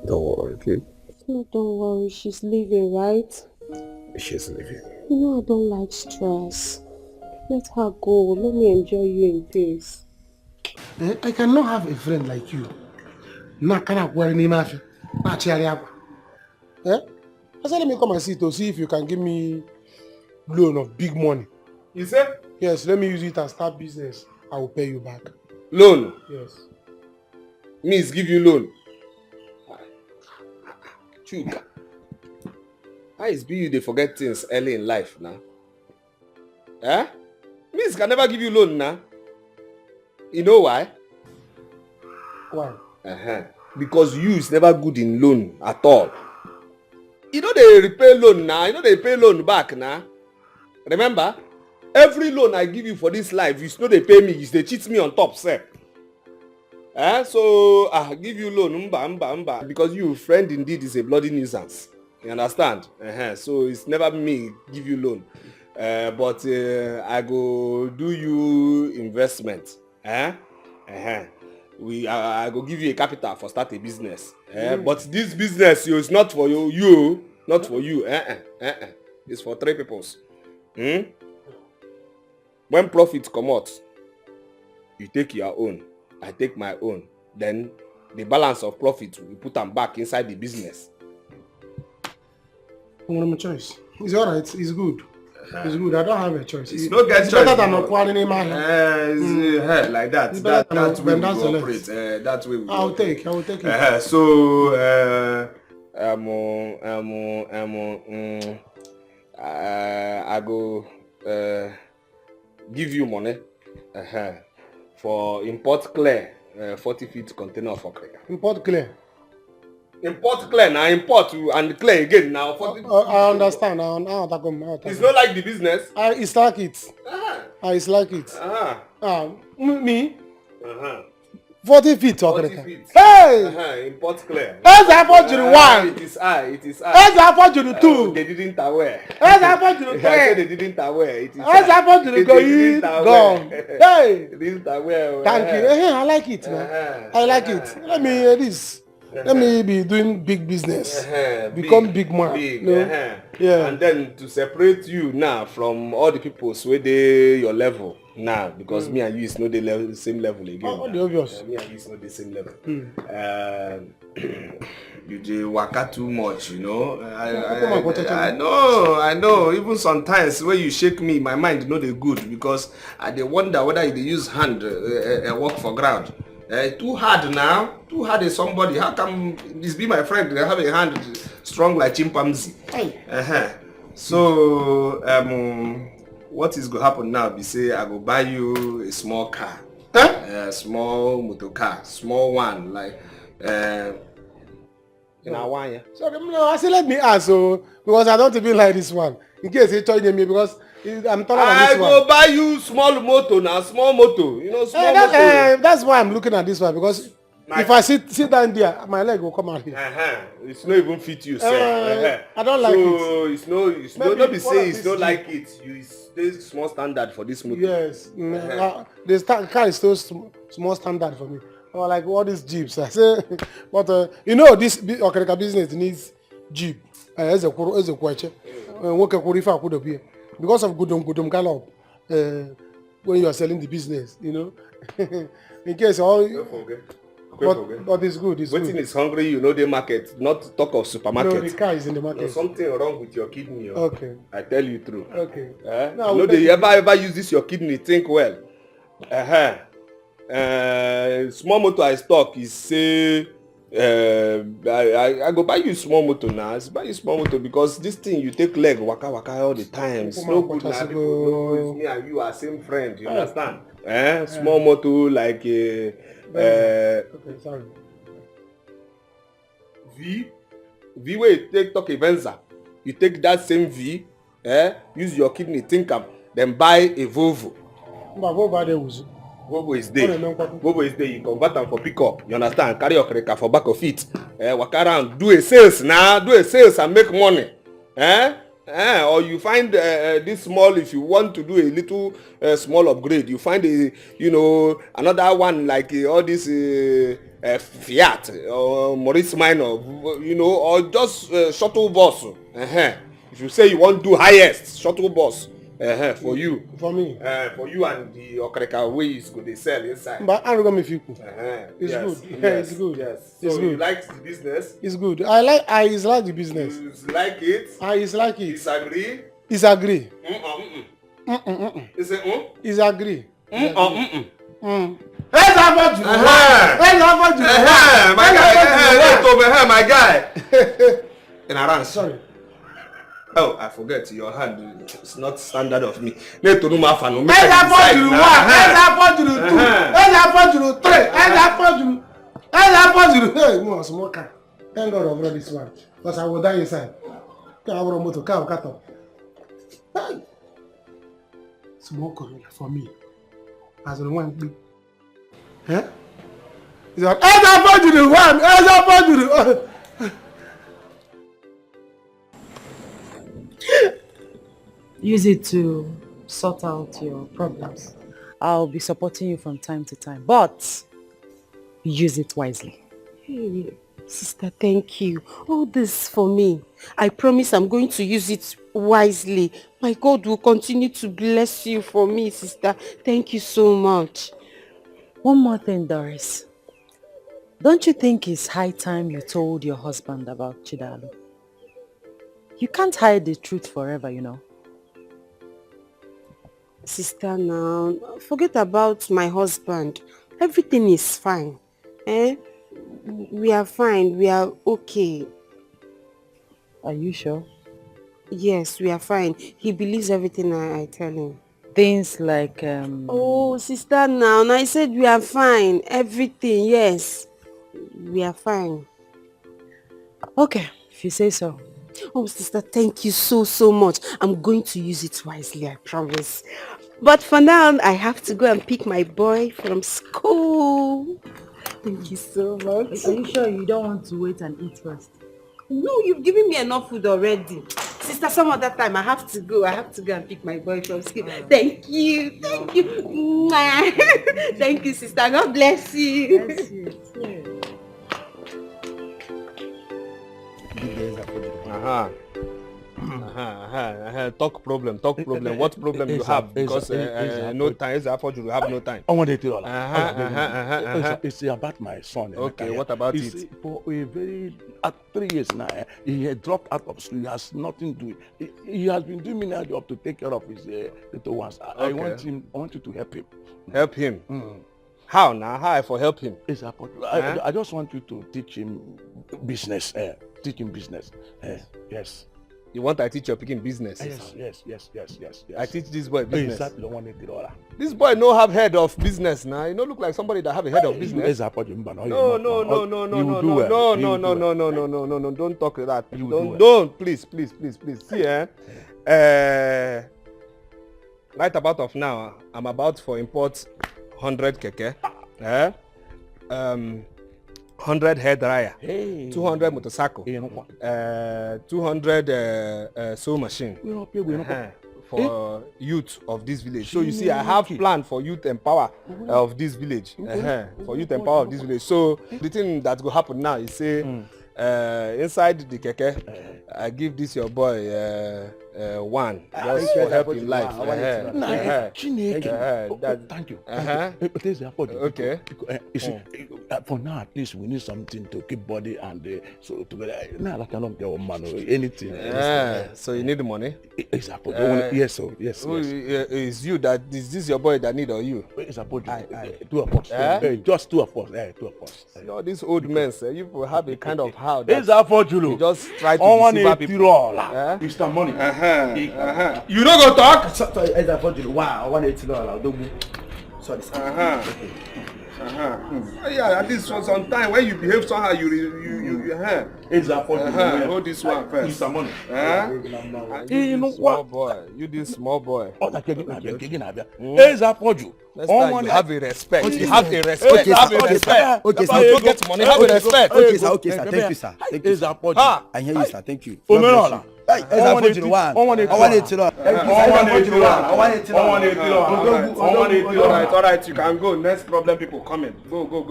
Don't worry, okay? No, don't worry. She's leaving, right? She's leaving. You know I don't like stress. Let her go. Let me enjoy you in peace. I cannot have a friend like you. Nakana wearing mafia. Eh? I said let me come and see to see if you can give me loan of big money. You said? Yes, let me use it and start business. I will pay you back. Loan? Yes. Means give you loan. Chuka. How is be you they forget things early in life now? Eh? Means can never give you loan now. You know why? Why? Because you is never good in loan at all. You know they repay loan now. You know they pay loan back now. Remember? Every loan I give you for this life, you know they pay me. You they cheat me on top, sir. So I give you loan, because you friend indeed is a bloody nuisance. You understand? So it's never me give you loan. But I go do you investment. I go give you a capital for start a business. But this business is not for you, not for you. It's for 3 peoples. When profit come out, you take your own, I take my own. Then the balance of profit we put them back inside the business. My choice. It's alright. It's good. It's good. I don't have a choice. It's no get it's choice. Better than acquiring a man. Like that. That's way we operate. That's way we I will take it. I go give you money for import clear 40 feet container of okra. Import clear. Import clear now, import and clear again now. I understand. It's not like the business. It's like it. It's like it. Me? 40 feet. 40 feet. Hey! Import clear. That's about you one. It is I. That's about you two. They didn't aware. That's about you three. They didn't aware. It is that's about you go gone. Hey! They didn't aware. Thank you. I like it, man. I like it. Let me hear this. Let me be doing big business. Become big man. Yeah. And then to separate you now from all the people where they your level now, because me and you is not the same level again. The obvious. Me and you is not the same level. You do waka too much, you know. I know. Even sometimes when you shake me, my mind know they good because I dey wonder whether they use hand work for ground. Too hard now. Too hard is somebody. How come this be my friend? They have a hand strong like chimpanzee. So what is going to happen now? Be say I go buy you a small car, a small motor car, small one like. Sorry, no, I say let me ask, because I don't even like this one. In case they join me, because I'm taller than this one. I go buy you small motor now, small motor. You know, small motor. That's why I'm looking at this one, because if I sit down there, my leg will come out here. It's not even fit you, sir. I don't like it. So it's no. Don't be saying it's not like it. You stay small standard for this motor. Yes. The car is still small standard for me. Or like all these jeeps. I say, but this Okereka business needs jeep. As a question, because of Gudum Gallop, when you are selling the business, in case all. But it's good. Waiting is hungry, the market, not talk of supermarket. No, the car is in the market. There's something wrong with your kidney. Okay. I tell you true. Okay. They ever use this your kidney, think well. Small motor I stock is say I go buy you small motor now. Buy you small motor because this thing you take leg waka all the time. It's no good now. People know me and you are same friend. You understand? Small motor like okay, sorry. V where you take talk a Venza. You take that same V, use your kidney, think then buy a Volvo. Bobo is there. Bobo is there. You convert them for pickup. You understand? Carry your credit for back of it. Walk around, do a sales now. Do a sales and make money. Or you find this small. If you want to do a little small upgrade, you find another one like all this Fiat or Maurice Minor, or just shuttle bus. If you say you want to do highest shuttle bus. For you. For me. For you and the Okreka ways go they sell inside. But I don't me people. It's yes, good. Yes, It's good. Yes. It's So good. you like the business? It's good. I like the business. You like it? I like it. Disagree? It's agree. Is it It's agree. Let's have what you want. Let's have what you want. My guy, let's over here, my guy. In Aran, sorry. Oh, I forget your hand. It's not standard of me. Let's do my fan. Let's have what you want. Let's have what you do. Let's have what you do. Three. Let's have what you do. Let's have what you do. Hey, more smoker. Thank God over this one. Because I will die inside. I will motor car cut off. Smoker for me. As the one big. Huh? He's like, let's have what you do. One. Let's have what you do. Use it to sort out your problems. I'll be supporting you from time to time, but use it wisely. Hey, sister, thank you. All this for me. I promise I'm going to use it wisely. My God will continue to bless you for me, sister. Thank you so much. One more thing, Doris. Don't you think it's high time you told your husband about Chidalu? You can't hide the truth forever, you know. Sister, now, forget about my husband. Everything is fine. We are fine. We are okay. Are you sure? Yes, we are fine. He believes everything I tell him. Things like... Oh, sister, now I said we are fine. Everything, yes. We are fine. Okay, if you say so. Oh, sister, thank you so much. I'm going to use it wisely, I promise. But for now, I have to go and pick my boy from school. Thank you so much. Are you sure you don't want to wait and eat first? No, you've given me enough food already. Sister, some other time I have to go. I have to go and pick my boy from school. Thank you. Thank you. Thank you, sister. God bless you. Bless you. Talk problem. What problem you have? Because no time. It's afford you have no time. I want to tell you. It's about my son. Okay, what about it? For a very 3 years now, he had dropped out of school. He has nothing to do. He has been doing a job to take care of his little ones. I want you to help him. Help him. How now? How I for help him? It's I just want you to teach him business. Teach him business. Yes. You want I teach your picking business? Yes. I teach this boy business. Exactly. This boy no have head of business now. You don't look like somebody that have a head of business. No. Don't talk like that. Don't. Please. See, right about of now, I'm about for import 100 keke. 100 hair dryer, 200 motorcycle, 200 sew machine for youth of this village. So you see, I have plan for youth empower of this village. So the thing that will happen now is say inside the keke, I give this your boy one just for help in life. Thank you. Okay. For now, at least we need something to keep body and so together. Now I cannot get man or anything. So you need the money? Exactly. Yes. Is you that is this your boy that need or you? It's about two of us. Just two of us. Two of us. You know, these old men, you will have a kind of how that you just try to deceive people. It's the money. You don't go talk? Wow, I want $180. Sorry. Yeah, at least for some time when you behave somehow, hold this one first. Small boy, you this small boy. Next time you have a respect. You have a respect. Have a respect. Okay, sir. You get money. Have a respect. Okay, sir. Okay, sir. Thank you, sir. Thank you, sir. I hear you, sir. Thank you. Alright, you can go. Next problem people coming. Go. Bye.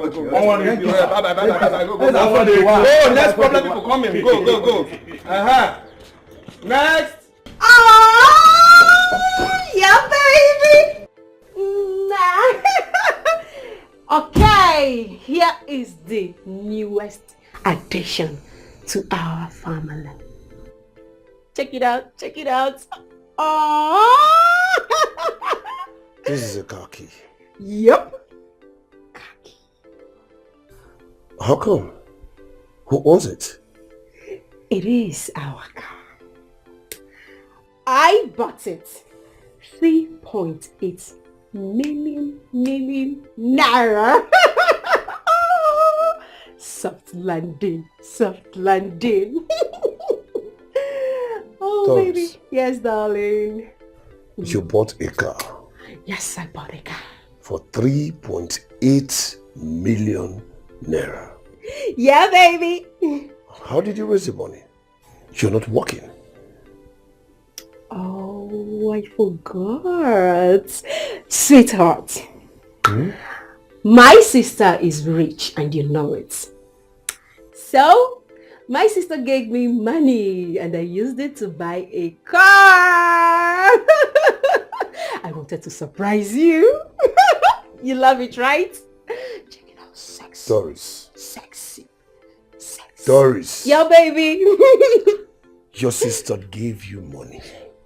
Go. Next problem people coming. Go. Next. Yeah, baby. Okay, here is the newest addition to our family. Check it out. Oh. This is a car key. Yep. How come? Who owns it? It is our car. I bought it. 3.8 million naira. Soft landing. Oh, Doris, baby. Yes, darling. you bought a car Yes, I bought a car. for 3.8 million naira. Yeah, baby. How did you raise the money? You're not working. Oh, I forgot. Sweetheart. My sister is rich and you know it. So, my sister gave me money and I used it to buy a car. I wanted to surprise you. You love it, right? Check it out. Sexy. Doris. Sexy. Doris. Yeah, baby. Your sister gave you money.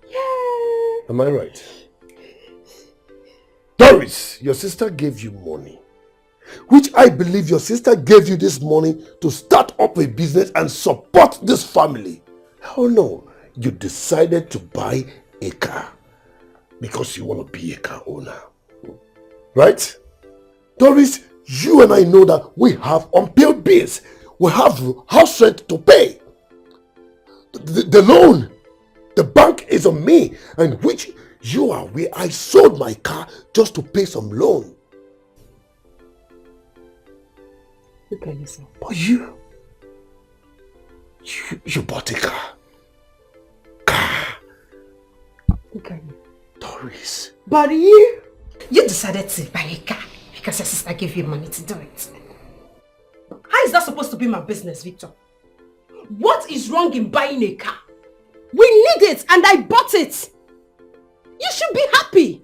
Yeah. Am I right? Doris, your sister gave you money. Which I believe your sister gave you this money to start up a business and support this family. Oh no, you decided to buy a car because you want to be a car owner. Right? Doris, you and I know that we have unpaid bills. We have house rent to pay. The loan, the bank is on me, and which you are aware I sold my car just to pay some loan. Look at yourself. But you bought a car. Look at you. Doris. But you decided to buy a car because your sister gave you money to do it. How is that supposed to be my business, Victor? What is wrong in buying a car? We need it and I bought it. You should be happy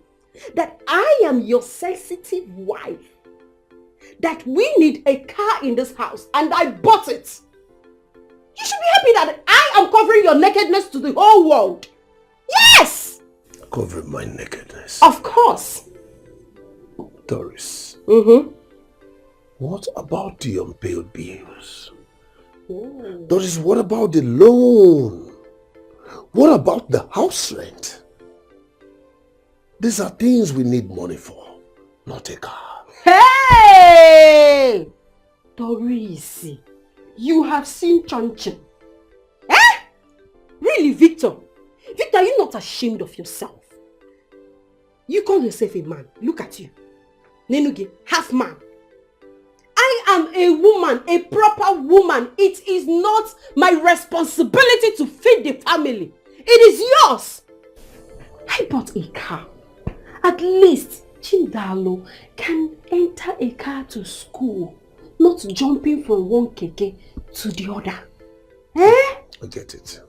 that I am your sensitive wife. That we need a car in this house and I bought it. You should be happy that I am covering your nakedness to the whole world. Yes! Covering my nakedness. Of course. Doris. Mm-hmm. What about the unpaid bills? Ooh. Doris, what about the loan? What about the house rent? These are things we need money for, not a car. Hey! Doris, you have seen Chanchin. Eh? Really, Victor? Victor, are you not ashamed of yourself? You call yourself a man. Look at you. Nenuge, half man. I am a woman, a proper woman. It is not my responsibility to feed the family. It is yours. I bought a car. At least Chindalo can enter a car to school, not jumping from one keke to the other. Eh? I get it.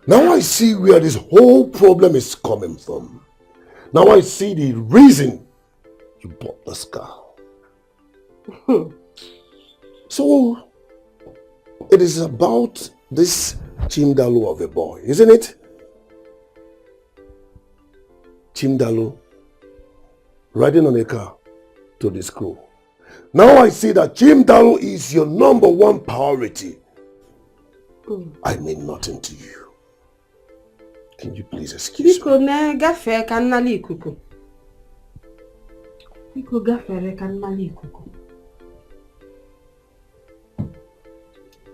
Now I see where this whole problem is coming from. Now I see the reason you bought this car. So, it is about this Chimdalo of a boy, isn't it? Chimdalo riding on a car to the school. Now I see that Chimdalo is your number one priority. I mean nothing to you. Can you please excuse me? Iko gafere ka mmali ikuku.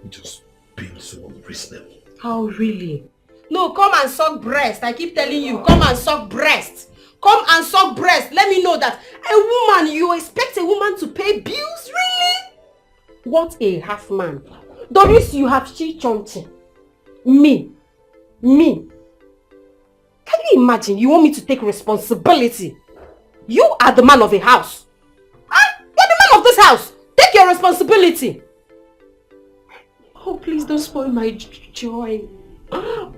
Just being so unreasonable. How really? No, come and suck breast. I keep telling you, come and suck breast. Come and suck breast. Let me know that a woman, you expect a woman to pay bills, really? What a half man. Doris, you have chonchi. Me. Can you imagine? You want me to take responsibility? You are the man of a house. You're the man of this house. Take your responsibility. Oh, please don't spoil my joy.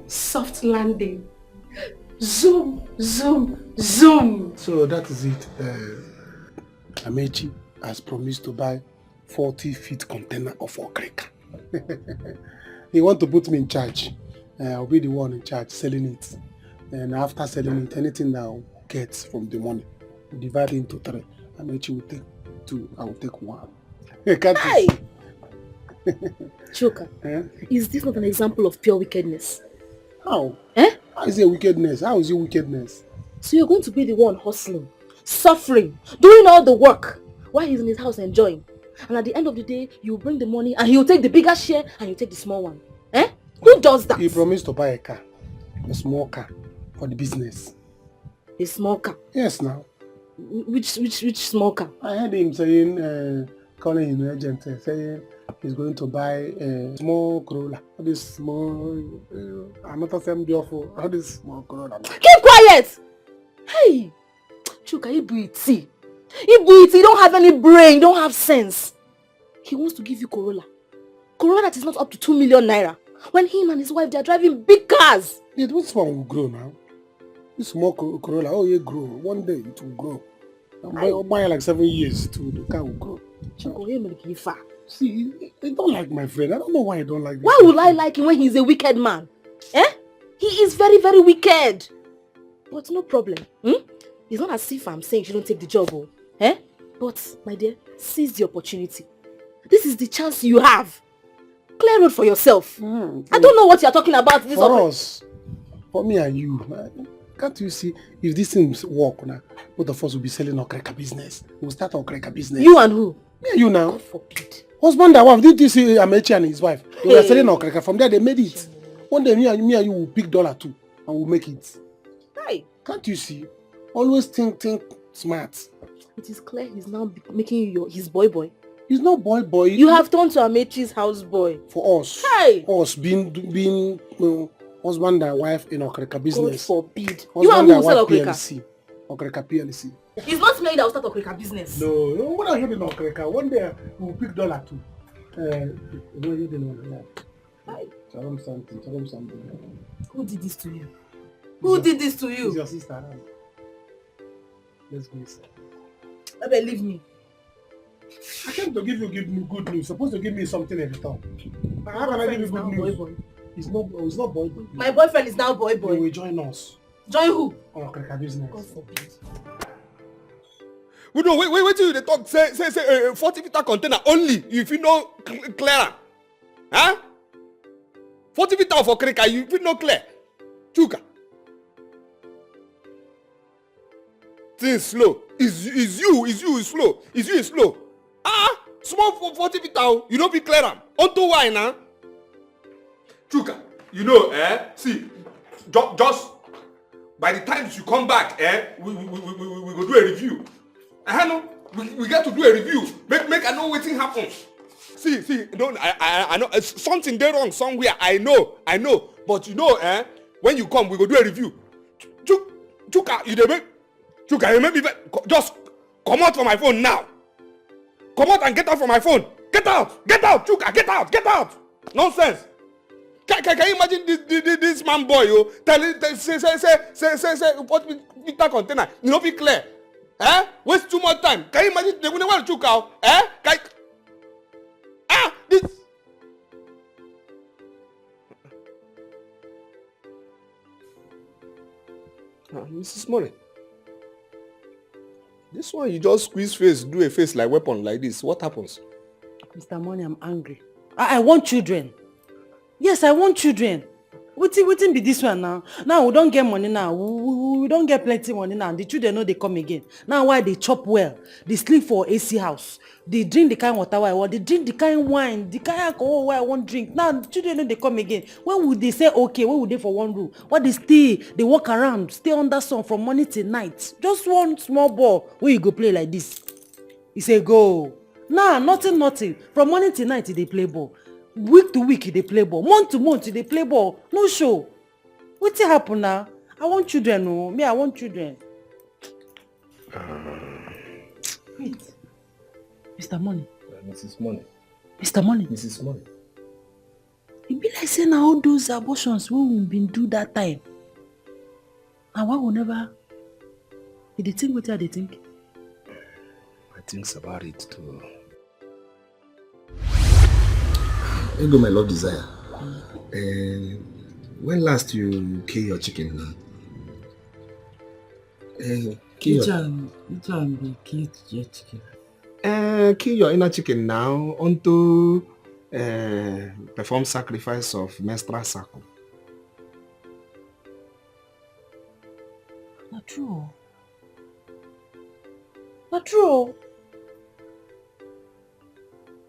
Soft landing. Zoom, zoom, zoom. So that is it. Amechi has promised to buy 40-feet container of okrika. He wants to put me in charge. I'll be the one in charge selling it. And after selling it, anything that I'll get from the money, we'll divide it into 3. Amechi will take 2, I will take 1. Hey! Choka, is this not an example of pure wickedness? How? How is it wickedness? How is it wickedness? So you're going to be the one hustling, suffering, doing all the work, while he's in his house enjoying. And at the end of the day, you bring the money and he'll take the bigger share and you take the small one. Who does that? He promised to buy a car, a small car, for the business. A small car? Yes, now. Which small car? I heard him saying, calling his agent, saying he's going to buy a small Corolla. All this small, I'm not saying beautiful. All this small Corolla. Keep quiet! Hey! Chuka, Ibuiti. You don't have any brain, you don't have sense. He wants to give you Corolla. Corolla that is not up to 2 million naira. When him and his wife, they are driving big cars. Yeah, this one will grow now. This small Corolla, oh yeah, grow. One day it will grow. I'll buy like 7 years to the car will grow. See, I don't like my friend. I don't know why I don't like this. Why would I like him when he's a wicked man? He is very, very wicked. But no problem. It's not as if I'm saying she don't take the job. But, my dear, seize the opportunity. This is the chance you have. Clear road for yourself. I don't know what you're talking about. For us, for me and you, can't you see, if this things work now, both of us will be selling okreka business. We'll start okreka business. You and who? Me and you now. God forbid. Husband and wife, did you see Amechi and his wife? They were selling okreka. From there, they made it. One day, me and you will pick $2 and we'll make it. Hey. Can't you see? Always think smart. It is clear he's now making you his boy. He's not boy. You have turned to Amechi's house boy. For us. Hey. Us being husband and wife in okreka business. God forbid. You and who will sell okreka? Okreka PLC. It's not me that will start okreka business. No, when I hear in okreka, one day we'll pick $2 too. No, you didn't know that. Tell them something. Who did this to you? Who did this to you? It's your sister. Let's go inside. Leave me. I came to give you good news. You're supposed to give me something in return. How can I give you good news? Boy. It's not boy. My boyfriend is now boy. He will join us. Join who? On okreka business. God forbid. We don't wait till they talk. Say 40-feet container only if you know clear. 40 feet of okreka, you feel no clear. Chuka. Things slow. Is you slow. Is you slow. Small 40 feet out, you don't be clear am. Onto why now? Chuka, you know, see, just by the time you come back, we go do a review. No, we get to do a review. Make I know what thing happen. See, don't I know something there wrong somewhere. I know. But you know, when you come, we go do a review. Chuka, you make me just come out from my phone now. Come out and get out from my phone. Get out, Chuka, get out. Nonsense. Can you imagine this man boy, say what Peter container, you know be clear. Waste too much time. Can you imagine they wouldn't want to Chuka? This. Mrs. Money. This one you just squeeze face, do a face like weapon like this. What happens? Mr. Money, I'm angry. I want children. Yes, I want children. Wetin be this one now? Now we don't get money now. We don't get plenty money now. The children know they come again. Now why they chop well? They sleep for AC house. They drink the kind of water I want. They drink the kind of wine, the kind of alcohol where I want drink. Now the children know they come again. When would they say okay? When would they for one room? What they stay? They walk around, stay under sun from morning till night. Just one small ball where you go play like this. He say go. Nah, nothing. From morning till night they play ball. Week to week they play ball. Month to month they play ball. No show. Wetin happen now? I want children. Oh. Me, I want children. Wait. Mr. Money. Mrs. Money. Mr. Money. Mrs. Money. E be like say na all those abortions wey we been do that time. And why we never... You dey think wetin I dey think? I think about it too. Here go my love desire. When last you kill your chicken now? Which one be kill your chicken? Kill your inner chicken now unto perform sacrifice of menstrual cycle. Not true. Not true.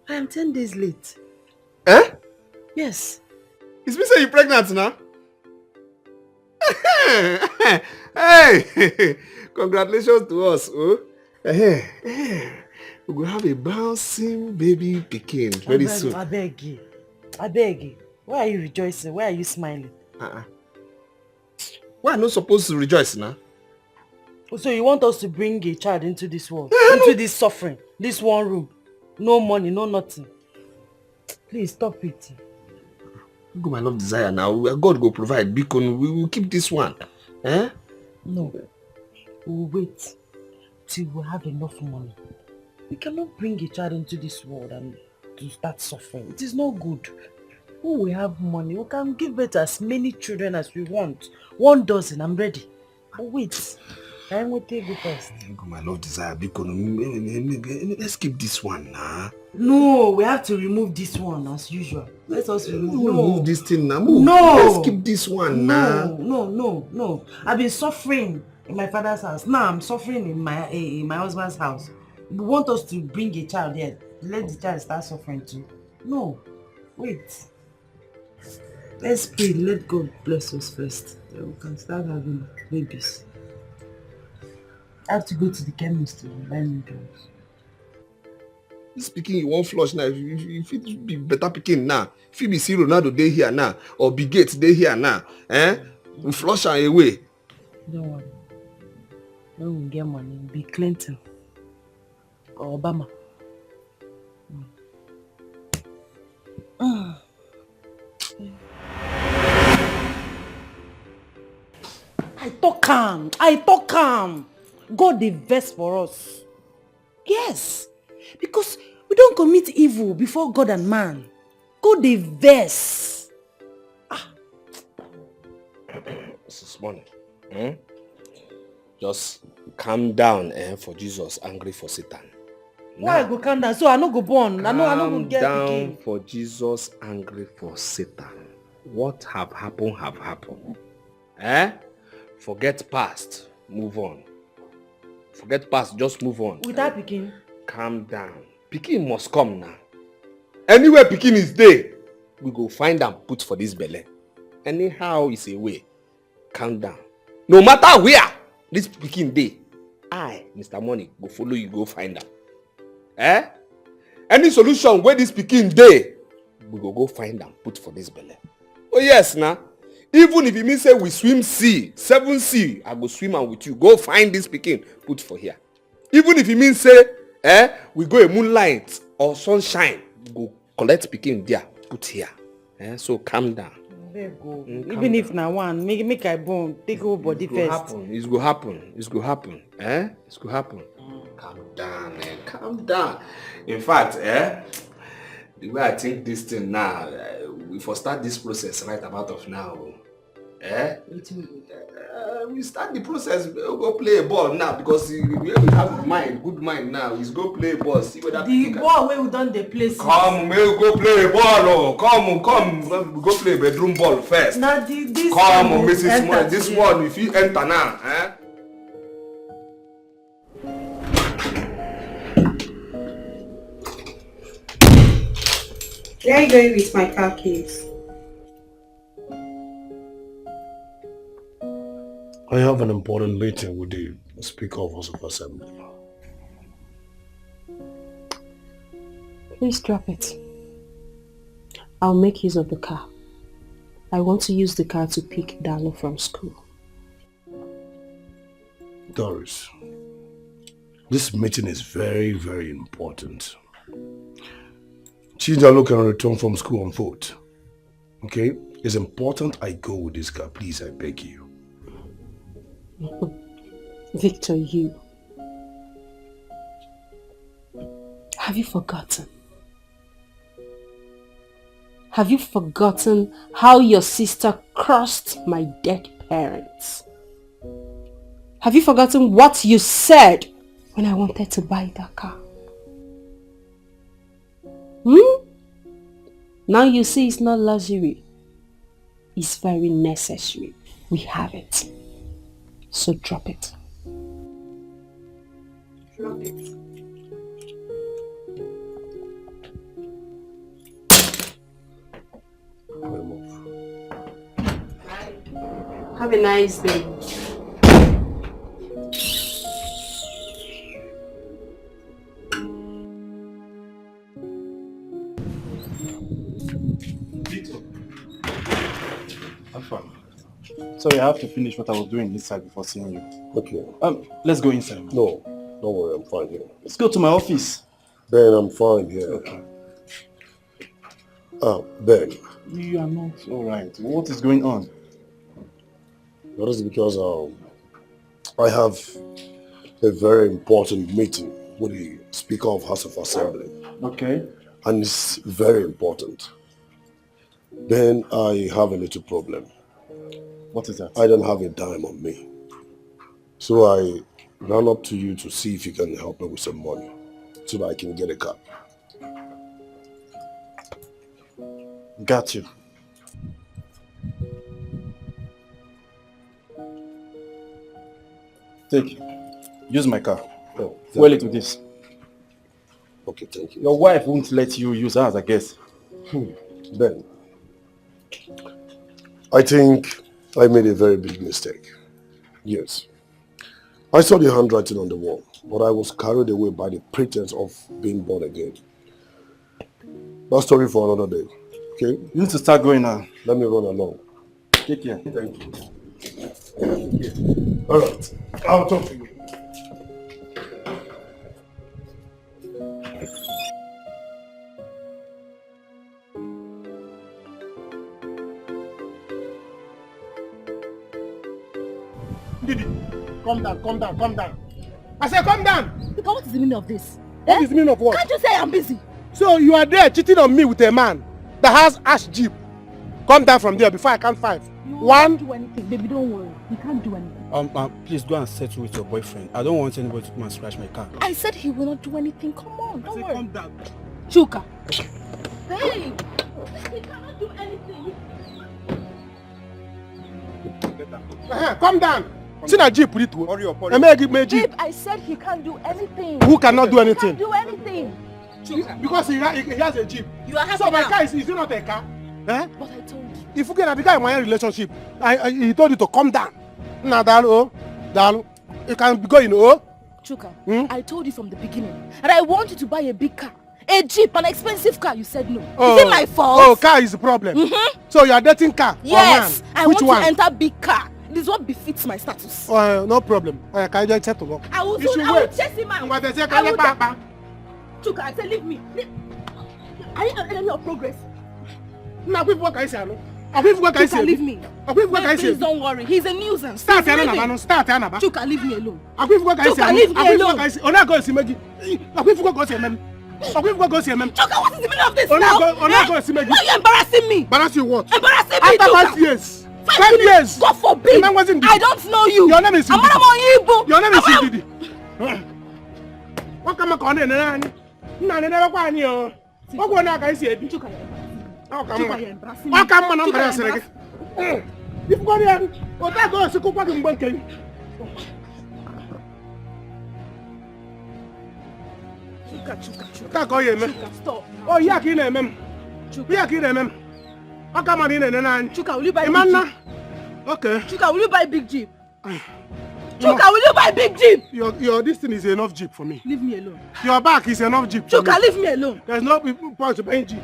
I am 10 days late. Eh? Yes. It's me say you pregnant now? Hey! Congratulations to us, oh. We will have a bouncing baby pikin very soon. I beg you. Why are you rejoicing? Why are you smiling? Why am I not supposed to rejoice now? So you want us to bring a child into this world? Into this suffering? This one room? No money, no nothing. Please stop it. Go my love desire now. God go provide. Beacon, we will keep this one. Eh? No. We'll wait till we have enough money. We cannot bring a child into this world and to start suffering. It is not good. When we have money, we can give birth to as many children as we want. 1 dozen, I'm ready. But wait. I'm going to go first. Go my love desire. Beacon, let's keep this one now. No, we have to remove this one as usual. Let us remove. Remove this thing now. Move. No. Let's keep this one now. No. I've been suffering in my father's house. Now I'm suffering in my husband's house. You want us to bring a child here? Let the child start suffering too? No. Wait. Let's pray. Let God bless us first. Then we can start having babies. I have to go to the chemist to buy new drugs. This pikin you won't flush now. If it be better pikin now, if it be see Ronaldo day here now, or Bill Gates day here now, we flush her away. Don't worry. When we get money, be Clinton or Obama. I talk calm. God dey vex for us. Yes, because we don't commit evil before God and man. God dey vex. Mrs. Money, just calm down for Jesus, angry for Satan. Why I go calm down? So I no go born. I no go get down again. For Jesus, angry for Satan. What have happened. Forget past, move on. Forget past, just move on. Without Pikin? Calm down. Pikin must come now. Anywhere Pikin is there, we go find and put for this belly. Anyhow is a way. Calm down. No matter where this Pikin dey, I, Mr. Money, go follow you, go find am. Any solution where this Pikin dey, we go find and put for this belly. Oh yes, now. Even if it means say we swim sea, 7 sea, I go swim and with you. Go find this Pikin, put for here. Even if it means say, we go a moonlight or sunshine, go collect Pikin there, put here. So calm down. Even if na one, make I born, take whole body first. It's go happen. It's go happen. It's go happen. Calm down, man. Calm down. In fact, the way I think this thing now, we for start this process right about of now. we start the process. We'll go play a ball now because we have good mind now. We'll go play a ball. See whether the ball where we done the place. Come, we'll go play a ball. Oh, come. We'll go play bedroom ball first. Now this come, Mrs. Money. This one, if you enter now, eh? Where are you going with my car keys? I have an important meeting with the Speaker of House of Assembly. Please drop it. I'll make use of the car. I want to use the car to pick Dalo from school. Doris, this meeting is very, very important. Chidalo can return from school on foot. Okay? It's important I go with this car. Please, I beg you. Victor, you. Have you forgotten? Have you forgotten how your sister cursed my dead parents? Have you forgotten what you said when I wanted to buy that car? Now you see it's not luxury. It's very necessary. We have it. So drop it. Drop it. Have a nice day. Sorry, I have to finish what I was doing inside before seeing you. Okay. Let's go inside. No, don't worry, I'm fine here. Let's go to my office. Ben, I'm fine here. Okay. Ben. You are not alright. What is going on? That is because I have a very important meeting with the Speaker of House of Assembly. Okay. And it's very important. Then I have a little problem. What is that? I don't have a dime on me. So I ran up to you to see if you can help me with some money so that I can get a car. Got you. Take. Use my car. Oh, fuel it with this. Okay, thank you. Your wife won't let you use ours, I guess. Ben, I think I made a very big mistake. Yes. I saw the handwriting on the wall, but I was carried away by the pretense of being born again. That story for another day. Okay? You need to start going now. Let me run along. Take care. Thank you. Alright. I'll talk to you. Didi, calm down. I said calm down. Look, what is the meaning of this? What is the meaning of what? Can't you say I'm busy? So you are there cheating on me with a man that has ash jeep. Come down from there before I count 5. You 1. can't do anything, baby. Don't worry. You can't do anything. Please go and settle with your boyfriend. I don't want anybody to come and scratch my car. I said he will not do anything. Come on, don't worry. Calm down. Chuka. Babe, he cannot do anything. Calm down. See that jeep with it. Hurry up. Babe, I said he can't do anything. Who cannot do anything? He can't do anything. Because he has a jeep. You are happy so my now. car is it not a car? Eh? But I told you. If you get a bigger in my relationship, he told you to calm down. Now, Dalo, you can go in, Chuka, I told you from the beginning that I want you to buy a big car. A jeep, an expensive car. You said no. Is it my fault? Oh, car is the problem. So you are dating car? Yes, or man? I Which want one? to enter big car. This is what befits my status. No problem. Can you just settle up? I will chase him out. Chuka, I said leave me. Are you an enemy of progress? Now, what can I say? Chuka, leave me. Please don't worry. He's a nuisance. Start Anaba. Chuka, leave me alone. Chuka, leave me alone. Chuka, what is the meaning of this now? Why are you embarrassing me? Embarrass you what? Embarrassing me, After Chuka. 5 years. 5 5 years. God forbid. I don't know you. Your name is Igbo. Your name is Ndidi. What come on in and I never find you. What one I see? What come on? I'm going if you go there, what I go to cook in bunking. Stop. Oh, yeah, kill him. Yeah, kill him. How come on in and Chuka, will you buy Big Jeep? Okay. Chuka, will you buy Big Jeep? Chuka, will you buy Big Jeep? Your this thing is enough Jeep for me. Leave me alone. Your back is enough Jeep for me. Chuka, leave me alone. There's no point to buying Jeep.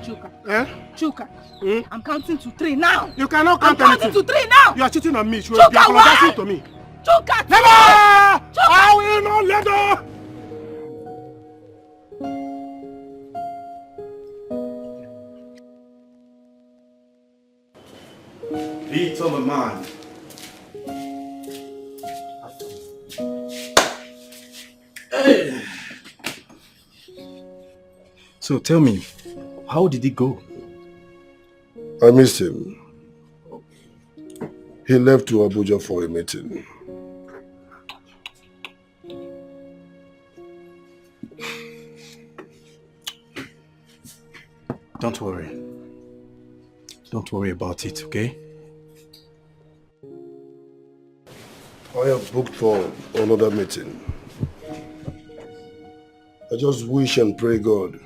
Chuka. Eh? Chuka. I'm counting to 3 now. You cannot count anything. I'm counting to 3 now. You are cheating on me. You Chuka, are apologizing to me. Chuka, never! Chuka. I will not let go. Beat on the man. Hey. So tell me, how did it go? I missed him. He left to Abuja for a meeting. Don't worry. Don't worry about it, okay? I have booked for another meeting. I just wish and pray God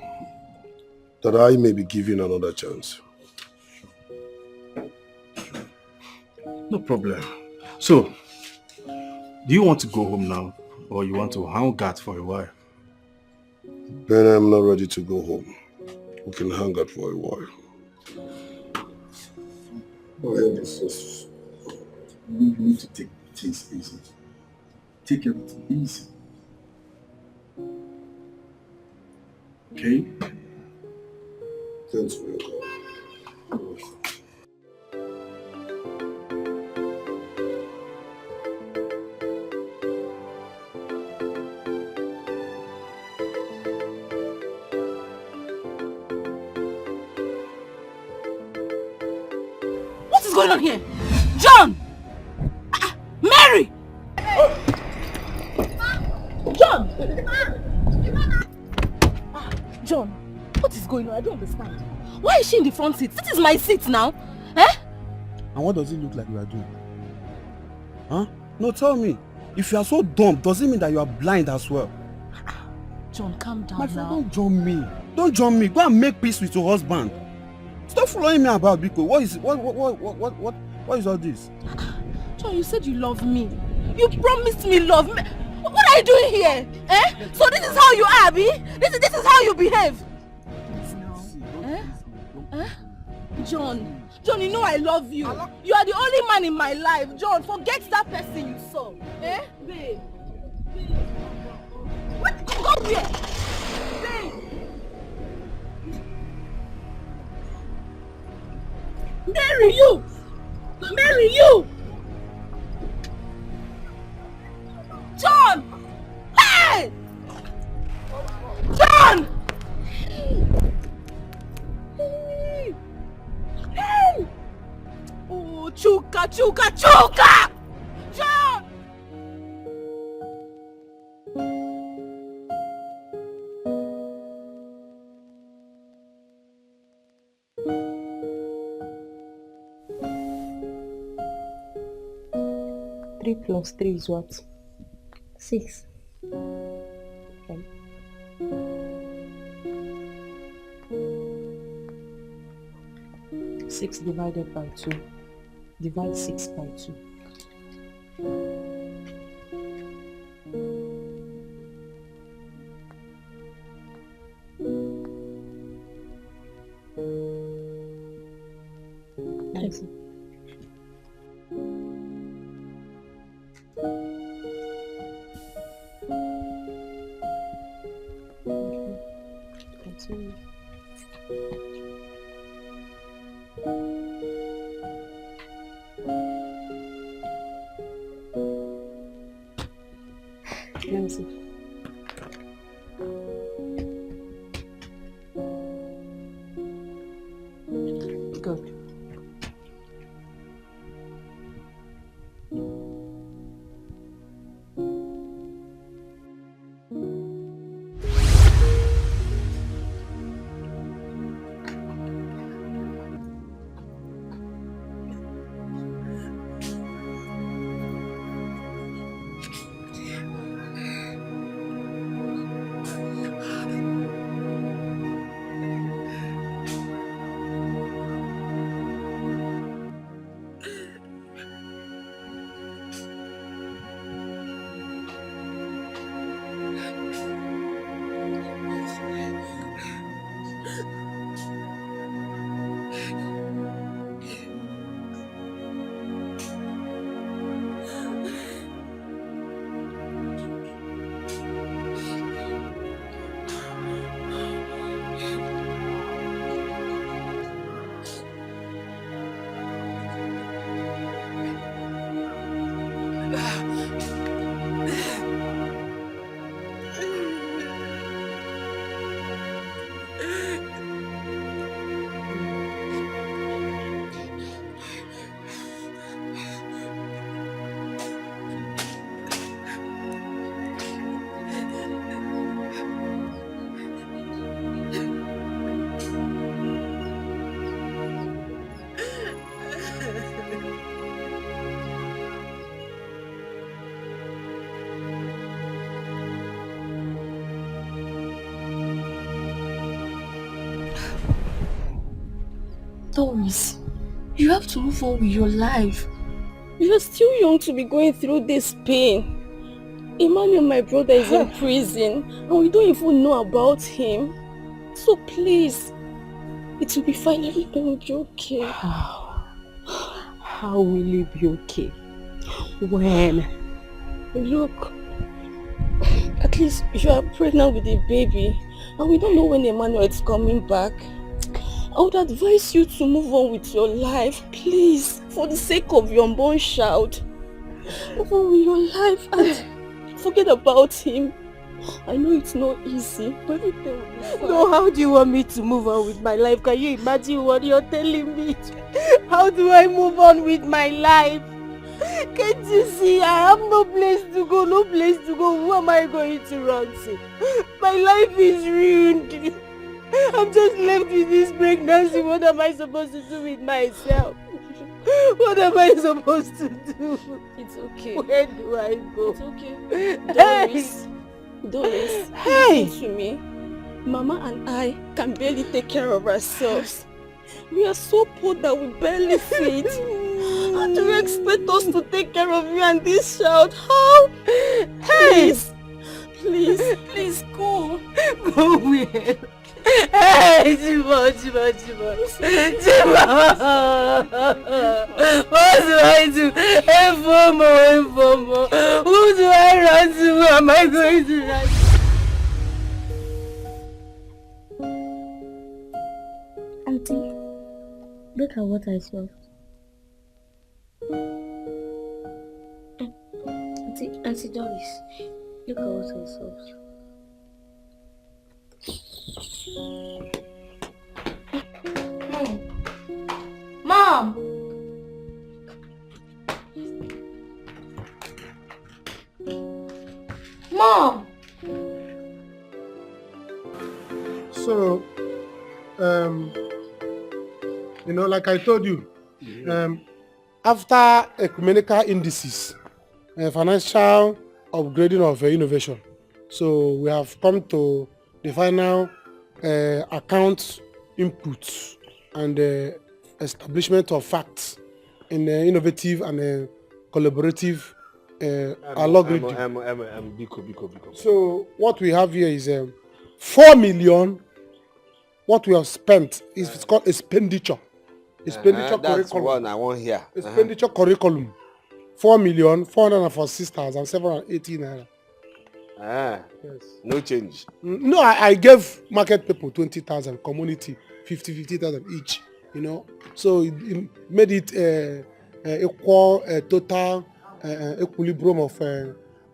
that I may be given another chance. No problem. So, do you want to go home now, or you want to hang out for a while? Ben, I'm not ready to go home. We can hang out for a while. Well, just, you need to take things easy. Take everything easy. Okay? Thanks for your call. What is going on here? John! Mary! John! John, what is going on? I don't understand. Why is she in the front seat? This is my seat now. Eh? And what does it look like you are doing? Huh? No, tell me. If you are so dumb, does it mean that you are blind as well? John, calm down My friend, now. don't join me. Don't join me. Go and make peace with your husband. Stop following me about, Biko. What is all this? John, you said you love me. You promised me love. What are you doing here? Eh? So this is how you are, Abi? This is how you behave? Eh? Eh? John, you know I love you. You are the only man in my life. John, forget that person you saw. Eh? Babe. What? Go here. Babe. Marry you! Marry you! John! Hey! John! Hey! Hey! Oh, Chuka! John! Three plus 3 is what? 6. Okay. Six divided by 2. Divide 6 by 2. Nice. Continue. Let me see. Good. Doris, you have to move on with your life. You are still young to be going through this pain. Emmanuel, my brother, is in prison and we don't even know about him. So please, it will be fine. Everything will be okay. How will it be okay? When? Look, at least you are pregnant with a baby and we don't know when Emmanuel is coming back. I would advise you to move on with your life, please, for the sake of your unborn child. Move on with your life and forget about him. I know it's not easy, but everything will be fine. No, how do you want me to move on with my life? Can you imagine what you're telling me? How do I move on with my life? Can't you see? I have no place to go, no place to go. Who am I going to run to? My life is ruined. I'm just left with this pregnancy. What am I supposed to do with myself? What am I supposed to do? It's okay. Where do I go? It's okay. Doris, hey! Listen to me. Mama and I can barely take care of ourselves. We are so poor that we barely feed. How do you expect us to take care of you and this child? How? Please, please go. Go where? Hey, Jima. What do I do? Informo. Who do I run to? Who am I going to run to? Auntie, look at what I saw. Auntie Doris, look at what I saw. Mom! Mom! So, like I told you, after ecumenical indices, financial upgrading of innovation, so we have come to the final account inputs and establishment of facts in innovative and collaborative algorithm. Biko. So what we have here is 4 million. What we have spent is it's called expenditure. Expenditure That's curriculum. one I want here. Expenditure curriculum. 4,446,780 naira. Yes. No change. No, I gave market people 20,000, community 50,000 each. So it made it equal total equilibrium of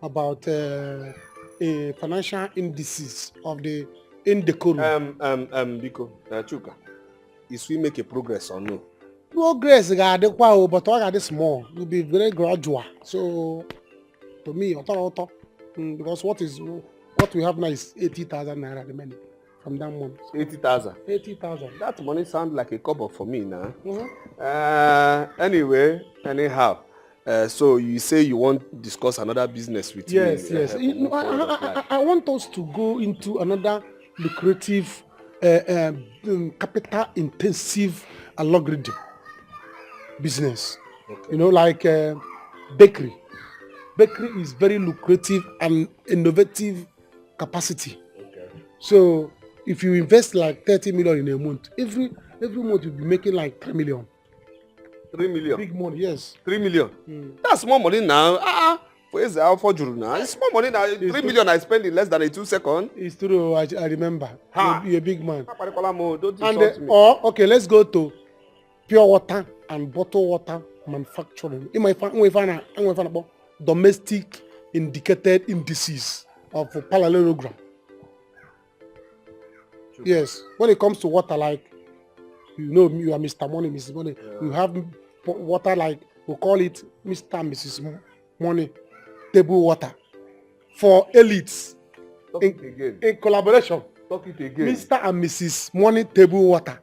about financial indices of the indecorum. Biko, Chuka, is we make a progress or no? Progress but what are small? Will be very gradual. So to me, because what we have now is 80,000 naira remaining from that month. 80,000. 80,000. That money sounds like a couple for me now. Mm-hmm. So you say you want to discuss another business with me? Yes. I want us to go into another lucrative, capital-intensive algorithm business. Okay. Like bakery. Bakery is very lucrative and innovative capacity. Okay. So if you invest like 30 million in a month, every month you'll be making like 3 million. 3 million? Big money, yes. 3 million? That's more money now. Where's the Alpha Juru now? It's more money now. 3 million I spend in less than 2 seconds. It's true, I remember. You're a big man. Don't insult me. Okay, let's go to pure water and bottled water manufacturing. In my domestic indicated indices of parallelogram. Yes, when it comes to water, like you are Mr. Money, Mrs. Money. Yeah. You have water like we call it Mr. and Mrs. Money, table water for elites. In collaboration. Talk it again. Mr. and Mrs. Money, table water.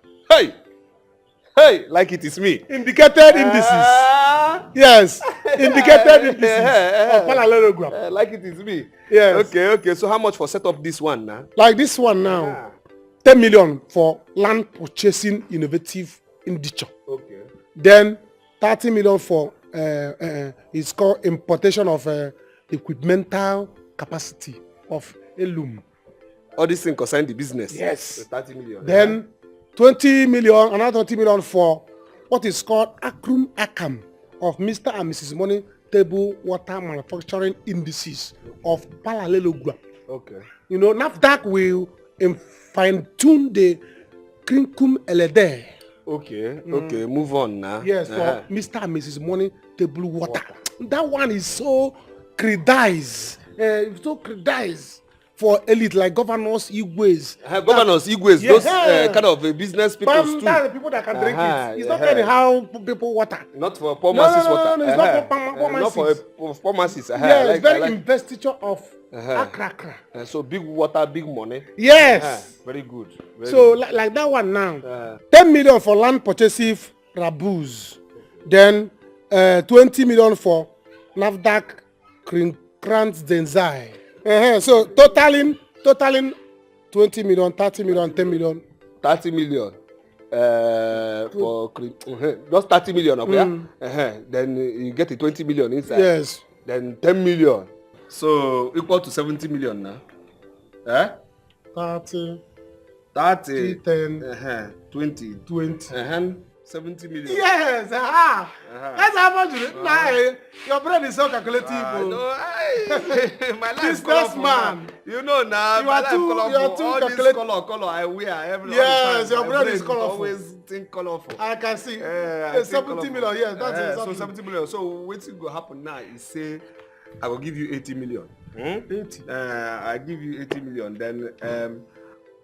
Hey, like it is me. Indicated indices. Yes, indicated indices of parallelogram. Like it is me. Yes. Okay. So how much for set up this one now? Like this one now, 10 million for land purchasing innovative indicho. Okay. Then 30 million for it's called importation of equipmental capacity of Elum. All these things concern the business. Yes. So 30 million. Then 20 million, another 20 million for what is called Akrum Akam of Mr. and Mrs. Money Table Water Manufacturing Indices of Palalelogua. Okay. You know, NAFDAC will fine-tune the Krinkum Elede. Okay, okay, move on now. Yes, for Mr. and Mrs. Money Table Water. That one is so credized. For elite like governors, Igwes. Governors, Igwes, those kind of business people too. That's the people that can drink it. It's not anyhow people water. Not for poor masses water. No, it's not for poor masses. Not for poor masses. Yeah, it's very investiture of Akra. So big water, big money. Yes. Very good. So like that one now. 10 million for land purchasive Rabuz. Then 20 million for NAFDAC Krantz Denzai. So totaling 20 million, 30 million, 10 million. 30 million. For just 30 million, okay? Then you get a 20 million inside. Yes. Then 10 million. So equal to 70 million now. 30, 10, 20. 70 million. Yes, that's how much you know. Your brain is so calculative. My life is colorful, man. You know now. You are too all calculative. This color I wear every yes, all the time. your brain is colorful. Always think colorful. I can see. I 70 million. Yes, that's exactly. So 70 million. So what's going to happen now is say I will give you 80 million. 80. I give you 80 million. Then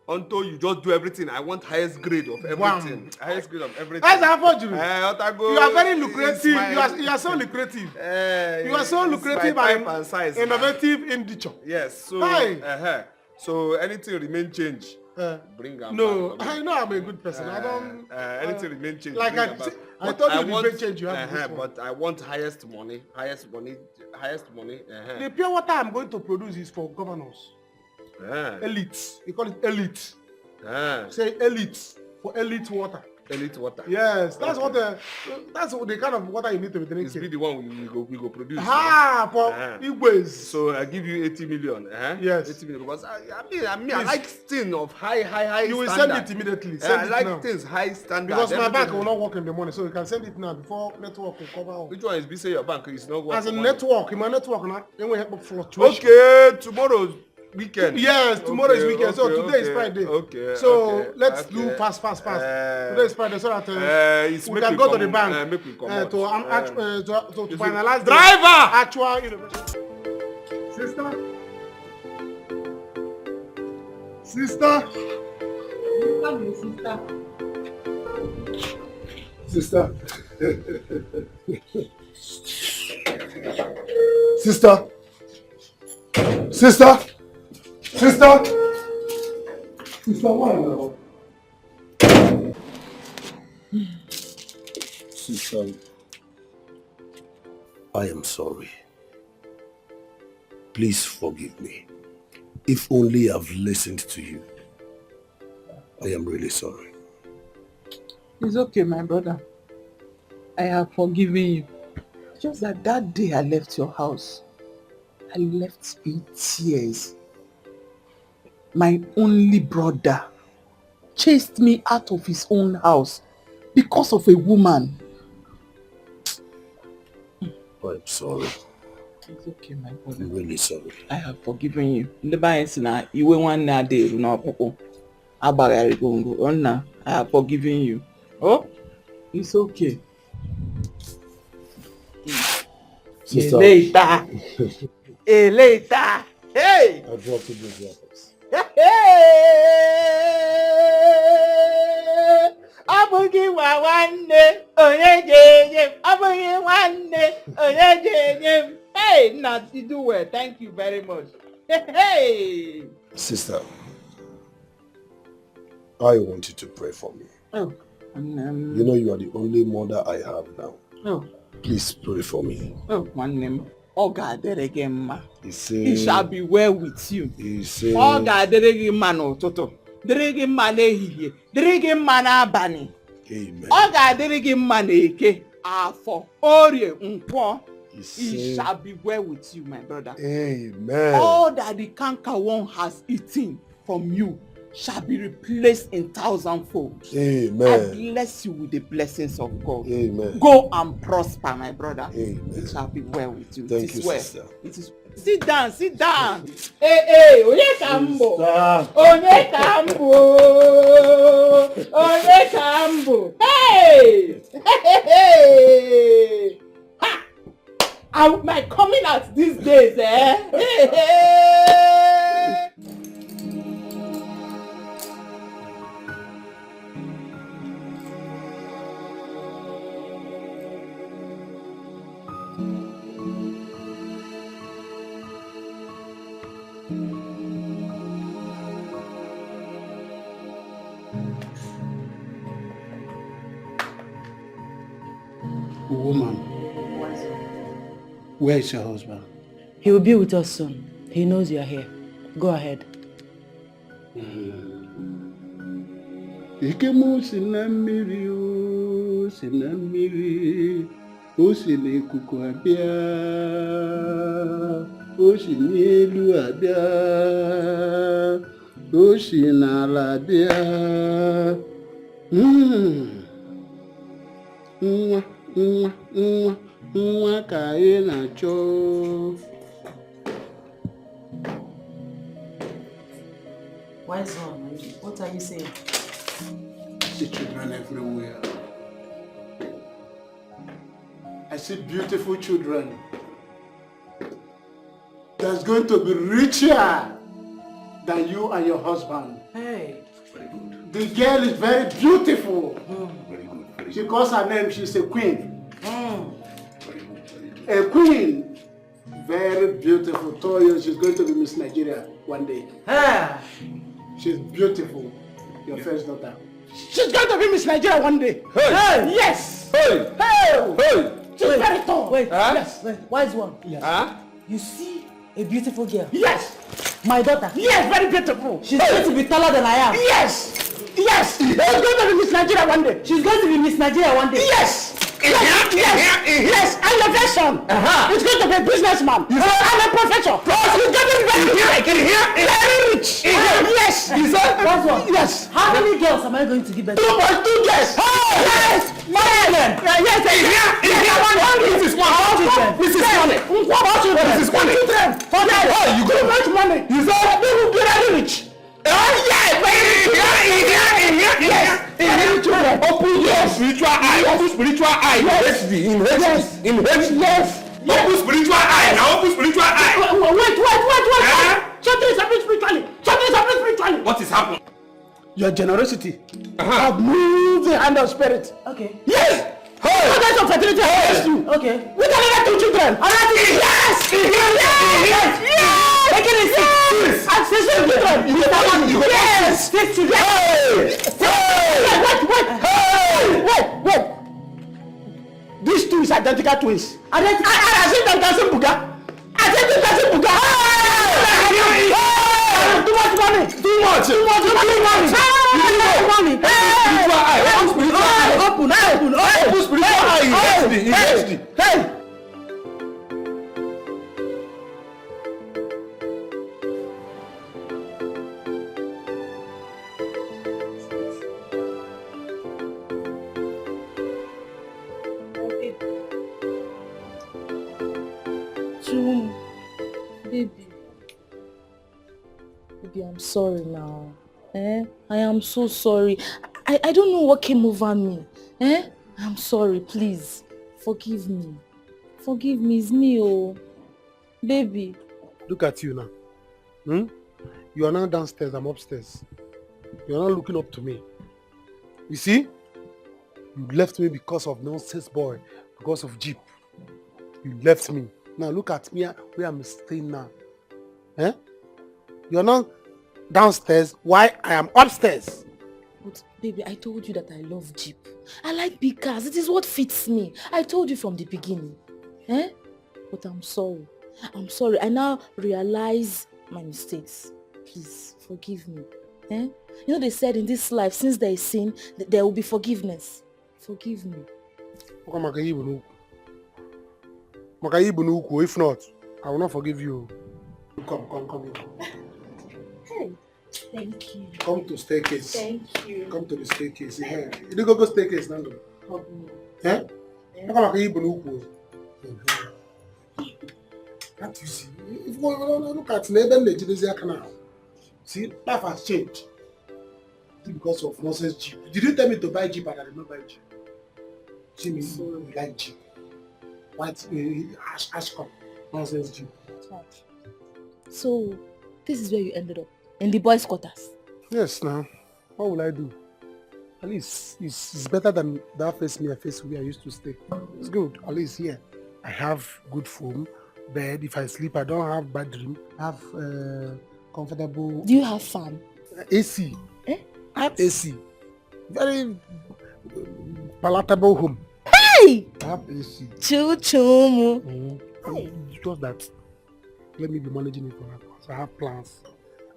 until you just do everything, I want highest grade of everything. Wow. Highest grade of everything. That's how you. You are very lucrative. You are so lucrative. You are so lucrative and size, innovative individual. Yes. So so anything remain change. Bring them. No, I know I'm a good person. I don't. Anything remain change. Like I told you, the change you have. But I want highest money. Highest money. The pure water I'm going to produce is for governors. Elite. You call it elite. Say elite for elite water. Elite water. Yes, that's what the kind of water you need to be drinking. It's be the one we go produce. For Igwes. So I give you 80 million. Yes. 80 million because I like things of high. You will standard. send it immediately. I like things high standard. Because my bank will not work in the morning, so you can send it now before network will cover all. Which one is say your bank is not working? As a network, in my network now, then we have fluctuation. Okay, tomorrow. Weekend. Yes, tomorrow is weekend. So today is Friday. Okay. So let's do fast. Today is Friday, so that we can go to the bank to finalize driver actual university. Sister. Sister, why now? Sister, I am sorry. Please forgive me. If only I've listened to you. I am really sorry. It's okay, my brother. I have forgiven you. Just that day I left your house, I left in tears. My only brother chased me out of his own house because of a woman. I'm sorry. It's okay, my brother. I'm really sorry. I have forgiven you. I have forgiven you. Oh, it's okay. Sister. Later. Later. Hey! I dropped to those rappers. Hey, Nat, you do well. Thank you very much. Hey! Sister, I want you to pray for me. Oh. You know you are the only mother I have now. Oh. Please pray for me. Oh, my name. Oh God, there again, ma. It shall be well with you. Oh God, there again, man, oh, Toto. There again, man, here. There again, man, abani. Amen. Ọ ga-adịrị gị mma na Eke, Afọ, Orie, Nkwọ. It shall be well with you, my brother. Amen. All that the cankerworm has eaten from you shall be replaced in 1,000-fold. Amen. I bless you with the blessings of God. Amen. Go and prosper, my brother. Amen. It shall be well with you. Thank it is you, well. sister. It is. Sit down, sit down. Hey, onye kambo. Onye kambo. Onye kambo. Hey! Hey! Ha! My coming out these days, eh? Hey, hey! Woman, where is your husband? He will be with us soon. He knows you are here. Go ahead. Ikemo si na mmiri o, si na mmiri, o si n'ikuku abịa, o si n'elu abịa, o si n'ala abịa. Nwa ka anyị na-achọ. Wise one, what are you saying? I see children everywhere. I see beautiful children. That's going to be richer than you and your husband. Hey. The girl is very beautiful. She calls her name, she's a queen. A queen. Very beautiful. Told you she's going to be Miss Nigeria one day. She's beautiful. Your first daughter. She's going to be Miss Nigeria one day. Hey. Yes. Hey. Hey. Hey. She's very tall. Wait, Yes. wait, wise one. Yes. You see a beautiful girl? Yes. My daughter? Yes, very beautiful. She's going to be taller than I am. Yes. Yes. She's going to be Miss Nigeria one day. She's going to be Miss Nigeria one day. Yes. Yes, I'm a veteran. He's going to be a businessman. I'm a professor. He's going to be very rich. Yes. What's wrong? Yes. How many girls am I going to give birth to? 2 boys, 2 girls. Yes. Yes. This is one. This is money. This is money. You got much money. You said they will be very rich. Open your spiritual eye. Open spiritual eye. In HD. Yes. Open spiritual eye. Now open spiritual eye. Wait. Something is happening spiritually. What is happening? Your generosity have moved the hand of spirit. Okay. Yes. Goddess of fertility has you. Okay. We can have 2 children. Yes. Making it 6. And 6 children. Yes. 6 children. Wait. These 2 is identical twins. I think them dancing buga. Too much money. Open spiritual eye. In HD. Hey. Baby, I'm sorry now. I am so sorry. I don't know what came over me. I'm sorry, please. Forgive me. It's me, oh. Baby. Look at you now. You are now downstairs, I'm upstairs. You are not looking up to me. You see? You left me because of nonsense boy, because of Jeep. You left me. Now look at me where I'm staying now. You are not downstairs, why I am upstairs. But baby, I told you that I love Jeep. I like Bcoz. It is what fits me. I told you from the beginning. But I'm sorry. I now realize my mistakes. Please, forgive me. Eh? You know they said in this life, since there is sin, there will be forgiveness. Forgive me. If not, I will not forgive you. Come. Hey, thank you. Come to staircase. Thank you. Come to the staircase. Yeah. You go staircase now. Eh? Can't you see? If you look at Nigerian canal, see, life has changed. Because of nonsense Jeep. Did you tell me to buy Jeep and I did not buy Jeep? See me, we like Jeep. White, ash cup, nonsense Jeep. So, this is where you ended up? In the boys' quarters? Yes, now. What will I do? At least it's better than that face I face where I used to stay. It's good. At least here. I have good foam, bed. If I sleep, I don't have bad dream. I have comfortable... Do you have fan? AC. Eh? I have AC. Very palatable home. Hey! I have AC. Choo-choo. Just that. Let me be managing it for that. So I have plans.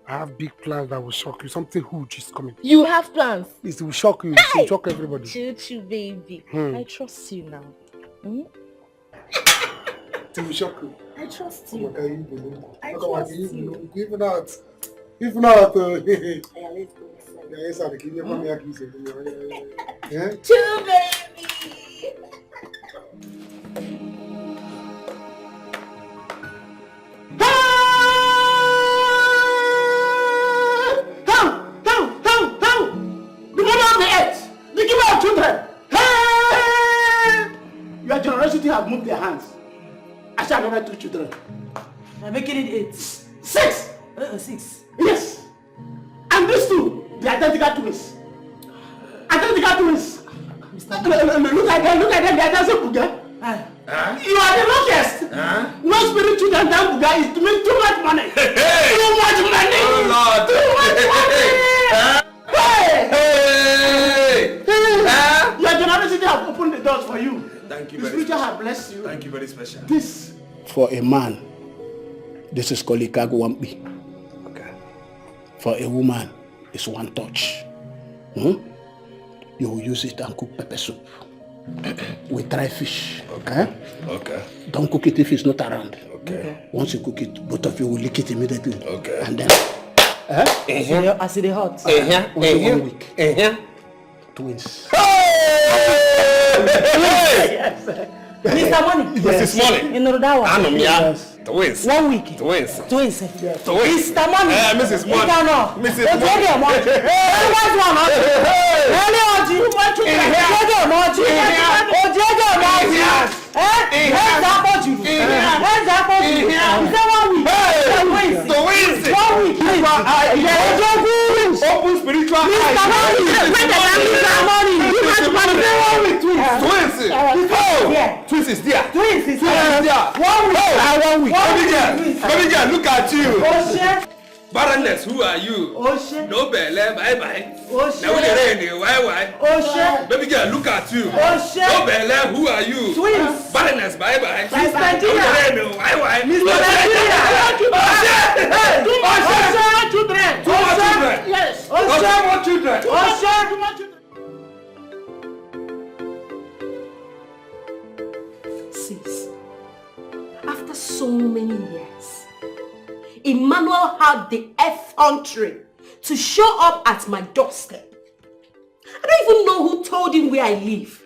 I have big plans that will shock you. Something huge is coming. You have plans? It will shock you. It will shock everybody. Choo-choo, baby. I trust you now. It will shock you. I trust you. I trust you. If not, yeah, let's go. Choo, baby. Your generosity have moved their hands. I shall have 2 children. I'm making it 8. 6! 6. Yes! And these 2, the identical twins. Identical twins. Look at them, they are dancing Buga. You are the luckiest. No spirit children than Buga is to make too much money. Too much money. Oh Lord. Too much money. Your generosity have opened the doors for you. Thank you the very spiritual have blessed you. Thank you very special. This for a man, this is called Ikagwampi. Okay. For a woman, it's 1 touch. You will use it and cook pepper soup. We try fish. Okay. Okay. Don't cook it if it's not around. Okay. Once you cook it, both of you will lick it immediately. Okay. And then I see the hot. Once 1 week. Twins. Yes. Mr. Money. Mrs. Money. In Rodawa. Twins. 1 week. Twins. Twins. Twins. Mr. Money. Mrs. Money. Mrs. Money. Open spiritual eyes. Twins is there. Twins is there. 1 week. Baby girl, look at you. Barrenness, who are you? No belle, bye. Now the rain, why? Baby girl, look at you. No belle, who are you? Twins. Barrenness, bye. Miss Nigeria. Why? Miss Nigeria. Two more children. Yes. Two more children. Sis, after so many years, Emmanuel had the effrontery to show up at my doorstep. I don't even know who told him where I live.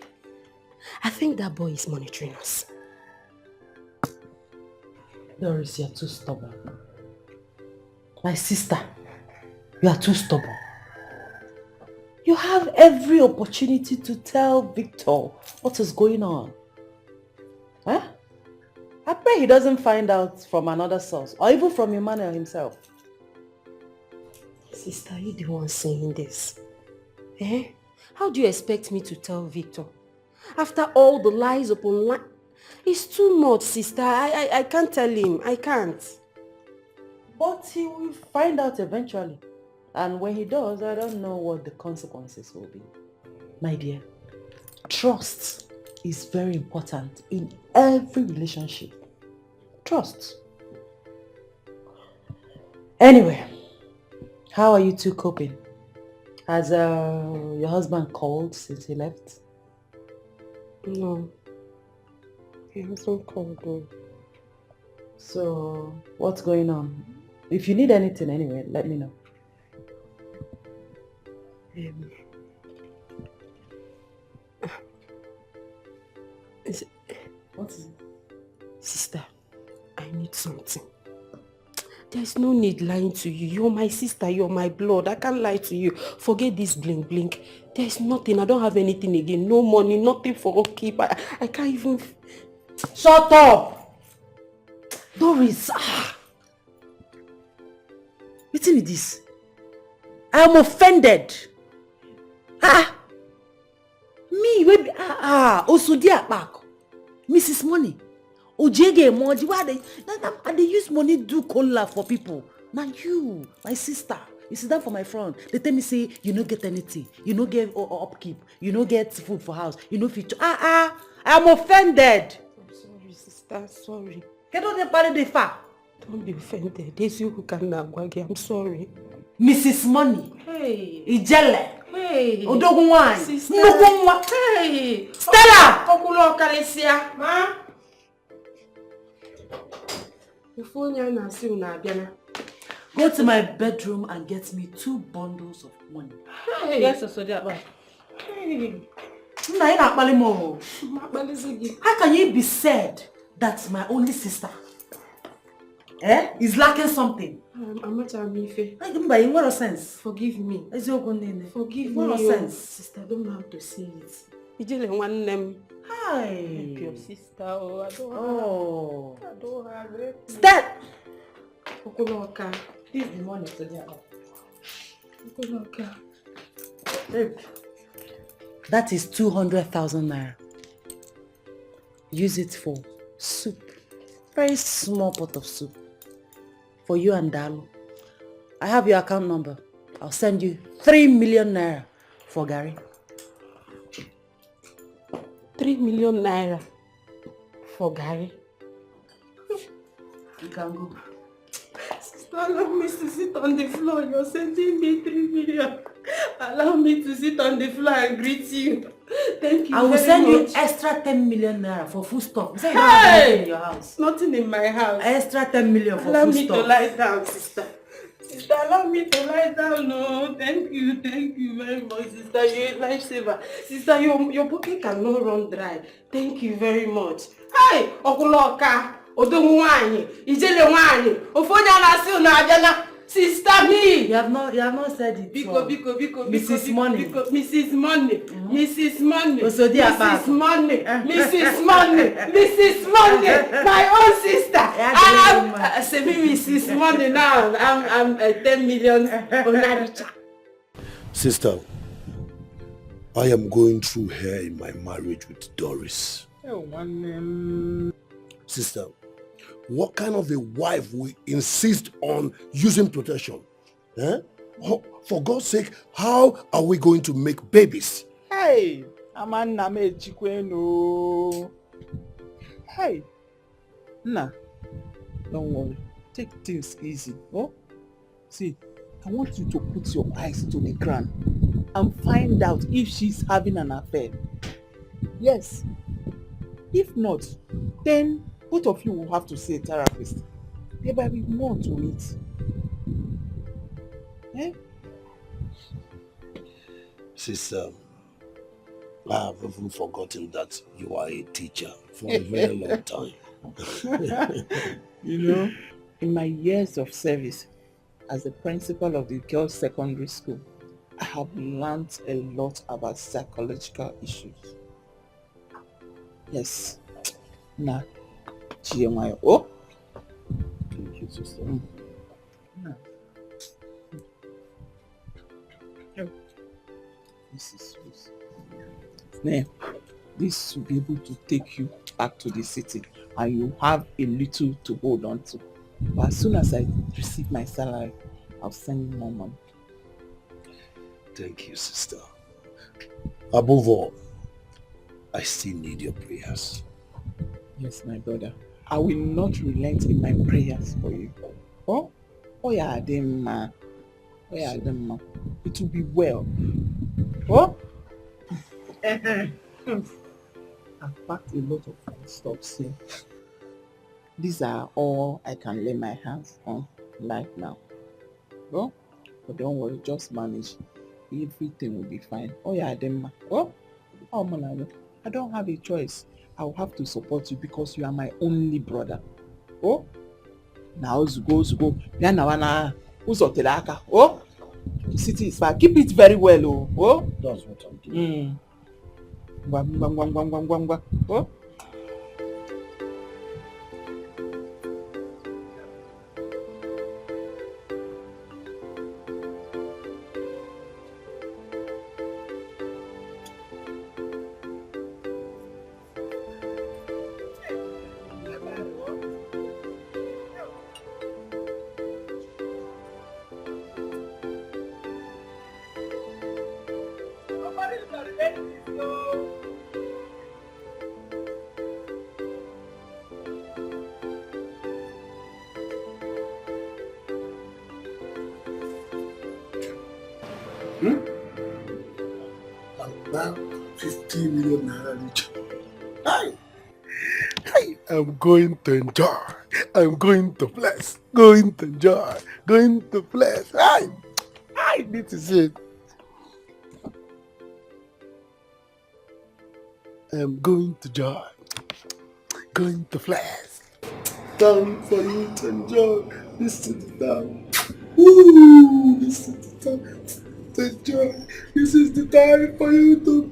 I think that boy is monitoring us. Doris, you're too stubborn. My sister, you are too stubborn. You have every opportunity to tell Victor what is going on. Huh? I pray he doesn't find out from another source, or even from Emmanuel himself. Sister, you the one saying this? Eh? How do you expect me to tell Victor? After all the lies upon lies, it's too much, sister. I can't tell him. I can't. But he will find out eventually. And when he does, I don't know what the consequences will be. My dear, trust is very important in every relationship. Trust. Anyway, How are you two coping? Has your husband called since he left? No. He hasn't called though. So, what's going on? If you need anything anyway, let me know. What is it? Sister, I need something. There's no need lying to you. You're my sister, you're my blood. I can't lie to you. Forget this blink. There's nothing. I don't have anything again. No money, nothing for upkeep. I can't even... Shut up! Doris, Listen to this. I am offended. Me, Osudia back. Mrs. Money. Ojege Moji, why they use money do cola for people. Now you, my sister, you sit down for my front. They tell me say you don't get anything, you don't get upkeep, you don't get food for house, you don't feature. I'm offended. I'm sorry, sister, sorry. Get on the party de fa. Don't be offended. There's you who can nagwagi. I'm sorry. Mrs. Money. Hey. Ijele. Hey. Odogunwan. Sister. Nugunwa. Hey. Stella. Kokulo Kalesia. Ma. Go to my bedroom and get me 2 bundles of money. Hey. Yes, Osodiakpa. Hey. How can you be said that my only sister is lacking something? In what sense? Forgive me. Forgive me. What sense? Sister, I don't know how to say it. Ijele one name. Hi. Help your sister. Oh, I don't have it. Step. Okuloka. This is the money to the other. Okuloka. Babe. That is 200,000 naira. Use it for soup. Very small pot of soup. For you and Dalu. I have your account number. I'll send you 3 million naira for Gary. 3 million naira for Gary. You can go. Sister, allow me to sit on the floor. You're sending me 3 million. Allow me to sit on the floor and greet you. Thank you. I will send you extra 10 million naira for food stuff. You say you don't have anything in your house. Nothing in my house. Extra 10 million for allow food me stuff. to lie down, sister. Sister, allow me to lie down. No, thank you very much, sister. You're a lifesaver. Sister, your pocket cannot run dry. Thank you very much. Hey, Okuloka, Odunwanyi, Ijele Wanyi, Ofonya Nasu na Adana. Sister me! You have not said it. Biko. Mrs. Money. Mrs. Money. Mrs. Money. Mrs. Money. Mrs. Money. Mrs. Money. My own sister. I'm Mrs. Money now. I'm 10 million Onaricha. Sister, I am going through hell in my marriage with Doris. Sister, what kind of a wife will insist on using protection? For God's sake, how are we going to make babies? Hey, Amanna me chikweno. Hey, nah, don't worry. Take things easy. Oh, see, I want you to put your eyes to the ground and find out if she's having an affair. Yes. If not, then both of you will have to see a therapist. There might be more to it. Eh? Sister, I have even forgotten that you are a teacher for a very long time. You know, in my years of service as the principal of the girls' secondary school, I have learned a lot about psychological issues. Yes. Nah. Oh. Thank you, sister. Nah. This is sweet. Now, this will be able to take you back to the city and you have a little to hold on to. But as soon as I receive my salary, I'll send you more money. Thank you, sister. Above all, I still need your prayers. Yes, my brother. I will not relent in my prayers for you. Oh yeah, then Yeah, Ademma. It will be well. Oh? I've packed a lot of stuff here. These are all I can lay my hands on right now. Oh? But don't worry, just manage. Everything will be fine. Oh yeah, Ademma. Oh? Oh, Malalo. I don't have a choice. I will have to support you because you are my only brother. Oh? Now, go. Yeah, now, who's on Telaka? Oh? The city is far. Keep it very well, oh? Oh? That's what I'm doing. Oh? Now, 50 million naira each. I'm going to enjoy. I'm going to bless. Going to enjoy. Going to bless. This is it. I'm going to joy. Going to bless. Time for you to enjoy. This is the time. Woo! This is the time to enjoy. This is the time for you to.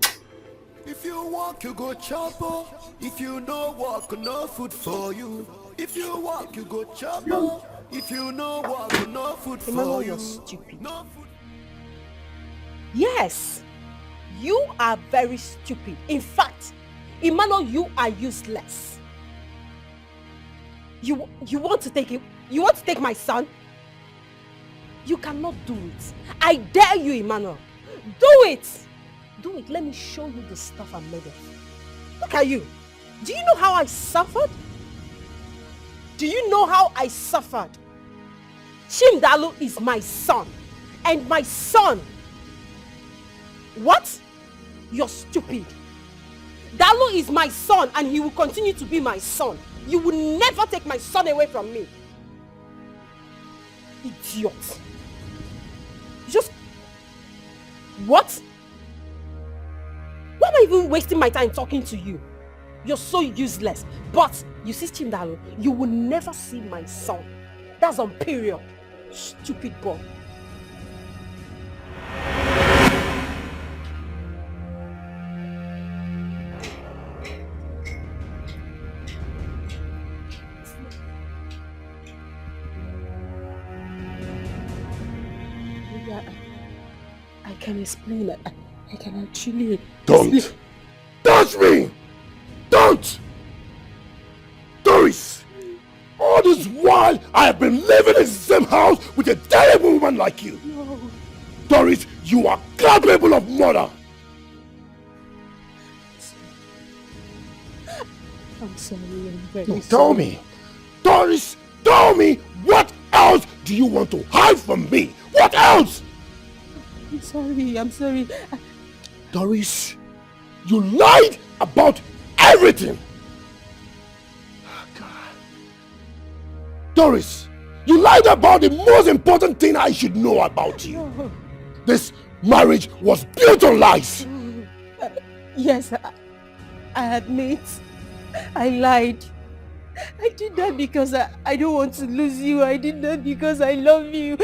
If you walk, you go chopper. If you no walk, no food for you. If you walk, you go chopper. If you no walk, no food for Emmanuel, you. you're stupid. No food. Yes, you are very stupid. In fact, Emmanuel, you are useless. You want to take him? You want to take my son? You cannot do it. I dare you, Emmanuel. Do it. Do it. Let me show you the stuff I'm made of. Look at you. Do you know how I suffered? Do you know how I suffered? Chimdalu is my son. And my son. What? You're stupid. Dalu is my son and he will continue to be my son. You will never take my son away from me. Idiot. Just... What? Why am I even wasting my time talking to you? You're so useless. But, you see Chimdalu, you will never see my son. That's on period. Stupid boy. I can explain that. I can actually... Don't! Touch me! Don't! Doris! All this while I have been living in the same house with a terrible woman like you. No. Doris, you are capable of murder. I'm sorry, I'm very No, sorry. tell me. Doris, tell me, what else do you want to hide from me? What else? I'm sorry. Doris, you lied about everything. God. Doris, you lied about the most important thing I should know about you. No. This marriage was built on lies. Yes, I admit. I lied. I did that because I don't want to lose you. I did that because I love you.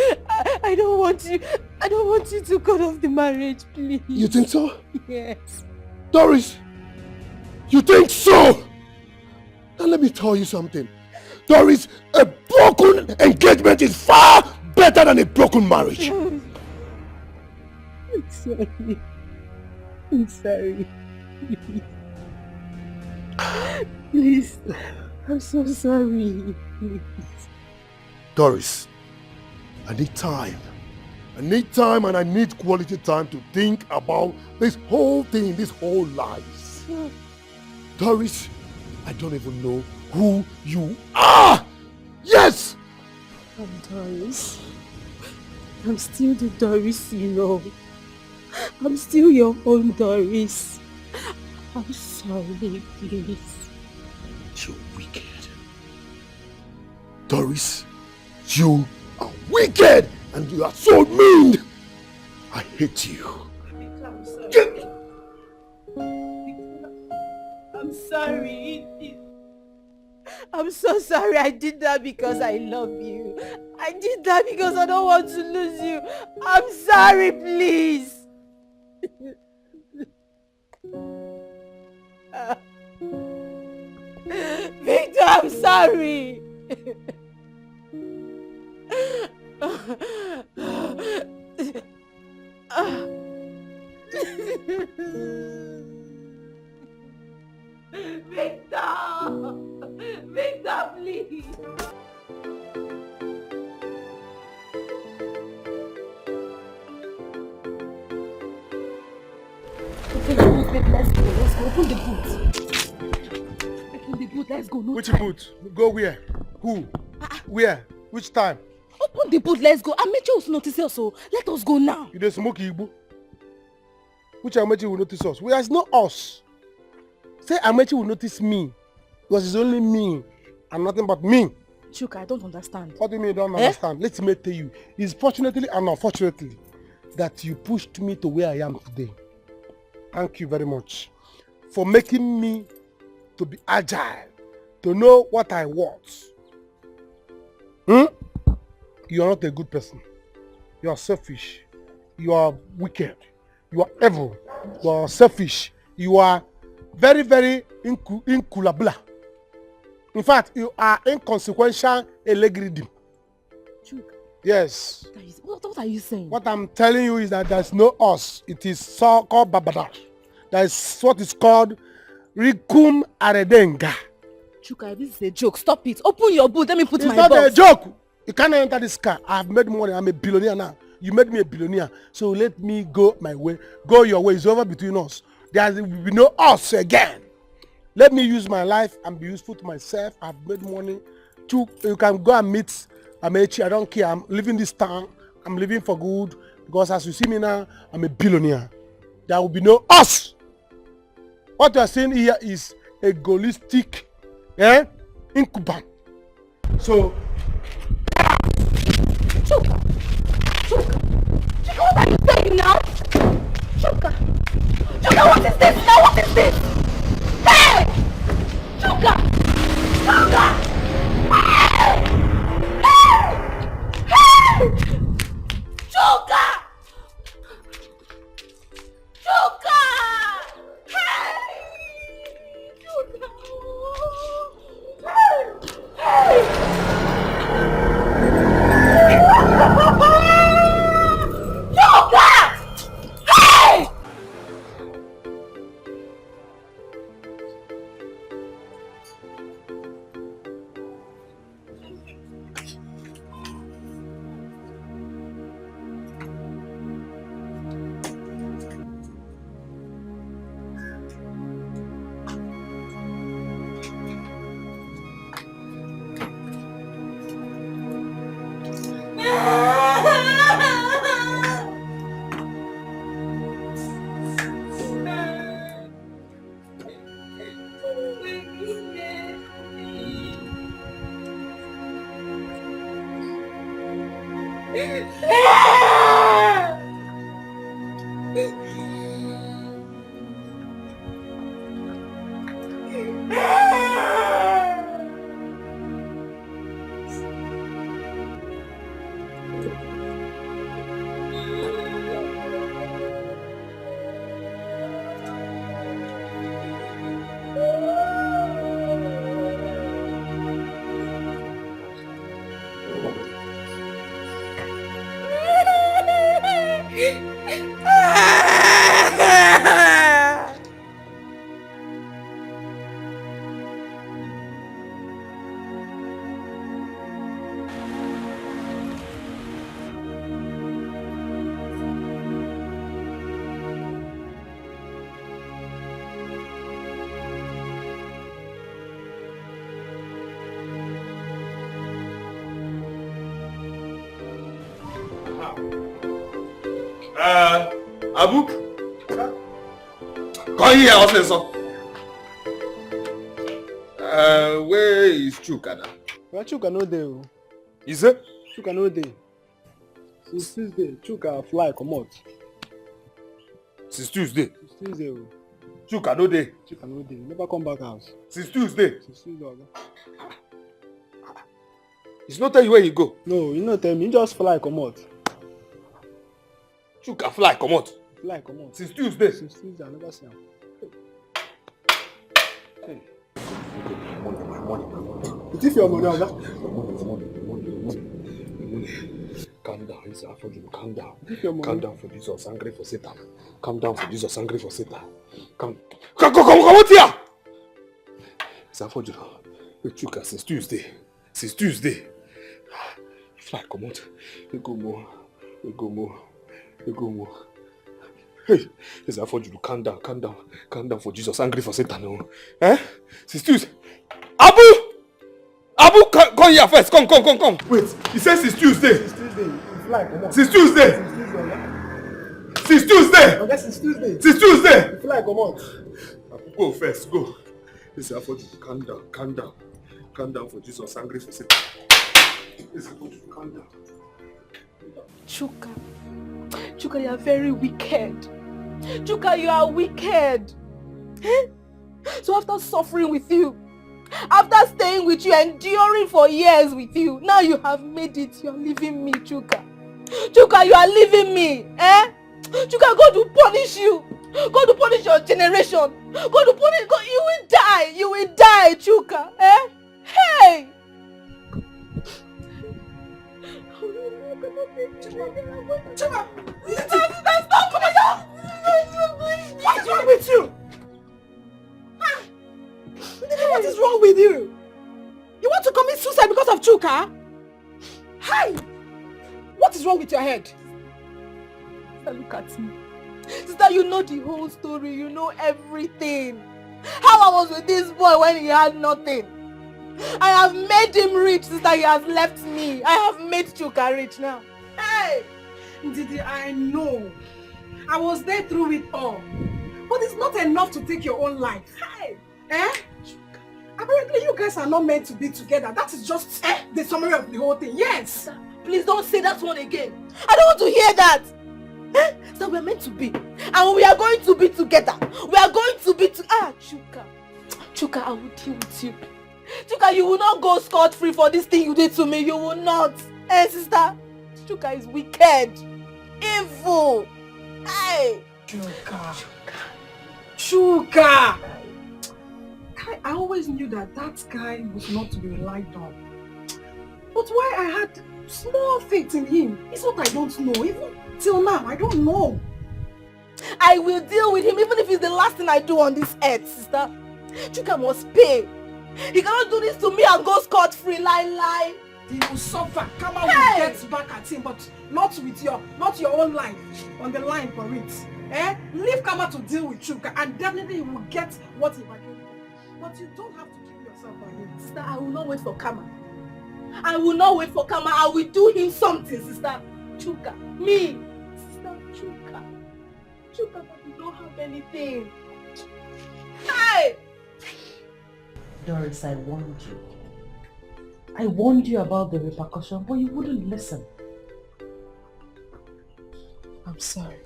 I don't want you to cut off the marriage, please. You think so? Yes. Doris, you think so? Now let me tell you something. Doris, a broken engagement is far better than a broken marriage. I'm sorry. I'm sorry. Please. I'm so sorry. Please. Doris, I need time. I need time and I need quality time to think about this whole thing, this whole lies. Doris, I don't even know who you are. Yes! I'm Doris. I'm still the Doris you know. I'm still your own Doris. I'm sorry, please. You're wicked. Doris, you are wicked and you are so mean. I hate you. I'm sorry. I'm sorry. I'm so sorry. I did that because I love you. I did that because I don't want to lose you. I'm sorry, please. Victor, I'm sorry. Victor! Victor, please! Okay, let's go. Open the boot. Open the boot, let's go. No Which time. boot? Go where? Who? Where? Which time? Open the boot, let's go. Amechi will notice us, so let us go now. You dey smoke Igbo? Which Amechi will notice us? Well, it's not us. Say Amechi will notice me. Because it's only me and nothing but me. Chuka, I don't understand. What do you mean you don't understand? Let me tell you. It's fortunately and unfortunately that you pushed me to where I am today. Thank you very much for making me to be agile, to know what I want. You are not a good person. You are selfish. You are wicked. You are evil. You are selfish. You are very, very inculable. In fact, you are inconsequential elegridim. Yes. What are you saying? What I'm telling you is that there's no us. It is so-called babadash. That is what is called Rikum Aredenga. Chuka, this is a joke. Stop it. Open your boot. Let me put my box. It's not a joke. You can't enter this car. I've made money. I'm a billionaire now. You made me a billionaire. So let me go my way. Go your way. It's over between us. There will be no us again. Let me use my life and be useful to myself. I've made money. You can go and meet Amechi. I don't care. I'm leaving this town. I'm living for good. Because as you see me now, I'm a billionaire. There will be no us. What you are saying here is egoistic, incumbent. So, Chuka, what are you saying now? Chuka, what is this now? What is this? Hey! Chuka! Hey! Hey! Chuka! Abu. Come here, also. Where is Chuka now? Well, Chuka no dey. Is it? Chuka no dey. Since Tuesday, Chuka fly comot. Since Tuesday? Since Tuesday. Chuka no dey. Chuka no dey. Never come back house. Since Tuesday? Since Tuesday, oga. He's not tell you where he go? No, he no tell me. He just fly comot. Chuka fly comot? Fly comot. Since Tuesday? Since Tuesday, I never see him. Hey. You thief your money, oga? Calm down, it's affordable. Calm down. Calm down for Jesus, angry for Satan. Calm down for Jesus, angry for Satan. Come out here! It's affordable. Chuka, since Tuesday. Since Tuesday. Fly, come out. We go more. Hey, it's affordable. Calm down for Jesus, angry for Satan. No. Eh? Since Tuesday. Abu, come here first. Come. Wait, he says since Tuesday. Since Tuesday, fly comot. Since Tuesday. Since Tuesday. Okay, since Tuesday. Since Tuesday. Fly comot. Go first, go. It's affordable. Calm down for Jesus, angry for Satan. It's affordable. Calm down. Chuka, you are very wicked. Chuka, you are wicked. So after suffering with you, after staying with you, enduring for years with you, now you have made it. You are leaving me, Chuka. Chuka, you are leaving me. Chuka, God will punish you. God will punish your generation. God will punish. God, you will die. You will die, Chuka. Hey! Chuka! Stop coming down! What's wrong with you? What is wrong with you? You want to commit suicide because of Chuka? Hi! What is wrong with your head? Sister, look at me. Sister, you know the whole story. You know everything. How I was with this boy when he had nothing. I have made him rich, sister. He has left me. I have made Chuka rich now. Hey! Didi, I know. I was there through it all. But it's not enough to take your own life. Hey! Apparently you guys are not meant to be together. That is just the summary of the whole thing. Yes! Please don't say that one again. I don't want to hear that. So we're meant to be. And we are going to be together. We are going to be Chuka. Chuka, I will deal with you. Chuka, you will not go scot-free for this thing you did to me. You will not. Sister, Chuka is wicked. Evil. Hey! Chuka! I always knew that guy was not to be relied on. But why I had small faith in him is what I don't know. Even till now, I don't know. I will deal with him even if it's the last thing I do on this earth, sister. Chuka must pay. He cannot do this to me and go scot-free. Lie. He will suffer. Kama will get back at him, but not your own life on the line for it. Leave Kama to deal with Chuka, and definitely he will get what he bargained for. But you don't have to kill yourself for him. Sister, I will not wait for Kama. I will do him something, sister. Chuka. Me. Sister, Chuka. Chuka, but you don't have anything. Hey! Doris, I warned you. I warned you about the repercussion, but you wouldn't listen. I'm sorry.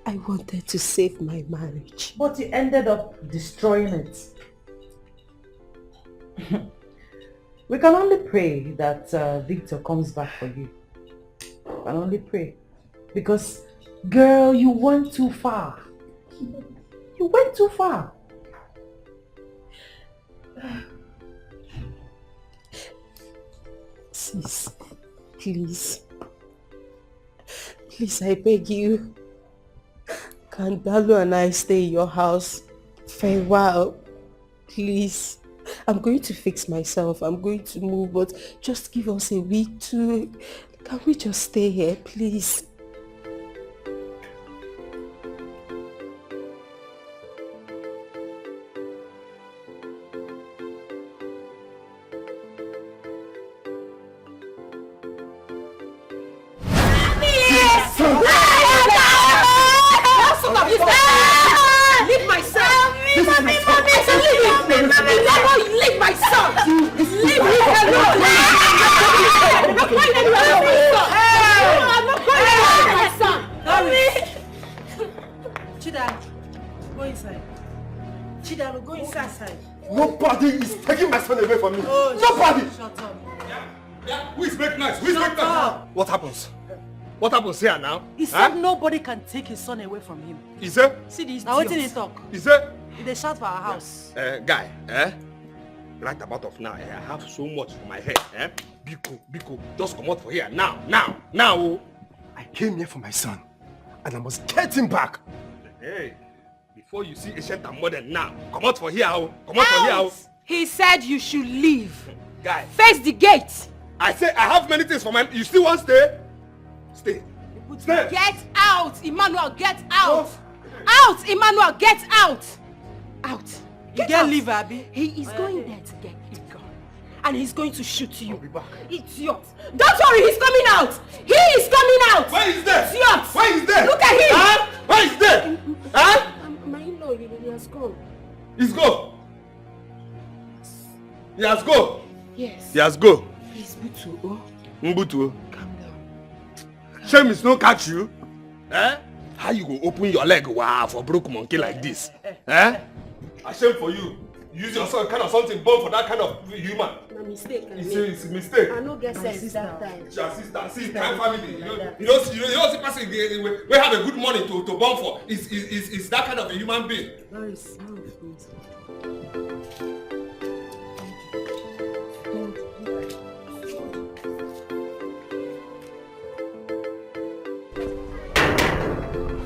I wanted to save my marriage. But you ended up destroying it. We can only pray that Victor comes back for you. We can only pray. Because, girl, you went too far. You went too far. Sis, please. Please, I beg you. Can Dalu and I stay in your house for a while? Please. I'm going to fix myself. I'm going to move, but just give us a week to... Can we just stay here, please? Yes! Chidalo, go inside. Nobody is taking my son away from me. Oh, Nobody. Shut up. Yeah, who is making noise? Who is making noise? What happens? What happens here now? He said nobody can take his son away from him. Is it? See this. Now what did he talk? Is it? They shout for our house. Guy, right about of now, I have so much for my head. Biko, just come out for here now. I came here for my son, and I must get him back. Hey, before you see ancient and modern now, come out for here. Come out for here. He said you should leave. Guy, face the gate. I say I have many things for my. You still want to stay? Stay. Get out, Emmanuel. Get out. Out, Emmanuel. Get out. Out. Get leave, Abby. He is going there to get you gone. And he's going to shoot you. I'll be back. Idiot. Don't worry, he's coming out. He is coming out. Where is there? Idiot. Where is there? Look at him. Huh? Where is there? Huh? My in-law, he has gone. He's go. He has go. Yes. He has go. Please, Butu. Mbutu. Calm down. Shame is no catch you. How you go open your leg for broke monkey like this? A shame for you. Use your son kind of something born for that kind of human. No mistake. It's a mistake. I no get sense that time. Your sister, see, kind family. You don't see person we have a good money to born for. Is that kind of a human being? Nice.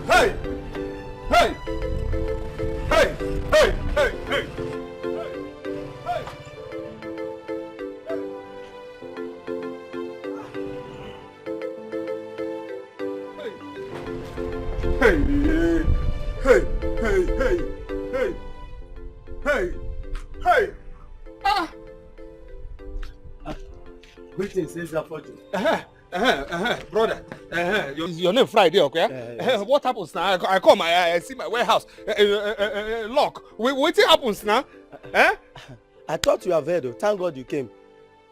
Hey! Hey! Hey! Hey! Hey! Hey! Hey! Hey! Hey! Hey! Hey! Hey! Hey! Ah! Greetings, says that for you. Brother. Your name Friday, okay? Yes. What happens now? I come, I see my warehouse. Lock. What happens now? I thought you have heard. Thank God you came.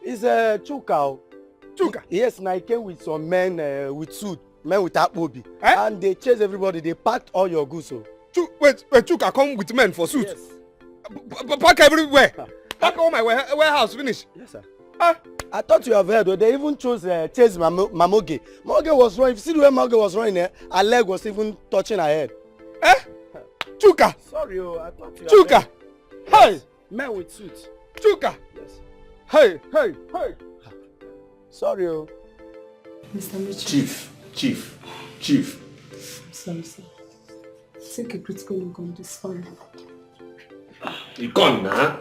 It's Chuka. Chuka? Yes, and I came with some men with suit, men with Akpobi. And they chased everybody. They packed all your goods. Wait, Chuka come with men for suit? Yes. Pack everywhere. Pack all my warehouse, finish. Yes, sir. I thought you have heard. They even chose chase Mamoge. Mamoge was running. You see the way Mamoge was running there? Her leg was even touching her head. Chuka. Sorry, I thought you Chuka. have heard. Yes. Men with suits. Chuka. Yes. Hey. Sorry, Mr. Mitchell. Chief. I'm sorry, sir. Take a critical look on this phone. You gone now?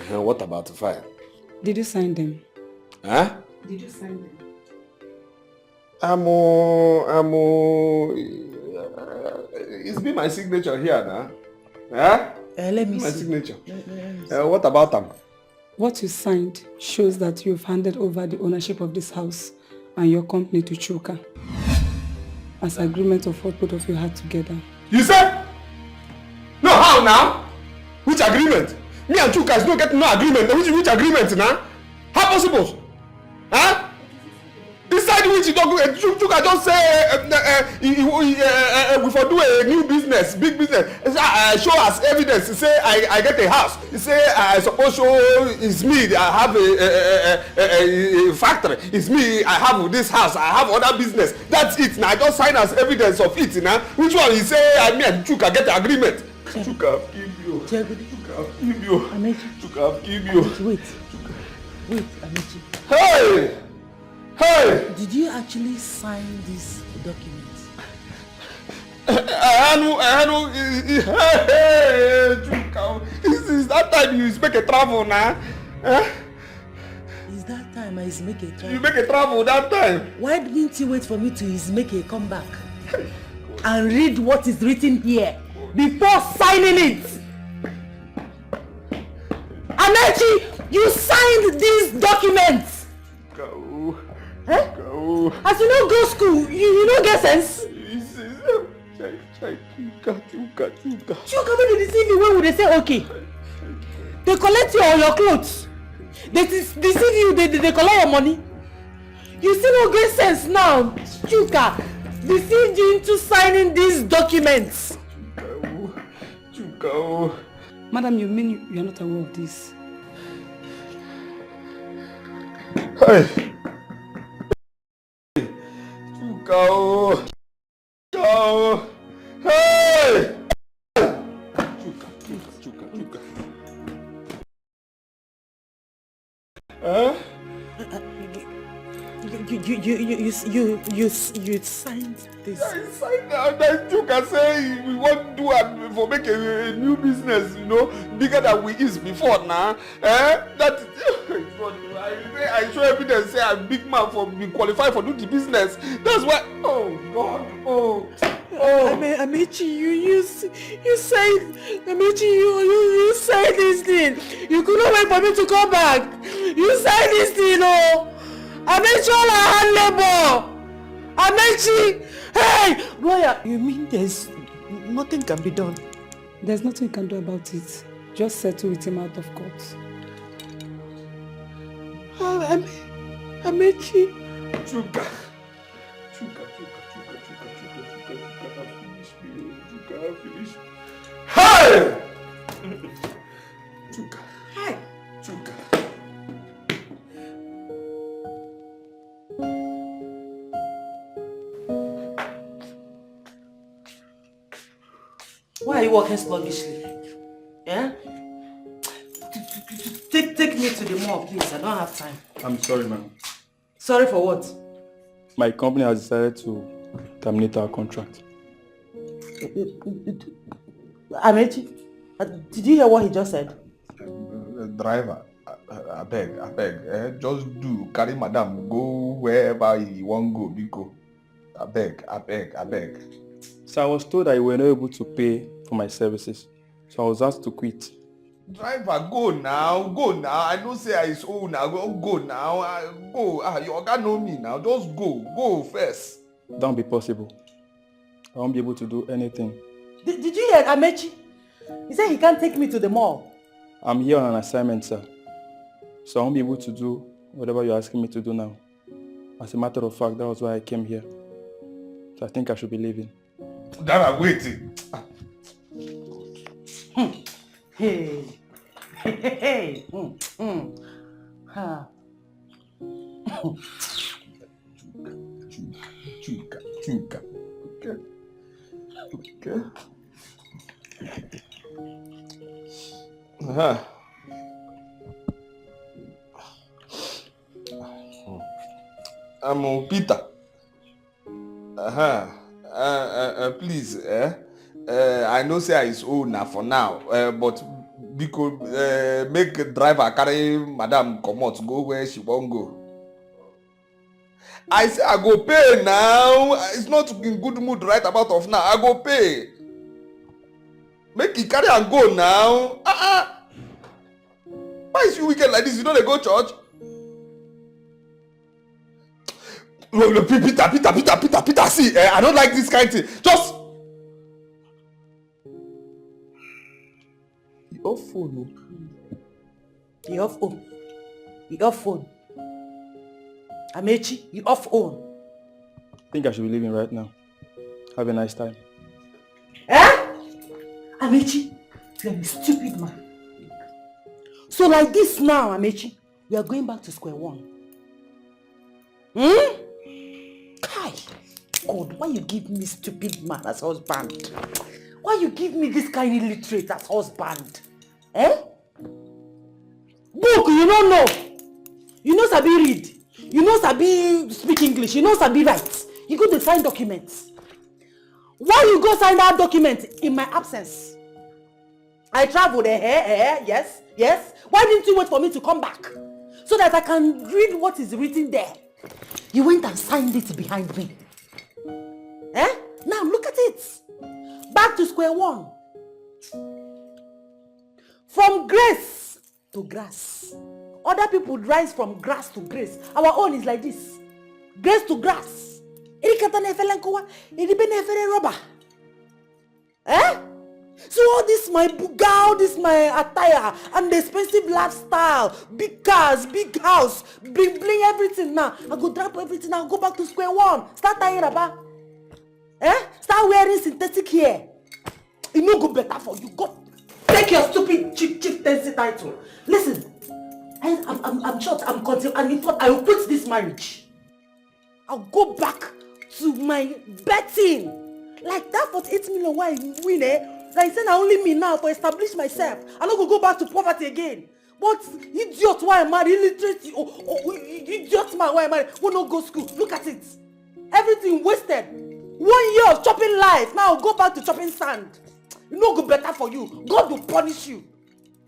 What about the file? Did you sign them? Huh? Did you sign them? It's been my signature here now. Huh? Let me my see. signature. What about them? What you signed shows that you've handed over the ownership of this house and your company to Chuka as agreement of what both of you had together. You said? No, how now? Which agreement? Me and Chuka is not getting no agreement. Which agreement now? How possible? Huh? Inside which Chuka just say we for do a new business, big business. Show us evidence. Say I get a house. Say I suppose show it's me. I have a factory. It's me. I have this house. I have other business. That's it. Now I just sign as evidence of it. Now which one? He say me and Chuka get the agreement. Chuka have killed you. Chuka have killed you. Chuka have killed you. Wait, Amechi. Hey! Hey! Did you actually sign this document? Is that time you make a travel now? Is that time I make a travel? You make a travel that time? Why didn't you wait for me to make a comeback and read what is written here before signing it? Amechi, you signed these documents. Go. Huh? Go. As you don't go school, you don't get sense. Chuka, when they deceive you, when would they say okay? They collect your clothes. They deceive you, they collect your money. You see no great sense now. Chuka, deceived you into signing these documents. Chuka. Madam, you mean you are not aware of this? Hey. Chuka. Chuka. Hey. Chuka. Huh? You signed this. I signed that Chuka say we want to do it for make a new business, you know, bigger than we is before now. That I show evidence say I'm big man for be qualified for do the business. That's why. Oh God. Oh. Amechi, you said Amechi, you said this thing. You couldn't wait for me to come back. You said this thing, oh. Amechi, all our hand labor. Amechi, hey, lawyer. You mean there's nothing can be done? There's nothing you can do about it. Just settle with him out of court. Amechi. Chuka. Finish. Hey! Chuka. Hey! Chuka. Why are you walking sluggishly? Yeah? Take me to the mall, please. I don't have time. I'm sorry, ma'am. Sorry for what? My company has decided to terminate our contract. Amechi, did you hear what he just said? Driver, I beg, just do carry madam go wherever he won't go, Bcoz. I beg. So I was told that you were not able to pay for my services, so I was asked to quit. Driver, go now. I don't say I own now. Go now. Go. Your guy know me now. Just go first. That won't be possible. I won't be able to do anything. Did you hear Amechi? He said he can't take me to the mall. I'm here on an assignment, sir. So I won't be able to do whatever you're asking me to do now. As a matter of fact, that was why I came here. So I think I should be leaving. That I'm waiting. Hey. Chuka. Okay. I'm Peter. Please, I know say I is old now for now, but because make driver carry madam comot go where she won't go. I say I go pay now. It's not in good mood right about of now. I go pay. Make it carry and go now. Why is you wicked like this? You don't go church? Peter, see, I don't like this kind of thing. Just You off phone. Amechi, you off phone. I think I should be leaving right now. Have a nice time. Amechi, you are a stupid man. So like this now, Amechi, we are going back to square one. Kai, God, why you give me stupid man as husband? Why you give me this kind of illiterate as husband? Book, you don't know. You know sabi read. You know sabi speak English. You know sabi write. You go to sign documents. Why you go sign that document in my absence? I traveled yes. Why didn't you wait for me to come back? So that I can read what is written there. You went and signed it behind me. Now look at it. Back to square one. From grace to grass. Other people rise from grass to grace. Our own is like this. Grace to grass. So all this my buga, this my attire, and the expensive lifestyle, big cars, big house, bling bling everything now. I go drop everything now, go back to square one. Start tying about. Start wearing synthetic hair. It no go better for you. Go take your stupid chieftaincy title. Listen, I'm short, I'm continuing, and in fact, I will quit this marriage. I'll go back to my betting. Like that 48 million why I win, Like saying I only me now to establish myself. I'm not gonna go back to poverty again. But idiot why I marry, illiterate, idiot man why I marry, who no go school. Look at it. Everything wasted. 1 year of chopping life. Now I'll go back to chopping sand. It no go better for you. God will punish you.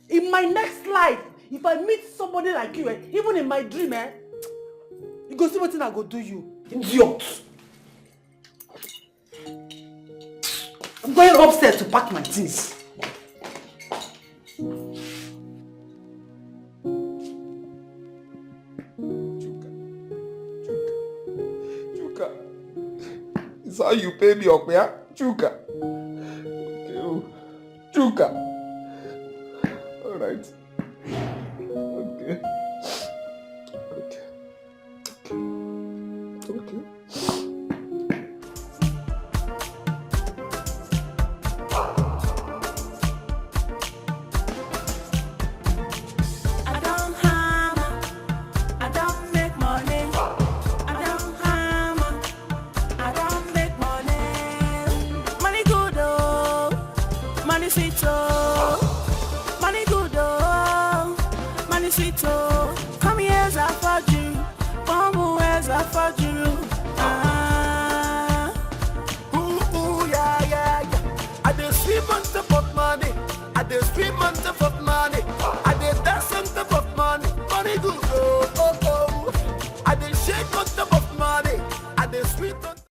In my next life, if I meet somebody like you, even in my dream, you go see what thing I go do you. Idiot. I'm going upstairs to pack my things. Chuka. It's how you pay me up, yeah? Chuka. Okay, oh. Chuka. Alright. Okay. Okay. Come here, Zafaji. Bambu, Zafaji. Ooh, yeah. I just 3 months of money. I just 3 months of